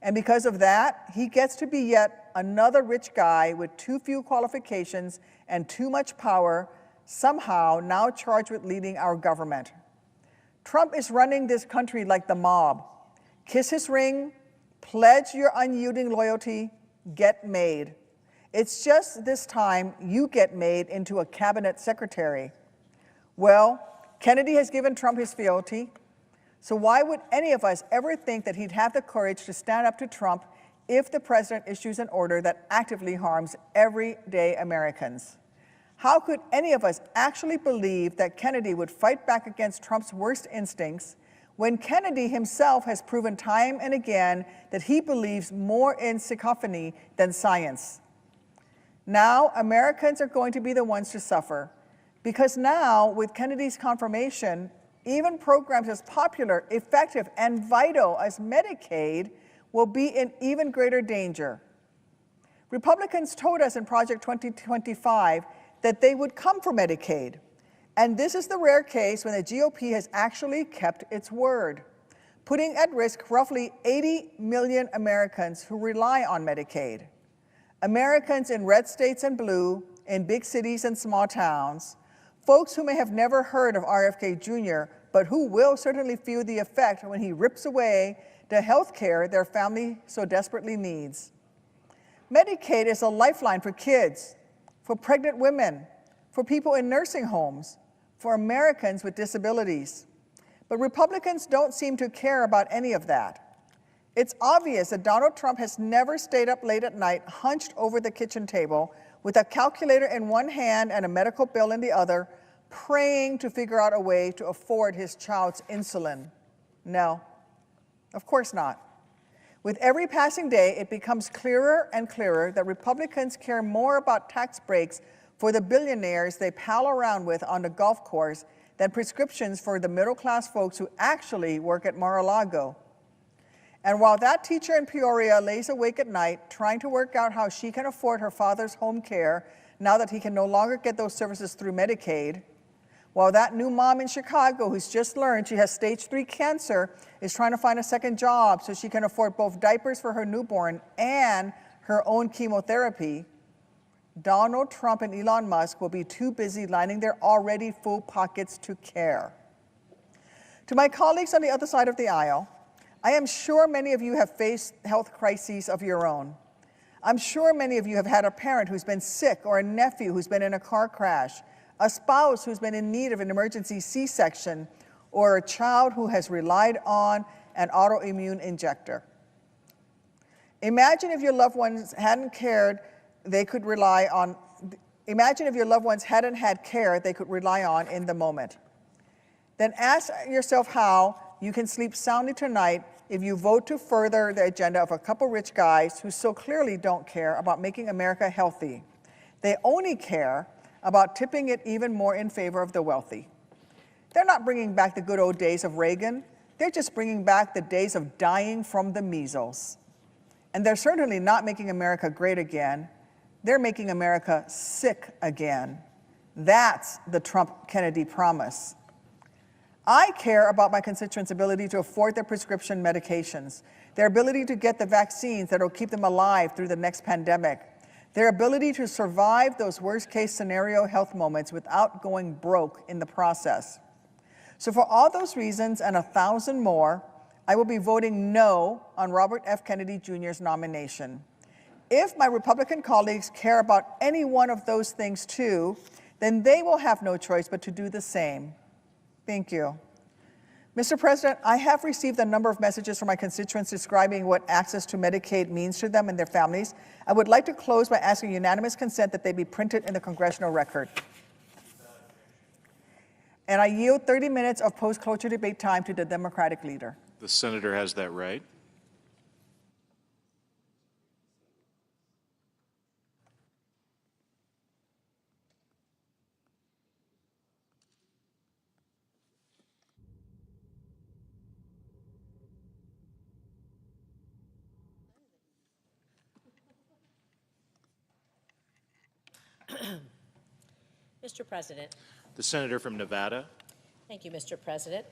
And because of that, he gets to be yet another rich guy with too few qualifications and too much power, somehow now charged with leading our government. Trump is running this country like the mob. Kiss his ring, pledge your unyielding loyalty, get made. It's just this time you get made into a cabinet secretary. Well, Kennedy has given Trump his fealty. So why would any of us ever think that he'd have the courage to stand up to Trump if the president issues an order that actively harms everyday Americans? How could any of us actually believe that Kennedy would fight back against Trump's worst instincts when Kennedy himself has proven time and again that he believes more in cacophony than science? Now, Americans are going to be the ones to suffer, because now, with Kennedy's confirmation, even programs as popular, effective, and vital as Medicaid will be in even greater danger. Republicans told us in Project 2025 that they would come for Medicaid. And this is the rare case when the GOP has actually kept its word, putting at risk roughly 80 million Americans who rely on Medicaid. Americans in red states and blue, in big cities and small towns, folks who may have never heard of RFK Jr., but who will certainly feel the effect when he rips away the health care their family so desperately needs. Medicaid is a lifeline for kids, for pregnant women, for people in nursing homes, for Americans with disabilities. But Republicans don't seem to care about any of that. It's obvious that Donald Trump has never stayed up late at night, hunched over the kitchen table, with a calculator in one hand and a medical bill in the other, praying to figure out a way to afford his child's insulin. No, of course not. With every passing day, it becomes clearer and clearer that Republicans care more about tax breaks for the billionaires they pal around with on the golf course than prescriptions for the middle-class folks who actually work at Mar-a-Lago. And while that teacher in Peoria lays awake at night trying to work out how she can afford her father's home care now that he can no longer get those services through Medicaid, while that new mom in Chicago who's just learned she has stage 3 cancer is trying to find a second job so she can afford both diapers for her newborn and her own chemotherapy, Donald Trump and Elon Musk will be too busy lining their already full pockets to care. To my colleagues on the other side of the aisle, I am sure many of you have faced health crises of your own. I'm sure many of you have had a parent who's been sick or a nephew who's been in a car crash, a spouse who's been in need of an emergency C-section, or a child who has relied on an autoimmune injector. Imagine if your loved ones hadn't cared, they could rely on, imagine if your loved ones hadn't had care they could rely on in the moment. Then ask yourself how you can sleep soundly tonight if you vote to further the agenda of a couple rich guys who so clearly don't care about making America healthy. They only care about tipping it even more in favor of the wealthy. They're not bringing back the good old days of Reagan. They're just bringing back the days of dying from the measles. And they're certainly not making America great again. They're making America sick again. That's the Trump-Kennedy promise. I care about my constituents' ability to afford their prescription medications, their ability to get the vaccines that will keep them alive through the next pandemic, their ability to survive those worst-case scenario health moments without going broke in the process. So for all those reasons and 1,000 more, I will be voting no on Robert F. Kennedy Jr.'s nomination. If my Republican colleagues care about any one of those things too, then they will have no choice but to do the same. Thank you. Mr. President, I have received a number of messages from my constituents describing what access to Medicaid means to them and their families. I would like to close by asking unanimous consent that they be printed in the congressional record. And I yield 30 minutes of post-cloture debate time to the Democratic leader. The senator has that right. Mr. President. The senator from Nevada. Thank you, Mr. President.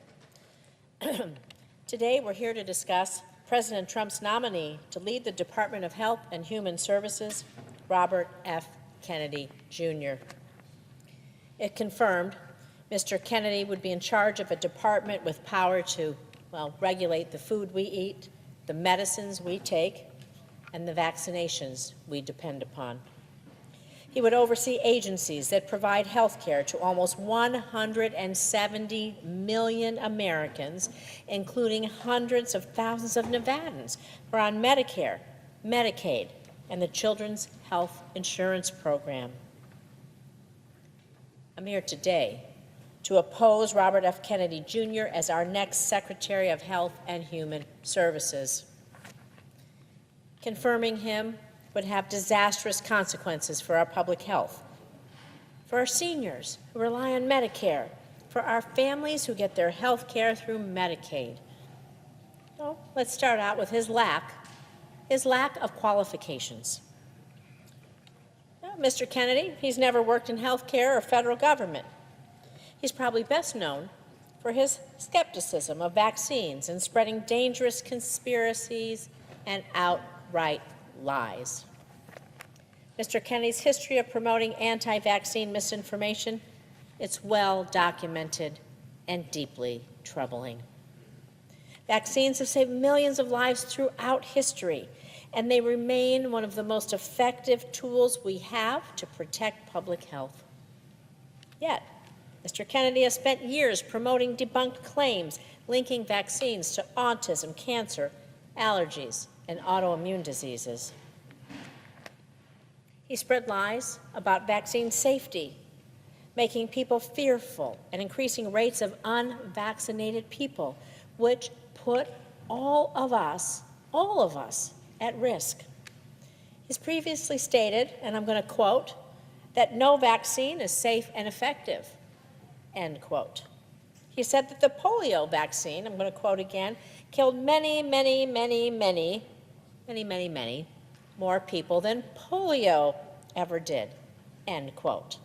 Today, we're here to discuss President Trump's nominee to lead the Department of Health and Human Services, Robert F. Kennedy, Jr. If confirmed, Mr. Kennedy would be in charge of a department with power to, well, regulate the food we eat, the medicines we take, and the vaccinations we depend upon. He would oversee agencies that provide health care to almost 170 million Americans, including hundreds of thousands of Nevadans who are on Medicare, Medicaid, and the Children's Health Insurance Program. I'm here today to oppose Robert F. Kennedy Jr. as our next Secretary of Health and Human Services. Confirming him would have disastrous consequences for our public health, for our seniors who rely on Medicare, for our families who get their health care through Medicaid. So let's start out with his lack of qualifications. Well, Mr. Kennedy, he's never worked in health care or federal government. He's probably best known for his skepticism of vaccines and spreading dangerous conspiracies and outright lies. Mr. Kennedy's history of promoting anti-vaccine misinformation, it's well documented and deeply troubling. Vaccines have saved millions of lives throughout history, and they remain one of the most effective tools we have to protect public health. Yet, Mr. Kennedy has spent years promoting debunked claims linking vaccines to autism, cancer, allergies, and autoimmune diseases. He spread lies about vaccine safety, making people fearful and increasing rates of unvaccinated people, which put all of us at risk. He's previously stated, and I'm going to quote, that no vaccine is safe and effective, end quote. He said that the polio vaccine, I'm going to quote again, killed many more people than polio ever did, end quote.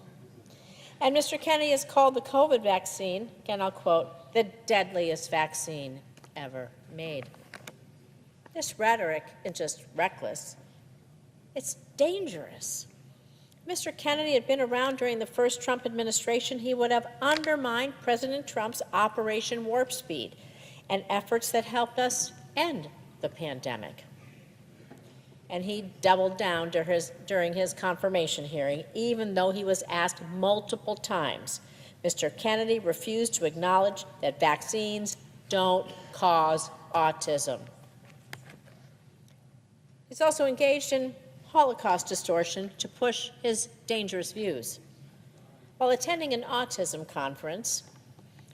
And Mr. Kennedy has called the COVID vaccine, again I'll quote, the deadliest vaccine ever made. This rhetoric is just reckless. It's dangerous. If Mr. Kennedy had been around during the first Trump administration, he would have undermined President Trump's Operation Warp Speed and efforts that helped us end the pandemic. And he doubled down during his confirmation hearing, even though he was asked multiple times. Mr. Kennedy refused to acknowledge that vaccines don't cause autism. He's also engaged in Holocaust distortion to push his dangerous views. While attending an autism conference,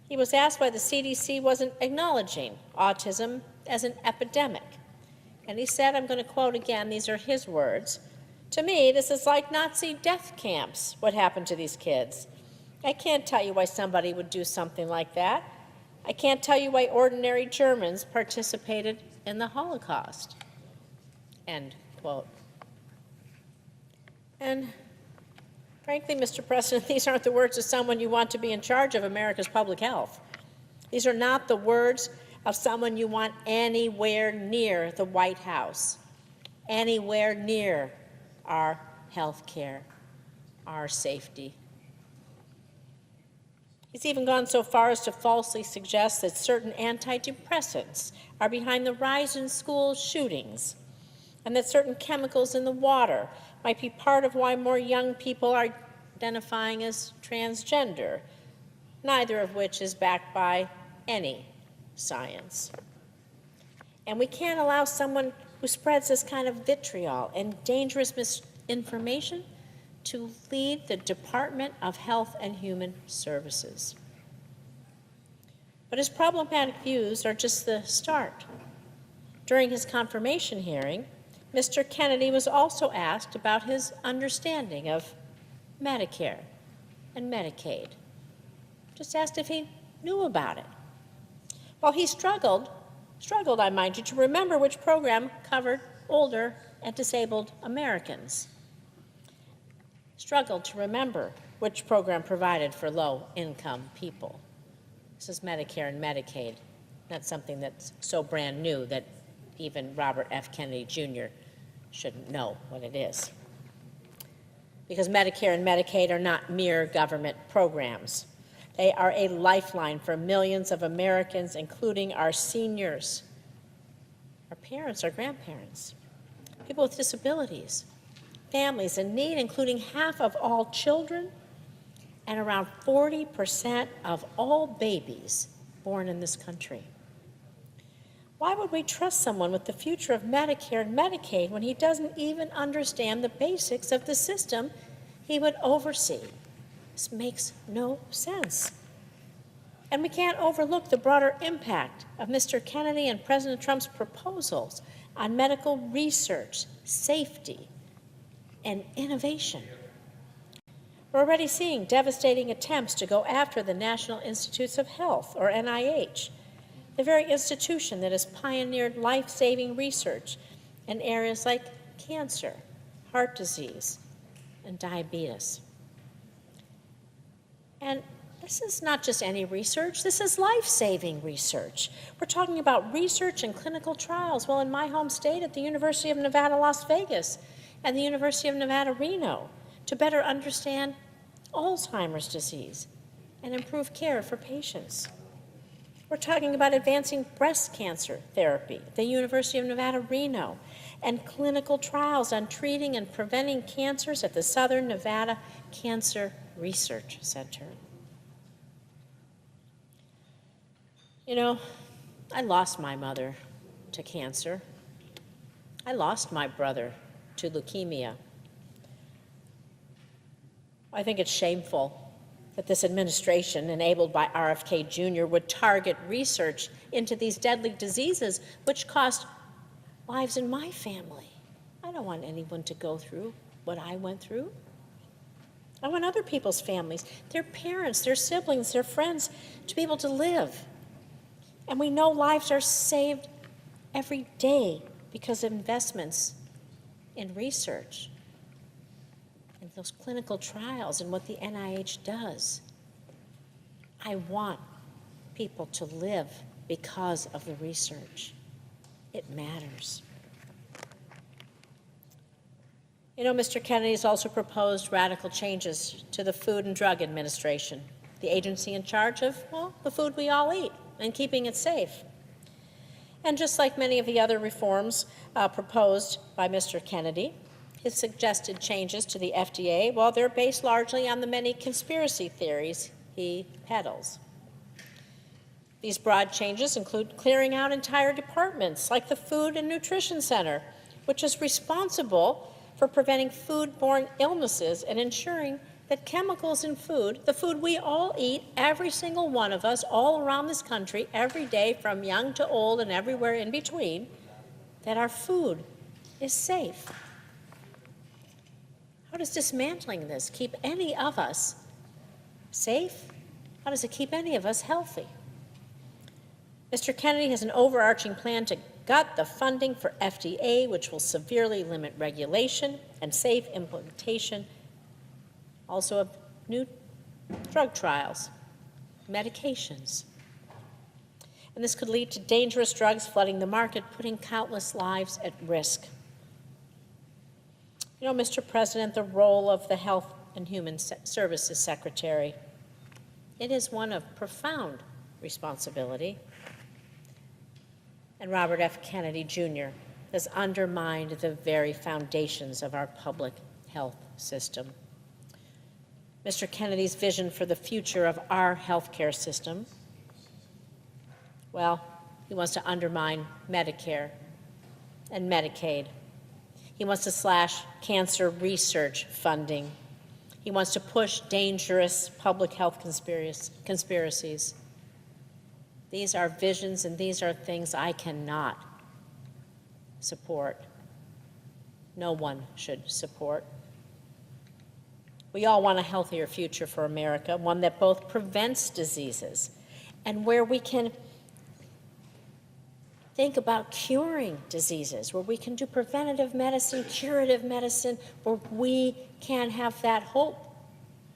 he was asked why the CDC wasn't acknowledging autism as an epidemic. And he said, I'm going to quote again, these are his words, "To me, this is like Nazi death camps, what happened to these kids. I can't tell you why somebody would do something like that. I can't tell you why ordinary Germans participated in the Holocaust," end quote. And frankly, Mr. President, these aren't the words of someone you want to be in charge of America's public health. These are not the words of someone you want anywhere near the White House, anywhere near our health care, our safety. He's even gone so far as to falsely suggest that certain antidepressants are behind the rise in school shootings, and that certain chemicals in the water might be part of why more young people are identifying as transgender, neither of which is backed by any science. And we can't allow someone who spreads this kind of vitriol and dangerous misinformation to lead the Department of Health and Human Services. But his problematic views are just the start. During his confirmation hearing, Mr. Kennedy was also asked about his understanding of Medicare and Medicaid. Just asked if he knew about it. Well, he struggled, I mind you, to remember which program covered older and disabled Americans. Struggled to remember which program provided for low-income people. This is Medicare and Medicaid. That's something that's so brand new that even Robert F. Kennedy Jr. shouldn't know what it is. Because Medicare and Medicaid are not mere government programs. They are a lifeline for millions of Americans, including our seniors, our parents, our grandparents, people with disabilities, families in need, including half of all children and around 40% of all babies born in this country. Why would we trust someone with the future of Medicare and Medicaid when he doesn't even understand the basics of the system he would oversee? This makes no sense. And we can't overlook the broader impact of Mr. Kennedy and President Trump's proposals on medical research, safety, and innovation. We're already seeing devastating attempts to go after the National Institutes of Health, or NIH, the very institution that has pioneered life-saving research in areas like cancer, heart disease, and diabetes. And this is not just any research, this is life-saving research. We're talking about research and clinical trials. Well, in my home state at the University of Nevada, Las Vegas, and the University of Nevada, Reno, to better understand Alzheimer's disease and improve care for patients. We're talking about advancing breast cancer therapy at the University of Nevada, Reno, and clinical trials on treating and preventing cancers at the Southern Nevada Cancer Research Center. You know, I lost my mother to cancer. I lost my brother to leukemia. I think it's shameful that this administration, enabled by RFK Jr., would target research into these deadly diseases, which cost lives in my family. I don't want anyone to go through what I went through. I want other people's families, their parents, their siblings, their friends, to be able to live. And we know lives are saved every day because of investments in research and those clinical trials and what the NIH does. I want people to live because of the research. It matters. You know, Mr. Kennedy has also proposed radical changes to the Food and Drug Administration, the agency in charge of, well, the food we all eat and keeping it safe. And just like many of the other reforms proposed by Mr. Kennedy, his suggested changes to the FDA, well, they're based largely on the many conspiracy theories he peddles. These broad changes include clearing out entire departments like the Food and Nutrition Center, which is responsible for preventing foodborne illnesses and ensuring that chemicals in food, the food we all eat, every single one of us, all around this country, every day, from young to old and everywhere in between, that our food is safe. How does dismantling this keep any of us safe? How does it keep any of us healthy? Mr. Kennedy has an overarching plan to gut the funding for FDA, which will severely limit regulation and safe implementation, also of new drug trials, medications. And this could lead to dangerous drugs flooding the market, putting countless lives at risk. You know, Mr. President, the role of the Health and Human Services Secretary It is one of profound responsibility. And Robert F. Kennedy Jr. has undermined the very foundations of our public health system. Mr. Kennedy's vision for the future of our healthcare system, well, he wants to undermine Medicare and Medicaid. He wants to slash cancer research funding. He wants to push dangerous public health conspiracies. These are visions and these are things I cannot support. No one should support. We all want a healthier future for America, one that both prevents diseases and where we can think about curing diseases, where we can do preventative medicine, curative medicine, where we can have that hope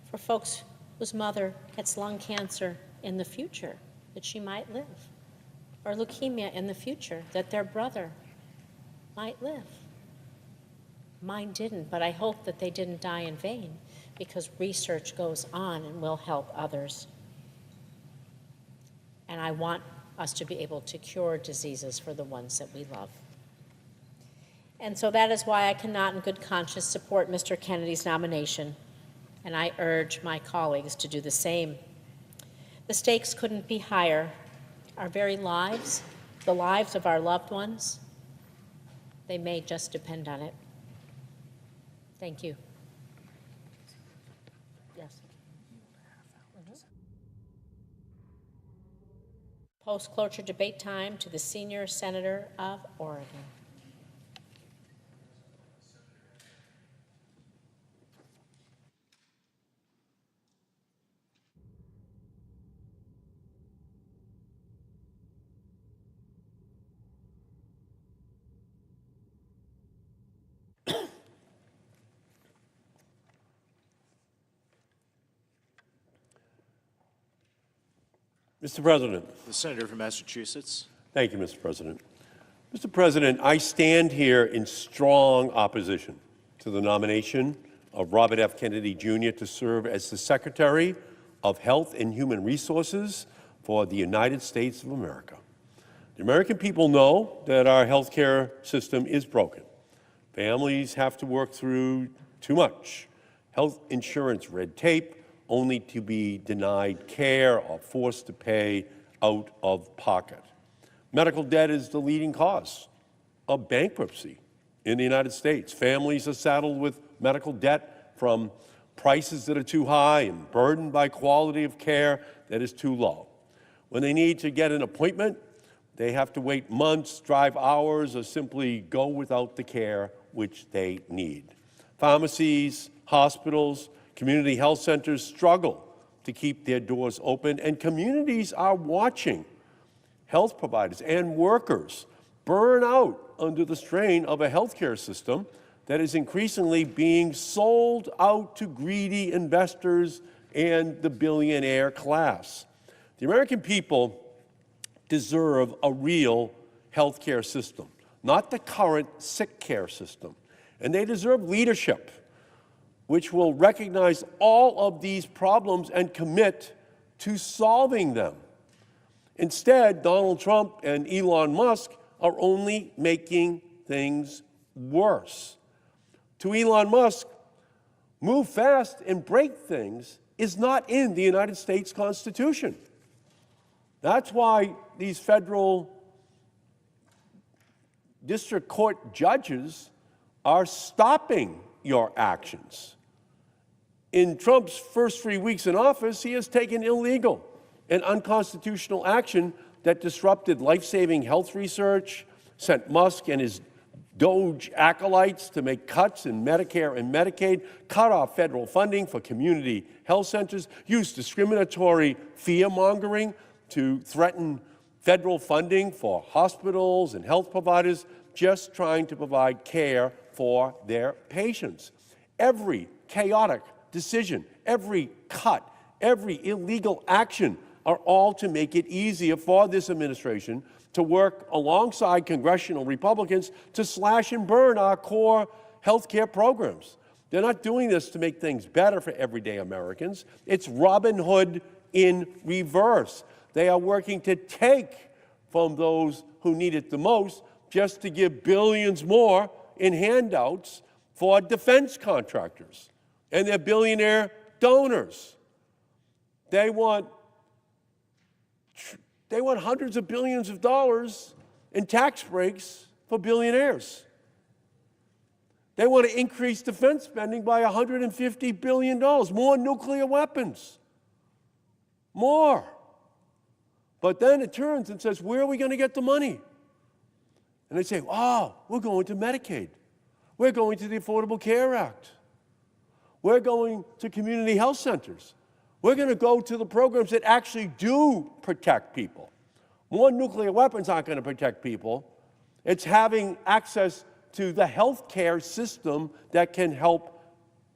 for folks whose mother gets lung cancer in the future, that she might live, or leukemia in the future, that their brother might live. Mine didn't, but I hope that they didn't die in vain, because research goes on and will help others. And I want us to be able to cure diseases for the ones that we love. And so that is why I cannot in good conscience support Mr. Kennedy's nomination, and I urge my colleagues to do the same. The stakes couldn't be higher. Our very lives, the lives of our loved ones, they may just depend on it. Thank you. Yes. Post-cloture debate time to the senior senator of Oregon. Mr. President. The senator from Massachusetts. Thank you, Mr. President. Mr. President, I stand here in strong opposition to the nomination of Robert F. Kennedy Jr. to serve as the Secretary of Health and Human Resources for the United States of America. The American people know that our healthcare system is broken. Families have to work through too much health insurance red tape, only to be denied care or forced to pay out of pocket. Medical debt is the leading cause of bankruptcy in the United States. Families are saddled with medical debt from prices that are too high and burdened by quality of care that is too low. When they need to get an appointment, they have to wait months, drive hours, or simply go without the care which they need. Pharmacies, hospitals, community health centers struggle to keep their doors open, and communities are watching health providers and workers burn out under the strain of a healthcare system that is increasingly being sold out to greedy investors and the billionaire class. The American people deserve a real healthcare system, not the current sick care system, and they deserve leadership which will recognize all of these problems and commit to solving them. Instead, Donald Trump and Elon Musk are only making things worse. To Elon Musk, move fast and break things is not in the United States Constitution. That's why these federal district court judges are stopping your actions. In Trump's first 3 weeks in office, he has taken illegal and unconstitutional action that disrupted life-saving health research, sent Musk and his Doge acolytes to make cuts in Medicare and Medicaid, cut off federal funding for community health centers, used discriminatory fear-mongering to threaten federal funding for hospitals and health providers just trying to provide care for their patients. Every chaotic decision, every cut, every illegal action are all to make it easier for this administration to work alongside congressional Republicans to slash and burn our core health care programs. They're not doing this to make things better for everyday Americans. It's Robin Hood in reverse. They are working to take from those who need it the most just to give billions more in handouts for defense contractors and their billionaire donors. They want hundreds of billions of dollars in tax breaks for billionaires. They want to increase defense spending by $150 billion, more nuclear weapons, more. But then it turns and says, where are we going to get the money? And they say, oh, we're going to Medicaid. We're going to the Affordable Care Act. We're going to community health centers. We're going to go to the programs that actually do protect people. More nuclear weapons aren't going to protect people. It's having access to the health care system that can help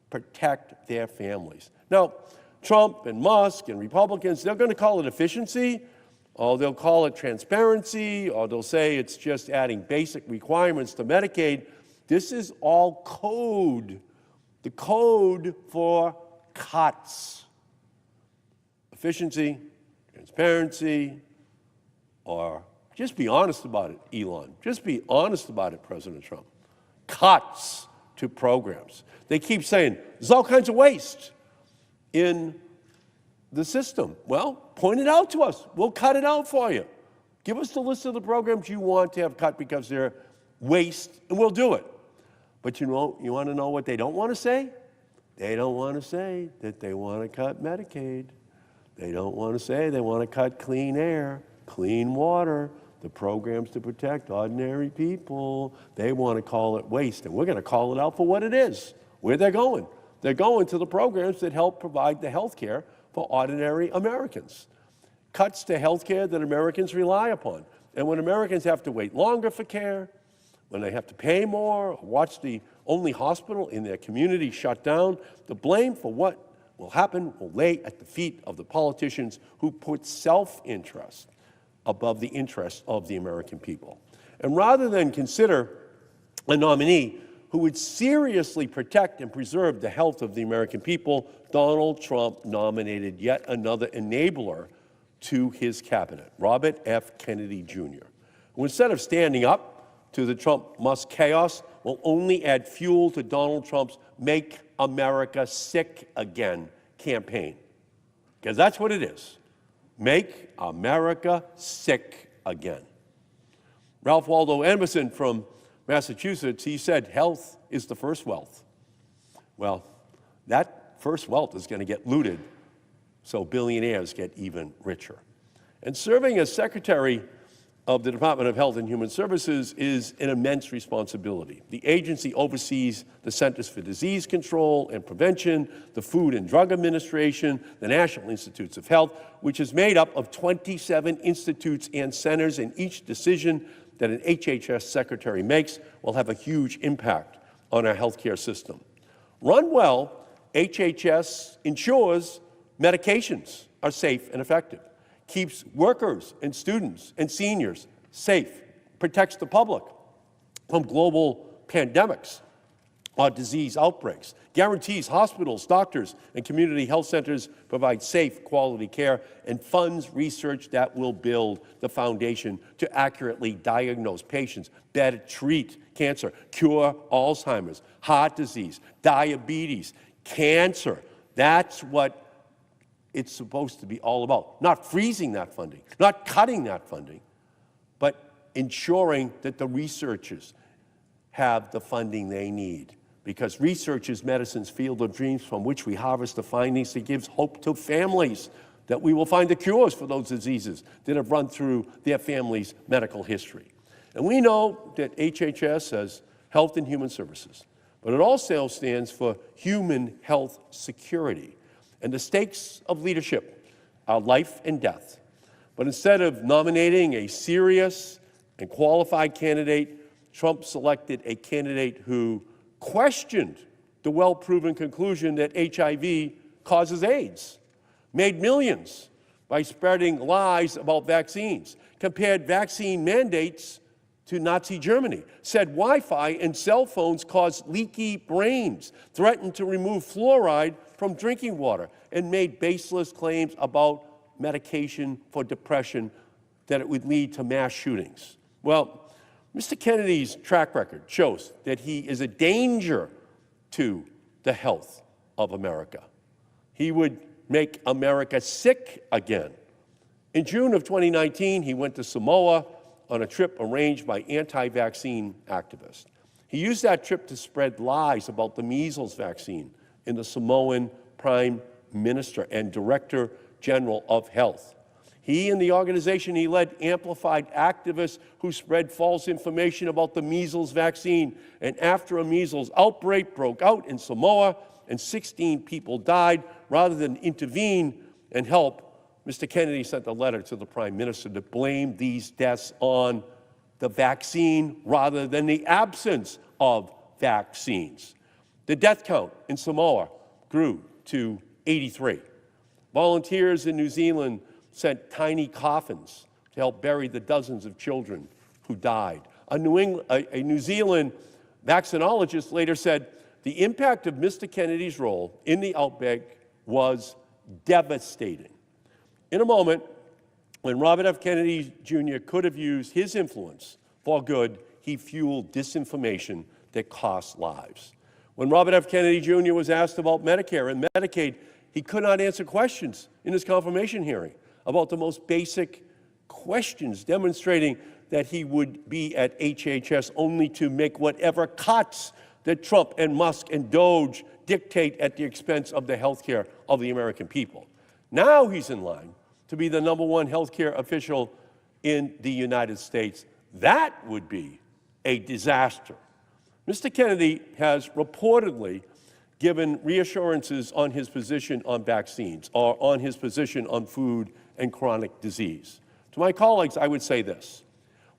protect their families. Now, Trump and Musk and Republicans, they're going to call it efficiency, or they'll call it transparency, or they'll say it's just adding basic requirements to Medicaid. This is all code, the code for cuts. Efficiency, transparency, or just be honest about it, Elon. Just be honest about it, President Trump. Cuts to programs. They keep saying there's all kinds of waste in the system. Well, point it out to us. We'll cut it out for you. Give us the list of the programs you want to have cut because they're waste, and we'll do it. But you want to know what they don't want to say? They don't want to say that they want to cut Medicaid. They don't want to say they want to cut clean air, clean water, the programs to protect ordinary people. They want to call it waste, and we're going to call it out for what it is, where they're going. They're going to the programs that help provide the health care for ordinary Americans. Cuts to health care that Americans rely upon. And when Americans have to wait longer for care, when they have to pay more, or watch the only hospital in their community shut down, the blame for what will happen will lay at the feet of the politicians who put self-interest above the interest of the American people. And rather than consider a nominee who would seriously protect and preserve the health of the American people, Donald Trump nominated yet another enabler to his cabinet, Robert F. Kennedy Jr., who instead of standing up to the Trump-Musk chaos, will only add fuel to Donald Trump's Make America Sick Again campaign. Because that's what it is. Make America sick again. Ralph Waldo Emerson from Massachusetts, he said, health is the first wealth. Well, that first wealth is going to get looted, so billionaires get even richer. And serving as Secretary of the Department of Health and Human Services is an immense responsibility. The agency oversees the Centers for Disease Control and Prevention, the Food and Drug Administration, the National Institutes of Health, which is made up of 27 institutes and centers, and each decision that an HHS secretary makes will have a huge impact on our healthcare system. Run well, HHS ensures medications are safe and effective, keeps workers and students and seniors safe, protects the public from global pandemics or disease outbreaks, guarantees hospitals, doctors, and community health centers provide safe, quality care, and funds research that will build the foundation to accurately diagnose patients, better treat cancer, cure Alzheimer's, heart disease, diabetes, cancer. That's what it's supposed to be all about. Not freezing that funding, not cutting that funding, but ensuring that the researchers have the funding they need. Because research is medicine's field of dreams from which we harvest the findings that gives hope to families that we will find the cures for those diseases that have run through their family's medical history. And we know that HHS has Health and Human Services, but it also stands for Human Health Security. And the stakes of leadership are life and death. But instead of nominating a serious and qualified candidate, Trump selected a candidate who questioned the well-proven conclusion that HIV causes AIDS, made millions by spreading lies about vaccines, compared vaccine mandates to Nazi Germany, said Wi-Fi and cell phones cause leaky brains, threatened to remove fluoride from drinking water, and made baseless claims about medication for depression, that it would lead to mass shootings. Well, Mr. Kennedy's track record shows that he is a danger to the health of America. He would make America sick again. In June of 2019, he went to Samoa on a trip arranged by anti-vaccine activists. He used that trip to spread lies about the measles vaccine in the Samoan Prime Minister and Director General of Health. He and the organization he led amplified activists who spread false information about the measles vaccine. And after a measles outbreak broke out in Samoa and 16 people died, rather than intervene and help, Mr. Kennedy sent a letter to the Prime Minister to blame these deaths on the vaccine rather than the absence of vaccines. The death count in Samoa grew to 83. Volunteers in New Zealand sent tiny coffins to help bury the dozens of children who died. A New Zealand vaccinologist later said, the impact of Mr. Kennedy's role in the outbreak was devastating. In a moment, when Robert F. Kennedy Jr. could have used his influence for good, he fueled disinformation that cost lives. When Robert F. Kennedy Jr. was asked about Medicare and Medicaid, he could not answer questions in his confirmation hearing about the most basic questions, demonstrating that he would be at HHS only to make whatever cuts that Trump and Musk and Doge dictate at the expense of the health care of the American people. Now he's in line to be the #1 healthcare official in the United States. That would be a disaster. Mr. Kennedy has reportedly given reassurances on his position on vaccines or on his position on food and chronic disease. To my colleagues, I would say this.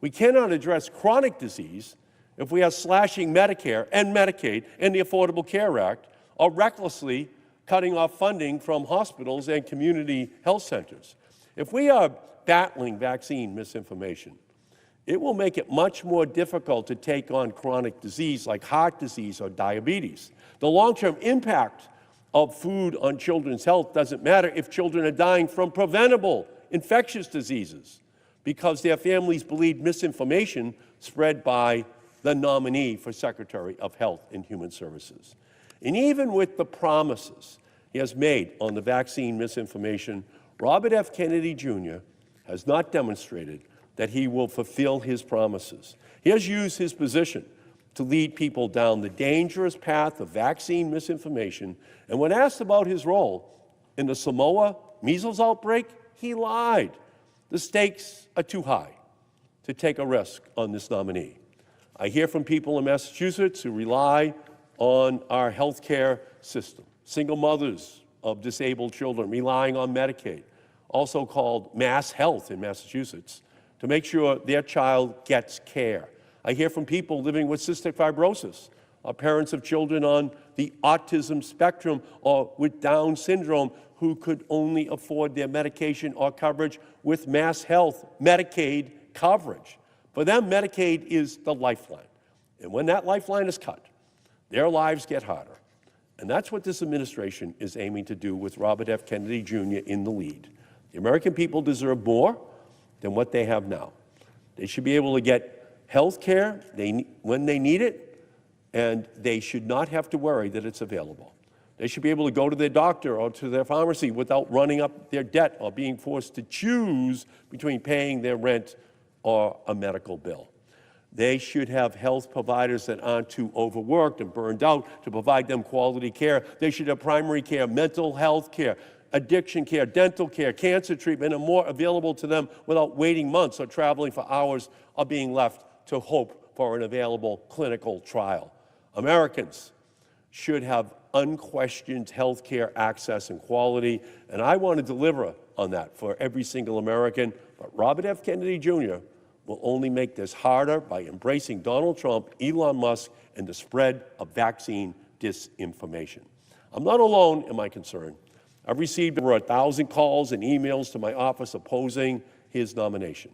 We cannot address chronic disease if we are slashing Medicare and Medicaid and the Affordable Care Act or recklessly cutting off funding from hospitals and community health centers. If we are battling vaccine misinformation, it will make it much more difficult to take on chronic disease like heart disease or diabetes. The long-term impact of food on children's health doesn't matter if children are dying from preventable infectious diseases because their families believe misinformation spread by the nominee for Secretary of Health and Human Services. And even with the promises he has made on the vaccine misinformation, Robert F. Kennedy Jr. has not demonstrated that he will fulfill his promises. He has used his position to lead people down the dangerous path of vaccine misinformation, and when asked about his role in the Samoa measles outbreak, he lied. The stakes are too high to take a risk on this nominee. I hear from people in Massachusetts who rely on our health care system, single mothers of disabled children relying on Medicaid, also called Mass Health in Massachusetts, to make sure their child gets care. I hear from people living with cystic fibrosis, or parents of children on the autism spectrum or with Down syndrome who could only afford their medication or coverage with Mass Health Medicaid coverage. For them, Medicaid is the lifeline. And when that lifeline is cut, their lives get harder. And that's what this administration is aiming to do with Robert F. Kennedy Jr. in the lead. The American people deserve more than what they have now. They should be able to get health care when they need it, and they should not have to worry that it's available. They should be able to go to their doctor or to their pharmacy without running up their debt or being forced to choose between paying their rent or a medical bill. They should have health providers that aren't too overworked and burned out to provide them quality care. They should have primary care, mental health care, addiction care, dental care, cancer treatment, and more available to them without waiting months or traveling for hours or being left to hope for an available clinical trial. Americans should have unquestioned health care access and quality, and I want to deliver on that for every single American. But Robert F. Kennedy Jr. will only make this harder by embracing Donald Trump, Elon Musk, and the spread of vaccine disinformation. I'm not alone in my concern. I've received over 1,000 calls and emails to my office opposing his nomination.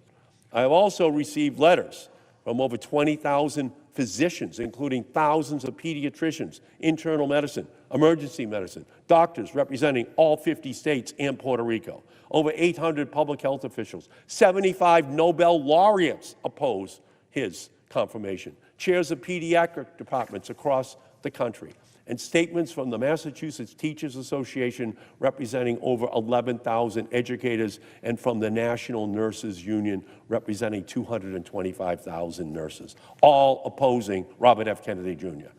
I have also received letters from over 20,000 physicians, including thousands of pediatricians, internal medicine, emergency medicine, doctors representing all 50 states and Puerto Rico, over 800 public health officials, 75 Nobel laureates oppose his confirmation, chairs of pediatric departments across the country, and statements from the Massachusetts Teachers Association representing over 11,000 educators, and from the National Nurses Union representing 225,000 nurses, all opposing Robert F. Kennedy Jr.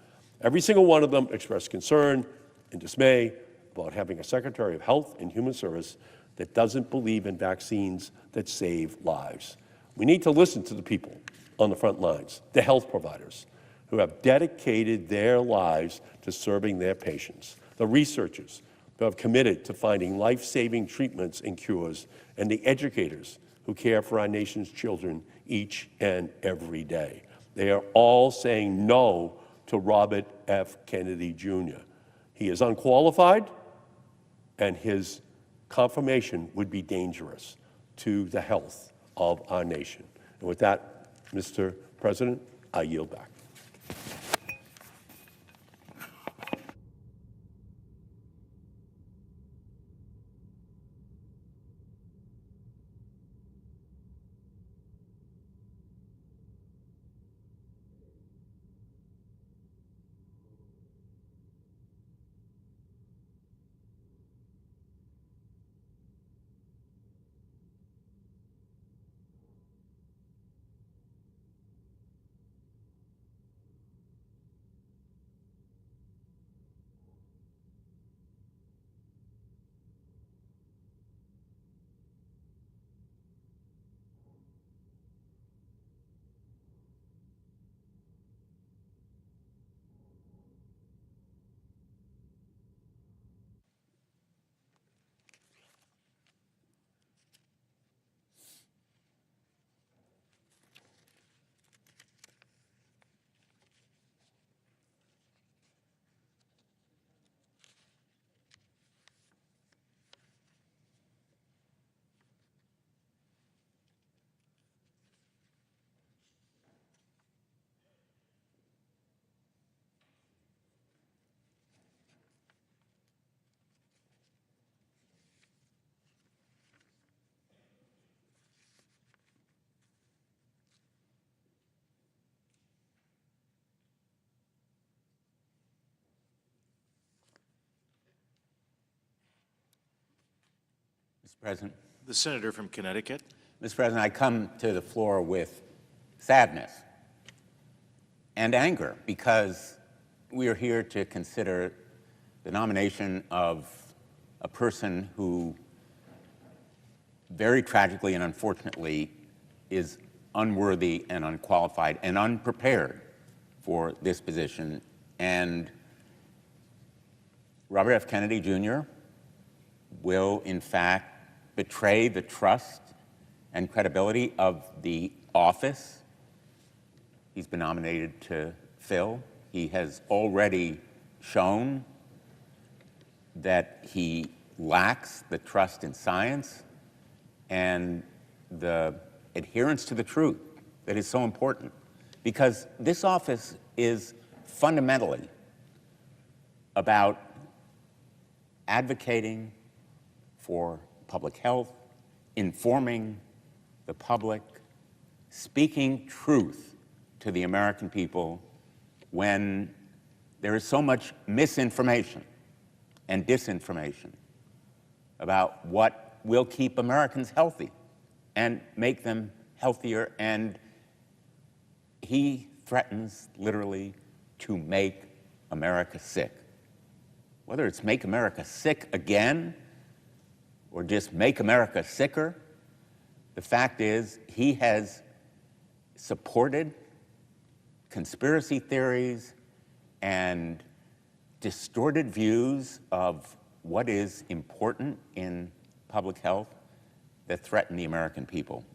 Every single one of them expressed concern and dismay about having a Secretary of Health and Human Service that doesn't believe in vaccines that save lives. We need to listen to the people on the front lines, the health providers, who have dedicated their lives to serving their patients, the researchers who have committed to finding life-saving treatments and cures, and the educators who care for our nation's children each and every day. They are all saying no to Robert F. Kennedy Jr. He is unqualified, and his confirmation would be dangerous to the health of our nation. And with that, Mr. President, I yield back. Mr. President. The senator from Connecticut. Mr. President, I come to the floor with sadness and anger because we are here to consider the nomination of a person who very tragically and unfortunately is unworthy and unqualified and unprepared for this position. And Robert F. Kennedy Jr. will, in fact, betray the trust and credibility of the office he's been nominated to fill. He has already shown that he lacks the trust in science and the adherence to the truth that is so important, because this office is fundamentally about advocating for public health, informing the public, speaking truth to the American people when there is so much misinformation and disinformation about what will keep Americans healthy and make them healthier. And he threatens literally to make America sick. Whether it's make America sick again or just make America sicker, the fact is he has supported conspiracy theories and distorted views of what is important in public health that threaten the American people.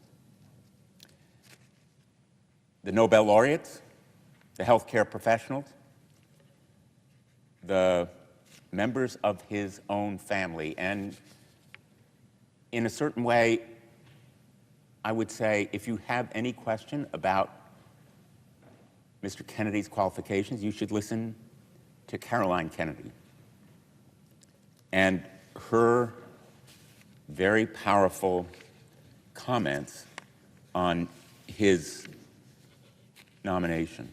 The Nobel laureates, the healthcare professionals, the members of his own family, and in a certain way, I would say, if you have any question about Mr. Kennedy's qualifications, you should listen to Caroline Kennedy and her very powerful comments on his nomination.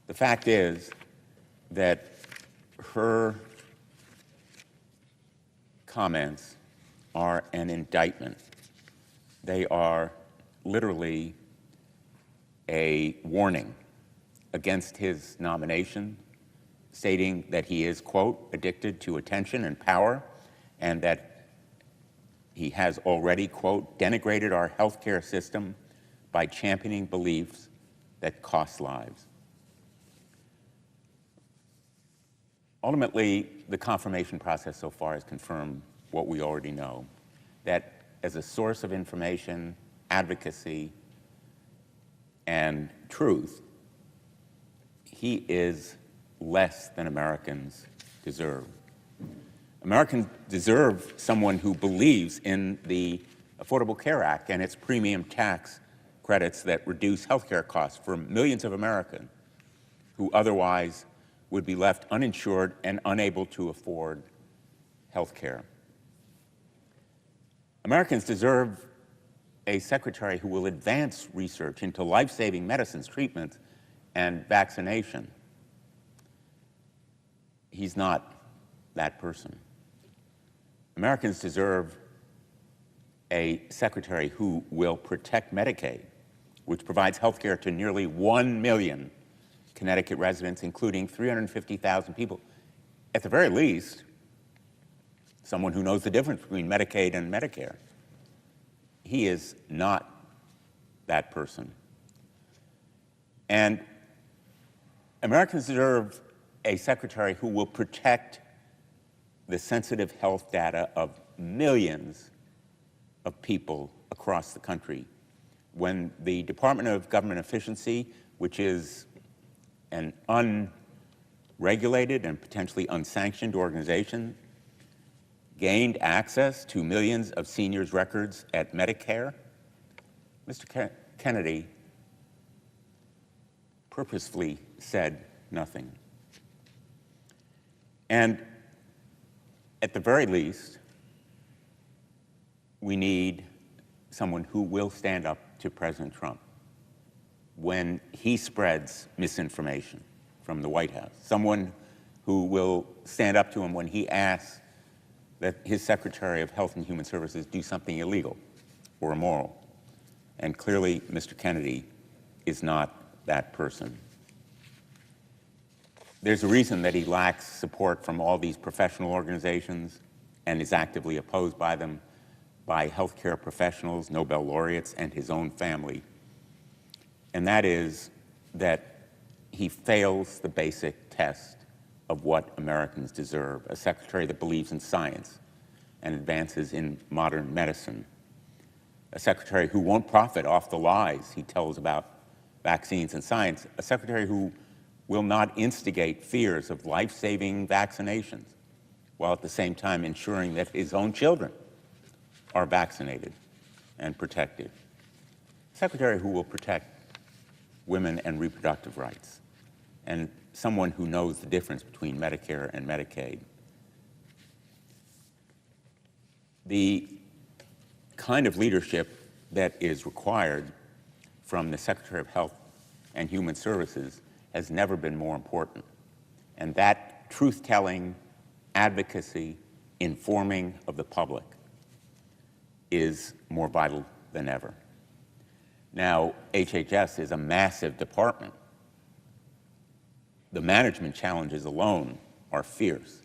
The fact is that her comments are an indictment. They are literally a warning against his nomination, stating that he is, quote, addicted to attention and power, and that he has already, quote, denigrated our healthcare system by championing beliefs that cost lives. Ultimately, the confirmation process so far has confirmed what we already know, that as a source of information, advocacy, and truth, he is less than Americans deserve. Americans deserve someone who believes in the Affordable Care Act and its premium tax credits that reduce health care costs for millions of Americans who otherwise would be left uninsured and unable to afford health care. Americans deserve a secretary who will advance research into life-saving medicines, treatments, and vaccination. He's not that person. Americans deserve a secretary who will protect Medicaid, which provides health care to nearly 1 million Connecticut residents, including 350,000 people. At the very least, someone who knows the difference between Medicaid and Medicare. He is not that person. And Americans deserve a secretary who will protect the sensitive health data of millions of people across the country. When the Department of Government Efficiency, which is an unregulated and potentially unsanctioned organization, gained access to millions of seniors' records at Medicare, Mr. Kennedy purposefully said nothing. And at the very least, we need someone who will stand up to President Trump when he spreads misinformation from the White House, someone who will stand up to him when he asks that his Secretary of Health and Human Services do something illegal or immoral. And clearly, Mr. Kennedy is not that person. There's a reason that he lacks support from all these professional organizations and is actively opposed by them, by healthcare professionals, Nobel laureates, and his own family. And that is that he fails the basic test of what Americans deserve, a secretary that believes in science and advances in modern medicine, a secretary who won't profit off the lies he tells about vaccines and science, a secretary who will not instigate fears of life-saving vaccinations, while at the same time ensuring that his own children are vaccinated and protected. A secretary who will protect women and reproductive rights, and someone who knows the difference between Medicare and Medicaid. The kind of leadership that is required from the Secretary of Health and Human Services has never been more important. And that truth-telling, advocacy, informing of the public is more vital than ever. Now, HHS is a massive department. The management challenges alone are fierce.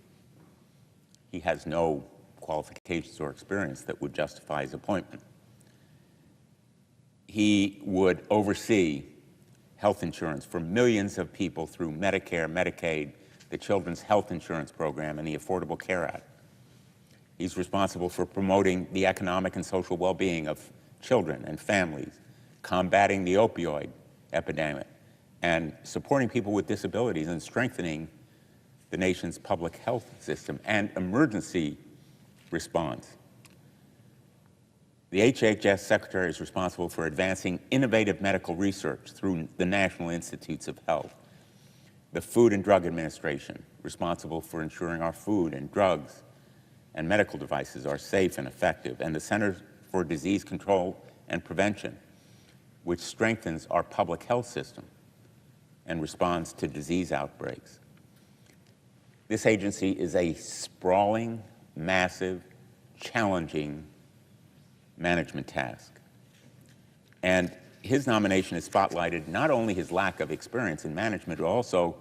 He has no qualifications or experience that would justify his appointment. He would oversee health insurance for millions of people through Medicare, Medicaid, the Children's Health Insurance Program, and the Affordable Care Act. He's responsible for promoting the economic and social well-being of children and families, combating the opioid epidemic, and supporting people with disabilities and strengthening the nation's public health system and emergency response. The HHS Secretary is responsible for advancing innovative medical research through the National Institutes of Health. The Food and Drug Administration, responsible for ensuring our food and drugs and medical devices are safe and effective, and the Center for Disease Control and Prevention, which strengthens our public health system and responds to disease outbreaks. This agency is a sprawling, massive, challenging management task. And his nomination has spotlighted not only his lack of experience in management, but also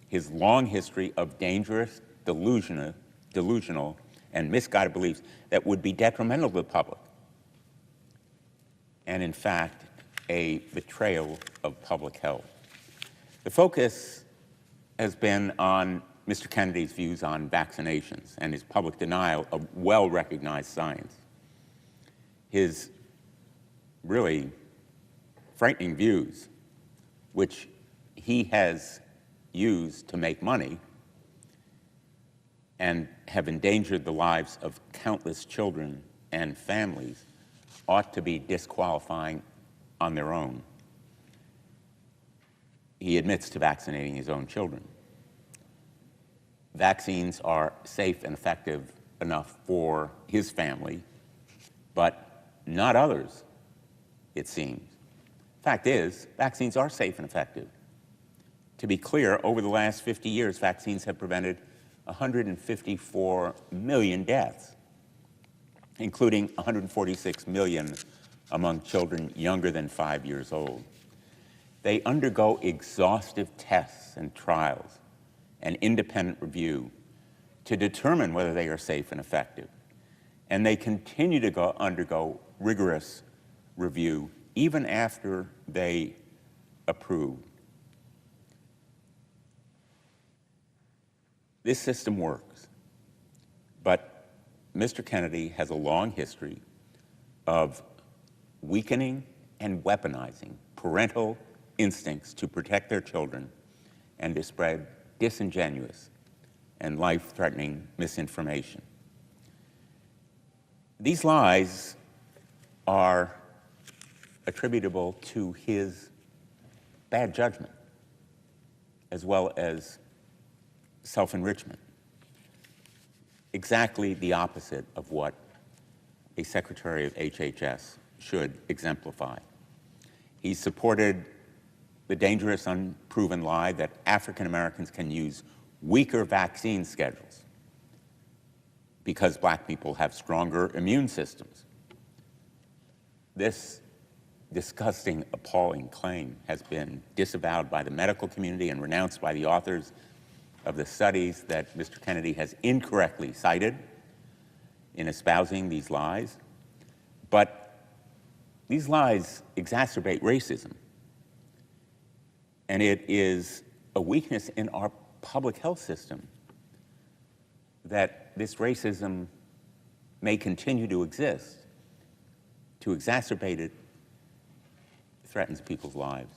his long history of dangerous, delusional, and misguided beliefs that would be detrimental to the public, and in fact, a betrayal of public health. The focus has been on Mr. Kennedy's views on vaccinations and his public denial of well-recognized science. His really frightening views, which he has used to make money and have endangered the lives of countless children and families, ought to be disqualifying on their own. He admits to vaccinating his own children. Vaccines are safe and effective enough for his family, but not others, it seems. Fact is, vaccines are safe and effective. To be clear, over the last 50 years, vaccines have prevented 154 million deaths, including 146 million among children younger than 5 years old. They undergo exhaustive tests and trials and independent review to determine whether they are safe and effective. And they continue to undergo rigorous review even after they approve. This system works, but Mr. Kennedy has a long history of weakening and weaponizing parental instincts to protect their children and to spread disingenuous and life-threatening misinformation. These lies are attributable to his bad judgment as well as self-enrichment, exactly the opposite of what a Secretary of HHS should exemplify. He supported the dangerous, unproven lie that African Americans can use weaker vaccine schedules because black people have stronger immune systems. This disgusting, appalling claim has been disavowed by the medical community and renounced by the authors of the studies that Mr. Kennedy has incorrectly cited in espousing these lies. But these lies exacerbate racism. And it is a weakness in our public health system that this racism may continue to exist. To exacerbate it threatens people's lives.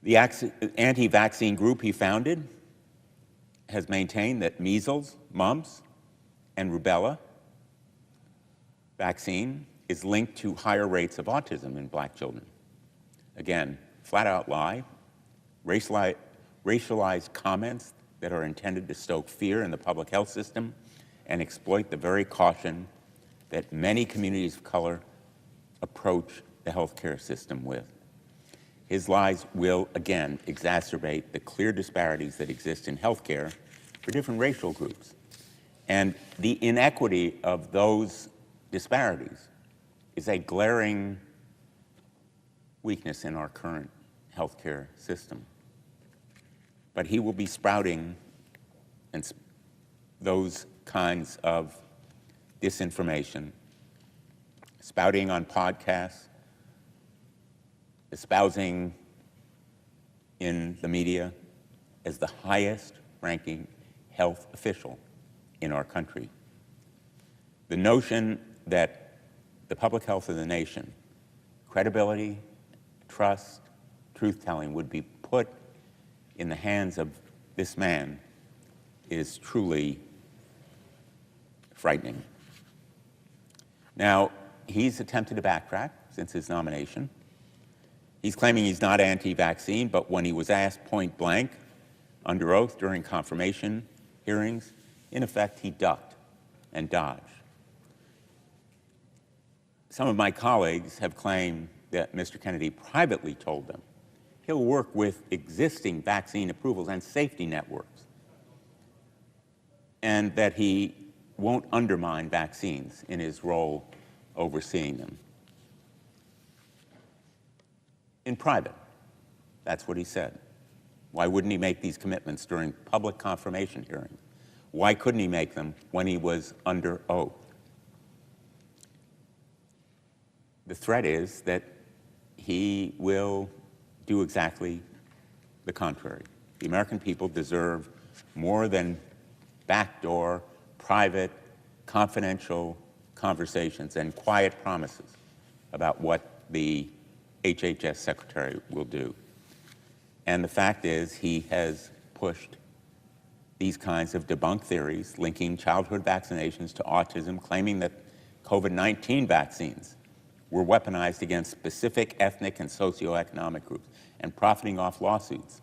The anti-vaccine group he founded has maintained that measles, mumps, and rubella vaccine is linked to higher rates of autism in black children. Again, flat-out lie, racialized comments that are intended to stoke fear in the public health system and exploit the very caution that many communities of color approach the healthcare system with. His lies will, again, exacerbate the clear disparities that exist in healthcare for different racial groups. And the inequity of those disparities is a glaring weakness in our current healthcare system. But he will be sprouting those kinds of disinformation, spouting on podcasts, espousing in the media as the highest-ranking health official in our country. The notion that the public health of the nation, credibility, trust, truth-telling would be put in the hands of this man is truly frightening. Now, he's attempted to backtrack since his nomination. He's claiming he's not anti-vaccine, but when he was asked point blank, under oath during confirmation hearings, in effect, he ducked and dodged. Some of my colleagues have claimed that Mr. Kennedy privately told them he'll work with existing vaccine approvals and safety networks, and that he won't undermine vaccines in his role overseeing them. In private, that's what he said. Why wouldn't he make these commitments during public confirmation hearings? Why couldn't he make them when he was under oath? The threat is that he will do exactly the contrary. The American people deserve more than backdoor, private, confidential conversations and quiet promises about what the HHS Secretary will do. And the fact is, he has pushed these kinds of debunked theories linking childhood vaccinations to autism, claiming that COVID-19 vaccines were weaponized against specific ethnic and socioeconomic groups, and profiting off lawsuits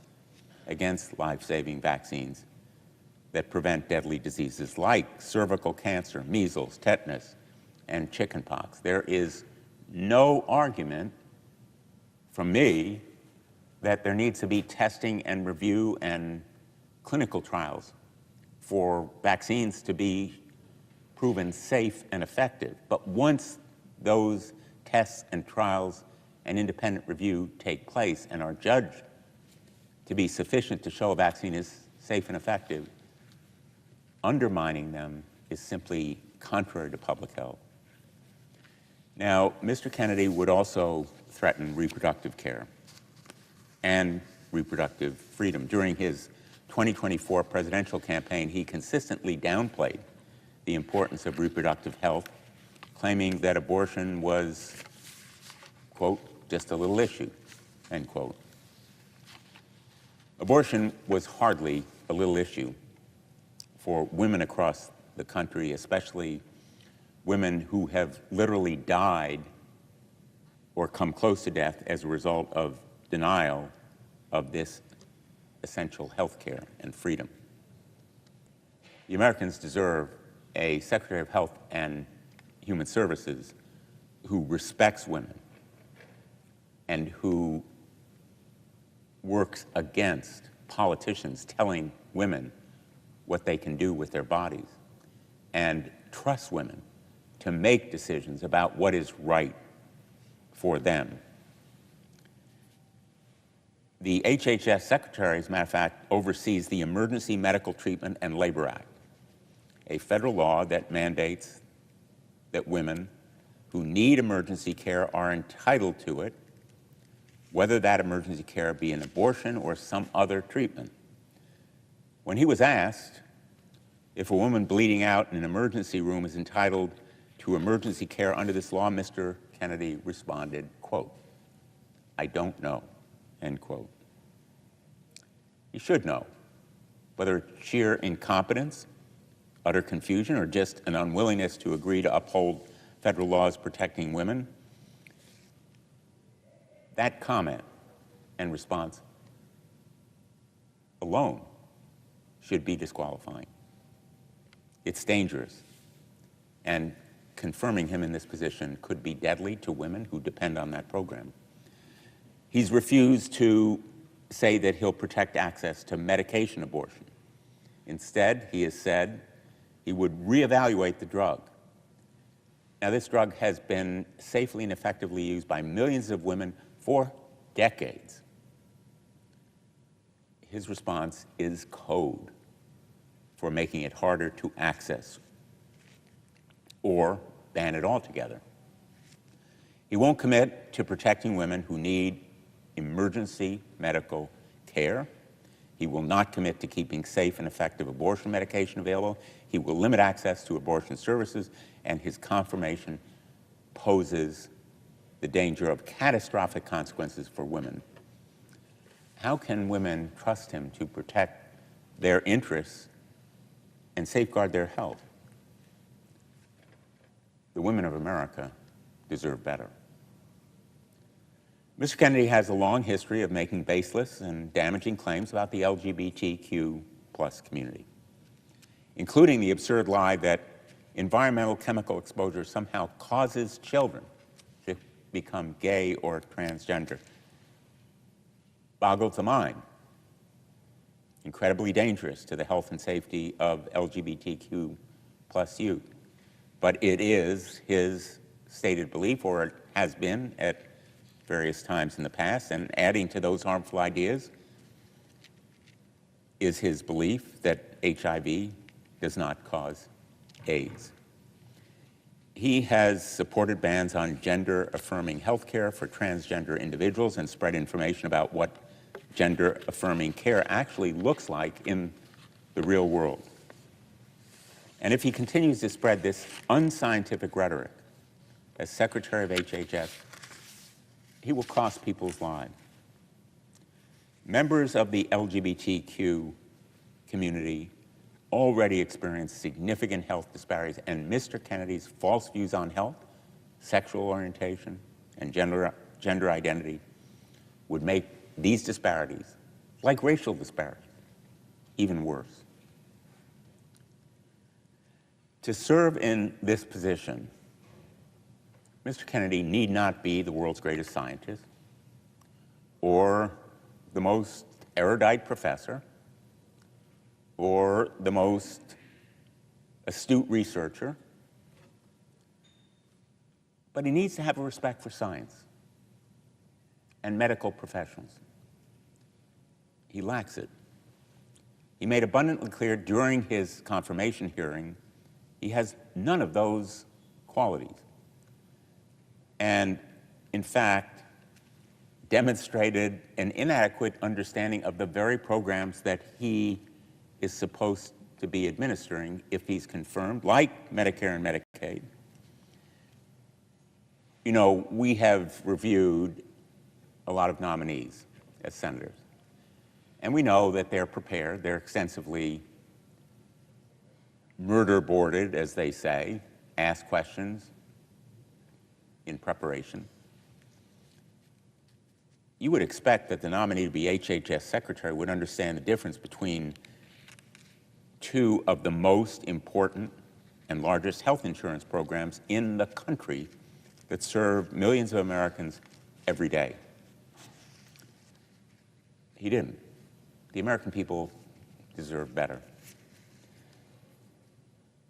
against life-saving vaccines that prevent deadly diseases like cervical cancer, measles, tetanus, and chickenpox. There is no argument from me that there needs to be testing and review and clinical trials for vaccines to be proven safe and effective. But once those tests and trials and independent review take place and are judged to be sufficient to show a vaccine is safe and effective, undermining them is simply contrary to public health. Now, Mr. Kennedy would also threaten reproductive care and reproductive freedom. During his 2024 presidential campaign, he consistently downplayed the importance of reproductive health, claiming that abortion was, quote, just a little issue, end quote. Abortion was hardly a little issue for women across the country, especially women who have literally died or come close to death as a result of denial of this essential health care and freedom. The Americans deserve a Secretary of Health and Human Services who respects women and who works against politicians telling women what they can do with their bodies and trusts women to make decisions about what is right for them. The HHS Secretary, as a matter of fact, oversees the Emergency Medical Treatment and Labor Act, a federal law that mandates that women who need emergency care are entitled to it, whether that emergency care be an abortion or some other treatment. When he was asked if a woman bleeding out in an emergency room is entitled to emergency care under this law, Mr. Kennedy responded, quote, "I don't know," end quote. He should know, whether it's sheer incompetence, utter confusion, or just an unwillingness to agree to uphold federal laws protecting women. That comment and response alone should be disqualifying. It's dangerous, and confirming him in this position could be deadly to women who depend on that program. He's refused to say that he'll protect access to medication abortion. Instead, he has said he would reevaluate the drug. Now, this drug has been safely and effectively used by millions of women for decades. His response is code for making it harder to access or ban it altogether. He won't commit to protecting women who need emergency medical care. He will not commit to keeping safe and effective abortion medication available. He will limit access to abortion services, and his confirmation poses the danger of catastrophic consequences for women. How can women trust him to protect their interests and safeguard their health? the women of America deserve better. Mr. Kennedy has a long history of making baseless and damaging claims about the LGBTQ+ community, including the absurd lie that environmental chemical exposure somehow causes children to become gay or transgender. Boggles the mind. Incredibly dangerous to the health and safety of LGBTQ+ youth. But it is his stated belief, or it has been at various times in the past, and adding to those harmful ideas is his belief that HIV does not cause AIDS. He has supported bans on gender-affirming health care for transgender individuals and spread information about what gender-affirming care actually looks like in the real world. And if he continues to spread this unscientific rhetoric as Secretary of HHS, he will cost people's lives. Members of the LGBTQ community already experience significant health disparities, and Mr. Kennedy's false views on health, sexual orientation, and gender identity would make these disparities, like racial disparities, even worse. To serve in this position, Mr. Kennedy need not be the world's greatest scientist or the most erudite professor or the most astute researcher, but he needs to have a respect for science and medical professionals. He lacks it. He made abundantly clear during his confirmation hearing he has none of those qualities. And, in fact, demonstrated an inadequate understanding of the very programs that he is supposed to be administering if he's confirmed, like Medicare and Medicaid. You know, we have reviewed a lot of nominees as senators, and we know that they're prepared, they're extensively murder boarded, as they say, ask questions in preparation. You would expect that the nominee to be HHS Secretary would understand the difference between two of the most important and largest health insurance programs in the country that serve millions of Americans every day. He didn't. The American people deserve better.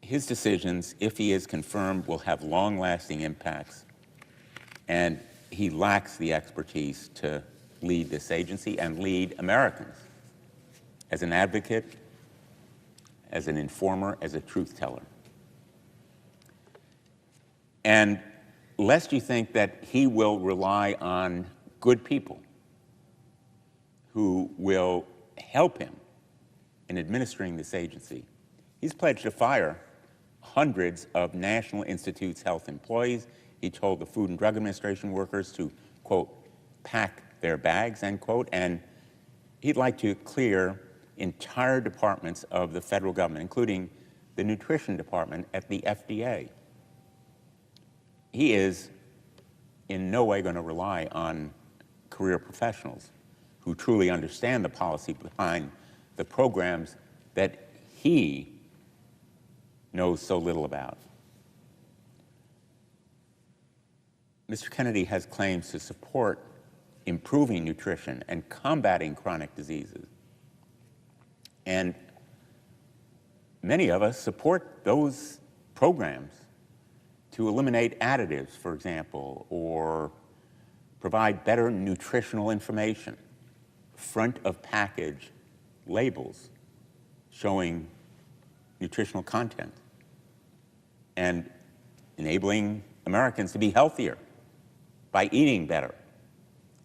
His decisions, if he is confirmed, will have long-lasting impacts, and he lacks the expertise to lead this agency and lead Americans as an advocate, as an informer, as a truth teller. And lest you think that he will rely on good people who will help him in administering this agency, he's pledged to fire hundreds of National Institutes health employees. He told the Food and Drug Administration workers to, quote, pack their bags, end quote, and he'd like to clear entire departments of the federal government, including the nutrition department at the FDA. He is in no way going to rely on career professionals who truly understand the policy behind the programs that he knows so little about. Mr. Kennedy has claims to support improving nutrition and combating chronic diseases. And many of us support those programs to eliminate additives, for example, or provide better nutritional information, front of package labels showing nutritional content, and enabling Americans to be healthier by eating better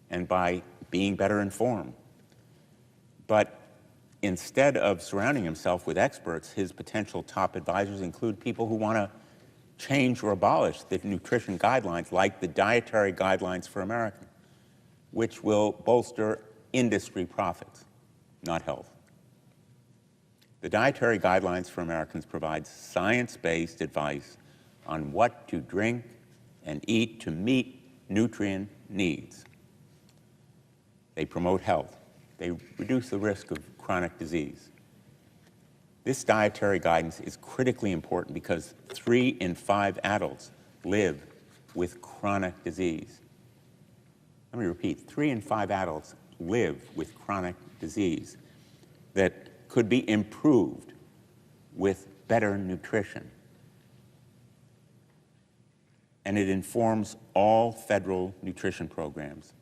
and by being better informed. But instead of surrounding himself with experts, his potential top advisors include people who want to change or abolish the nutrition guidelines, like the Dietary Guidelines for Americans, which will bolster industry profits, not health. The Dietary Guidelines for Americans provide science-based advice on what to drink and eat to meet nutrient needs. They promote health. They reduce the risk of chronic disease. This dietary guidance is critically important because 3 in 5 adults live with chronic disease. Let me repeat, 3 in 5 adults live with chronic disease that could be improved with better nutrition. And it informs all federal nutrition programs,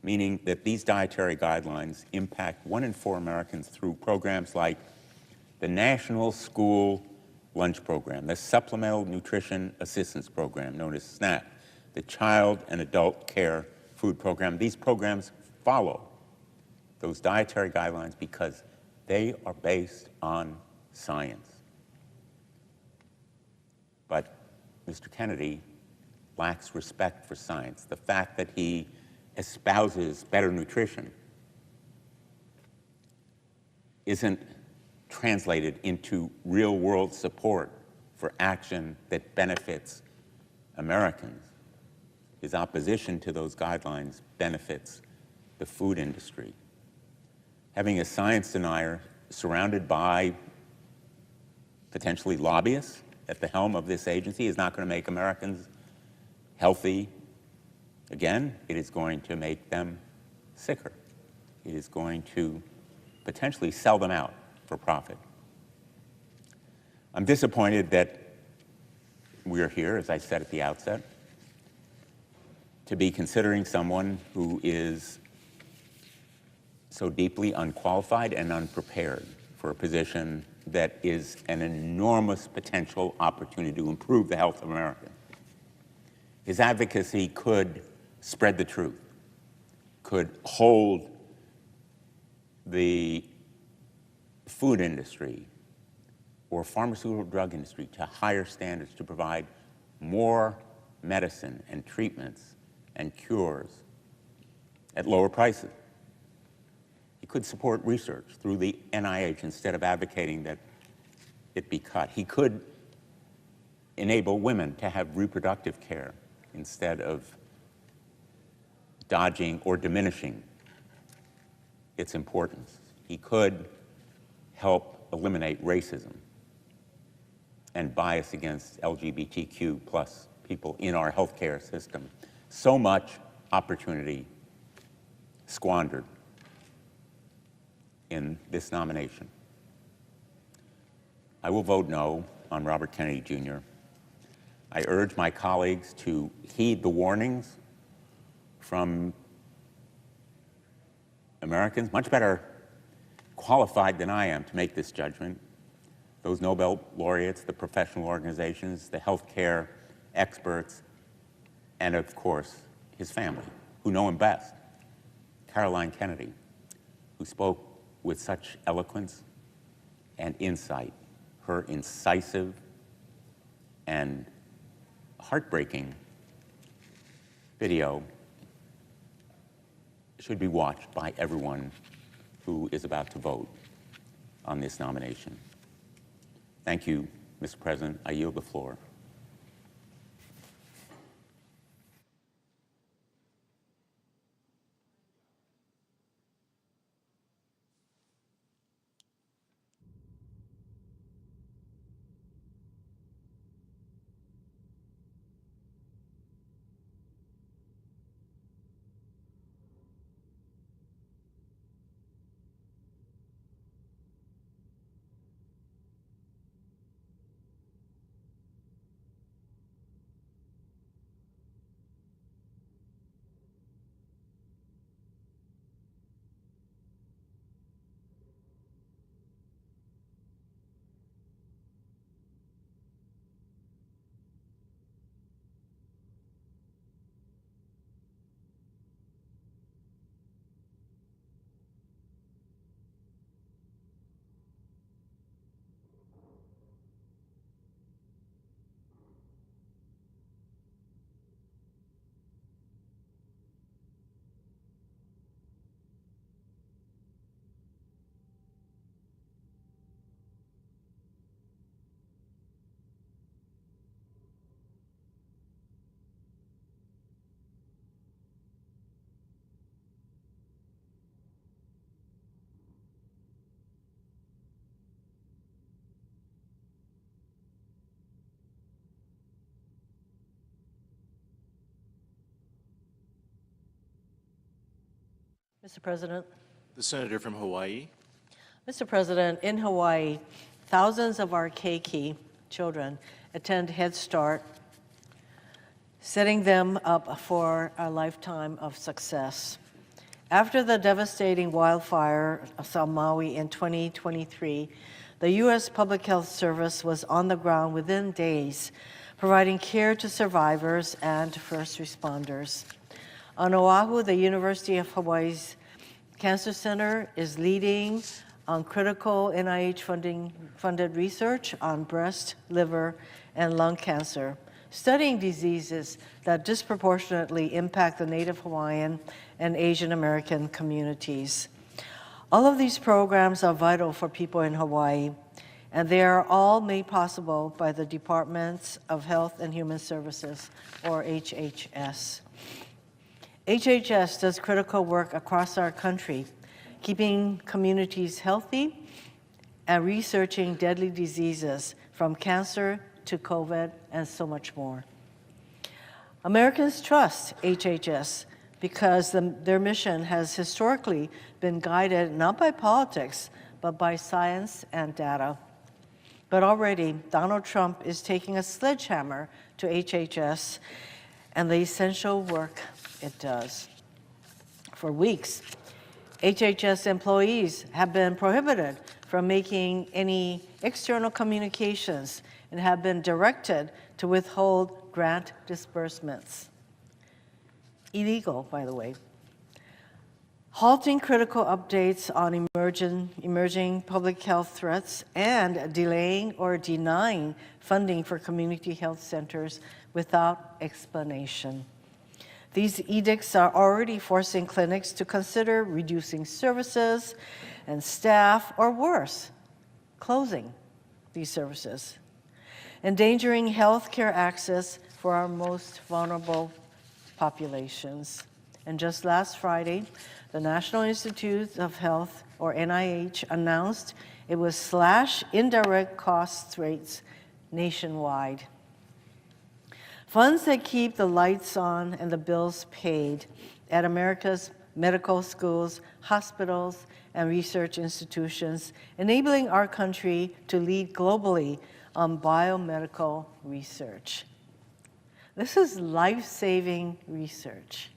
meaning that these dietary guidelines impact 1 in 4 Americans through programs like the National School Lunch Program, the Supplemental Nutrition Assistance Program, known as SNAP, the Child and Adult Care Food Program. These programs follow those dietary guidelines because they are based on science. But Mr. Kennedy lacks respect for science. The fact that he espouses better nutrition isn't translated into real-world support for action that benefits Americans. His opposition to those guidelines benefits the food industry. Having a science denier surrounded by potentially lobbyists at the helm of this agency is not going to make Americans healthy. Again, it is going to make them sicker. It is going to potentially sell them out for profit. I'm disappointed that we're here, as I said at the outset, to be considering someone who is so deeply unqualified and unprepared for a position that is an enormous potential opportunity to improve the health of America. His advocacy could spread the truth, could hold the food industry or pharmaceutical drug industry to higher standards to provide more medicine and treatments and cures at lower prices. He could support research through the NIH instead of advocating that it be cut. He could enable women to have reproductive care instead of dodging or diminishing its importance. He could help eliminate racism and bias against LGBTQ plus people in our healthcare system. So much opportunity squandered in this nomination. I will vote no on Robert Kennedy Jr. I urge my colleagues to heed the warnings from Americans, much better qualified than I am to make this judgment. Those Nobel laureates, the professional organizations, the healthcare experts, and of course, his family, who know him best. Caroline Kennedy, who spoke with such eloquence and insight. Her incisive and heartbreaking video should be watched by everyone who is about to vote on this nomination. Thank you, Mr. President. I yield the floor. Mr. President. The senator from Hawaii. Mr. President, in Hawaii, thousands of our keiki children attend Head Start, setting them up for a lifetime of success. After the devastating wildfire of Maui in 2023, the U.S. Public Health Service was on the ground within days, providing care to survivors and first responders. On Oahu, the University of Hawaii's Cancer Center is leading on critical NIH-funded research on breast, liver, and lung cancer, studying diseases that disproportionately impact the Native Hawaiian and Asian American communities. All of these programs are vital for people in Hawaii, and they are all made possible by the Departments of Health and Human Services, or HHS. HHS does critical work across our country, keeping communities healthy and researching deadly diseases from cancer to COVID and so much more. Americans trust HHS because their mission has historically been guided not by politics, but by science and data. But already, Donald Trump is taking a sledgehammer to HHS and the essential work it does. For weeks, HHS employees have been prohibited from making any external communications and have been directed to withhold grant disbursements. Illegal, by the way. Halting critical updates on emerging public health threats and delaying or denying funding for community health centers without explanation. These edicts are already forcing clinics to consider reducing services and staff, or worse, closing these services, endangering healthcare access for our most vulnerable populations. And just last Friday, the National Institutes of Health, or NIH, announced it would slash indirect cost rates nationwide. Funds that keep the lights on and the bills paid at America's medical schools, hospitals, and research institutions, enabling our country to lead globally on biomedical research. This is life-saving research.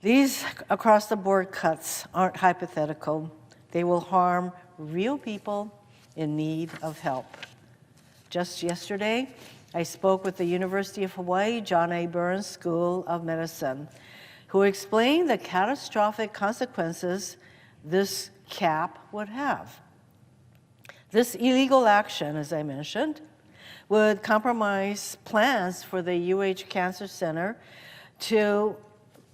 These across-the-board cuts aren't hypothetical. They will harm real people in need of help. Just yesterday, I spoke with the University of Hawaii John A. Burns School of Medicine, who explained the catastrophic consequences this cap would have. This illegal action, as I mentioned, would compromise plans for the UH Cancer Center to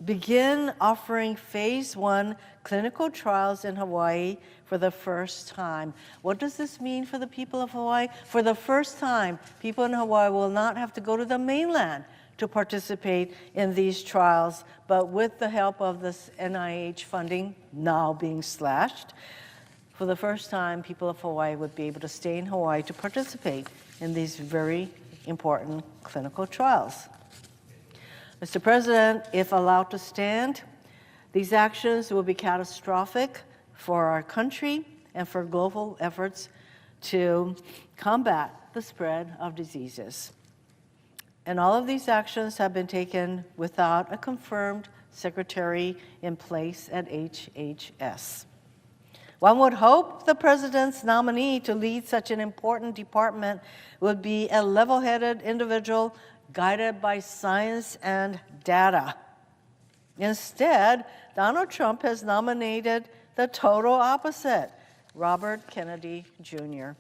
begin offering phase 1 clinical trials in Hawaii for the first time. What does this mean for the people of Hawaii? For the first time, people in Hawaii will not have to go to the mainland to participate in these trials, but with the help of this NIH funding now being slashed, for the first time, people of Hawaii would be able to stay in Hawaii to participate in these very important clinical trials. Mr. President, if allowed to stand, these actions will be catastrophic for our country and for global efforts to combat the spread of diseases. And all of these actions have been taken without a confirmed secretary in place at HHS. One would hope the president's nominee to lead such an important department would be a level-headed individual guided by science and data. Instead, Donald Trump has nominated the total opposite, Robert Kennedy Jr.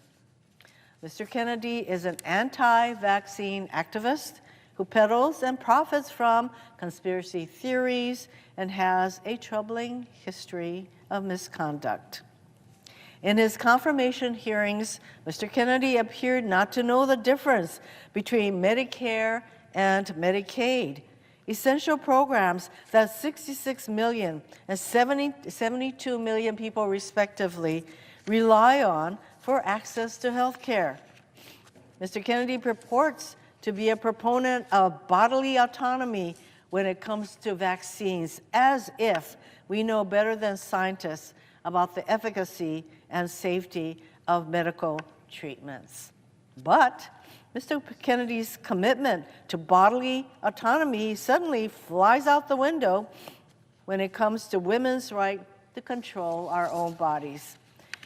Mr. Kennedy is an anti-vaccine activist who peddles and profits from conspiracy theories and has a troubling history of misconduct. In his confirmation hearings, Mr. Kennedy appeared not to know the difference between Medicare and Medicaid, essential programs that 66 million and 72 million people respectively rely on for access to health care. Mr. Kennedy purports to be a proponent of bodily autonomy when it comes to vaccines, as if we know better than scientists about the efficacy and safety of medical treatments. But Mr. Kennedy's commitment to bodily autonomy suddenly flies out the window when it comes to women's right to control our own bodies.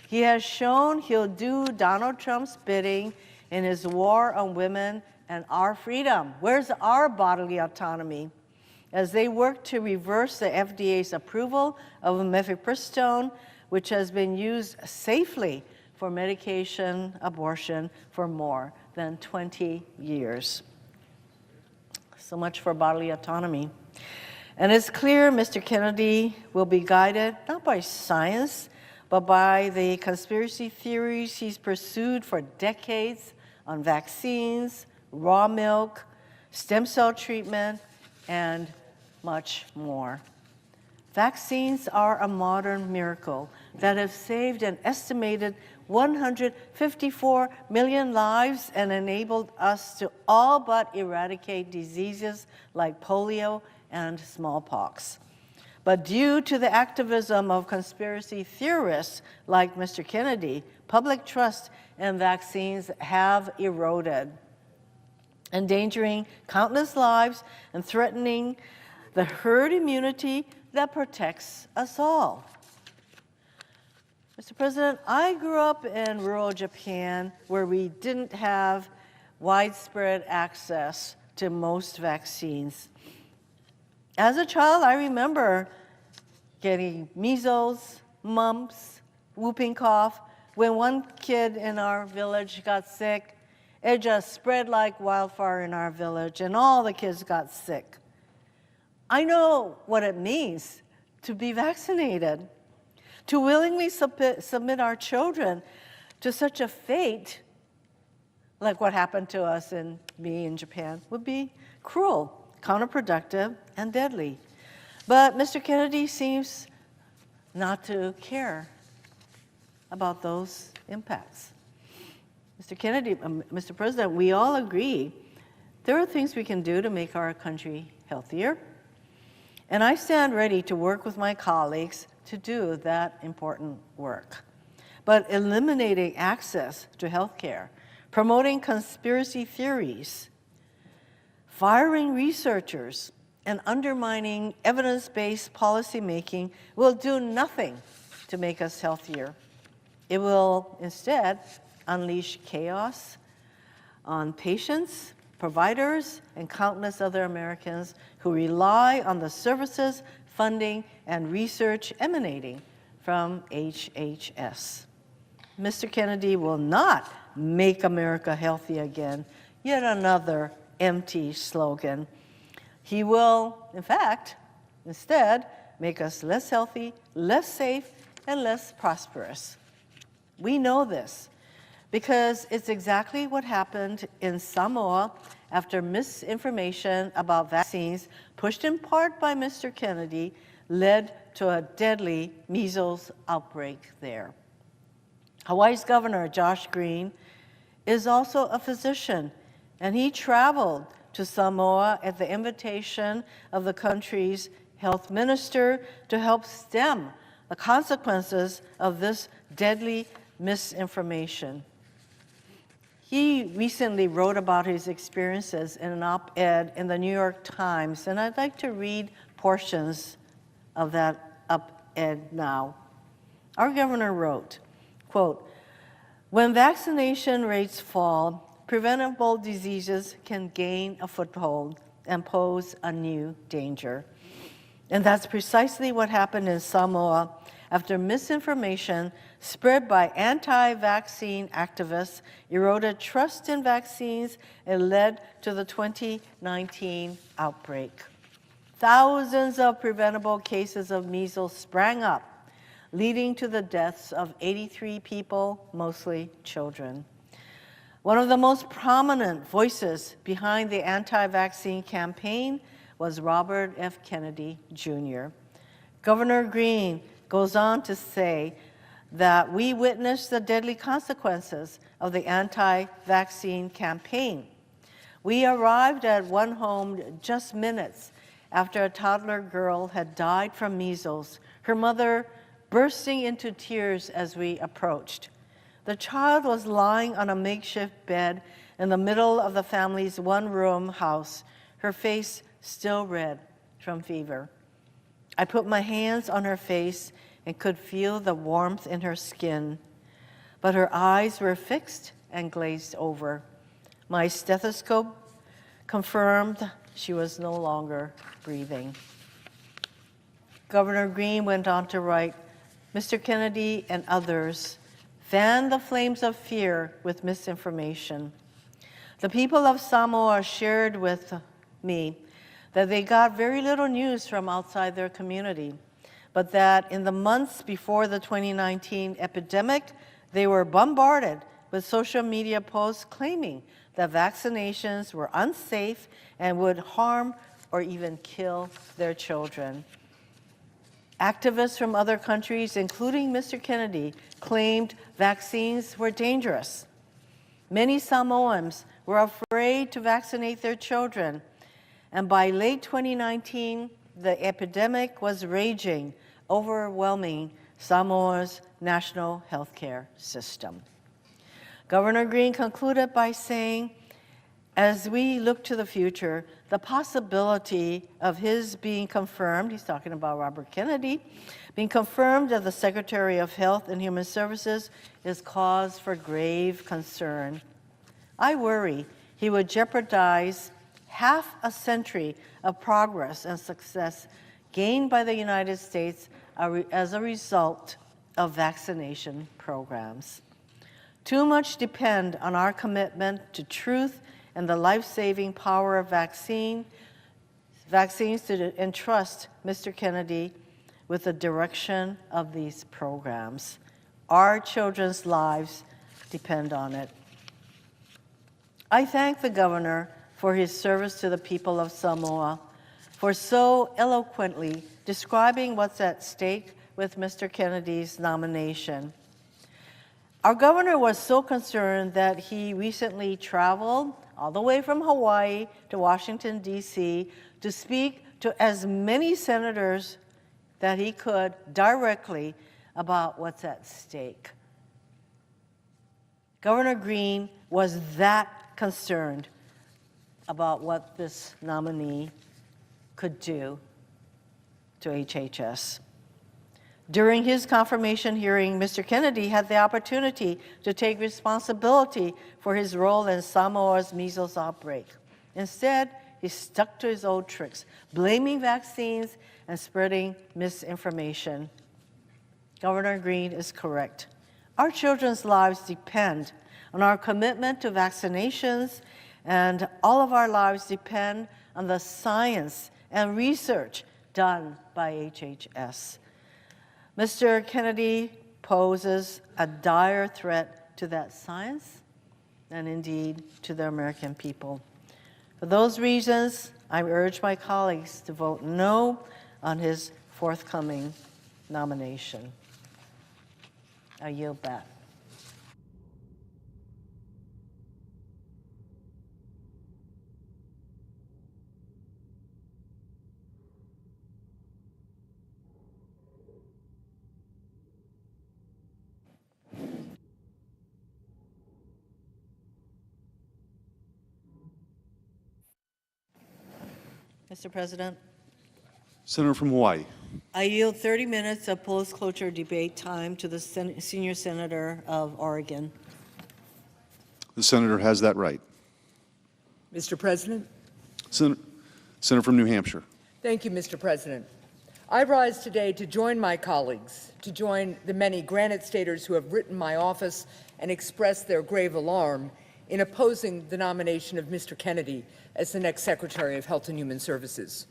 He has shown he'll do Donald Trump's bidding in his war on women and our freedom. Where's our bodily autonomy? As they work to reverse the FDA's approval of mifepristone, which has been used safely for medication abortion for more than 20 years. So much for bodily autonomy. And it's clear Mr. Kennedy will be guided not by science, but by the conspiracy theories he's pursued for decades on vaccines, raw milk, stem cell treatment, and much more. Vaccines are a modern miracle that have saved an estimated 154 million lives and enabled us to all but eradicate diseases like polio and smallpox. But due to the activism of conspiracy theorists like Mr. Kennedy, public trust in vaccines have eroded, endangering countless lives and threatening the herd immunity that protects us all. Mr. President, I grew up in rural Japan where we didn't have widespread access to most vaccines. As a child, I remember getting measles, mumps, whooping cough. When one kid in our village got sick, it just spread like wildfire in our village, and all the kids got sick. I know what it means to be vaccinated. To willingly submit our children to such a fate, like what happened to us and me in Japan, would be cruel, counterproductive, and deadly. But Mr. Kennedy seems not to care about those impacts. Mr. President, we all agree there are things we can do to make our country healthier. And I stand ready to work with my colleagues to do that important work. But eliminating access to health care, promoting conspiracy theories, firing researchers, and undermining evidence-based policymaking will do nothing to make us healthier. It will instead unleash chaos on patients, providers, and countless other Americans who rely on the services, funding, and research emanating from HHS. Mr. Kennedy will not make America healthy again, yet another empty slogan. He will, in fact, instead, make us less healthy, less safe, and less prosperous. We know this because it's exactly what happened in Samoa after misinformation about vaccines, pushed in part by Mr. Kennedy, led to a deadly measles outbreak there. Hawaii's Governor Josh Green is also a physician, and he traveled to Samoa at the invitation of the country's health minister to help stem the consequences of this deadly misinformation. He recently wrote about his experiences in an op-ed in the New York Times, and I'd like to read portions of that op-ed now. Our governor wrote, quote, "When vaccination rates fall, preventable diseases can gain a foothold and pose a new danger. And that's precisely what happened in Samoa after misinformation spread by anti-vaccine activists eroded trust in vaccines and led to the 2019 outbreak. Thousands of preventable cases of measles sprang up, leading to the deaths of 83 people, mostly children. One of the most prominent voices behind the anti-vaccine campaign was Robert F. Kennedy Jr. Governor Green goes on to say that we witnessed the deadly consequences of the anti-vaccine campaign. We arrived at one home just minutes after a toddler girl had died from measles, her mother bursting into tears as we approached. The child was lying on a makeshift bed in the middle of the family's one-room house, her face still red from fever. I put my hands on her face and could feel the warmth in her skin, but her eyes were fixed and glazed over. My stethoscope confirmed she was no longer breathing. Governor Green went on to write, Mr. Kennedy and others fanned the flames of fear with misinformation. The people of Samoa shared with me that they got very little news from outside their community, but that in the months before the 2019 epidemic, they were bombarded with social media posts claiming that vaccinations were unsafe and would harm or even kill their children. Activists from other countries, including Mr. Kennedy, claimed vaccines were dangerous. Many Samoans were afraid to vaccinate their children, and by late 2019, the epidemic was raging, overwhelming Samoa's national healthcare system. Governor Green concluded by saying, as we look to the future, the possibility of his being confirmed, he's talking about Robert Kennedy, being confirmed as the Secretary of Health and Human Services is cause for grave concern. I worry he would jeopardize half a century of progress and success gained by the United States as a result of vaccination programs. Too much depends on our commitment to truth and the life-saving power of vaccines to entrust Mr. Kennedy with the direction of these programs. Our children's lives depend on it. I thank the governor for his service to the people of Samoa, for so eloquently describing what's at stake with Mr. Kennedy's nomination. Our governor was so concerned that he recently traveled all the way from Hawaii to Washington, D.C. to speak to as many senators that he could directly about what's at stake. Governor Green was that concerned about what this nominee could do to HHS. During his confirmation hearing, Mr. Kennedy had the opportunity to take responsibility for his role in Samoa's measles outbreak. Instead, he stuck to his old tricks, blaming vaccines and spreading misinformation. Governor Green is correct. Our children's lives depend on our commitment to vaccinations, and all of our lives depend on the science and research done by HHS. Mr. Kennedy poses a dire threat to that science and indeed to the American people. For those reasons, I urge my colleagues to vote no on his forthcoming nomination. I yield back. Mr. President, Senator from Hawaii. I yield 30 minutes of post-cloture debate time to the senior senator of Oregon. The senator has that right. Mr. President. Senator from New Hampshire. Thank you, Mr. President. I rise today to join my colleagues, to join the many Granite Staters who have written my office and expressed their grave alarm in opposing the nomination of Mr. Kennedy as the next Secretary of Health and Human Services.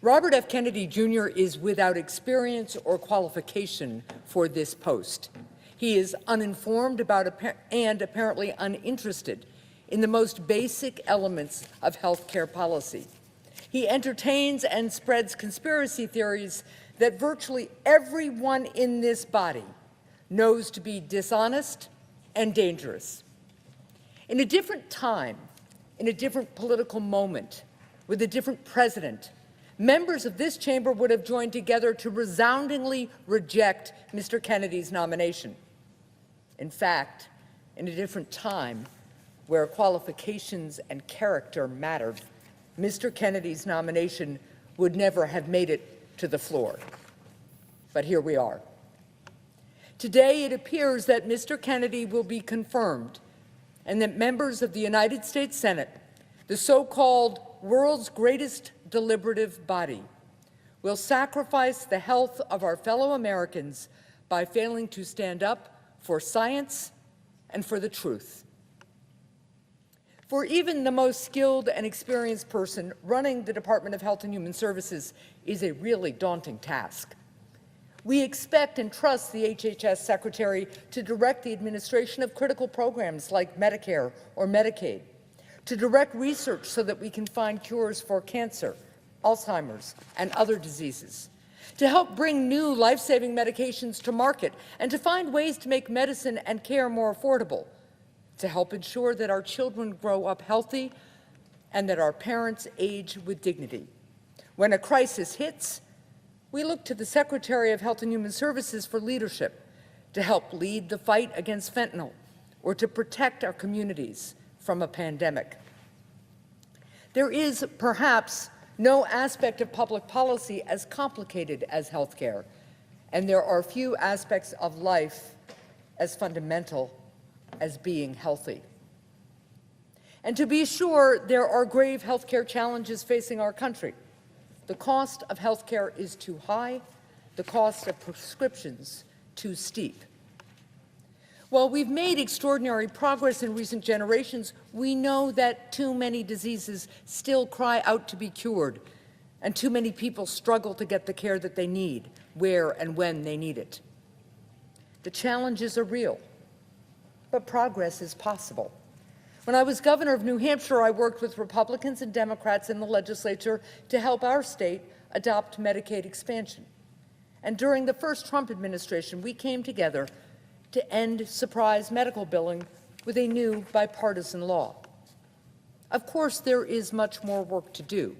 Robert F. Kennedy Jr. is without experience or qualification for this post. He is uninformed about and apparently uninterested in the most basic elements of healthcare policy. He entertains and spreads conspiracy theories that virtually everyone in this body knows to be dishonest and dangerous. In a different time, in a different political moment, with a different president, members of this chamber would have joined together to resoundingly reject Mr. Kennedy's nomination. In fact, in a different time, where qualifications and character mattered, Mr. Kennedy's nomination would never have made it to the floor. But here we are. Today, it appears that Mr. Kennedy will be confirmed and that members of the United States Senate, the so-called world's greatest deliberative body, will sacrifice the health of our fellow Americans by failing to stand up for science and for the truth. For even the most skilled and experienced person, running the Department of Health and Human Services is a really daunting task. We expect and trust the HHS Secretary to direct the administration of critical programs like Medicare or Medicaid, to direct research so that we can find cures for cancer, Alzheimer's, and other diseases, to help bring new life-saving medications to market, and to find ways to make medicine and care more affordable, to help ensure that our children grow up healthy and that our parents age with dignity. When a crisis hits, we look to the Secretary of Health and Human Services for leadership to help lead the fight against fentanyl or to protect our communities from a pandemic. There is perhaps no aspect of public policy as complicated as healthcare, and there are few aspects of life as fundamental as being healthy. And to be sure, there are grave healthcare challenges facing our country. The cost of healthcare is too high, the cost of prescriptions too steep. While we've made extraordinary progress in recent generations, we know that too many diseases still cry out to be cured, and too many people struggle to get the care that they need, where and when they need it. The challenges are real, but progress is possible. When I was governor of New Hampshire, I worked with Republicans and Democrats in the legislature to help our state adopt Medicaid expansion. And during the first Trump administration, we came together to end surprise medical billing with a new bipartisan law. Of course, there is much more work to do.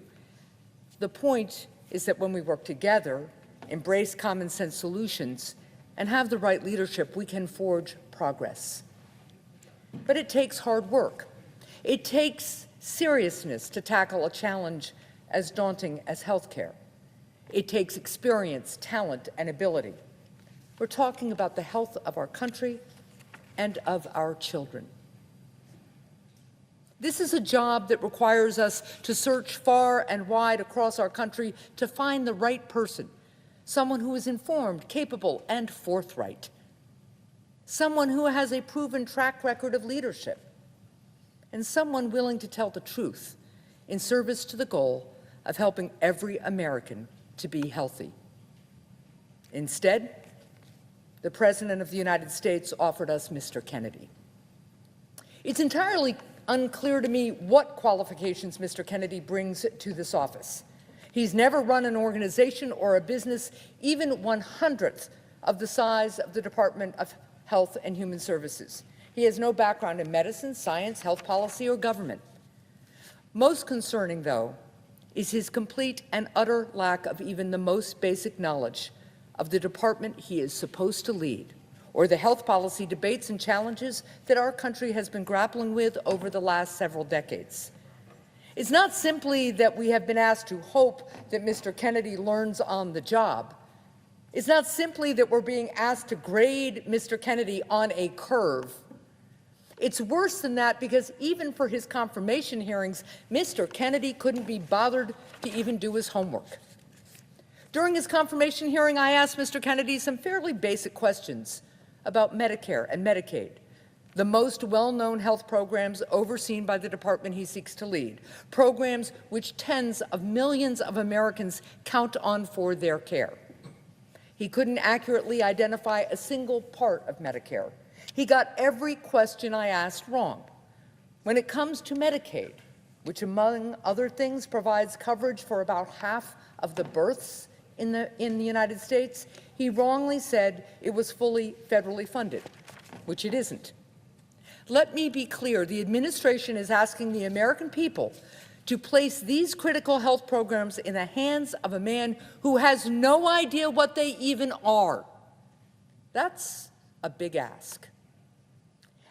The point is that when we work together, embrace common sense solutions, and have the right leadership, we can forge progress. But it takes hard work. It takes seriousness to tackle a challenge as daunting as healthcare. It takes experience, talent, and ability. We're talking about the health of our country and of our children. This is a job that requires us to search far and wide across our country to find the right person, someone who is informed, capable, and forthright, someone who has a proven track record of leadership, and someone willing to tell the truth in service to the goal of helping every American to be healthy. Instead, the President of the United States offered us Mr. Kennedy. It's entirely unclear to me what qualifications Mr. Kennedy brings to this office. He's never run an organization or a business even 1/100th of the size of the Department of Health and Human Services. He has no background in medicine, science, health policy, or government. Most concerning, though, is his complete and utter lack of even the most basic knowledge of the department he is supposed to lead, or the health policy debates and challenges that our country has been grappling with over the last several decades. It's not simply that we have been asked to hope that Mr. Kennedy learns on the job. It's not simply that we're being asked to grade Mr. Kennedy on a curve. It's worse than that, because even for his confirmation hearings, Mr. Kennedy couldn't be bothered to even do his homework. During his confirmation hearing, I asked Mr. Kennedy some fairly basic questions about Medicare and Medicaid, the most well-known health programs overseen by the department he seeks to lead, programs which tens of millions of Americans count on for their care. He couldn't accurately identify a single part of Medicare. He got every question I asked wrong. When it comes to Medicaid, which among other things provides coverage for about half of the births in the United States, he wrongly said it was fully federally funded, which it isn't. Let me be clear, the administration is asking the American people to place these critical health programs in the hands of a man who has no idea what they even are. That's a big ask.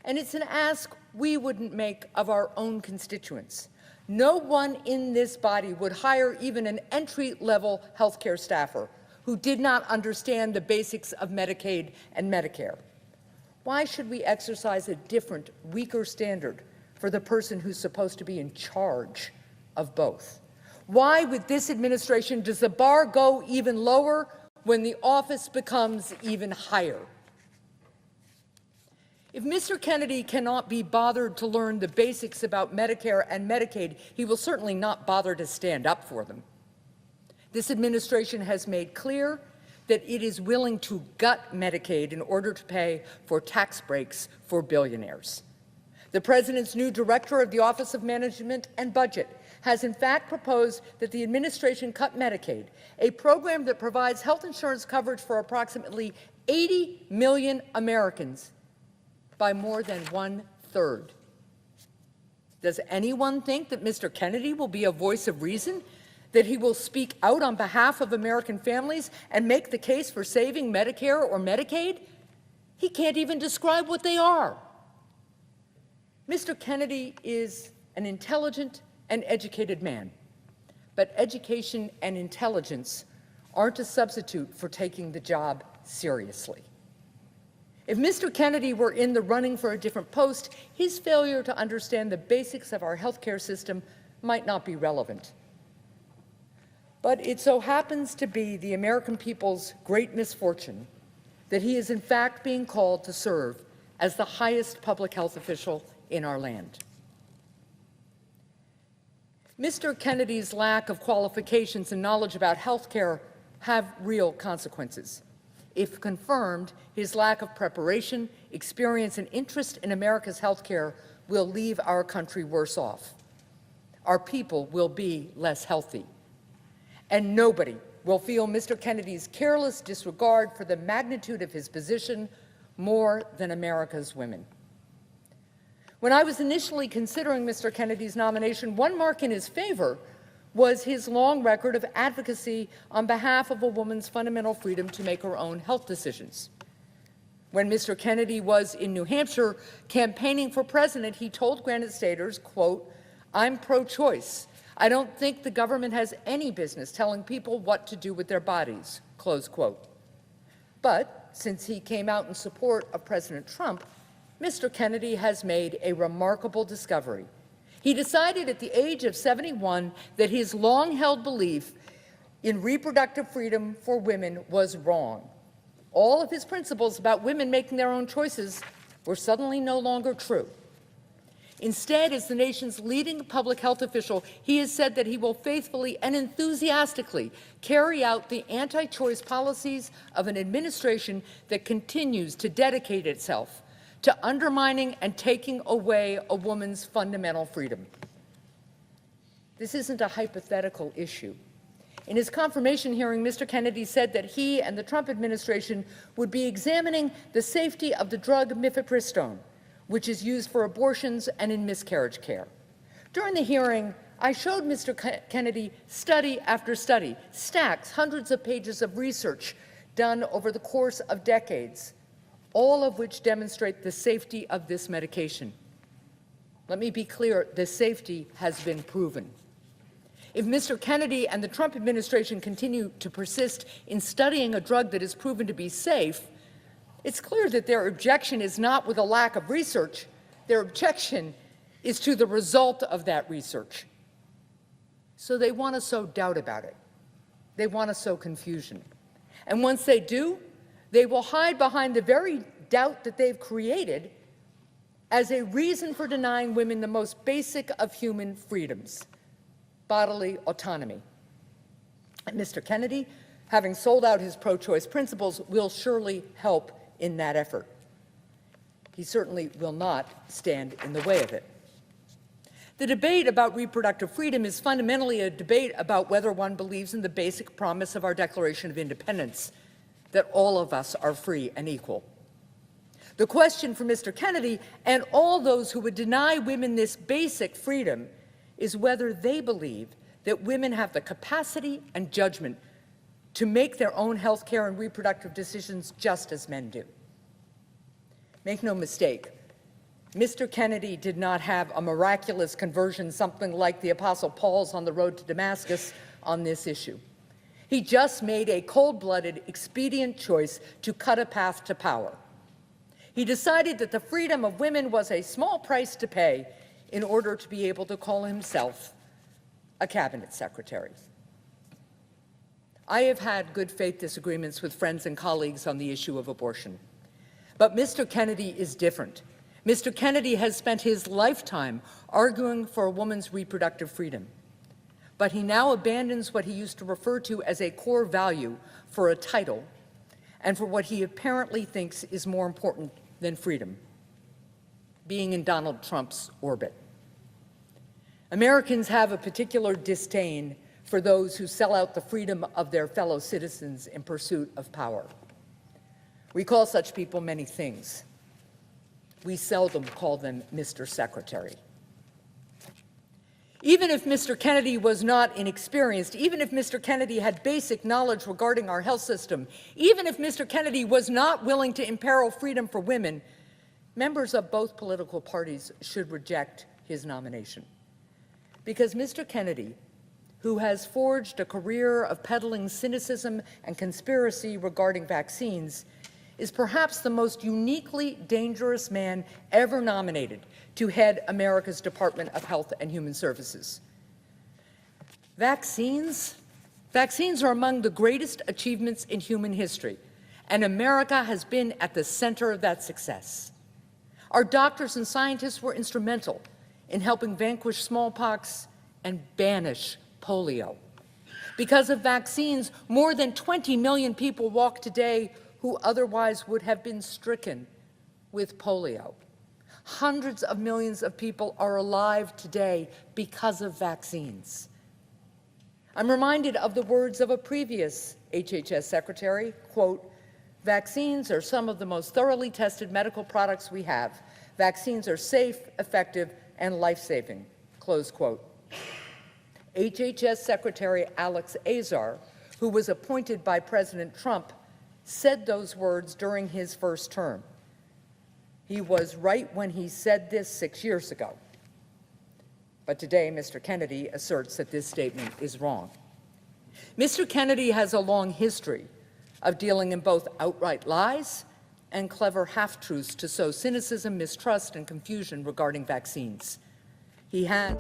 And it's an ask we wouldn't make of our own constituents. No one in this body would hire even an entry-level healthcare staffer who did not understand the basics of Medicaid and Medicare. Why should we exercise a different, weaker standard for the person who's supposed to be in charge of both? Why, with this administration, does the bar go even lower when the office becomes even higher? If Mr. Kennedy cannot be bothered to learn the basics about Medicare and Medicaid, he will certainly not bother to stand up for them. This administration has made clear that it is willing to gut Medicaid in order to pay for tax breaks for billionaires. The President's new director of the Office of Management and Budget has in fact proposed that the administration cut Medicaid, a program that provides health insurance coverage for approximately 80 million Americans, by more than 1/3. Does anyone think that Mr. Kennedy will be a voice of reason, that he will speak out on behalf of American families and make the case for saving Medicare or Medicaid? He can't even describe what they are. Mr. Kennedy is an intelligent and educated man, but education and intelligence aren't a substitute for taking the job seriously. If Mr. Kennedy were in the running for a different post, his failure to understand the basics of our healthcare system might not be relevant. But it so happens to be the American people's great misfortune that he is in fact being called to serve as the highest public health official in our land. Mr. Kennedy's lack of qualifications and knowledge about healthcare have real consequences. If confirmed, his lack of preparation, experience, and interest in America's healthcare will leave our country worse off. Our people will be less healthy. And nobody will feel Mr. Kennedy's careless disregard for the magnitude of his position more than America's women. When I was initially considering Mr. Kennedy's nomination, one mark in his favor was his long record of advocacy on behalf of a woman's fundamental freedom to make her own health decisions. When Mr. Kennedy was in New Hampshire campaigning for president, he told Granite Staters, quote, "I'm pro-choice. I don't think the government has any business telling people what to do with their bodies," close quote. But since he came out in support of President Trump, Mr. Kennedy has made a remarkable discovery. He decided at the age of 71 that his long-held belief in reproductive freedom for women was wrong. All of his principles about women making their own choices were suddenly no longer true. Instead, as the nation's leading public health official, he has said that he will faithfully and enthusiastically carry out the anti-choice policies of an administration that continues to dedicate itself to undermining and taking away a woman's fundamental freedom. This isn't a hypothetical issue. In his confirmation hearing, Mr. Kennedy said that he and the Trump administration would be examining the safety of the drug mifepristone, which is used for abortions and in miscarriage care. During the hearing, I showed Mr. Kennedy study after study, stacks, hundreds of pages of research done over the course of decades, all of which demonstrate the safety of this medication. Let me be clear, the safety has been proven. If Mr. Kennedy and the Trump administration continue to persist in studying a drug that is proven to be safe, it's clear that their objection is not with a lack of research. Their objection is to the result of that research. So they want to sow doubt about it. They want to sow confusion. And once they do, they will hide behind the very doubt that they've created as a reason for denying women the most basic of human freedoms, bodily autonomy. And Mr. Kennedy, having sold out his pro-choice principles, will surely help in that effort. He certainly will not stand in the way of it. The debate about reproductive freedom is fundamentally a debate about whether one believes in the basic promise of our Declaration of Independence, that all of us are free and equal. The question for Mr. Kennedy and all those who would deny women this basic freedom is whether they believe that women have the capacity and judgment to make their own health care and reproductive decisions just as men do. Make no mistake, Mr. Kennedy did not have a miraculous conversion, something like the Apostle Paul's on the road to Damascus, on this issue. He just made a cold-blooded, expedient choice to cut a path to power. He decided that the freedom of women was a small price to pay in order to be able to call himself a cabinet secretary. I have had good faith disagreements with friends and colleagues on the issue of abortion. But Mr. Kennedy is different. Mr. Kennedy has spent his lifetime arguing for a woman's reproductive freedom. But he now abandons what he used to refer to as a core value for a title and for what he apparently thinks is more important than freedom, being in Donald Trump's orbit. Americans have a particular disdain for those who sell out the freedom of their fellow citizens in pursuit of power. We call such people many things. We seldom call them Mr. Secretary. Even if Mr. Kennedy was not inexperienced, even if Mr. Kennedy had basic knowledge regarding our health system, even if Mr. Kennedy was not willing to imperil freedom for women, members of both political parties should reject his nomination. Because Mr. Kennedy, who has forged a career of peddling cynicism and conspiracy regarding vaccines, is perhaps the most uniquely dangerous man ever nominated to head America's Department of Health and Human Services. Vaccines are among the greatest achievements in human history, and America has been at the center of that success. Our doctors and scientists were instrumental in helping vanquish smallpox and banish polio. Because of vaccines, more than 20 million people walk today who otherwise would have been stricken with polio. Hundreds of millions of people are alive today because of vaccines. I'm reminded of the words of a previous HHS secretary, quote, "Vaccines are some of the most thoroughly tested medical products we have. Vaccines are safe, effective, and life-saving," close quote. HHS Secretary Alex Azar, who was appointed by President Trump, said those words during his first term. He was right when he said this 6 years ago. But today, Mr. Kennedy asserts that this statement is wrong. Mr. Kennedy has a long history of dealing in both outright lies and clever half-truths to sow cynicism, mistrust, and confusion regarding vaccines. He had...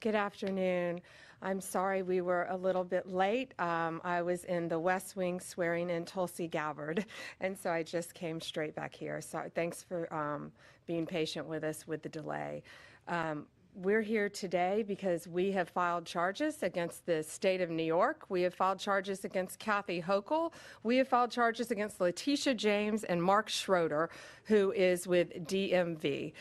Good afternoon. I'm sorry we were a little bit late. I was in the West Wing swearing in Tulsi Gabbard, and so I just came straight back here. So thanks for being patient with us with the delay. We're here today because we have filed charges against the state of New York. We have filed charges against Kathy Hochul. We have filed charges against Letitia James and Mark Schroeder, who is with DMV.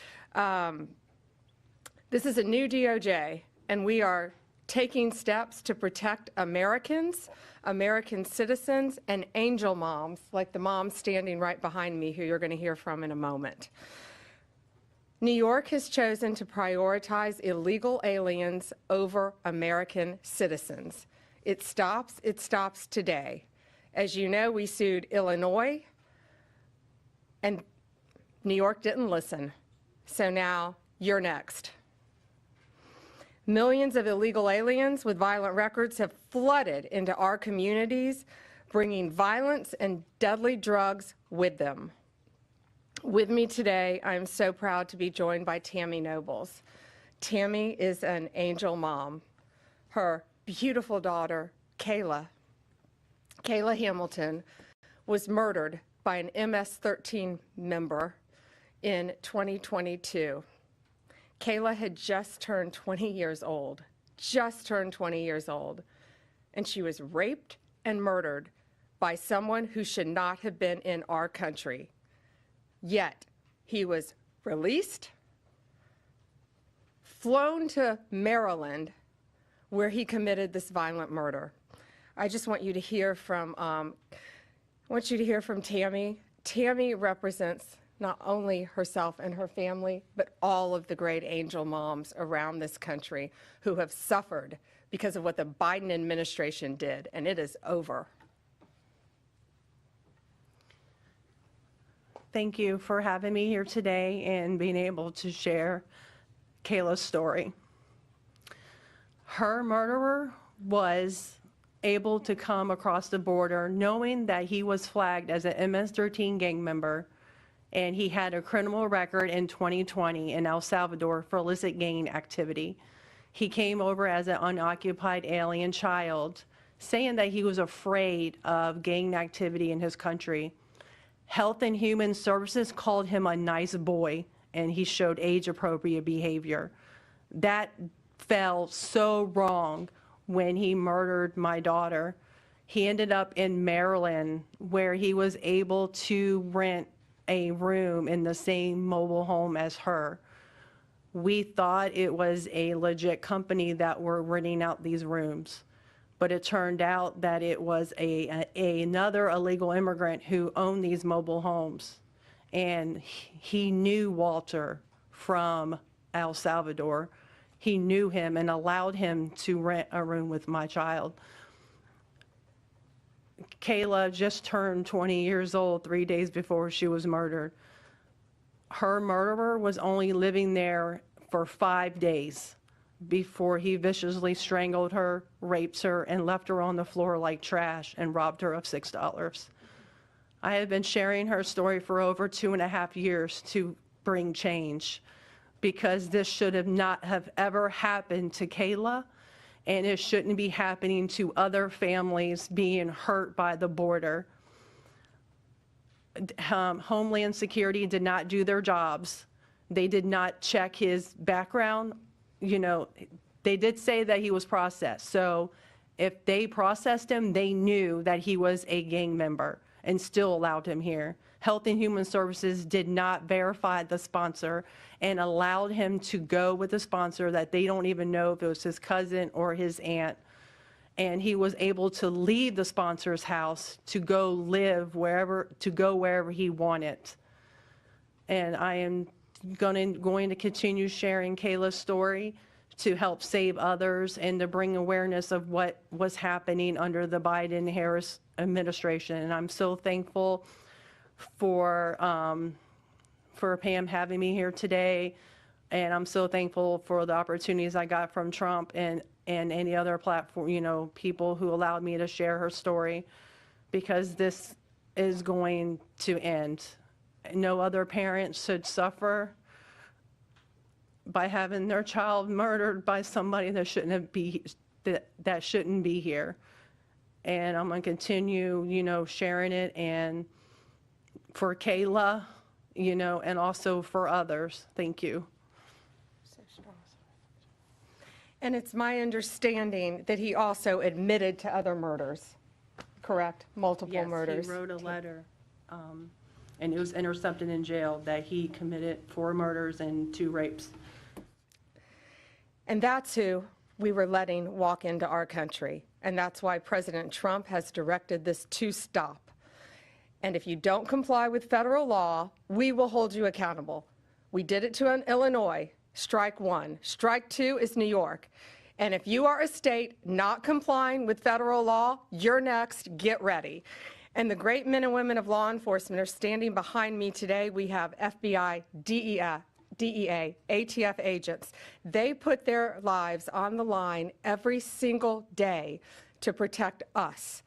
This is a new DOJ, and we are taking steps to protect Americans, American citizens, and angel moms, like the mom standing right behind me, who you're going to hear from in a moment. New York has chosen to prioritize illegal aliens over American citizens. It stops today. As you know, we sued Illinois, and New York didn't listen. So now you're next. Millions of illegal aliens with violent records have flooded into our communities, bringing violence and deadly drugs with them. With me today, I'm so proud to be joined by Tammy Nobles. Tammy is an angel mom. Her beautiful daughter, Kayla Hamilton, was murdered by an MS-13 member in 2022. Kayla had just turned 20 years old, and she was raped and murdered by someone who should not have been in our country. Yet, he was released, flown to Maryland, where he committed this violent murder. I just want you to hear from, Tammy. Tammy represents not only herself and her family, but all of the great angel moms around this country who have suffered because of what the Biden administration did, and it is over. Thank you for having me here today and being able to share Kayla's story. Her murderer was able to come across the border knowing that he was flagged as an MS-13 gang member, and he had a criminal record in 2020 in El Salvador for illicit gang activity. He came over as an unoccupied alien child, saying that he was afraid of gang activity in his country. Health and Human Services called him a nice boy, and he showed age-appropriate behavior. That fell so wrong when he murdered my daughter. He ended up in Maryland, where he was able to rent a room in the same mobile home as her. We thought it was a legit company that were renting out these rooms, but it turned out that it was another illegal immigrant who owned these mobile homes. And he knew Walter from El Salvador. He knew him and allowed him to rent a room with my child. Kayla just turned 20 years old 3 days before she was murdered. Her murderer was only living there for 5 days before he viciously strangled her, raped her, and left her on the floor like trash and robbed her of $6. I have been sharing her story for over 2.5 years to bring change, because this should have not have ever happened to Kayla, and it shouldn't be happening to other families being hurt by the border. Homeland Security did not do their jobs. They did not check his background. You know, they did say that he was processed. So if they processed him, they knew that he was a gang member and still allowed him here. Health and Human Services did not verify the sponsor and allowed him to go with a sponsor that they don't even know if it was his cousin or his aunt. And he was able to leave the sponsor's house to go live wherever he wanted. And I am going to continue sharing Kayla's story to help save others and to bring awareness of what was happening under the Biden-Harris administration. And I'm so thankful for Pam having me here today. And I'm so thankful for the opportunities I got from Trump and any other platform, you know, people who allowed me to share her story, because this is going to end. No other parent should suffer by having their child murdered by somebody that shouldn't be here. And I'm going to continue, sharing it, and for Kayla, and also for others. Thank you. And it's my understanding that he also admitted to other murders, correct? Multiple murders. Yes, he wrote a letter, and it was intercepted in jail that he committed 4 murders and 2 rapes. And that's who we were letting walk into our country. And that's why President Trump has directed this to stop. And if you don't comply with federal law, we will hold you accountable. We did it to Illinois. Strike 1. Strike 2 is New York. And if you are a state not complying with federal law, you're next. Get ready. And the great men and women of law enforcement are standing behind me today. We have FBI, DEA, ATF agents. They put their lives on the line every single day to protect us.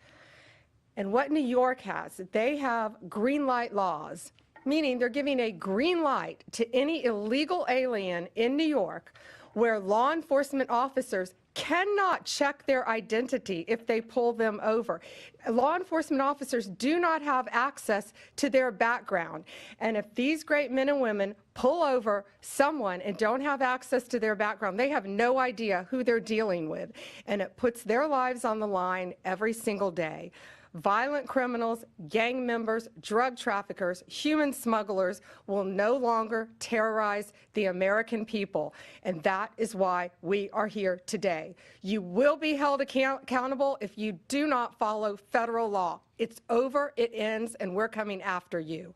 And what New York has, they have green light laws, meaning they're giving a green light to any illegal alien in New York, where law enforcement officers cannot check their identity if they pull them over. Law enforcement officers do not have access to their background. And if these great men and women pull over someone and don't have access to their background, they have no idea who they're dealing with. And it puts their lives on the line every single day. Violent criminals, gang members, drug traffickers, human smugglers will no longer terrorize the American people. And that is why we are here today. You will be held accountable if you do not follow federal law. It's over, it ends, and we're coming after you.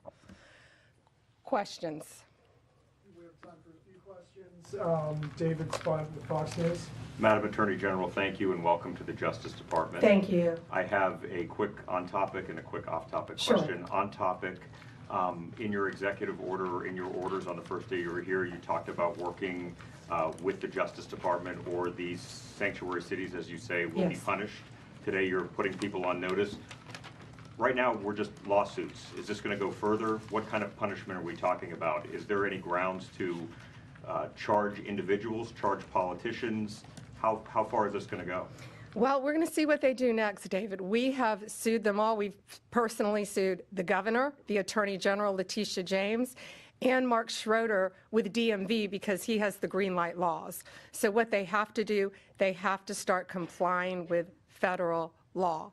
Questions? We have time for a few questions. David Spott with Fox News. Madam Attorney General, thank you and welcome to the Justice Department. Thank you. I have a quick on-topic and a quick off-topic Sure. question. On-topic, in your executive order or in your orders on the first day you were here, you talked about working with the Justice Department, or these sanctuary cities, as you say, will be Yes. punished. Today you're putting people on notice. Right now, we're just lawsuits. Is this going to go further? What kind of punishment are we talking about? Is there any grounds to charge individuals, charge politicians? How far is this going to go? Well, we're going to see what they do next, David. We have sued them all. We've personally sued the governor, the Attorney General, Letitia James, and Mark Schroeder with DMV because he has the green light laws. So what they have to do, they have to start complying with federal law.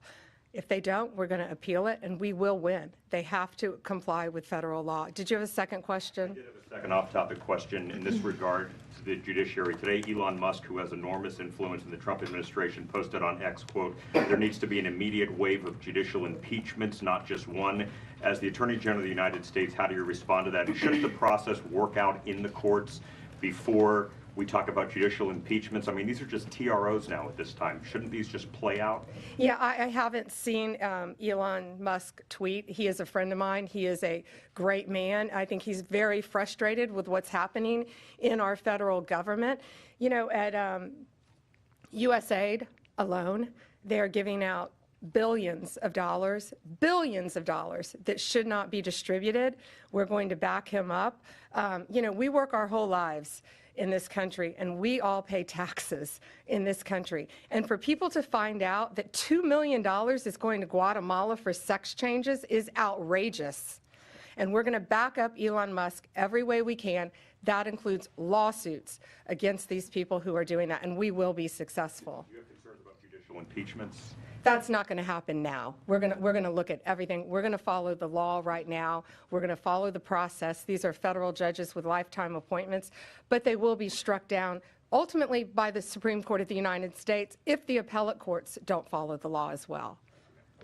If they don't, we're going to appeal it, and we will win. They have to comply with federal law. Did you have a second question? I did have a second off-topic question in this regard to the judiciary. Today, Elon Musk, who has enormous influence in the Trump administration, posted on X, quote, "There needs to be an immediate wave of judicial impeachments, not just one." As the Attorney General of the United States, how do you respond to that? Shouldn't the process work out in the courts before we talk about judicial impeachments? I mean, these are just TROs now at this time. Shouldn't these just play out? Yeah, I haven't seen Elon Musk tweet. He is a friend of mine. He is a great man. I think he's very frustrated with what's happening in our federal government. You know, at USAID alone, they're giving out billions of dollars that should not be distributed. We're going to back him up. You know, we work our whole lives in this country, and we all pay taxes in this country. And for people to find out that $2 million is going to Guatemala for sex changes is outrageous. And we're going to back up Elon Musk every way we can. That includes lawsuits against these people who are doing that, and we will be successful. Do you have concerns about judicial impeachments? That's not going to happen now. We're going to look at everything. We're going to follow the law right now. We're going to follow the process. These are federal judges with lifetime appointments, but they will be struck down ultimately by the Supreme Court of the United States if the appellate courts don't follow the law as well.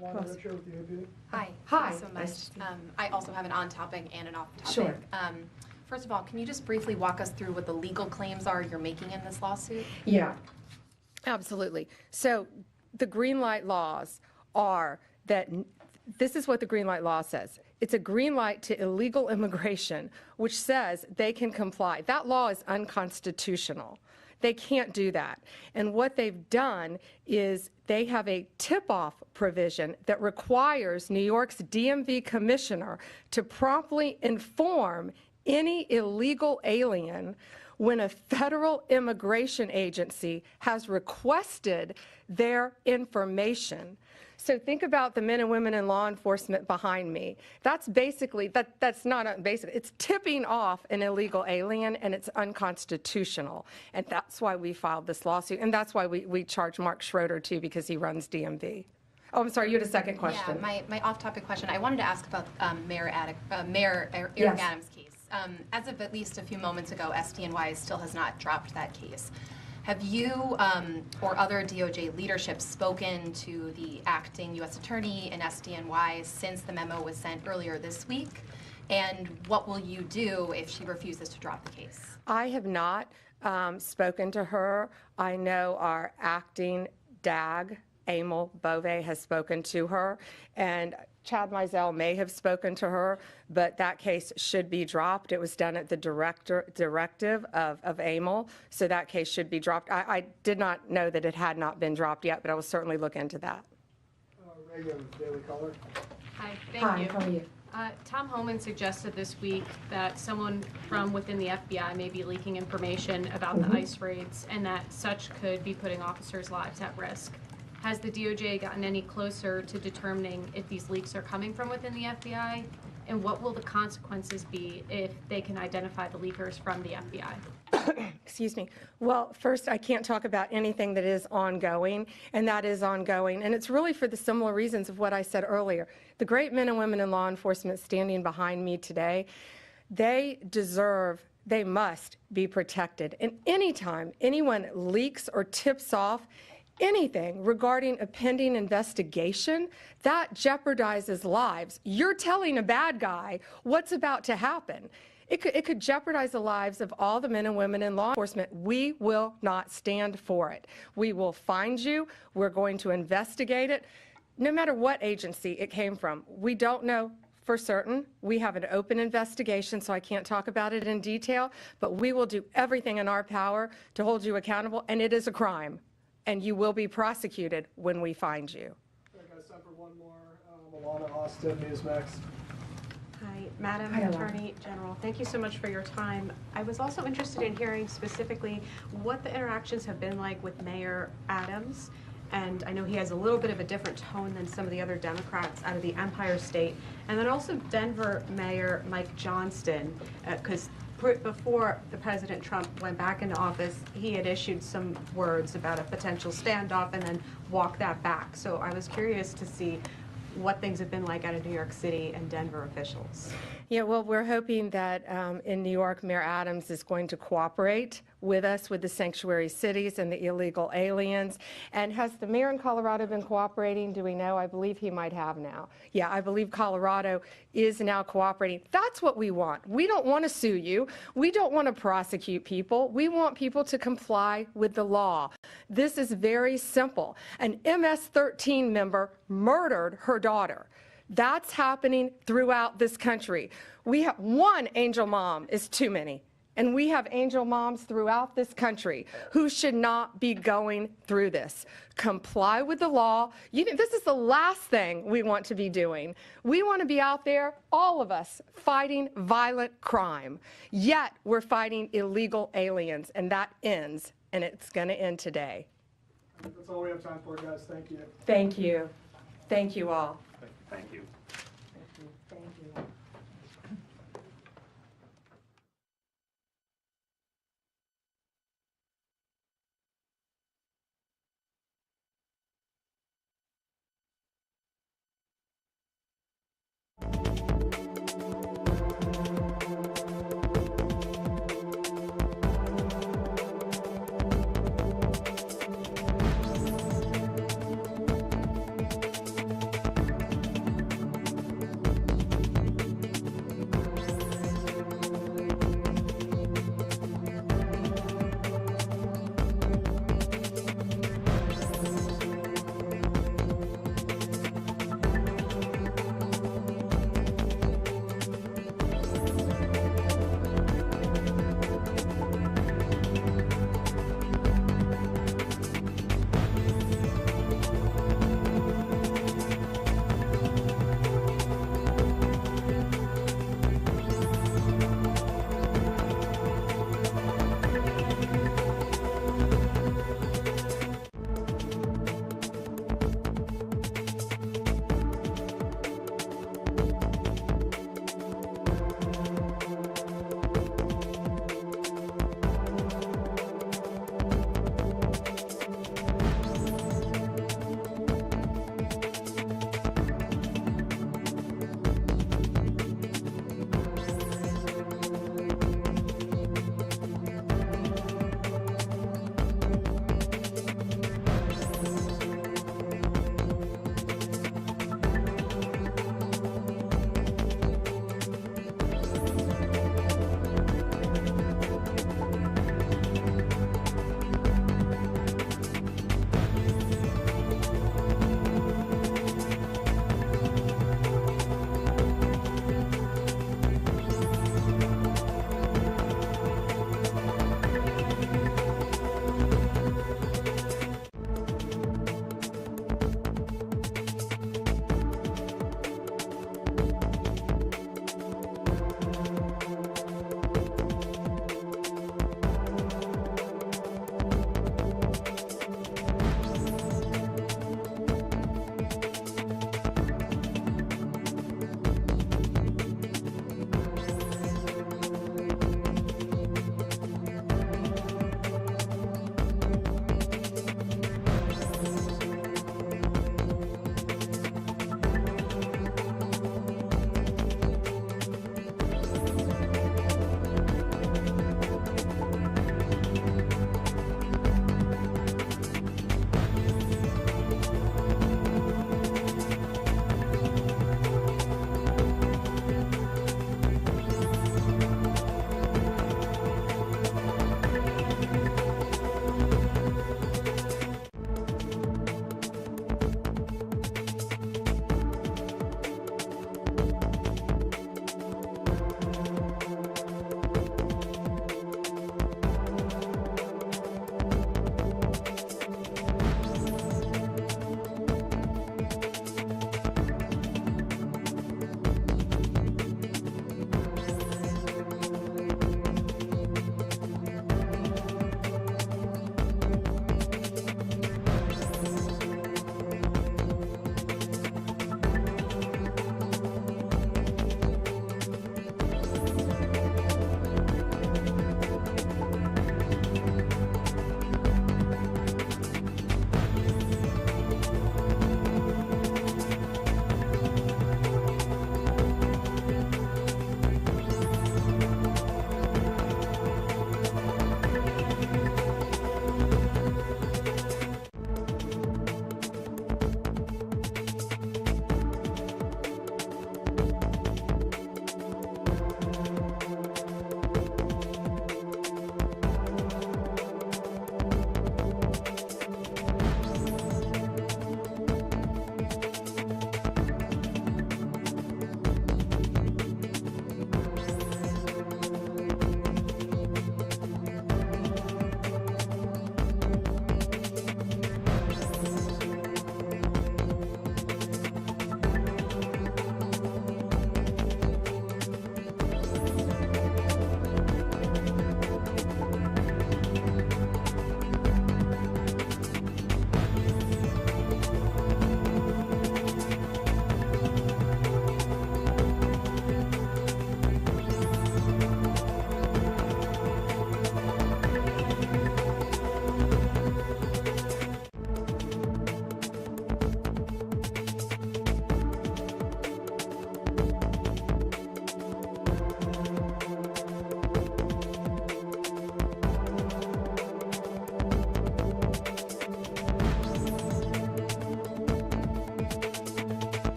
Wanda Richer with the AP. Hi. Hi. Thank you so much. I also have an on-topic and an off-topic. Sure. First of all, can you just briefly walk us through what the legal claims are you're making in this lawsuit? Yeah, absolutely. So the green light laws are that this is what the green light law says. It's a green light to illegal immigration, which says they can comply. That law is unconstitutional. They can't do that. And what they've done is they have a tip-off provision that requires New York's DMV commissioner to promptly inform any illegal alien when a federal immigration agency has requested their information. So think about the men and women in law enforcement behind me. That's basically, that's not basic. It's tipping off an illegal alien, and it's unconstitutional. And that's why we filed this lawsuit. And that's why we charge Mark Schroeder, too, because he runs DMV. Oh, I'm sorry, you had a second question. Yeah, my off-topic question. I wanted to ask about Mayor Eric Yes. Adams' case. As of at least a few moments ago, SDNY still has not dropped that case. Have you or other DOJ leadership spoken to the acting U.S. attorney in SDNY since the memo was sent earlier this week? And what will you do if she refuses to drop the case? I have not spoken to her. I know our acting DAG, Emil Bove, has spoken to her, and Chad Mizell may have spoken to her, but that case should be dropped. It was done at the directive of Emil, so that case should be dropped. I did not know that it had not been dropped yet, but I will certainly look into that. Reagan, Daily Caller. Hi, Hi, thank how are you? Tom Homan suggested this week that someone from within the FBI may be leaking information about the ICE raids and that such could be putting officers' lives at risk. Has the DOJ gotten any closer to determining if these leaks are coming from within the FBI? And what will the consequences be if they can identify the leakers from the FBI? Excuse me. Well, first, I can't talk about anything that is ongoing, and that is ongoing. And it's really for the similar reasons of what I said earlier. The great men and women in law enforcement standing behind me today, they must be protected. And anytime anyone leaks or tips off anything regarding a pending investigation, that jeopardizes lives. You're telling a bad guy what's about to happen. It could jeopardize the lives of all the men and women in law enforcement. We will not stand for it. We will find you. We're going to investigate it, no matter what agency it came from. We don't know for certain. We have an open investigation, so I can't talk about it in detail, but we will do everything in our power to hold you accountable, and it is a crime. And you will be prosecuted when we find you. I got time for one more. Alana Austin, Newsmax. Hi, Madam Hi, Alana. Attorney General. Thank you so much for your time. I was also interested in hearing specifically what the interactions have been like with Mayor Adams. And I know he has a little bit of a different tone than some of the other Democrats out of the Empire State. And then also Denver Mayor Mike Johnston, because before the President Trump went back into office, he had issued some words about a potential standoff and then walked that back. So I was curious to see what things have been like out of New York City and Denver officials. Yeah, well, we're hoping that in New York, Mayor Adams is going to cooperate with us, with the sanctuary cities and the illegal aliens. And has the mayor in Colorado been cooperating? Do we know? I believe he might have now. Yeah, I believe Colorado is now cooperating. That's what we want. We don't want to sue you. We don't want to prosecute people. We want people to comply with the law. This is very simple. An MS-13 member murdered her daughter. That's happening throughout this country. We have one angel mom is too many. And we have angel moms throughout this country who should not be going through this. Comply with the law. This is the last thing we want to be doing. We want to be out there, all of us, fighting violent crime. Yet we're fighting illegal aliens, and that ends, and it's going to end today. That's all we have time for, guys. Thank you. Thank you. Thank you all. Thank you. Thank you.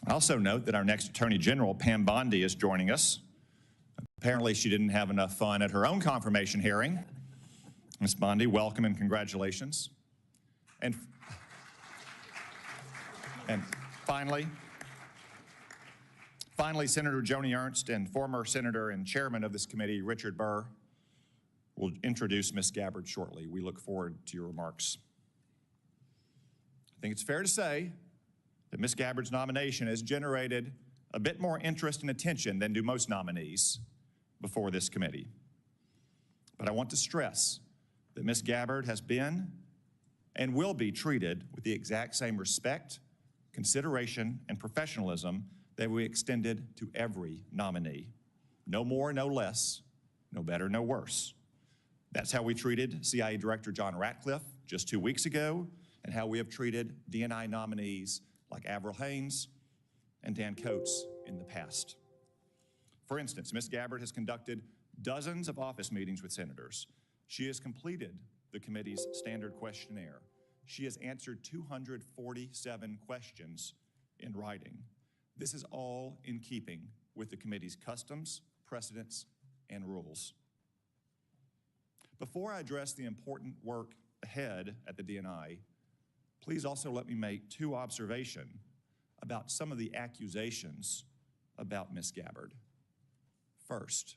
I also note that our next Attorney General, Pam Bondi, is joining us. Apparently, she didn't have enough fun at her own confirmation hearing. Ms. Bondi, welcome and congratulations. And finally, Senator Joni Ernst and former Senator and Chairman of this committee, Richard Burr, will introduce Ms. Gabbard shortly. We look forward to your remarks. I think it's fair to say that Ms. Gabbard's nomination has generated a bit more interest and attention than do most nominees before this committee. But I want to stress that Ms. Gabbard has been and will be treated with the exact same respect, consideration, and professionalism that we extended to every nominee. No more, no less, no better, no worse. That's how we treated CIA Director John Ratcliffe just 2 weeks ago, and how we have treated DNI nominees like Avril Haines and Dan Coates in the past. For instance, Ms. Gabbard has conducted dozens of office meetings with senators. She has completed the committee's standard questionnaire. She has answered 247 questions in writing. This is all in keeping with the committee's customs, precedents, and rules. Before I address the important work ahead at the DNI, please also let me make two observations about some of the accusations about Ms. Gabbard. First,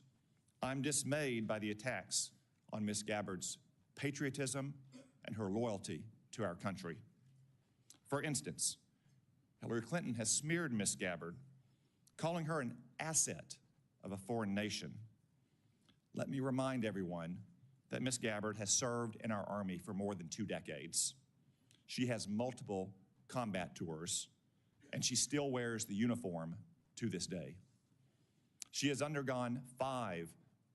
I'm dismayed by the attacks on Ms. Gabbard's patriotism and her loyalty to our country. For instance, Hillary Clinton has smeared Ms. Gabbard, calling her an asset of a foreign nation. Let me remind everyone that Ms. Gabbard has served in our Army for more than 2 decades. She has multiple combat tours, and she still wears the uniform to this day. She has undergone 5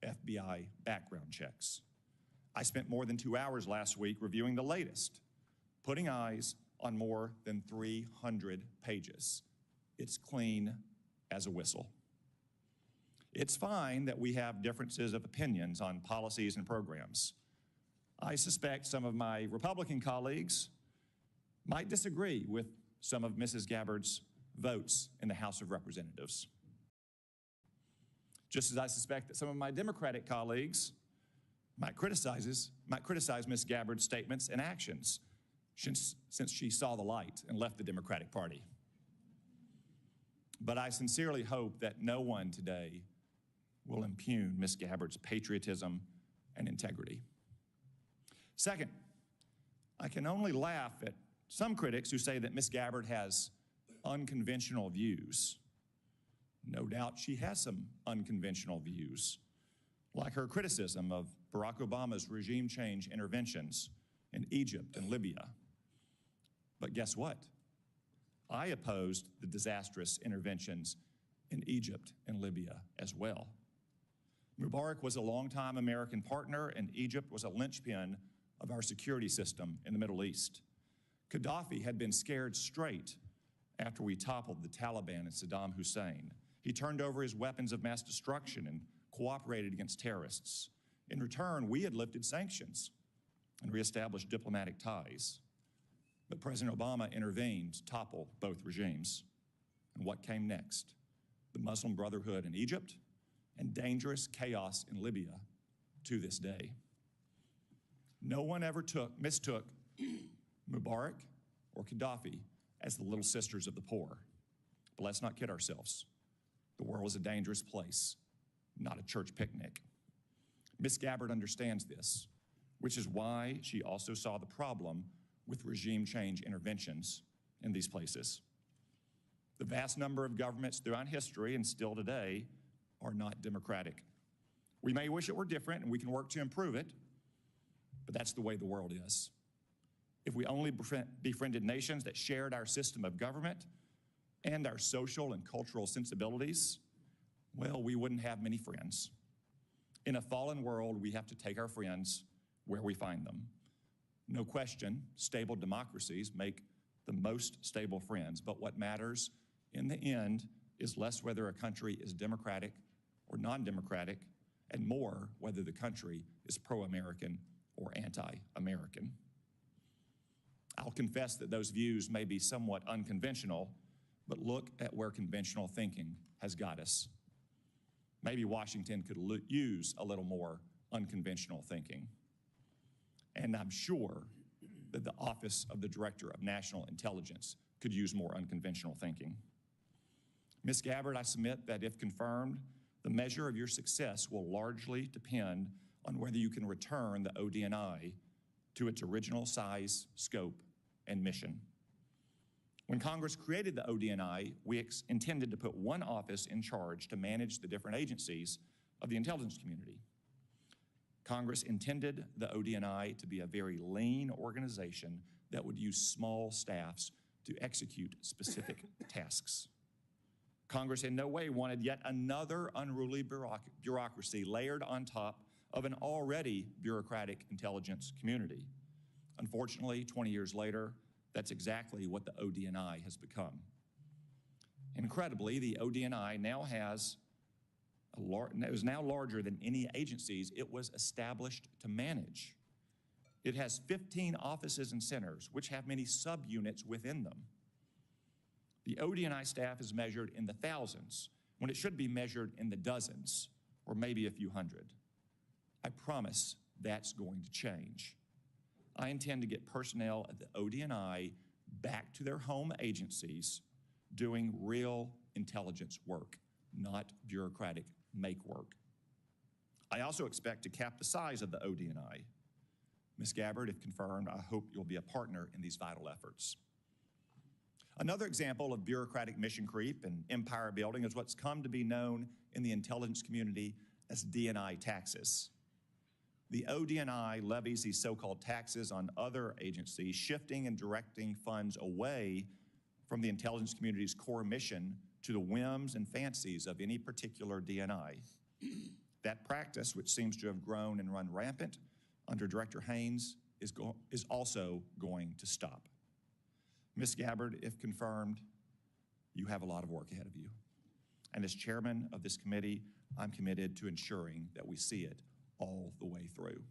FBI background checks. I spent more than 2 hours last week reviewing the latest, putting eyes on more than 300 pages. It's clean as a whistle. It's fine that we have differences of opinions on policies and programs. I suspect some of my Republican colleagues might disagree with some of Mrs. Gabbard's votes in the House of Representatives. Just as I suspect that some of my Democratic colleagues might criticize Ms. Gabbard's statements and actions since she saw the light and left the Democratic Party. But I sincerely hope that no one today will impugn Ms. Gabbard's patriotism and integrity. Second, I can only laugh at some critics who say that Ms. Gabbard has unconventional views. No doubt she has some unconventional views, like her criticism of Barack Obama's regime change interventions in Egypt and Libya. But guess what? I opposed the disastrous interventions in Egypt and Libya as well. Mubarak was a longtime American partner, and Egypt was a linchpin of our security system in the Middle East. Gaddafi had been scared straight after we toppled the Taliban and Saddam Hussein. He turned over his weapons of mass destruction and cooperated against terrorists. In return, we had lifted sanctions and reestablished diplomatic ties. But President Obama intervened to topple both regimes. And what came next? The Muslim Brotherhood in Egypt and dangerous chaos in Libya to this day. No one ever mistook Mubarak or Gaddafi as the little sisters of the poor. But let's not kid ourselves. The world is a dangerous place, not a church picnic. Ms. Gabbard understands this, which is why she also saw the problem with regime change interventions in these places. The vast number of governments throughout history and still today are not democratic. We may wish it were different, and we can work to improve it, but that's the way the world is. If we only befriended nations that shared our system of government and our social and cultural sensibilities, well, we wouldn't have many friends. In a fallen world, we have to take our friends where we find them. No question, stable democracies make the most stable friends, but what matters in the end is less whether a country is democratic or non-democratic, and more whether the country is pro-American or anti-American. I'll confess that those views may be somewhat unconventional, but look at where conventional thinking has got us. Maybe Washington could use a little more unconventional thinking. And I'm sure that the Office of the Director of National Intelligence could use more unconventional thinking. Ms. Gabbard, I submit that if confirmed, the measure of your success will largely depend on whether you can return the ODNI to its original size, scope, and mission. When Congress created the ODNI, we intended to put one office in charge to manage the different agencies of the intelligence community. Congress intended the ODNI to be a very lean organization that would use small staffs to execute specific tasks. Congress in no way wanted yet another unruly bureaucracy layered on top of an already bureaucratic intelligence community. Unfortunately, 20 years later, that's exactly what the ODNI has become. Incredibly, the ODNI now is now larger than any agencies it was established to manage. It has 15 offices and centers, which have many subunits within them. The ODNI staff is measured in the thousands, when it should be measured in the dozens, or maybe a few hundred. I promise that's going to change. I intend to get personnel at the ODNI back to their home agencies doing real intelligence work, not bureaucratic make work. I also expect to cap the size of the ODNI. Ms. Gabbard, if confirmed, I hope you'll be a partner in these vital efforts. Another example of bureaucratic mission creep and empire building is what's come to be known in the intelligence community as DNI taxes. The ODNI levies these so-called taxes on other agencies, shifting and directing funds away from the intelligence community's core mission to the whims and fancies of any particular DNI. That practice, which seems to have grown and run rampant under Director Haynes, is also going to stop. Ms. Gabbard, if confirmed, you have a lot of work ahead of you. And as chairman of this committee, I'm committed to ensuring that we see it all the way through.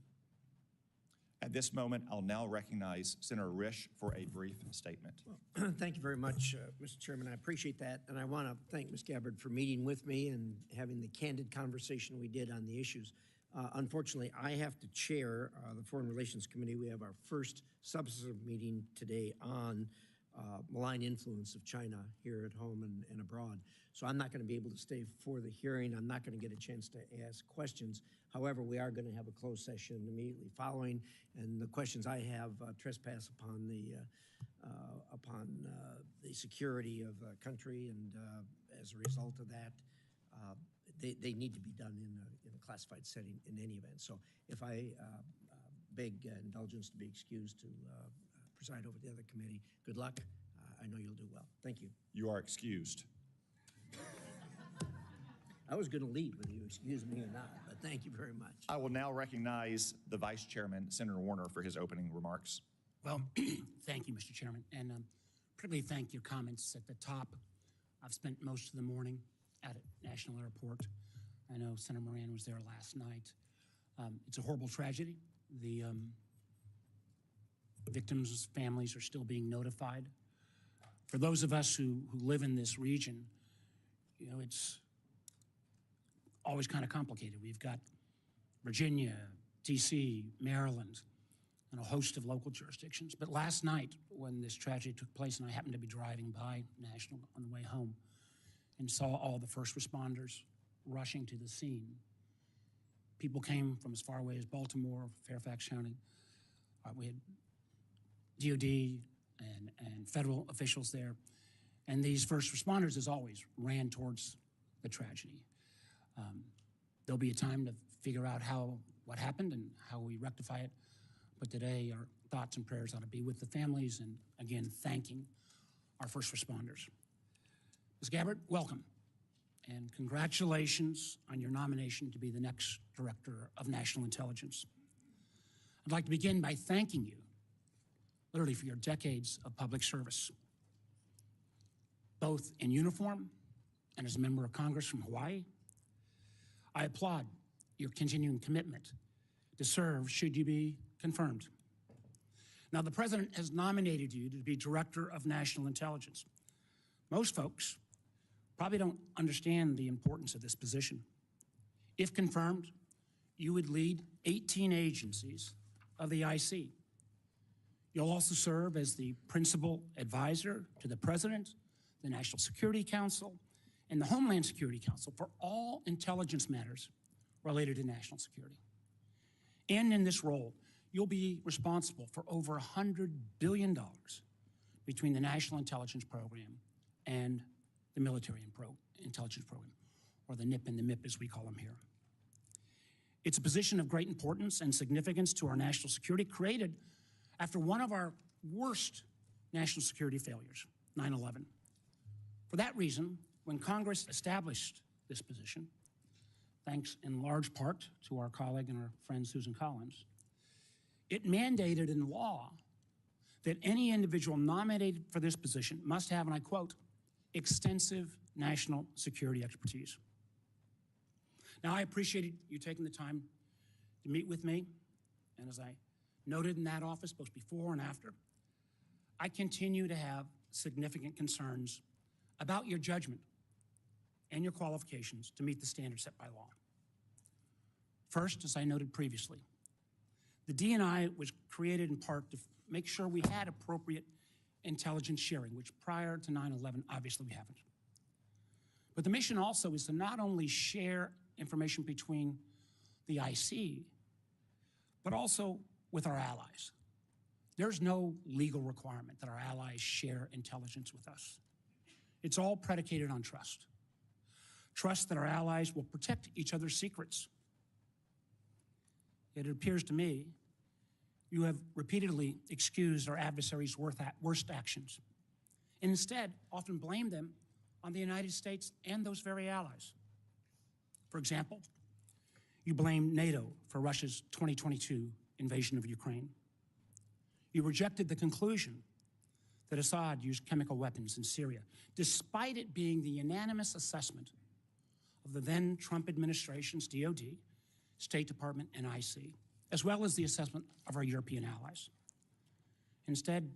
At this moment, I'll now recognize Senator Risch for a brief statement. Well, thank you very much, Mr. Chairman. I appreciate that. And I want to thank Ms. Gabbard for meeting with me and having the candid conversation we did on the issues. Unfortunately, I have to chair the Foreign Relations Committee. We have our first substantive meeting today on malign influence of China here at home and abroad. So I'm not going to be able to stay for the hearing. I'm not going to get a chance to ask questions. However, we are going to have a closed session immediately following, and the questions I have trespass upon the security of the country, and as a result of that, they need to be done in a classified setting in any event. So if I beg indulgence to be excused to preside over the other committee, good luck. I know you'll do well. Thank you. You are excused. I was going to leave whether you excuse me or not, but thank you very much. I will now recognize the Vice Chairman, Senator Warner, for his opening remarks. Well, thank you, Mr. Chairman, and particularly thank your comments at the top. I've spent most of the morning at National Airport. I know Senator Moran was there last night. It's a horrible tragedy. The victims' families are still being notified. For those of us who live in this region, you know, it's always kind of complicated. We've got Virginia, DC, Maryland, and a host of local jurisdictions. But last night, when this tragedy took place, and I happened to be driving by National on the way home, and saw all the first responders rushing to the scene. People came from as far away as Baltimore, Fairfax County. We had DOD and federal officials there. And these first responders, as always, ran towards the tragedy. There'll be a time to figure out what happened and how we rectify it. But today, our thoughts and prayers ought to be with the families, and again, thanking our first responders. Ms. Gabbard, welcome, and congratulations on your nomination to be the next Director of National Intelligence. I'd like to begin by thanking you, literally, for your decades of public service, both in uniform and as a member of Congress from Hawaii. I applaud your continuing commitment to serve should you be confirmed. Now, the President has nominated you to be Director of National Intelligence. Most folks probably don't understand the importance of this position. If confirmed, you would lead 18 agencies of the IC. You'll also serve as the principal advisor to the President, the National Security Council, and the Homeland Security Council for all intelligence matters related to national security. And in this role, you'll be responsible for over $100 billion between the National Intelligence Program and the Military Intelligence Program, or the NIP and the MIP as we call them here. It's a position of great importance and significance to our national security, created after one of our worst national security failures, 9/11. For that reason, when Congress established this position, thanks in large part to our colleague and our friend Susan Collins, it mandated in law that any individual nominated for this position must have, and I quote, extensive national security expertise. Now, I appreciated you taking the time to meet with me, and as I noted in that office, both before and after, I continue to have significant concerns about your judgment and your qualifications to meet the standards set by law. First, as I noted previously, the DNI was created in part to make sure we had appropriate intelligence sharing, which prior to 9/11, obviously we haven't. But the mission also is to not only share information between the IC, but also with our allies. There's no legal requirement that our allies share intelligence with us. It's all predicated on trust. Trust that our allies will protect each other's secrets. Yet it appears to me you have repeatedly excused our adversaries' worst actions, and instead often blamed them on the United States and those very allies. For example, you blame NATO for Russia's 2022 invasion of Ukraine. You rejected the conclusion that Assad used chemical weapons in Syria, despite it being the unanimous assessment of the then Trump administration's DOD, State Department, and IC, as well as the assessment of our European allies. Instead,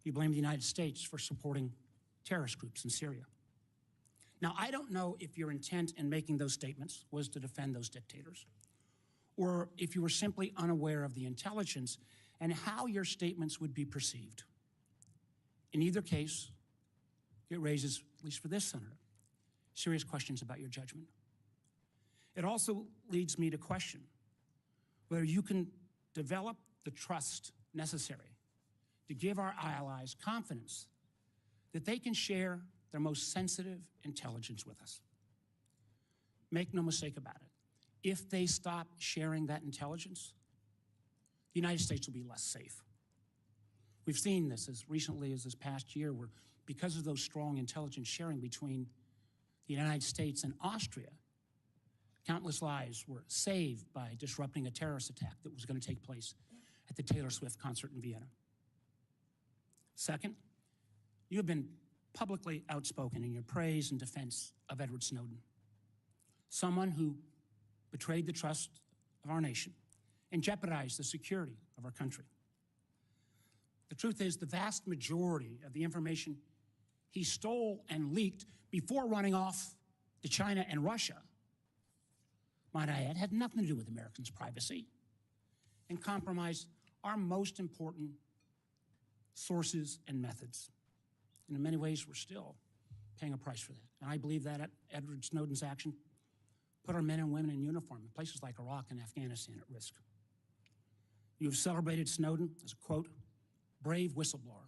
you blame the United States for supporting terrorist groups in Syria. Now, I don't know if your intent in making those statements was to defend those dictators, or if you were simply unaware of the intelligence and how your statements would be perceived. In either case, it raises, at least for this senator, serious questions about your judgment. It also leads me to question whether you can develop the trust necessary to give our allies confidence that they can share their most sensitive intelligence with us. Make no mistake about it. If they stop sharing that intelligence, the United States will be less safe. We've seen this as recently as this past year, where because of those strong intelligence sharing between the United States and Austria, countless lives were saved by disrupting a terrorist attack that was going to take place at the Taylor Swift concert in Vienna. Second, you have been publicly outspoken in your praise and defense of Edward Snowden, someone who betrayed the trust of our nation and jeopardized the security of our country. The truth is, the vast majority of the information he stole and leaked before running off to China and Russia, might I add, had nothing to do with Americans' privacy and compromised our most important sources and methods. And in many ways, we're still paying a price for that. And I believe that Edward Snowden's action put our men and women in uniform in places like Iraq and Afghanistan at risk. You have celebrated Snowden as a, quote, brave whistleblower,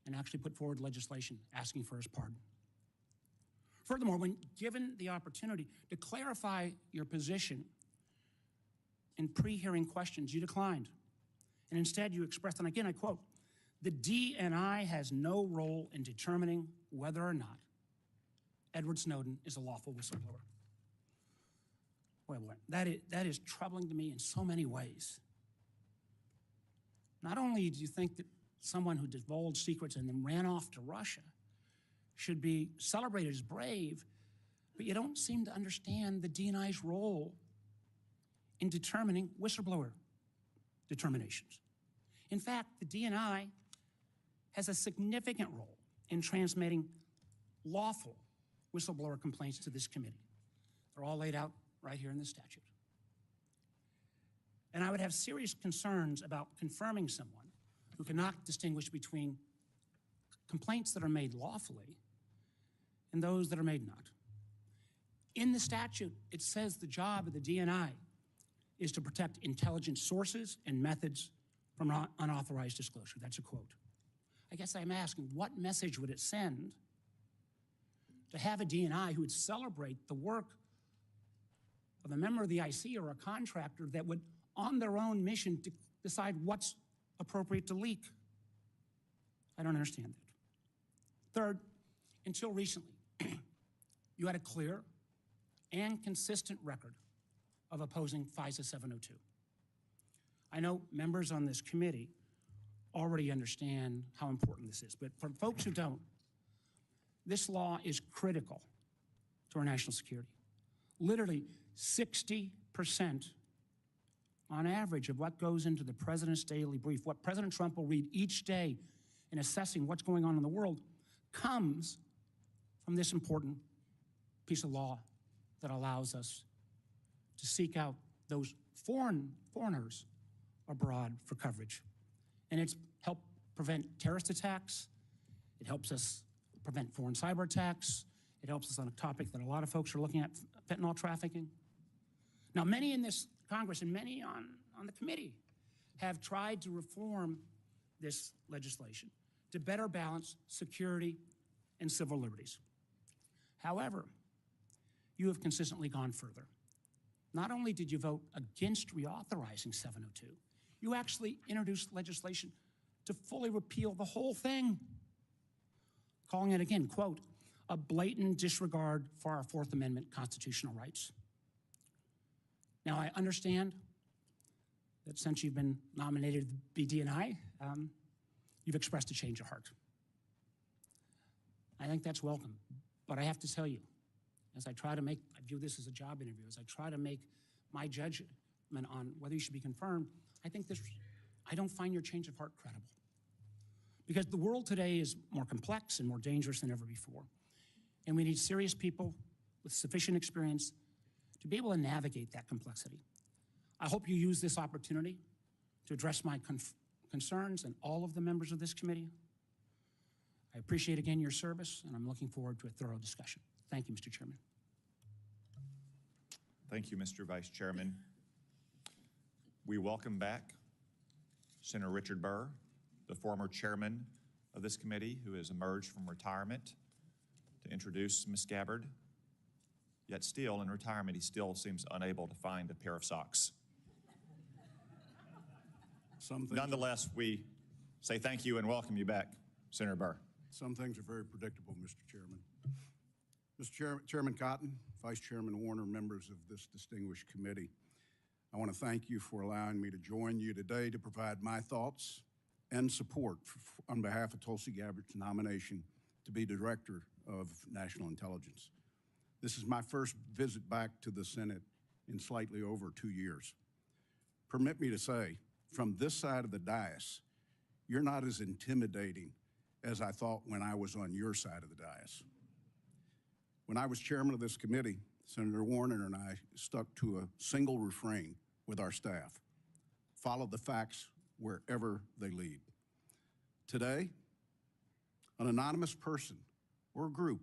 and actually put forward legislation asking for his pardon. Furthermore, when given the opportunity to clarify your position in pre-hearing questions, you declined. And instead you expressed, and again I quote, the DNI has no role in determining whether or not Edward Snowden is a lawful whistleblower. Boy, that is troubling to me in so many ways. Not only do you think that someone who divulged secrets and then ran off to Russia should be celebrated as brave, but you don't seem to understand the DNI's role in determining whistleblower determinations. In fact, the DNI has a significant role in transmitting lawful whistleblower complaints to this committee. They're all laid out right here in the statute. And I would have serious concerns about confirming someone who cannot distinguish between complaints that are made lawfully and those that are made not. In the statute, it says the job of the DNI is to protect intelligence sources and methods from unauthorized disclosure. That's a quote. I guess I'm asking, what message would it send to have a DNI who would celebrate the work of a member of the IC or a contractor that would, on their own mission, to decide what's appropriate to leak? I don't understand that. Third, until recently, you had a clear and consistent record of opposing FISA 702. I know members on this committee already understand how important this is, but for folks who don't, this law is critical to our national security. Literally 60% on average of what goes into the president's daily brief, what President Trump will read each day in assessing what's going on in the world, comes from this important piece of law that allows us to seek out those foreigners abroad for coverage. And it's helped prevent terrorist attacks. It helps us prevent foreign cyber attacks. It helps us on a topic that a lot of folks are looking at, fentanyl trafficking. Now, many in this Congress and many on the committee have tried to reform this legislation to better balance security and civil liberties. However, you have consistently gone further. Not only did you vote against reauthorizing 702, you actually introduced legislation to fully repeal the whole thing, calling it again, quote, a blatant disregard for our Fourth Amendment constitutional rights. Now, I understand that since you've been nominated to be DNI, you've expressed a change of heart. I think that's welcome, but I have to tell you, as I view this as a job interview, as I try to make my judgment on whether you should be confirmed, I don't find your change of heart credible. Because the world today is more complex and more dangerous than ever before. And we need serious people with sufficient experience to be able to navigate that complexity. I hope you use this opportunity to address my concerns and all of the members of this committee. I appreciate again your service, and I'm looking forward to a thorough discussion. Thank you, Mr. Chairman. Thank you, Mr. Vice Chairman. We welcome back Senator Richard Burr, the former chairman of this committee who has emerged from retirement to introduce Ms. Gabbard. Yet still in retirement, he still seems unable to find a pair of socks. Nonetheless, we say thank you and welcome you back, Senator Burr. Some things are very predictable, Mr. Chairman. Mr. Chairman Cotton, Vice Chairman Warner, members of this distinguished committee, I want to thank you for allowing me to join you today to provide my thoughts and support on behalf of Tulsi Gabbard's nomination to be Director of National Intelligence. This is my first visit back to the Senate in slightly over 2 years. Permit me to say, from this side of the dais, you're not as intimidating as I thought when I was on your side of the dais. When I was chairman of this committee, Senator Warner and I stuck to a single refrain with our staff: follow the facts wherever they lead. Today, an anonymous person or group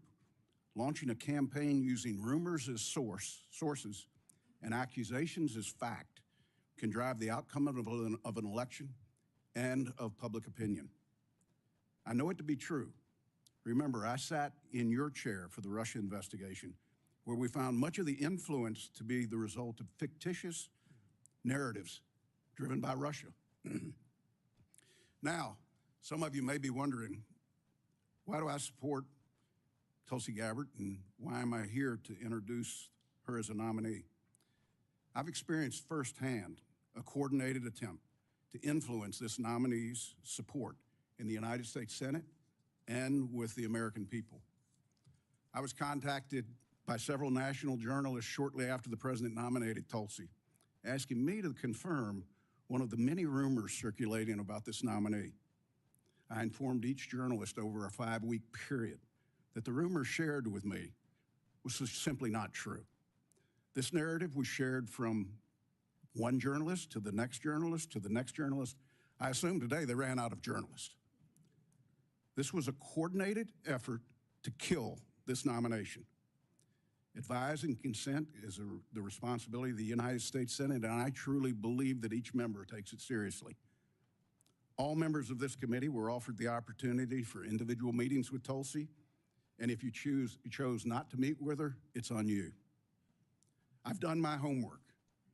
launching a campaign using rumors as sources and accusations as fact can drive the outcome of an election and of public opinion. I know it to be true. Remember, I sat in your chair for the Russia investigation, where we found much of the influence to be the result of fictitious narratives driven by Russia. Now, some of you may be wondering, why do I support Tulsi Gabbard, and why am I here to introduce her as a nominee? I've experienced firsthand a coordinated attempt to influence this nominee's support in the United States Senate and with the American people. I was contacted by several national journalists shortly after the president nominated Tulsi, asking me to confirm one of the many rumors circulating about this nominee. I informed each journalist over a 5-week period that the rumor shared with me was simply not true. This narrative was shared from one journalist to the next journalist to the next journalist. I assume today they ran out of journalists. This was a coordinated effort to kill this nomination. Advise and consent is the responsibility of the United States Senate, and I truly believe that each member takes it seriously. All members of this committee were offered the opportunity for individual meetings with Tulsi, and if you chose not to meet with her, it's on you. I've done my homework,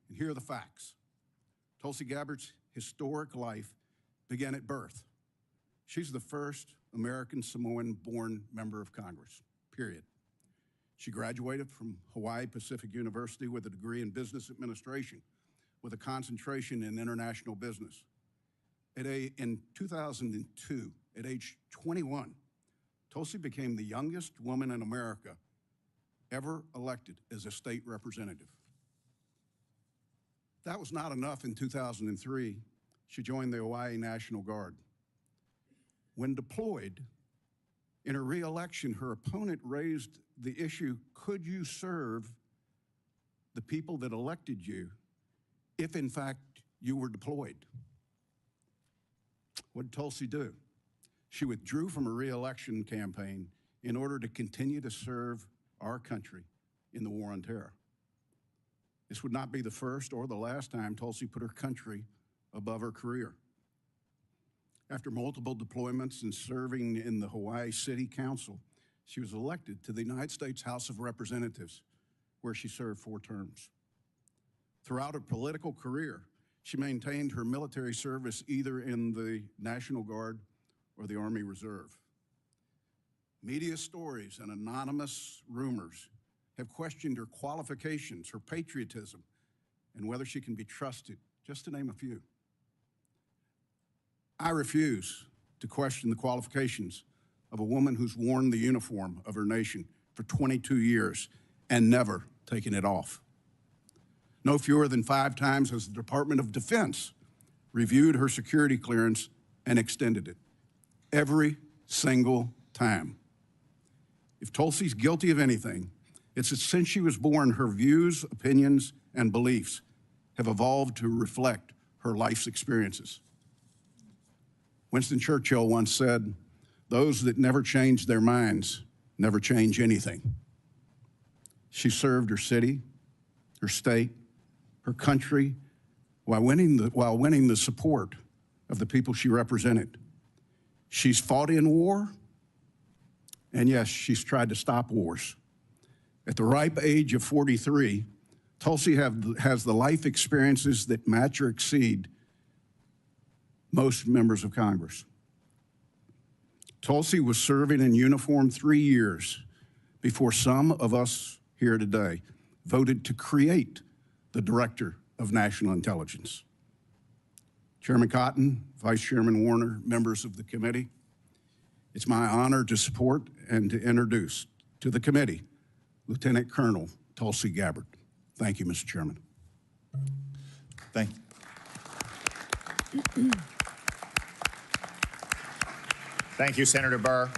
and here are the facts. Tulsi Gabbard's historic life began at birth. She's the first American Samoan-born member of Congress, period. She graduated from Hawaii Pacific University with a degree in business administration with a concentration in international business. In 2002, at age 21, Tulsi became the youngest woman in America ever elected as a state representative. That was not enough. In 2003, she joined the Hawaii National Guard. When deployed, in her re-election, her opponent raised the issue, could you serve the people that elected you if, in fact, you were deployed? What did Tulsi do? She withdrew from her re-election campaign in order to continue to serve our country in the war on terror. This would not be the first or the last time Tulsi put her country above her career. After multiple deployments and serving in the Hawaii City Council, she was elected to the United States House of Representatives, where she served 4 terms. Throughout her political career, she maintained her military service either in the National Guard or the Army Reserve. Media stories and anonymous rumors have questioned her qualifications, her patriotism, and whether she can be trusted, just to name a few. I refuse to question the qualifications of a woman who's worn the uniform of her nation for 22 years and never taken it off. No fewer than 5 times has the Department of Defense reviewed her security clearance and extended it. Every single time. If Tulsi's guilty of anything, it's that since she was born, her views, opinions, and beliefs have evolved to reflect her life's experiences. Winston Churchill once said, "Those that never change their minds never change anything." She served her city, her state, her country, while winning the support of the people she represented. She's fought in war, and yes, she's tried to stop wars. At the ripe age of 43, Tulsi has the life experiences that match or exceed most members of Congress. Tulsi was serving in uniform 3 years before some of us here today voted to create the Director of National Intelligence. Chairman Cotton, Vice Chairman Warner, members of the committee, it's my honor to support and to introduce to the committee Lieutenant Colonel Tulsi Gabbard. Thank you, Mr. Chairman. Thank you. Thank you, Senator Burr.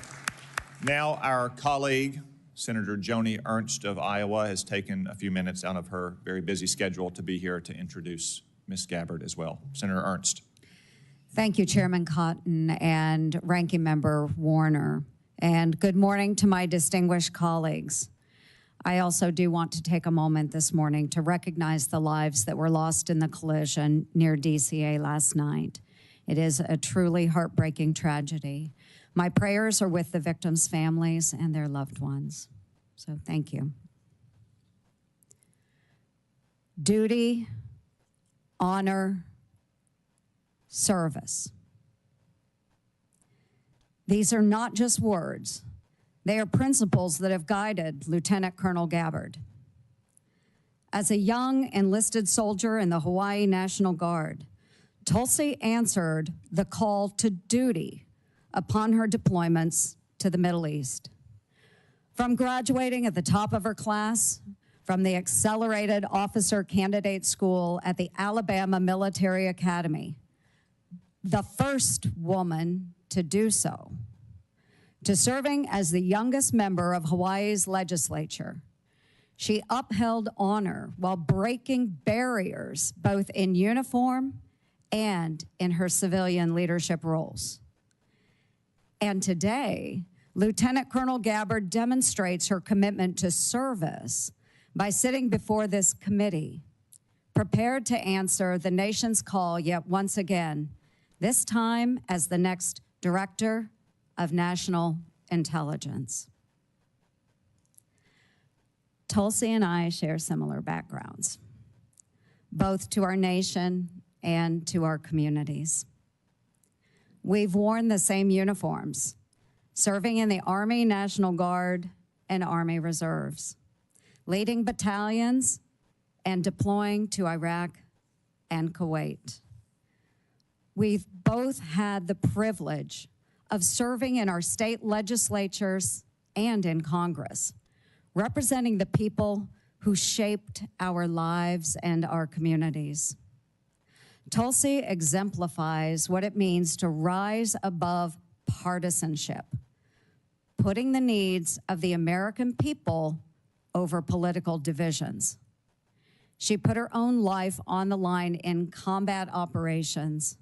Now our colleague, Senator Joni Ernst of Iowa, has taken a few minutes out of her very busy schedule to be here to introduce Ms. Gabbard as well. Senator Ernst. Thank you, Chairman Cotton and Ranking Member Warner. And good morning to my distinguished colleagues. I also do want to take a moment this morning to recognize the lives that were lost in the collision near DCA last night. It is a truly heartbreaking tragedy. My prayers are with the victims' families and their loved ones. So thank you. Duty, honor, service. These are not just words. They are principles that have guided Lieutenant Colonel Gabbard. As a young enlisted soldier in the Hawaii National Guard, Tulsi answered the call to duty upon her deployments to the Middle East. From graduating at the top of her class from the Accelerated Officer Candidate School at the Alabama Military Academy, the first woman to do so, to serving as the youngest member of Hawaii's legislature. She upheld honor while breaking barriers both in uniform and in her civilian leadership roles. And today, Lieutenant Colonel Gabbard demonstrates her commitment to service by sitting before this committee, prepared to answer the nation's call yet once again, this time as the next Director of National Intelligence. Tulsi and I share similar backgrounds, both to our nation and to our communities. We've worn the same uniforms, serving in the Army National Guard and Army Reserves, leading battalions and deploying to Iraq and Kuwait. We've both had the privilege of serving in our state legislatures and in Congress, representing the people who shaped our lives and our communities. Tulsi exemplifies what it means to rise above partisanship, putting the needs of the American people over political divisions. She put her own life on the line in combat operations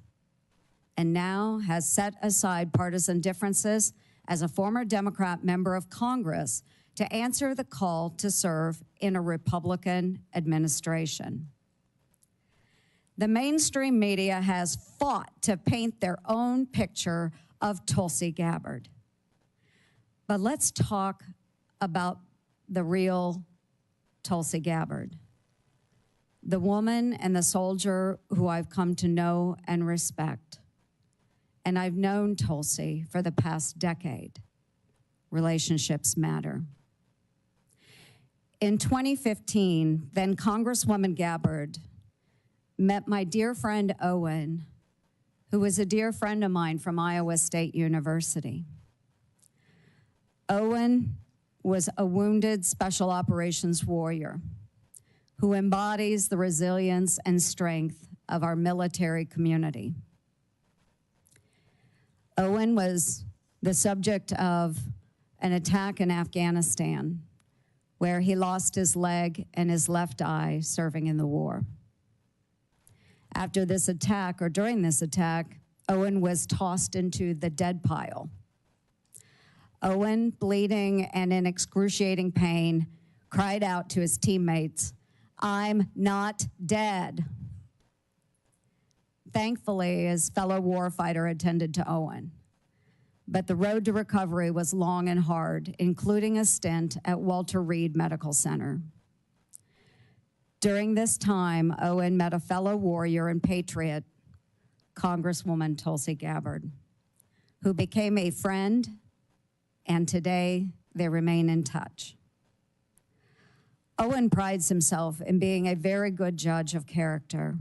and now has set aside partisan differences as a former Democrat member of Congress to answer the call to serve in a Republican administration. The mainstream media has fought to paint their own picture of Tulsi Gabbard. But let's talk about the real Tulsi Gabbard, the woman and the soldier who I've come to know and respect. And I've known Tulsi for the past decade. Relationships matter. In 2015, then Congresswoman Gabbard met my dear friend Owen, who was a dear friend of mine from Iowa State University. Owen was a wounded special operations warrior who embodies the resilience and strength of our military community. Owen was the subject of an attack in Afghanistan where he lost his leg and his left eye serving in the war. After this attack, or during this attack, Owen was tossed into the dead pile. Owen, bleeding and in excruciating pain, cried out to his teammates, "I'm not dead." Thankfully, his fellow warfighter attended to Owen, but the road to recovery was long and hard, including a stint at Walter Reed Medical Center. During this time, Owen met a fellow warrior and patriot, Congresswoman Tulsi Gabbard, who became a friend, and today they remain in touch. Owen prides himself in being a very good judge of character.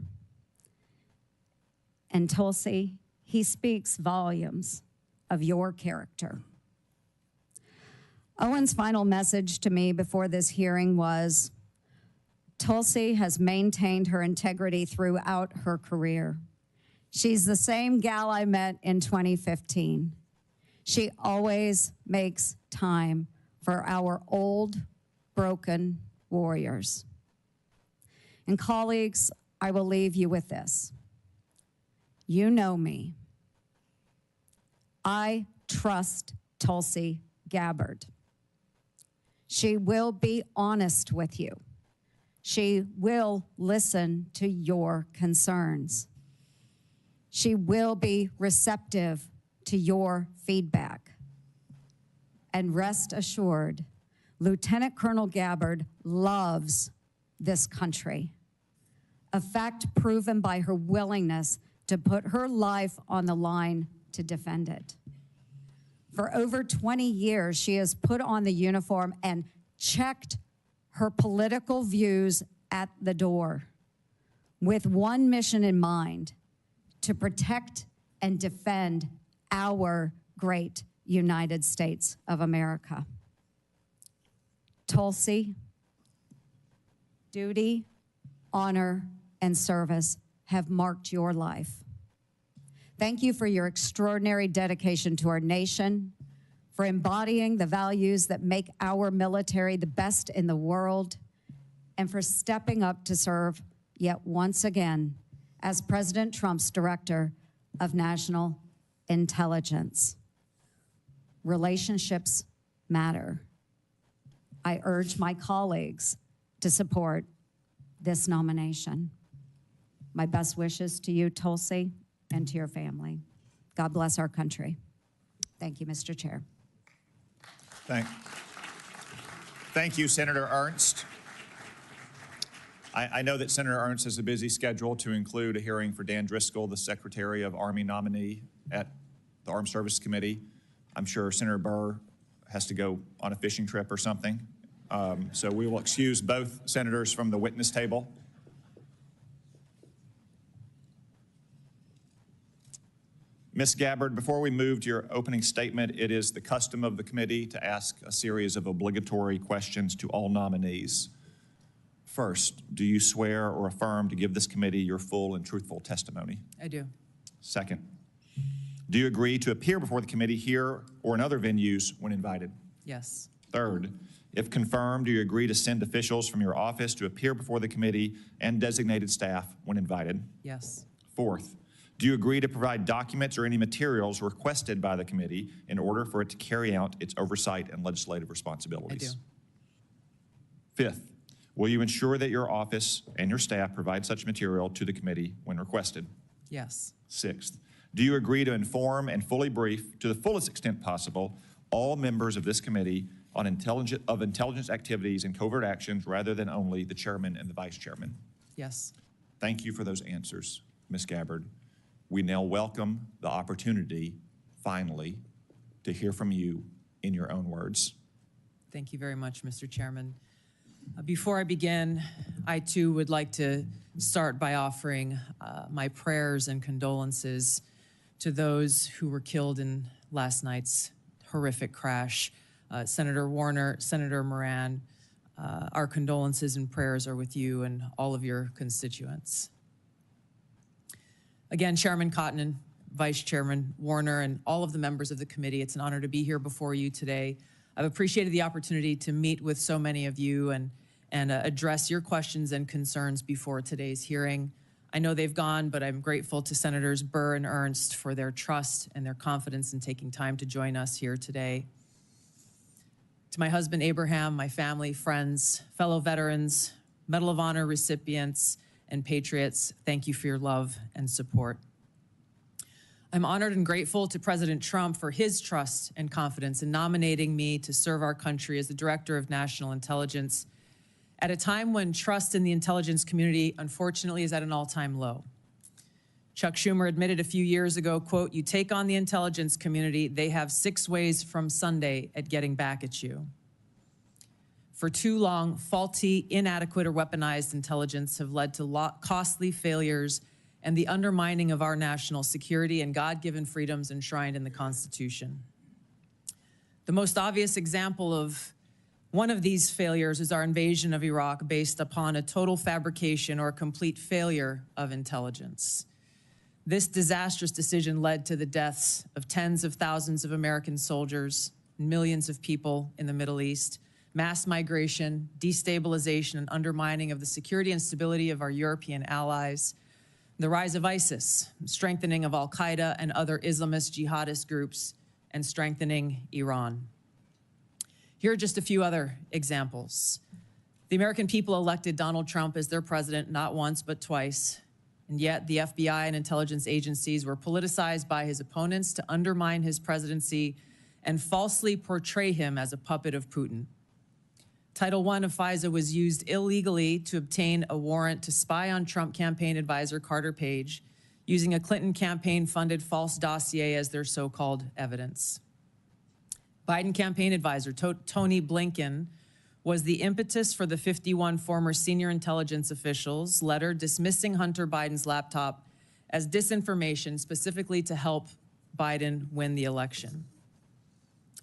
And Tulsi, he speaks volumes of your character. Owen's final message to me before this hearing was, Tulsi has maintained her integrity throughout her career. She's the same gal I met in 2015. She always makes time for our old, broken warriors. And colleagues, I will leave you with this. You know me. I trust Tulsi Gabbard. She will be honest with you. She will listen to your concerns. She will be receptive to your feedback. And rest assured, Lieutenant Colonel Gabbard loves this country, a fact proven by her willingness to put her life on the line to defend it. For over 20 years, she has put on the uniform and checked her political views at the door with one mission in mind: to protect and defend our great United States of America. Tulsi, duty, honor, and service have marked your life. Thank you for your extraordinary dedication to our nation, for embodying the values that make our military the best in the world, and for stepping up to serve yet once again as President Trump's Director of National Intelligence. Relationships matter. I urge my colleagues to support this nomination. My best wishes to you, Tulsi, and to your family. God bless our country. Thank you, Mr. Chair. Thank you, Senator Ernst. I know that Senator Ernst has a busy schedule to include a hearing for Dan Driscoll, the Secretary of Army nominee at the Armed Services Committee. I'm sure Senator Burr has to go on a fishing trip or something. So we will excuse both senators from the witness table. Ms. Gabbard, before we move to your opening statement, it is the custom of the committee to ask a series of obligatory questions to all nominees. First, do you swear or affirm to give this committee your full and truthful testimony? I do. Second, do you agree to appear before the committee here or in other venues when invited? Yes. Third, if confirmed, do you agree to send officials from your office to appear before the committee and designated staff when invited? Yes. Fourth, do you agree to provide documents or any materials requested by the committee in order for it to carry out its oversight and legislative responsibilities? I do. Fifth, will you ensure that your office and your staff provide such material to the committee when requested? Yes. Sixth, do you agree to inform and fully brief, to the fullest extent possible, all members of this committee on intelligence activities and covert actions rather than only the chairman and the vice chairman? Yes. Thank you for those answers, Ms. Gabbard. We now welcome the opportunity, finally, to hear from you in your own words. Thank you very much, Mr. Chairman. Before I begin, I too would like to start by offering my prayers and condolences to those who were killed in last night's horrific crash. Senator Warner, Senator Moran, our condolences and prayers are with you and all of your constituents. Again, Chairman Cotton, Vice Chairman Warner, and all of the members of the committee, it's an honor to be here before you today. I've appreciated the opportunity to meet with so many of you and address your questions and concerns before today's hearing. I know they've gone, but I'm grateful to Senators Burr and Ernst for their trust and their confidence in taking time to join us here today. To my husband, Abraham, my family, friends, fellow veterans, Medal of Honor recipients, and patriots, thank you for your love and support. I'm honored and grateful to President Trump for his trust and confidence in nominating me to serve our country as the Director of National Intelligence at a time when trust in the intelligence community, unfortunately, is at an all-time low. Chuck Schumer admitted a few years ago, quote, "You take on the intelligence community, they have 6 ways from Sunday at getting back at you." For too long, faulty, inadequate, or weaponized intelligence have led to costly failures and the undermining of our national security and God-given freedoms enshrined in the Constitution. The most obvious example of one of these failures is our invasion of Iraq based upon a total fabrication or complete failure of intelligence. This disastrous decision led to the deaths of tens of thousands of American soldiers, millions of people in the Middle East, mass migration, destabilization, and undermining of the security and stability of our European allies, the rise of ISIS, strengthening of Al-Qaeda and other Islamist jihadist groups, and strengthening Iran. Here are just a few other examples. The American people elected Donald Trump as their president not once but twice, and yet the FBI and intelligence agencies were politicized by his opponents to undermine his presidency and falsely portray him as a puppet of Putin. Title I of FISA was used illegally to obtain a warrant to spy on Trump campaign advisor Carter Page, using a Clinton campaign-funded false dossier as their so-called evidence. Biden campaign advisor Tony Blinken was the impetus for the 51 former senior intelligence officials' letter dismissing Hunter Biden's laptop as disinformation specifically to help Biden win the election.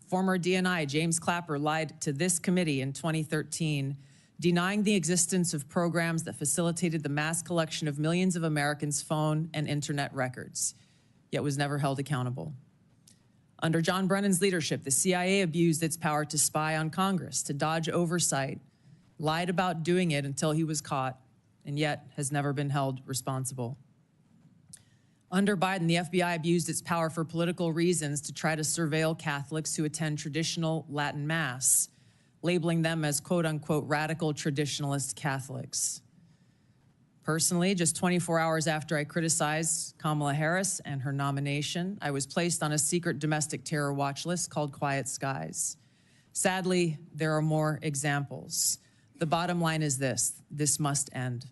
Former DNI James Clapper lied to this committee in 2013, denying the existence of programs that facilitated the mass collection of millions of Americans' phone and internet records, yet was never held accountable. Under John Brennan's leadership, the CIA abused its power to spy on Congress, to dodge oversight, lied about doing it until he was caught, and yet has never been held responsible. Under Biden, the FBI abused its power for political reasons to try to surveil Catholics who attend traditional Latin Mass, labeling them as quote-unquote radical traditionalist Catholics. Personally, just 24 hours after I criticized Kamala Harris and her nomination, I was placed on a secret domestic terror watch list called Quiet Skies. Sadly, there are more examples. The bottom line is this must end.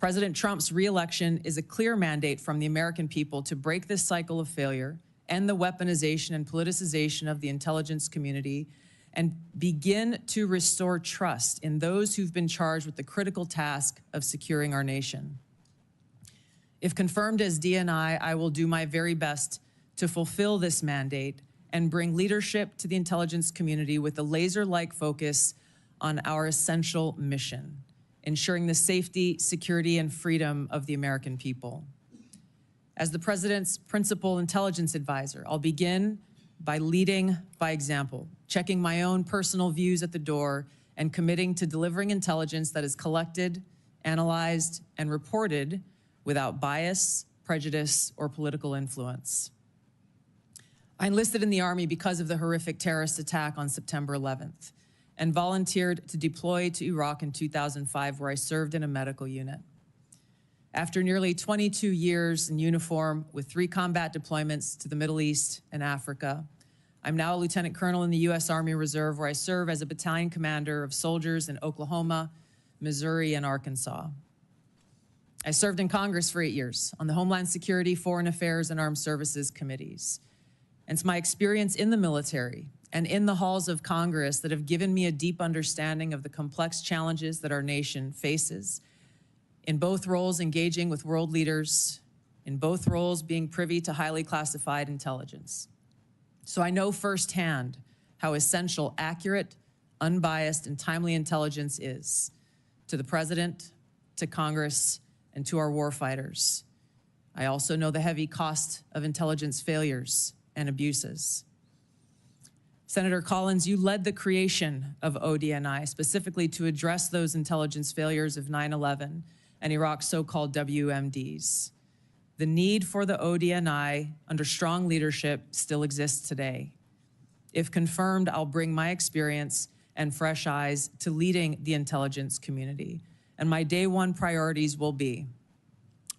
President Trump's re-election is a clear mandate from the American people to break this cycle of failure, end the weaponization and politicization of the intelligence community, and begin to restore trust in those who've been charged with the critical task of securing our nation. If confirmed as DNI, I will do my very best to fulfill this mandate and bring leadership to the intelligence community with a laser-like focus on our essential mission, ensuring the safety, security, and freedom of the American people. As the President's principal intelligence advisor, I'll begin by leading by example, checking my own personal views at the door, and committing to delivering intelligence that is collected, analyzed, and reported without bias, prejudice, or political influence. I enlisted in the Army because of the horrific terrorist attack on September 11th and volunteered to deploy to Iraq in 2005, where I served in a medical unit. After nearly 22 years in uniform with 3 combat deployments to the Middle East and Africa, I'm now a lieutenant colonel in the U.S. Army Reserve, where I serve as a battalion commander of soldiers in Oklahoma, Missouri, and Arkansas. I served in Congress for 8 years on the Homeland Security, Foreign Affairs, and Armed Services committees. And it's my experience in the military and in the halls of Congress that have given me a deep understanding of the complex challenges that our nation faces, in both roles engaging with world leaders, in both roles being privy to highly classified intelligence. So I know firsthand how essential accurate, unbiased, and timely intelligence is to the President, to Congress, and to our warfighters. I also know the heavy cost of intelligence failures and abuses. Senator Collins, you led the creation of ODNI specifically to address those intelligence failures of 9/11 and Iraq's so-called WMDs. The need for the ODNI under strong leadership still exists today. If confirmed, I'll bring my experience and fresh eyes to leading the intelligence community. And my day one priorities will be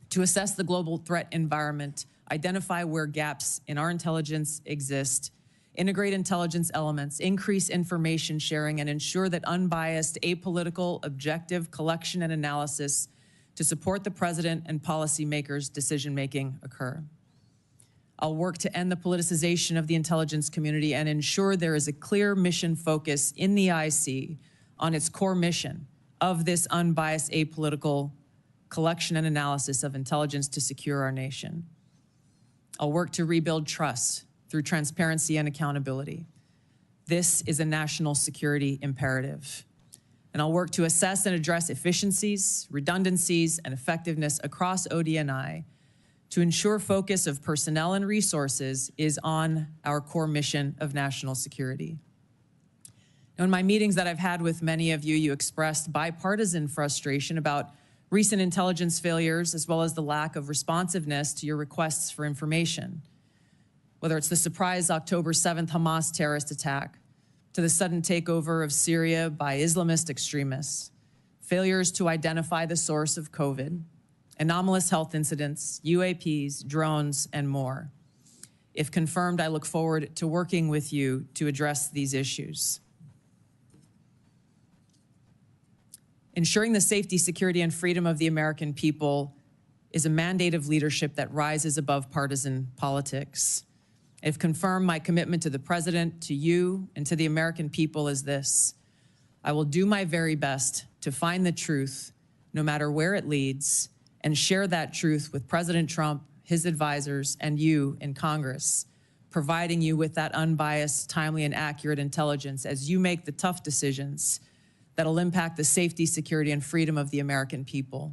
to assess the global threat environment, identify where gaps in our intelligence exist, integrate intelligence elements, increase information sharing, and ensure that unbiased, apolitical, objective collection and analysis to support the President and policymakers' decision-making occur. I'll work to end the politicization of the intelligence community and ensure there is a clear mission focus in the IC on its core mission of this unbiased, apolitical collection and analysis of intelligence to secure our nation. I'll work to rebuild trust through transparency and accountability. This is a national security imperative. And I'll work to assess and address efficiencies, redundancies, and effectiveness across ODNI to ensure focus of personnel and resources is on our core mission of national security. Now, in my meetings that I've had with many of you, you expressed bipartisan frustration about recent intelligence failures as well as the lack of responsiveness to your requests for information. Whether it's the surprise October 7th Hamas terrorist attack, to the sudden takeover of Syria by Islamist extremists, failures to identify the source of COVID, anomalous health incidents, UAPs, drones, and more. If confirmed, I look forward to working with you to address these issues. Ensuring the safety, security, and freedom of the American people is a mandate of leadership that rises above partisan politics. If confirmed, my commitment to the President, to you, and to the American people is this: I will do my very best to find the truth, no matter where it leads, and share that truth with President Trump, his advisors, and you in Congress, providing you with that unbiased, timely, and accurate intelligence as you make the tough decisions that'll impact the safety, security, and freedom of the American people.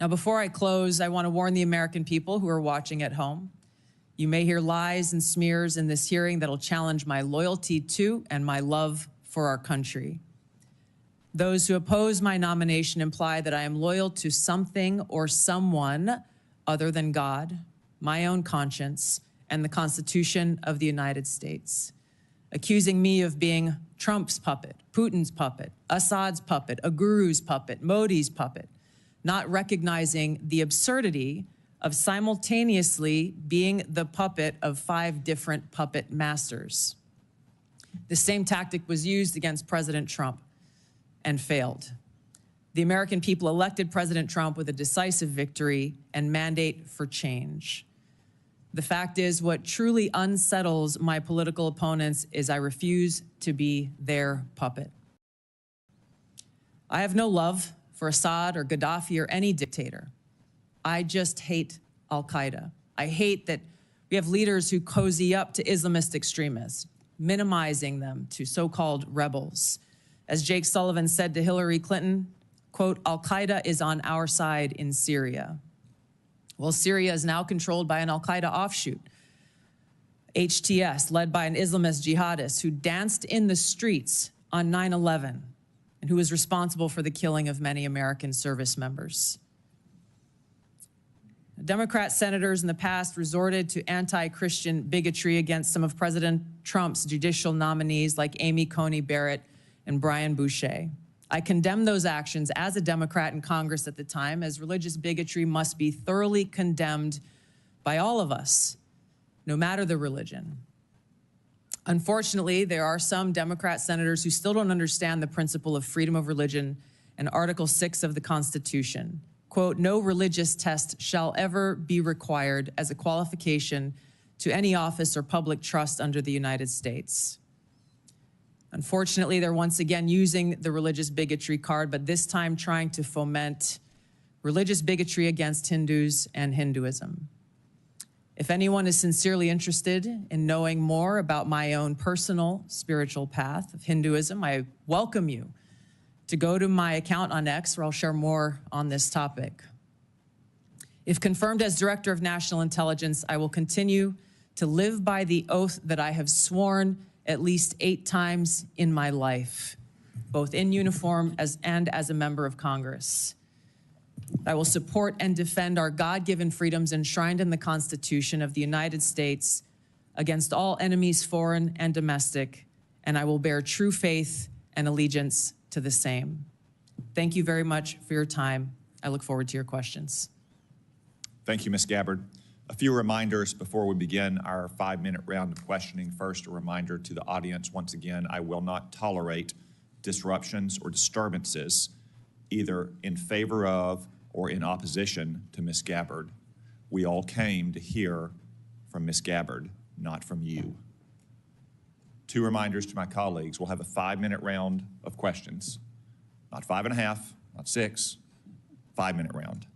Now, before I close, I want to warn the American people who are watching at home. You may hear lies and smears in this hearing that'll challenge my loyalty to and my love for our country. Those who oppose my nomination imply that I am loyal to something or someone other than God, my own conscience, and the Constitution of the United States, accusing me of being Trump's puppet, Putin's puppet, Assad's puppet, a guru's puppet, Modi's puppet, not recognizing the absurdity of simultaneously being the puppet of 5 different puppet masters. The same tactic was used against President Trump and failed. The American people elected President Trump with a decisive victory and mandate for change. The fact is, what truly unsettles my political opponents is I refuse to be their puppet. I have no love for Assad or Gaddafi or any dictator. I just hate al-Qaeda. I hate that we have leaders who cozy up to Islamist extremists, minimizing them to so-called rebels. As Jake Sullivan said to Hillary Clinton, quote, al-Qaeda is on our side in Syria. Well, Syria is now controlled by an al-Qaeda offshoot, HTS, led by an Islamist jihadist who danced in the streets on 9/11 and who was responsible for the killing of many American service members. Democrat senators in the past resorted to anti-Christian bigotry against some of President Trump's judicial nominees like Amy Coney Barrett and Brian Boucher. I condemn those actions as a Democrat in Congress at the time, as religious bigotry must be thoroughly condemned by all of us, no matter the religion. Unfortunately, there are some Democrat senators who still don't understand the principle of freedom of religion and Article 6 of the Constitution. Quote, no religious test shall ever be required as a qualification to any office or public trust under the United States. Unfortunately, they're once again using the religious bigotry card, but this time trying to foment religious bigotry against Hindus and Hinduism. If anyone is sincerely interested in knowing more about my own personal spiritual path of Hinduism, I welcome you to go to my account on X, where I'll share more on this topic. If confirmed as Director of National Intelligence, I will continue to live by the oath that I have sworn at least 8 times in my life, both in uniform and as a member of Congress. I will support and defend our God-given freedoms enshrined in the Constitution of the United States against all enemies, foreign and domestic, and I will bear true faith and allegiance to the same. Thank you very much for your time. I look forward to your questions. Thank you, Ms. Gabbard. A few reminders before we begin our 5-minute round of questioning. First, a reminder to the audience, once again, I will not tolerate disruptions or disturbances, either in favor of or in opposition to Ms. Gabbard. We all came to hear from Ms. Gabbard, not from you. 2 reminders to my colleagues. We'll have a 5-minute round of questions. Not 5.5, not 6, 5-minute round.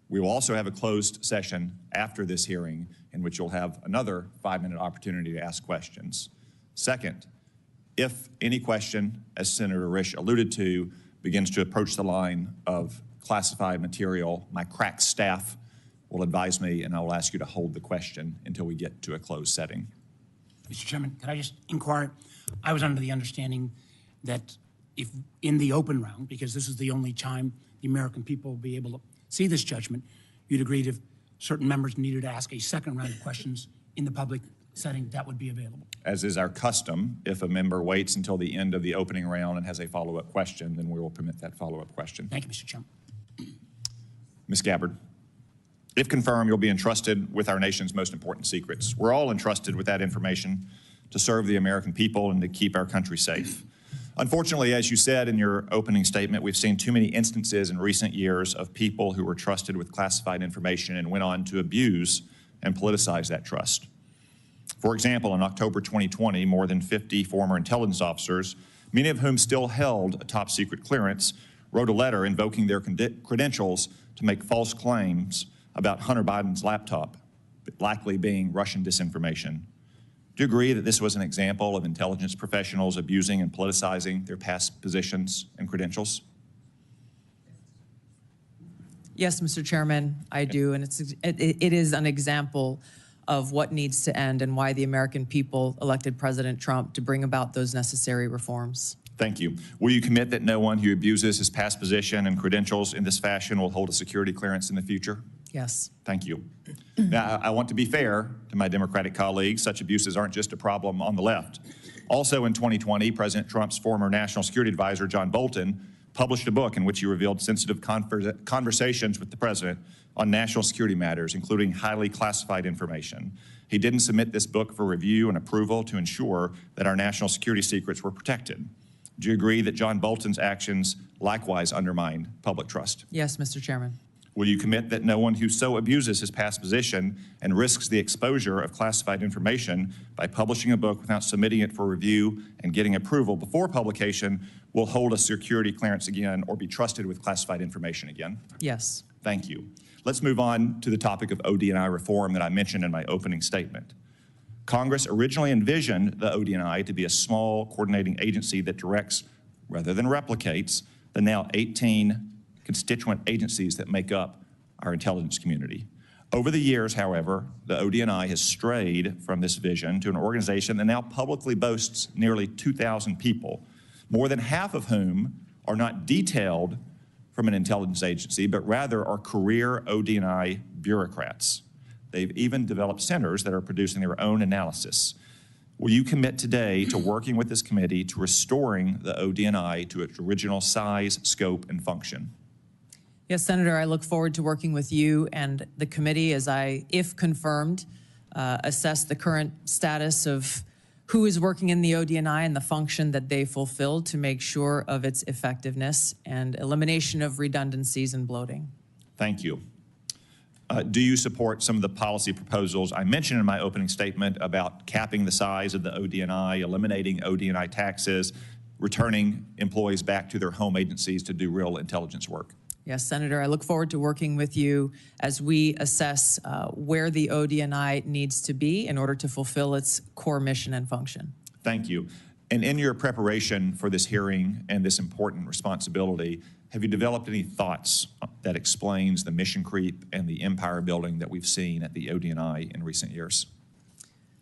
We will also have a closed session after this hearing in which you'll have another 5-minute opportunity to ask questions. Second, if any question, as Senator Risch alluded to, begins to approach the line of classified material, my CRUX staff will advise me and I will ask you to hold the question until we get to a closed setting. Mr. Chairman, could I just inquire? I was under the understanding that if in the open round, because this is the only time the American people will be able to see this judgment, you'd agreed if certain members needed to ask a second round of questions in the public setting, that would be available. As is our custom, if a member waits until the end of the opening round and has a follow-up question, then we will permit that follow-up question. Thank you, Mr. Chairman. Ms. Gabbard, if confirmed, you'll be entrusted with our nation's most important secrets. We're all entrusted with that information to serve the American people and to keep our country safe. Unfortunately, as you said in your opening statement, we've seen too many instances in recent years of people who were trusted with classified information and went on to abuse and politicize that trust. For example, in October 2020, more than 50 former intelligence officers, many of whom still held a top secret clearance, wrote a letter invoking their credentials to make false claims about Hunter Biden's laptop, likely being Russian disinformation. Do you agree that this was an example of intelligence professionals abusing and politicizing their past positions and credentials? Yes, Mr. Chairman, I do, and it is an example of what needs to end and why the American people elected President Trump to bring about those necessary reforms. Thank you. Will you commit that no one who abuses his past position and credentials in this fashion will hold a security clearance in the future? Yes. Thank you. Now, I want to be fair to my Democratic colleagues. Such abuses aren't just a problem on the left. Also in 2020, President Trump's former national security advisor, John Bolton, published a book in which he revealed sensitive conversations with the president on national security matters, including highly classified information. He didn't submit this book for review and approval to ensure that our national security secrets were protected. Do you agree that John Bolton's actions likewise undermine public trust? Yes, Mr. Chairman. Will you commit that no one who so abuses his past position and risks the exposure of classified information by publishing a book without submitting it for review and getting approval before publication will hold a security clearance again or be trusted with classified information again? Yes. Thank you. Let's move on to the topic of OD&I reform that I mentioned in my opening statement. Congress originally envisioned the OD&I to be a small coordinating agency that directs, rather than replicates, the now 18 constituent agencies that make up our intelligence community. Over the years, however, the OD&I has strayed from this vision to an organization that now publicly boasts nearly 2,000 people, more than half of whom are not detailed from an intelligence agency, but rather are career OD&I bureaucrats. They've even developed centers that are producing their own analysis. Will you commit today to working with this committee to restoring the OD&I to its original size, scope, and function? Yes, Senator, I look forward to working with you and the committee as I, if confirmed, assess the current status of who is working in the OD&I and the function that they fulfill to make sure of its effectiveness and elimination of redundancies and bloating. Thank you. Do you support some of the policy proposals I mentioned in my opening statement about capping the size of the OD&I, eliminating OD&I taxes, returning employees back to their home agencies to do real intelligence work? Yes, Senator, I look forward to working with you as we assess where the OD&I needs to be in order to fulfill its core mission and function. Thank you. And in your preparation for this hearing and this important responsibility, have you developed any thoughts that explains the mission creep and the empire building that we've seen at the OD&I in recent years?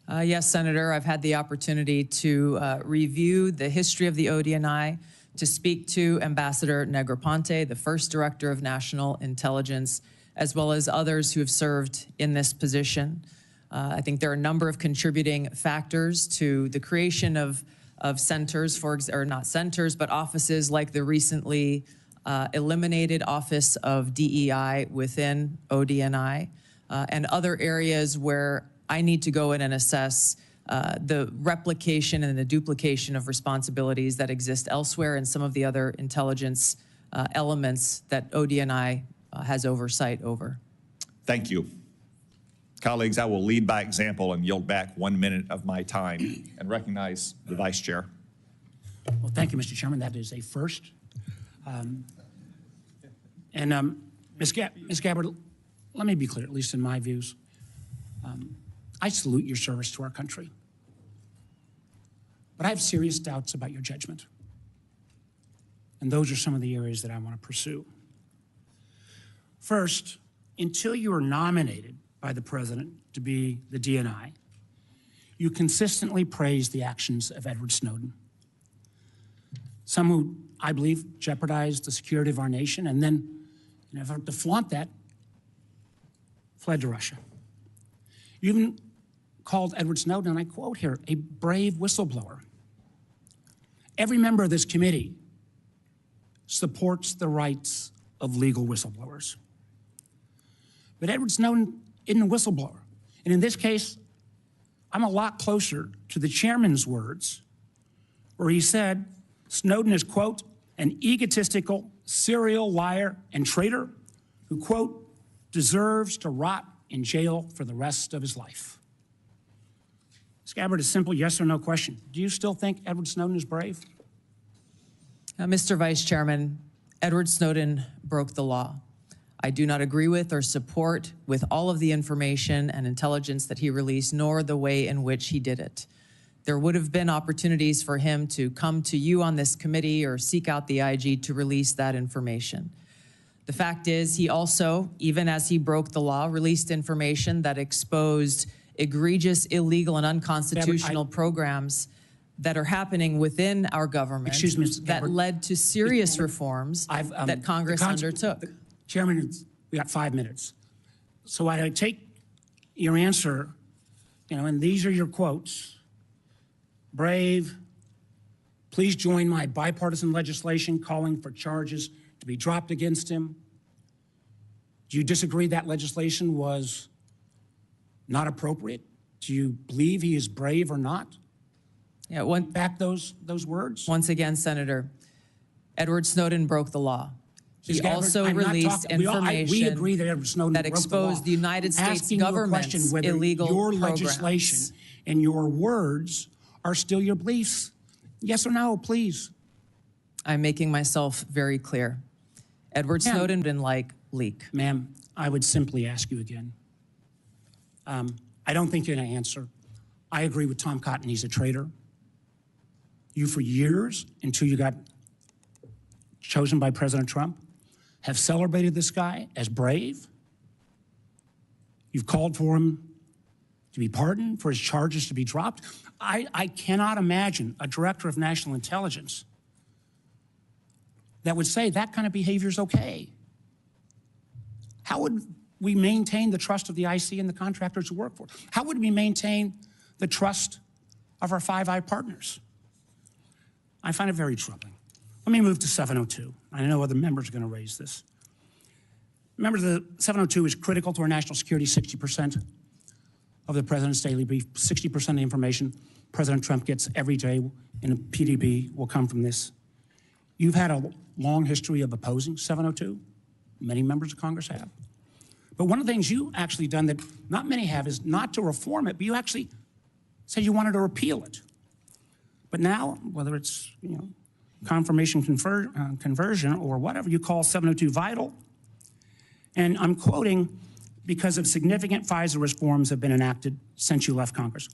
Yes, Senator, I've had the opportunity to review the history of the OD&I, to speak to Ambassador Negroponte, the first Director of National Intelligence, as well as others who have served in this position. I think there are a number of contributing factors to the creation of centers, or not centers, but offices like the recently eliminated Office of DEI within OD&I, and other areas where I need to go in and assess the replication and the duplication of responsibilities that exist elsewhere and some of the other intelligence elements that OD&I has oversight over. Thank you. Colleagues, I will lead by example and yield back 1 minute of my time and recognize the Vice Chair. Well, thank you, Mr. Chairman. That is a first. Ms. Gabbard, let me be clear, at least in my views. I salute your service to our country. But I have serious doubts about your judgment. And those are some of the areas that I want to pursue. First, until you are nominated by the president to be the DNI, you consistently praise the actions of Edward Snowden. Some who, I believe, jeopardized the security of our nation and then, in an effort to flaunt that, fled to Russia. You even called Edward Snowden, and I quote here, a brave whistleblower. Every member of this committee supports the rights of legal whistleblowers. But Edward Snowden isn't a whistleblower. And in this case, I'm a lot closer to the chairman's words, where he said Snowden is, quote, an egotistical, serial liar and traitor who, quote, deserves to rot in jail for the rest of his life. Ms. Gabbard, a simple yes or no question. Do you still think Edward Snowden is brave? Mr. Vice Chairman, Edward Snowden broke the law. I do not agree with or support with all of the information and intelligence that he released, nor the way in which he did it. There would have been opportunities for him to come to you on this committee or seek out the IG to release that information. The fact is, he also, even as he broke the law, released information that exposed egregious, illegal, and unconstitutional programs that are happening within our government Excuse me, Mr. that Gabbard. led to serious reforms that Congress undertook. Chairman, we got 5 minutes. So I take your answer, and these are your quotes. Brave, please join my bipartisan legislation calling for charges to be dropped against him. Do you disagree that legislation was not appropriate? Do you believe he is brave or not? Yeah, back those words. Once again, Senator, Edward Snowden broke the law. He Ms. Gabbard, also I'm not released talking- information we agree that Edward Snowden that broke the exposed law. the United I'm States asking you a government's question whether illegal your programs. legislation and your words are still your beliefs. Yes or no, please. I'm making myself very clear. Edward Ma'am. Snowden didn't like leak. Ma'am, I would simply ask you again. I don't think you're going to answer. I agree with Tom Cotton. He's a traitor. You, for years, until you got chosen by President Trump, have celebrated this guy as brave. You've called for him to be pardoned, for his charges to be dropped. I cannot imagine a director of national intelligence that would say that kind of behavior is okay. How would we maintain the trust of the IC and the contractors who work for it? How would we maintain the trust of our Five Eye partners? I find it very troubling. Let me move to 702. I know other members are going to raise this. Remember, the 702 is critical to our national security. 60% of the president's daily brief, 60% of the information President Trump gets every day in a PDB will come from this. You've had a long history of opposing 702. Many members of Congress have. But one of the things you actually done that not many have is not to reform it, but you actually said you wanted to repeal it. But now, whether it's confirmation conversion or whatever, you call 702 vital. And I'm quoting, because of significant FISA reforms have been enacted since you left Congress.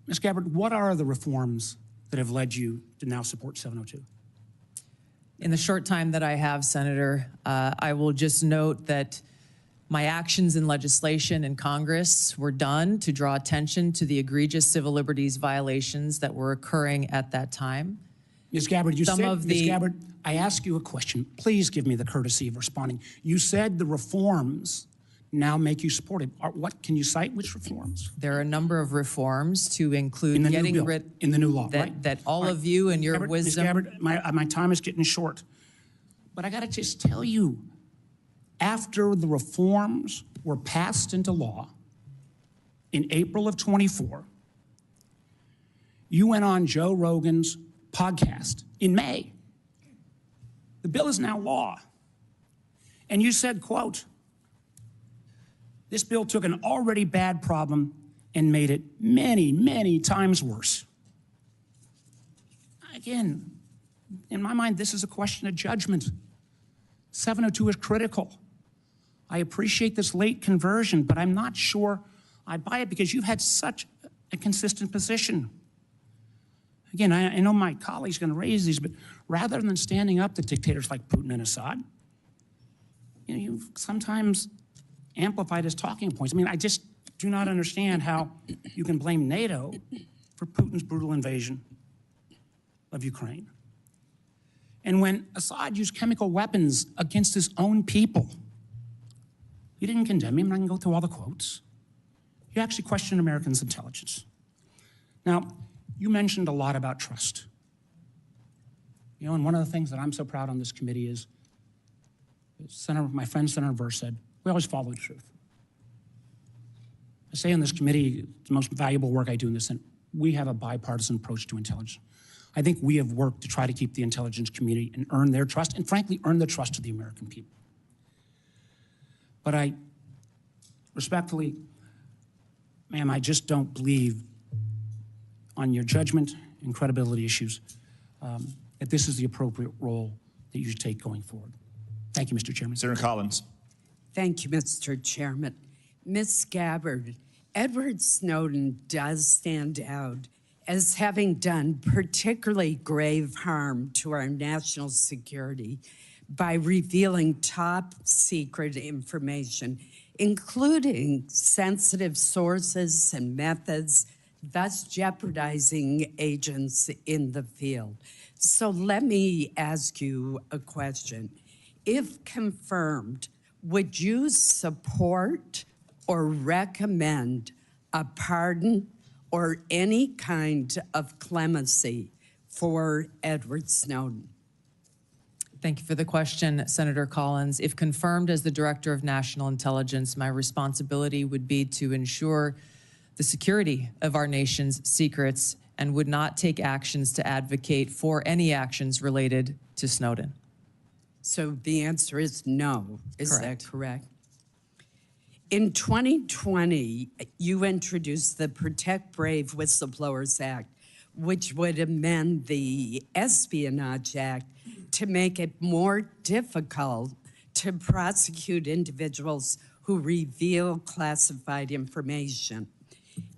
Ms. Gabbard, what are the reforms that have led you to now support 702? In the short time that I have, Senator, I will just note that my actions in legislation in Congress were done to draw attention to the egregious civil liberties violations that were occurring at that time. Ms. Gabbard, Ms. Gabbard, I ask you a question. Please give me the courtesy of responding. You said the reforms now make you support it. What can you cite? Which reforms? There are a number of reforms to include getting rid in the new law, that, right? that all of you and your wisdom. Ms. Gabbard, my time is getting short, but I got to just tell you, after the reforms were passed into law in April of 24, you went on Joe Rogan's podcast in May. The bill is now law. And you said, quote, this bill took an already bad problem and made it many, many times worse. Again, in my mind, this is a question of judgment. 702 is critical. I appreciate this late conversion, but I'm not sure I buy it because you've had such a consistent position. Again, I know my colleague's going to raise these, but rather than standing up to dictators like Putin and Assad, you've sometimes amplified his talking points. I mean, I just do not understand how you can blame NATO for Putin's brutal invasion of Ukraine. And when Assad used chemical weapons against his own people, you didn't condemn him. I can go through all the quotes. You actually questioned Americans' intelligence. Now, you mentioned a lot about trust. And one of the things that I'm so proud on this committee is, my friend Senator Verse said, we always follow the truth. I say on this committee, the most valuable work I do in this, and we have a bipartisan approach to intelligence. I think we have worked to try to keep the intelligence community and earn their trust, and frankly, earn the trust of the American people. But I, respectfully, ma'am, I just don't believe on your judgment and credibility issues that this is the appropriate role that you should take going forward. Thank you, Mr. Chairman. Senator Collins. Thank you, Mr. Chairman. Ms. Gabbard, Edward Snowden does stand out as having done particularly grave harm to our national security by revealing top secret information, including sensitive sources and methods, thus jeopardizing agents in the field. So let me ask you a question. If confirmed, would you support or recommend a pardon or any kind of clemency for Edward Snowden? Thank you for the question, Senator Collins. If confirmed as the Director of National Intelligence, my responsibility would be to ensure the security of our nation's secrets and would not take actions to advocate for any actions related to Snowden. So the answer is no. Is Correct. that correct? In 2020, you introduced the Protect Brave Whistleblowers Act, which would amend the Espionage Act to make it more difficult to prosecute individuals who reveal classified information.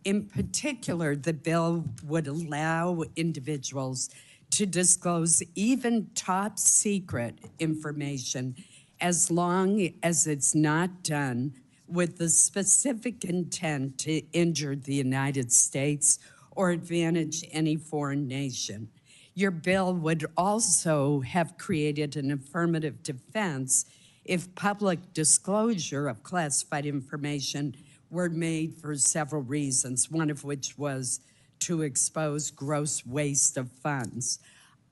In particular, the bill would allow individuals to disclose even top secret information as long as it's not done with the specific intent to injure the United States or advantage any foreign nation. Your bill would also have created an affirmative defense if public disclosure of classified information were made for several reasons, one of which was to expose gross waste of funds.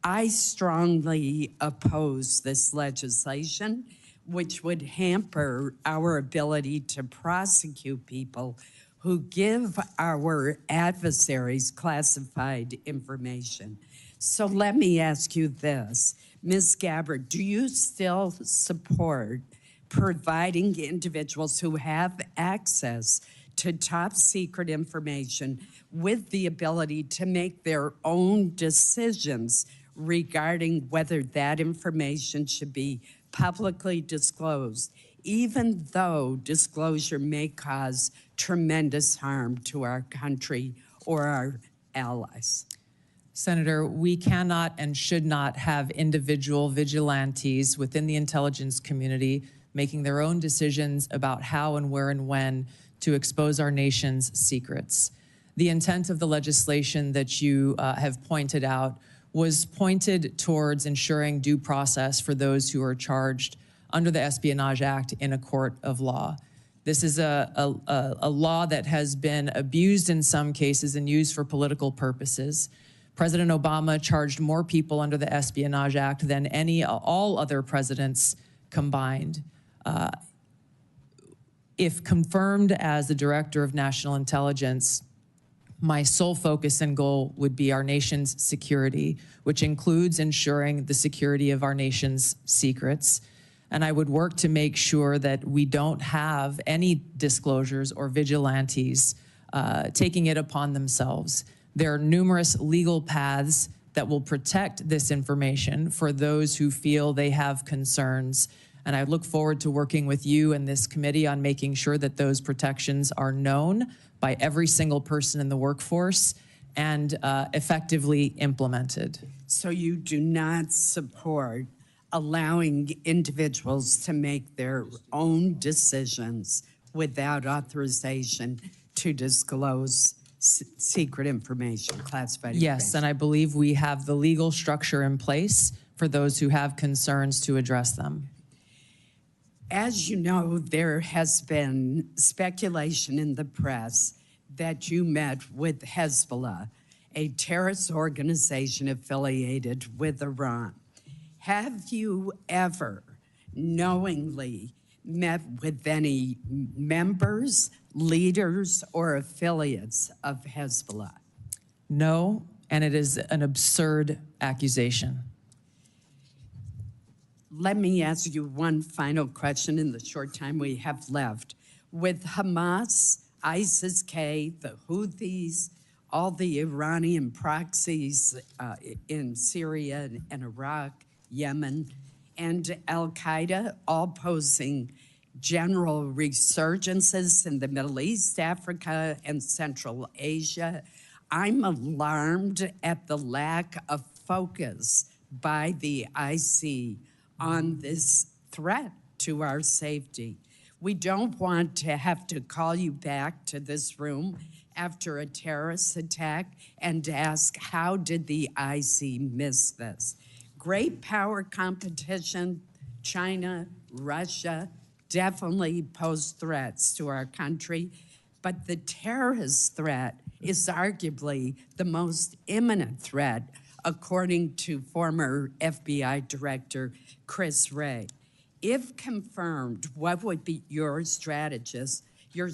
I strongly oppose this legislation, which would hamper our ability to prosecute people who give our adversaries classified information. So let me ask you this. Ms. Gabbard, do you still support providing individuals who have access to top secret information with the ability to make their own decisions regarding whether that information should be publicly disclosed, even though disclosure may cause tremendous harm to our country or our allies? Senator, we cannot and should not have individual vigilantes within the intelligence community making their own decisions about how and where and when to expose our nation's secrets. The intent of the legislation that you have pointed out was pointed towards ensuring due process for those who are charged under the Espionage Act in a court of law. This is a law that has been abused in some cases and used for political purposes. President Obama charged more people under the Espionage Act than all other presidents combined. If confirmed as the Director of National Intelligence, my sole focus and goal would be our nation's security, which includes ensuring the security of our nation's secrets. And I would work to make sure that we don't have any disclosures or vigilantes taking it upon themselves. There are numerous legal paths that will protect this information for those who feel they have concerns. And I look forward to working with you and this committee on making sure that those protections are known by every single person in the workforce and effectively implemented. So you do not support allowing individuals to make their own decisions without authorization to disclose secret information, classified information? Yes, and I believe we have the legal structure in place for those who have concerns to address them. As you know, there has been speculation in the press that you met with Hezbollah, a terrorist organization affiliated with Iran. Have you ever knowingly met with any members, leaders, or affiliates of Hezbollah? No, and it is an absurd accusation. Let me ask you one final question in the short time we have left. With Hamas, ISIS-K, the Houthis, all the Iranian proxies in Syria and Iraq, Yemen, and Al-Qaeda all posing general resurgences in the Middle East, Africa, and Central Asia, I'm alarmed at the lack of focus by the IC on this threat to our safety. We don't want to have to call you back to this room after a terrorist attack and ask, how did the IC miss this? Great power competition, China, Russia, definitely pose threats to our country, but the terrorist threat is arguably the most imminent threat, according to former FBI Director Chris Wray. If confirmed, what would be your strategy to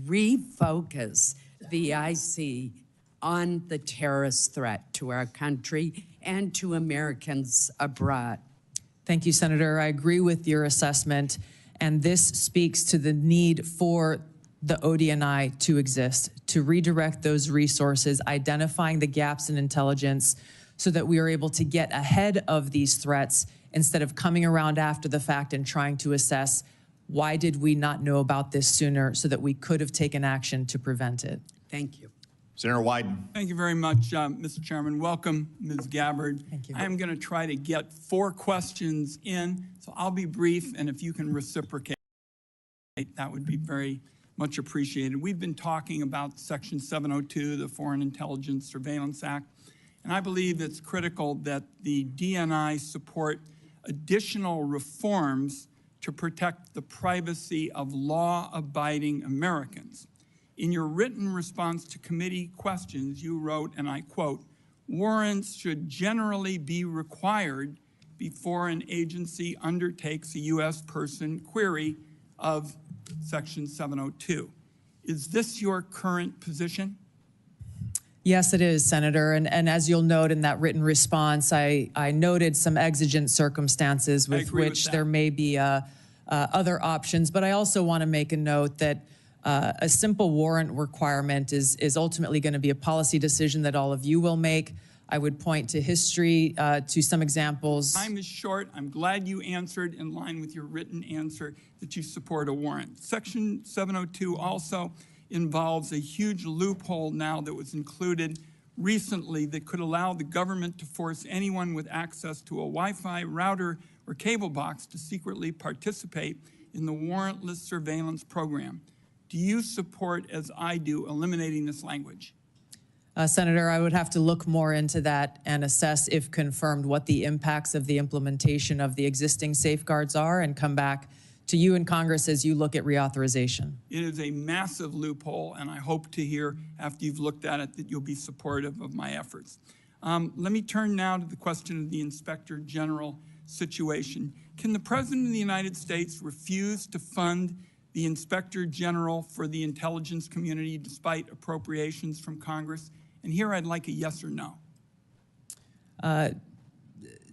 refocus the IC on the terrorist threat to our country and to Americans abroad? Thank you, Senator. I agree with your assessment, and this speaks to the need for the ODNI to exist, to redirect those resources, identifying the gaps in intelligence so that we are able to get ahead of these threats instead of coming around after the fact and trying to assess why did we not know about this sooner so that we could have taken action to prevent it. Thank you. Senator Wyden. Thank you very much, Mr. Chairman. Welcome, Ms. Gabbard. Thank you. I am going to try to get 4 questions in, so I'll be brief, and if you can reciprocate, that would be very much appreciated. We've been talking about Section 702, the Foreign Intelligence Surveillance Act, and I believe it's critical that the DNI support additional reforms to protect the privacy of law-abiding Americans. In your written response to committee questions, you wrote, and I quote, "Warrants should generally be required before an agency undertakes a U.S. person query of Section 702. Is this your current position?" Yes, it is, Senator. And as you'll note in that written response, I noted some exigent circumstances with which there may be other options. But I also want to make a note that a simple warrant requirement is ultimately going to be a policy decision that all of you will make. I would point to history, to some examples. Time is short. I'm glad you answered in line with your written answer that you support a warrant. Section 702 also involves a huge loophole now that was included recently that could allow the government to force anyone with access to a Wi-Fi router or cable box to secretly participate in the warrantless surveillance program. Do you support, as I do, eliminating this language? Senator, I would have to look more into that and assess, if confirmed, what the impacts of the implementation of the existing safeguards are and come back to you in Congress as you look at reauthorization. It is a massive loophole, and I hope to hear after you've looked at it that you'll be supportive of my efforts. Let me turn now to the question of the Inspector General situation. Can the President of the United States refuse to fund the Inspector General for the intelligence community despite appropriations from Congress? And here I'd like a yes or no.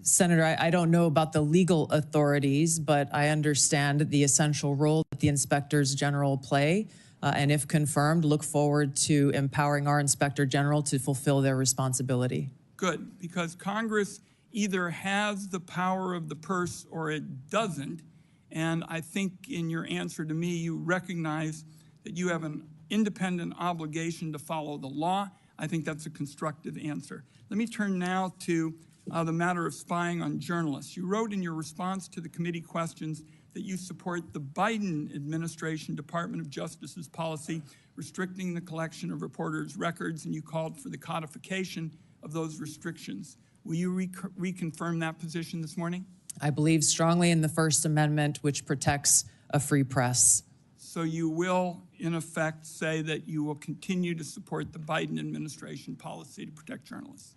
Senator, I don't know about the legal authorities, but I understand the essential role that the inspectors general play. And if confirmed, look forward to empowering our Inspector General to fulfill their responsibility. Good, because Congress either has the power of the purse or it doesn't. And I think in your answer to me, you recognize that you have an independent obligation to follow the law. I think that's a constructive answer. Let me turn now to the matter of spying on journalists. You wrote in your response to the committee questions that you support the Biden administration Department of Justice's policy restricting the collection of reporters' records, and you called for the codification of those restrictions. Will you reconfirm that position this morning? I believe strongly in the First Amendment, which protects a free press. So you will, in effect, say that you will continue to support the Biden administration policy to protect journalists?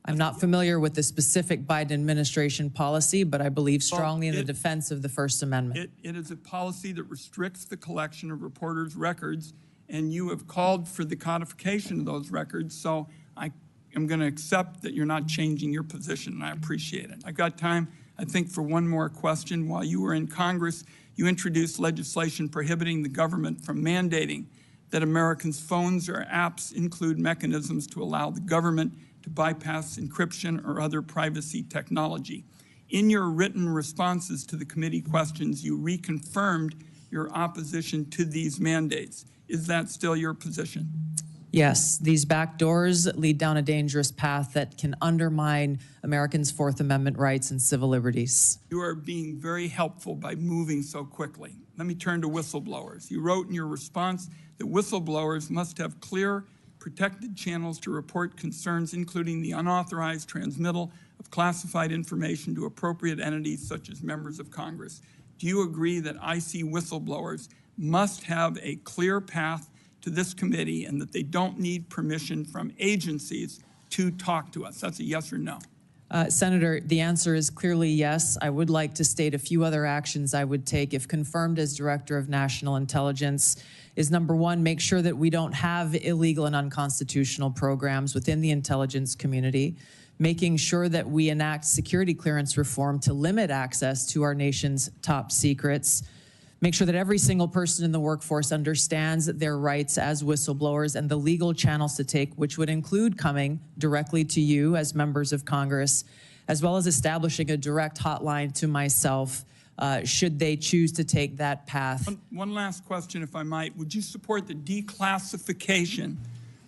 I'm not familiar with the specific Biden administration policy, but I believe strongly in the defense of the First Amendment. It is a policy that restricts the collection of reporters' records, and you have called for the codification of those records, so I am going to accept that you're not changing your position, and I appreciate it. I've got time, I think, for one more question. While you were in Congress, you introduced legislation prohibiting the government from mandating that Americans' phones or apps include mechanisms to allow the government to bypass encryption or other privacy technology. In your written responses to the committee questions, you reconfirmed your opposition to these mandates. Is that still your position? Yes, these back doors lead down a dangerous path that can undermine Americans' Fourth Amendment rights and civil liberties. You are being very helpful by moving so quickly. let me turn to whistleblowers. You wrote in your response that whistleblowers must have clear, protected channels to report concerns, including the unauthorized transmittal of classified information to appropriate entities such as members of Congress. Do you agree that IC whistleblowers must have a clear path to this committee and that they don't need permission from agencies to talk to us? That's a yes or no. Senator, the answer is clearly yes. I would like to state a few other actions I would take if confirmed as Director of National Intelligence is, number one, make sure that we don't have illegal and unconstitutional programs within the intelligence community, making sure that we enact security clearance reform to limit access to our nation's top secrets, make sure that every single person in the workforce understands their rights as whistleblowers and the legal channels to take, which would include coming directly to you as members of Congress, as well as establishing a direct hotline to myself should they choose to take that path. One last question, if I might. Would you support the declassification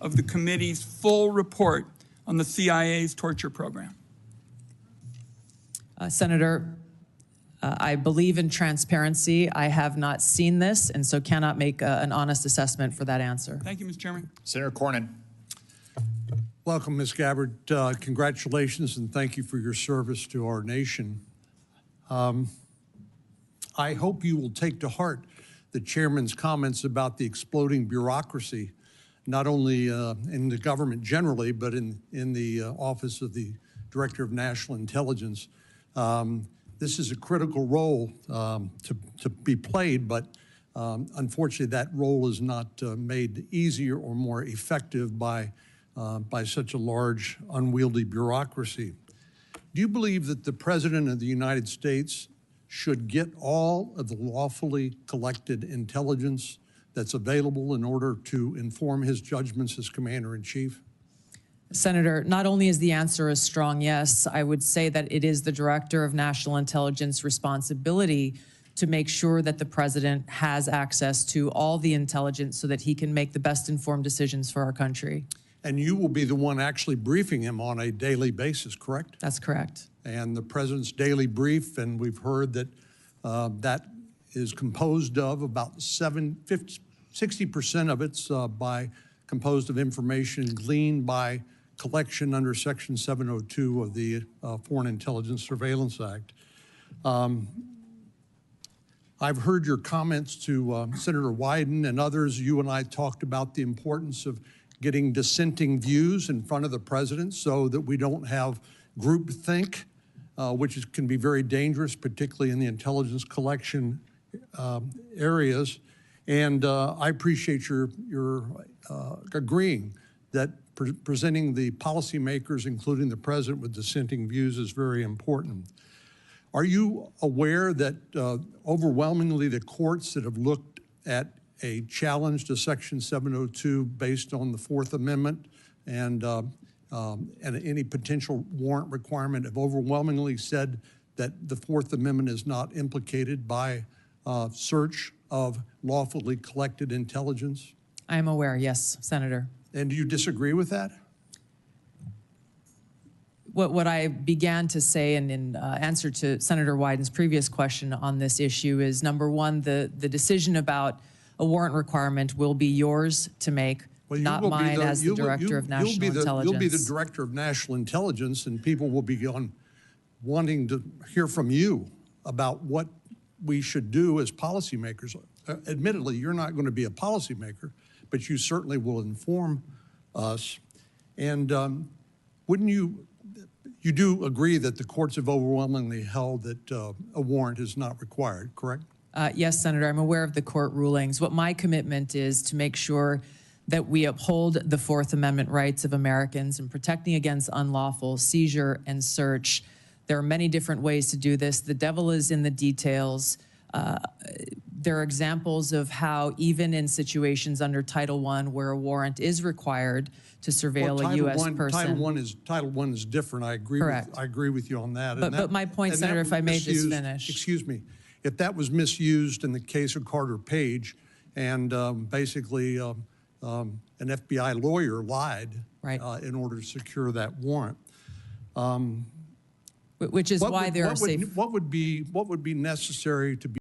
of the committee's full report on the CIA's torture program? Senator, I believe in transparency. I have not seen this, and so cannot make an honest assessment for that answer. Thank you, Mr. Chairman. Senator Cornyn. Welcome, Ms. Gabbard. Congratulations, and thank you for your service to our nation. I hope you will take to heart the chairman's comments about the exploding bureaucracy, not only in the government generally, but in the office of the Director of National Intelligence. This is a critical role to be played, but unfortunately that role is not made easier or more effective by such a large, unwieldy bureaucracy. Do you believe that the President of the United States should get all of the lawfully collected intelligence that's available in order to inform his judgments as Commander-in-Chief? Senator, not only is the answer a strong yes, I would say that it is the Director of National Intelligence responsibility to make sure that the President has access to all the intelligence so that he can make the best informed decisions for our country. And you will be the one actually briefing him on a daily basis, correct? That's correct. And the President's daily brief, and we've heard that that is composed of about 60% of it's composed of information gleaned by collection under Section 702 of the Foreign Intelligence Surveillance Act. I've heard your comments to Senator Wyden and others. You and I talked about the importance of getting dissenting views in front of the President so that we don't have groupthink, which can be very dangerous, particularly in the intelligence collection areas. And I appreciate your agreeing that presenting the policymakers, including the President, with dissenting views is very important. Are you aware that overwhelmingly the courts that have looked at a challenge to Section 702 based on the Fourth Amendment and any potential warrant requirement have overwhelmingly said that the Fourth Amendment is not implicated by search of lawfully collected intelligence? I am aware, yes, Senator. And do you disagree with that? What I began to say in answer to Senator Wyden's previous question on this issue is, number one, the decision about a warrant requirement will be yours to make, not mine as the Director of National Intelligence. You'll be the Director of National Intelligence, and people will be wanting to hear from you about what we should do as policymakers. Admittedly, you're not going to be a policymaker, but you certainly will inform us. And wouldn't you do agree that the courts have overwhelmingly held that a warrant is not required, correct? Yes, Senator, I'm aware of the court rulings. What my commitment is to make sure that we uphold the Fourth Amendment rights of Americans in protecting against unlawful seizure and search. There are many different ways to do this. The devil is in the details. There are examples of how even in situations under Title I where a warrant is required to surveil a U.S. person. Title I is different. I agree. Correct. I agree with you on that. But my point, Senator, if I may just finish. Excuse me. If that was misused in the case of Carter Page, and basically an FBI lawyer lied in order to secure that warrant. Which is why there are safe. What would be necessary to be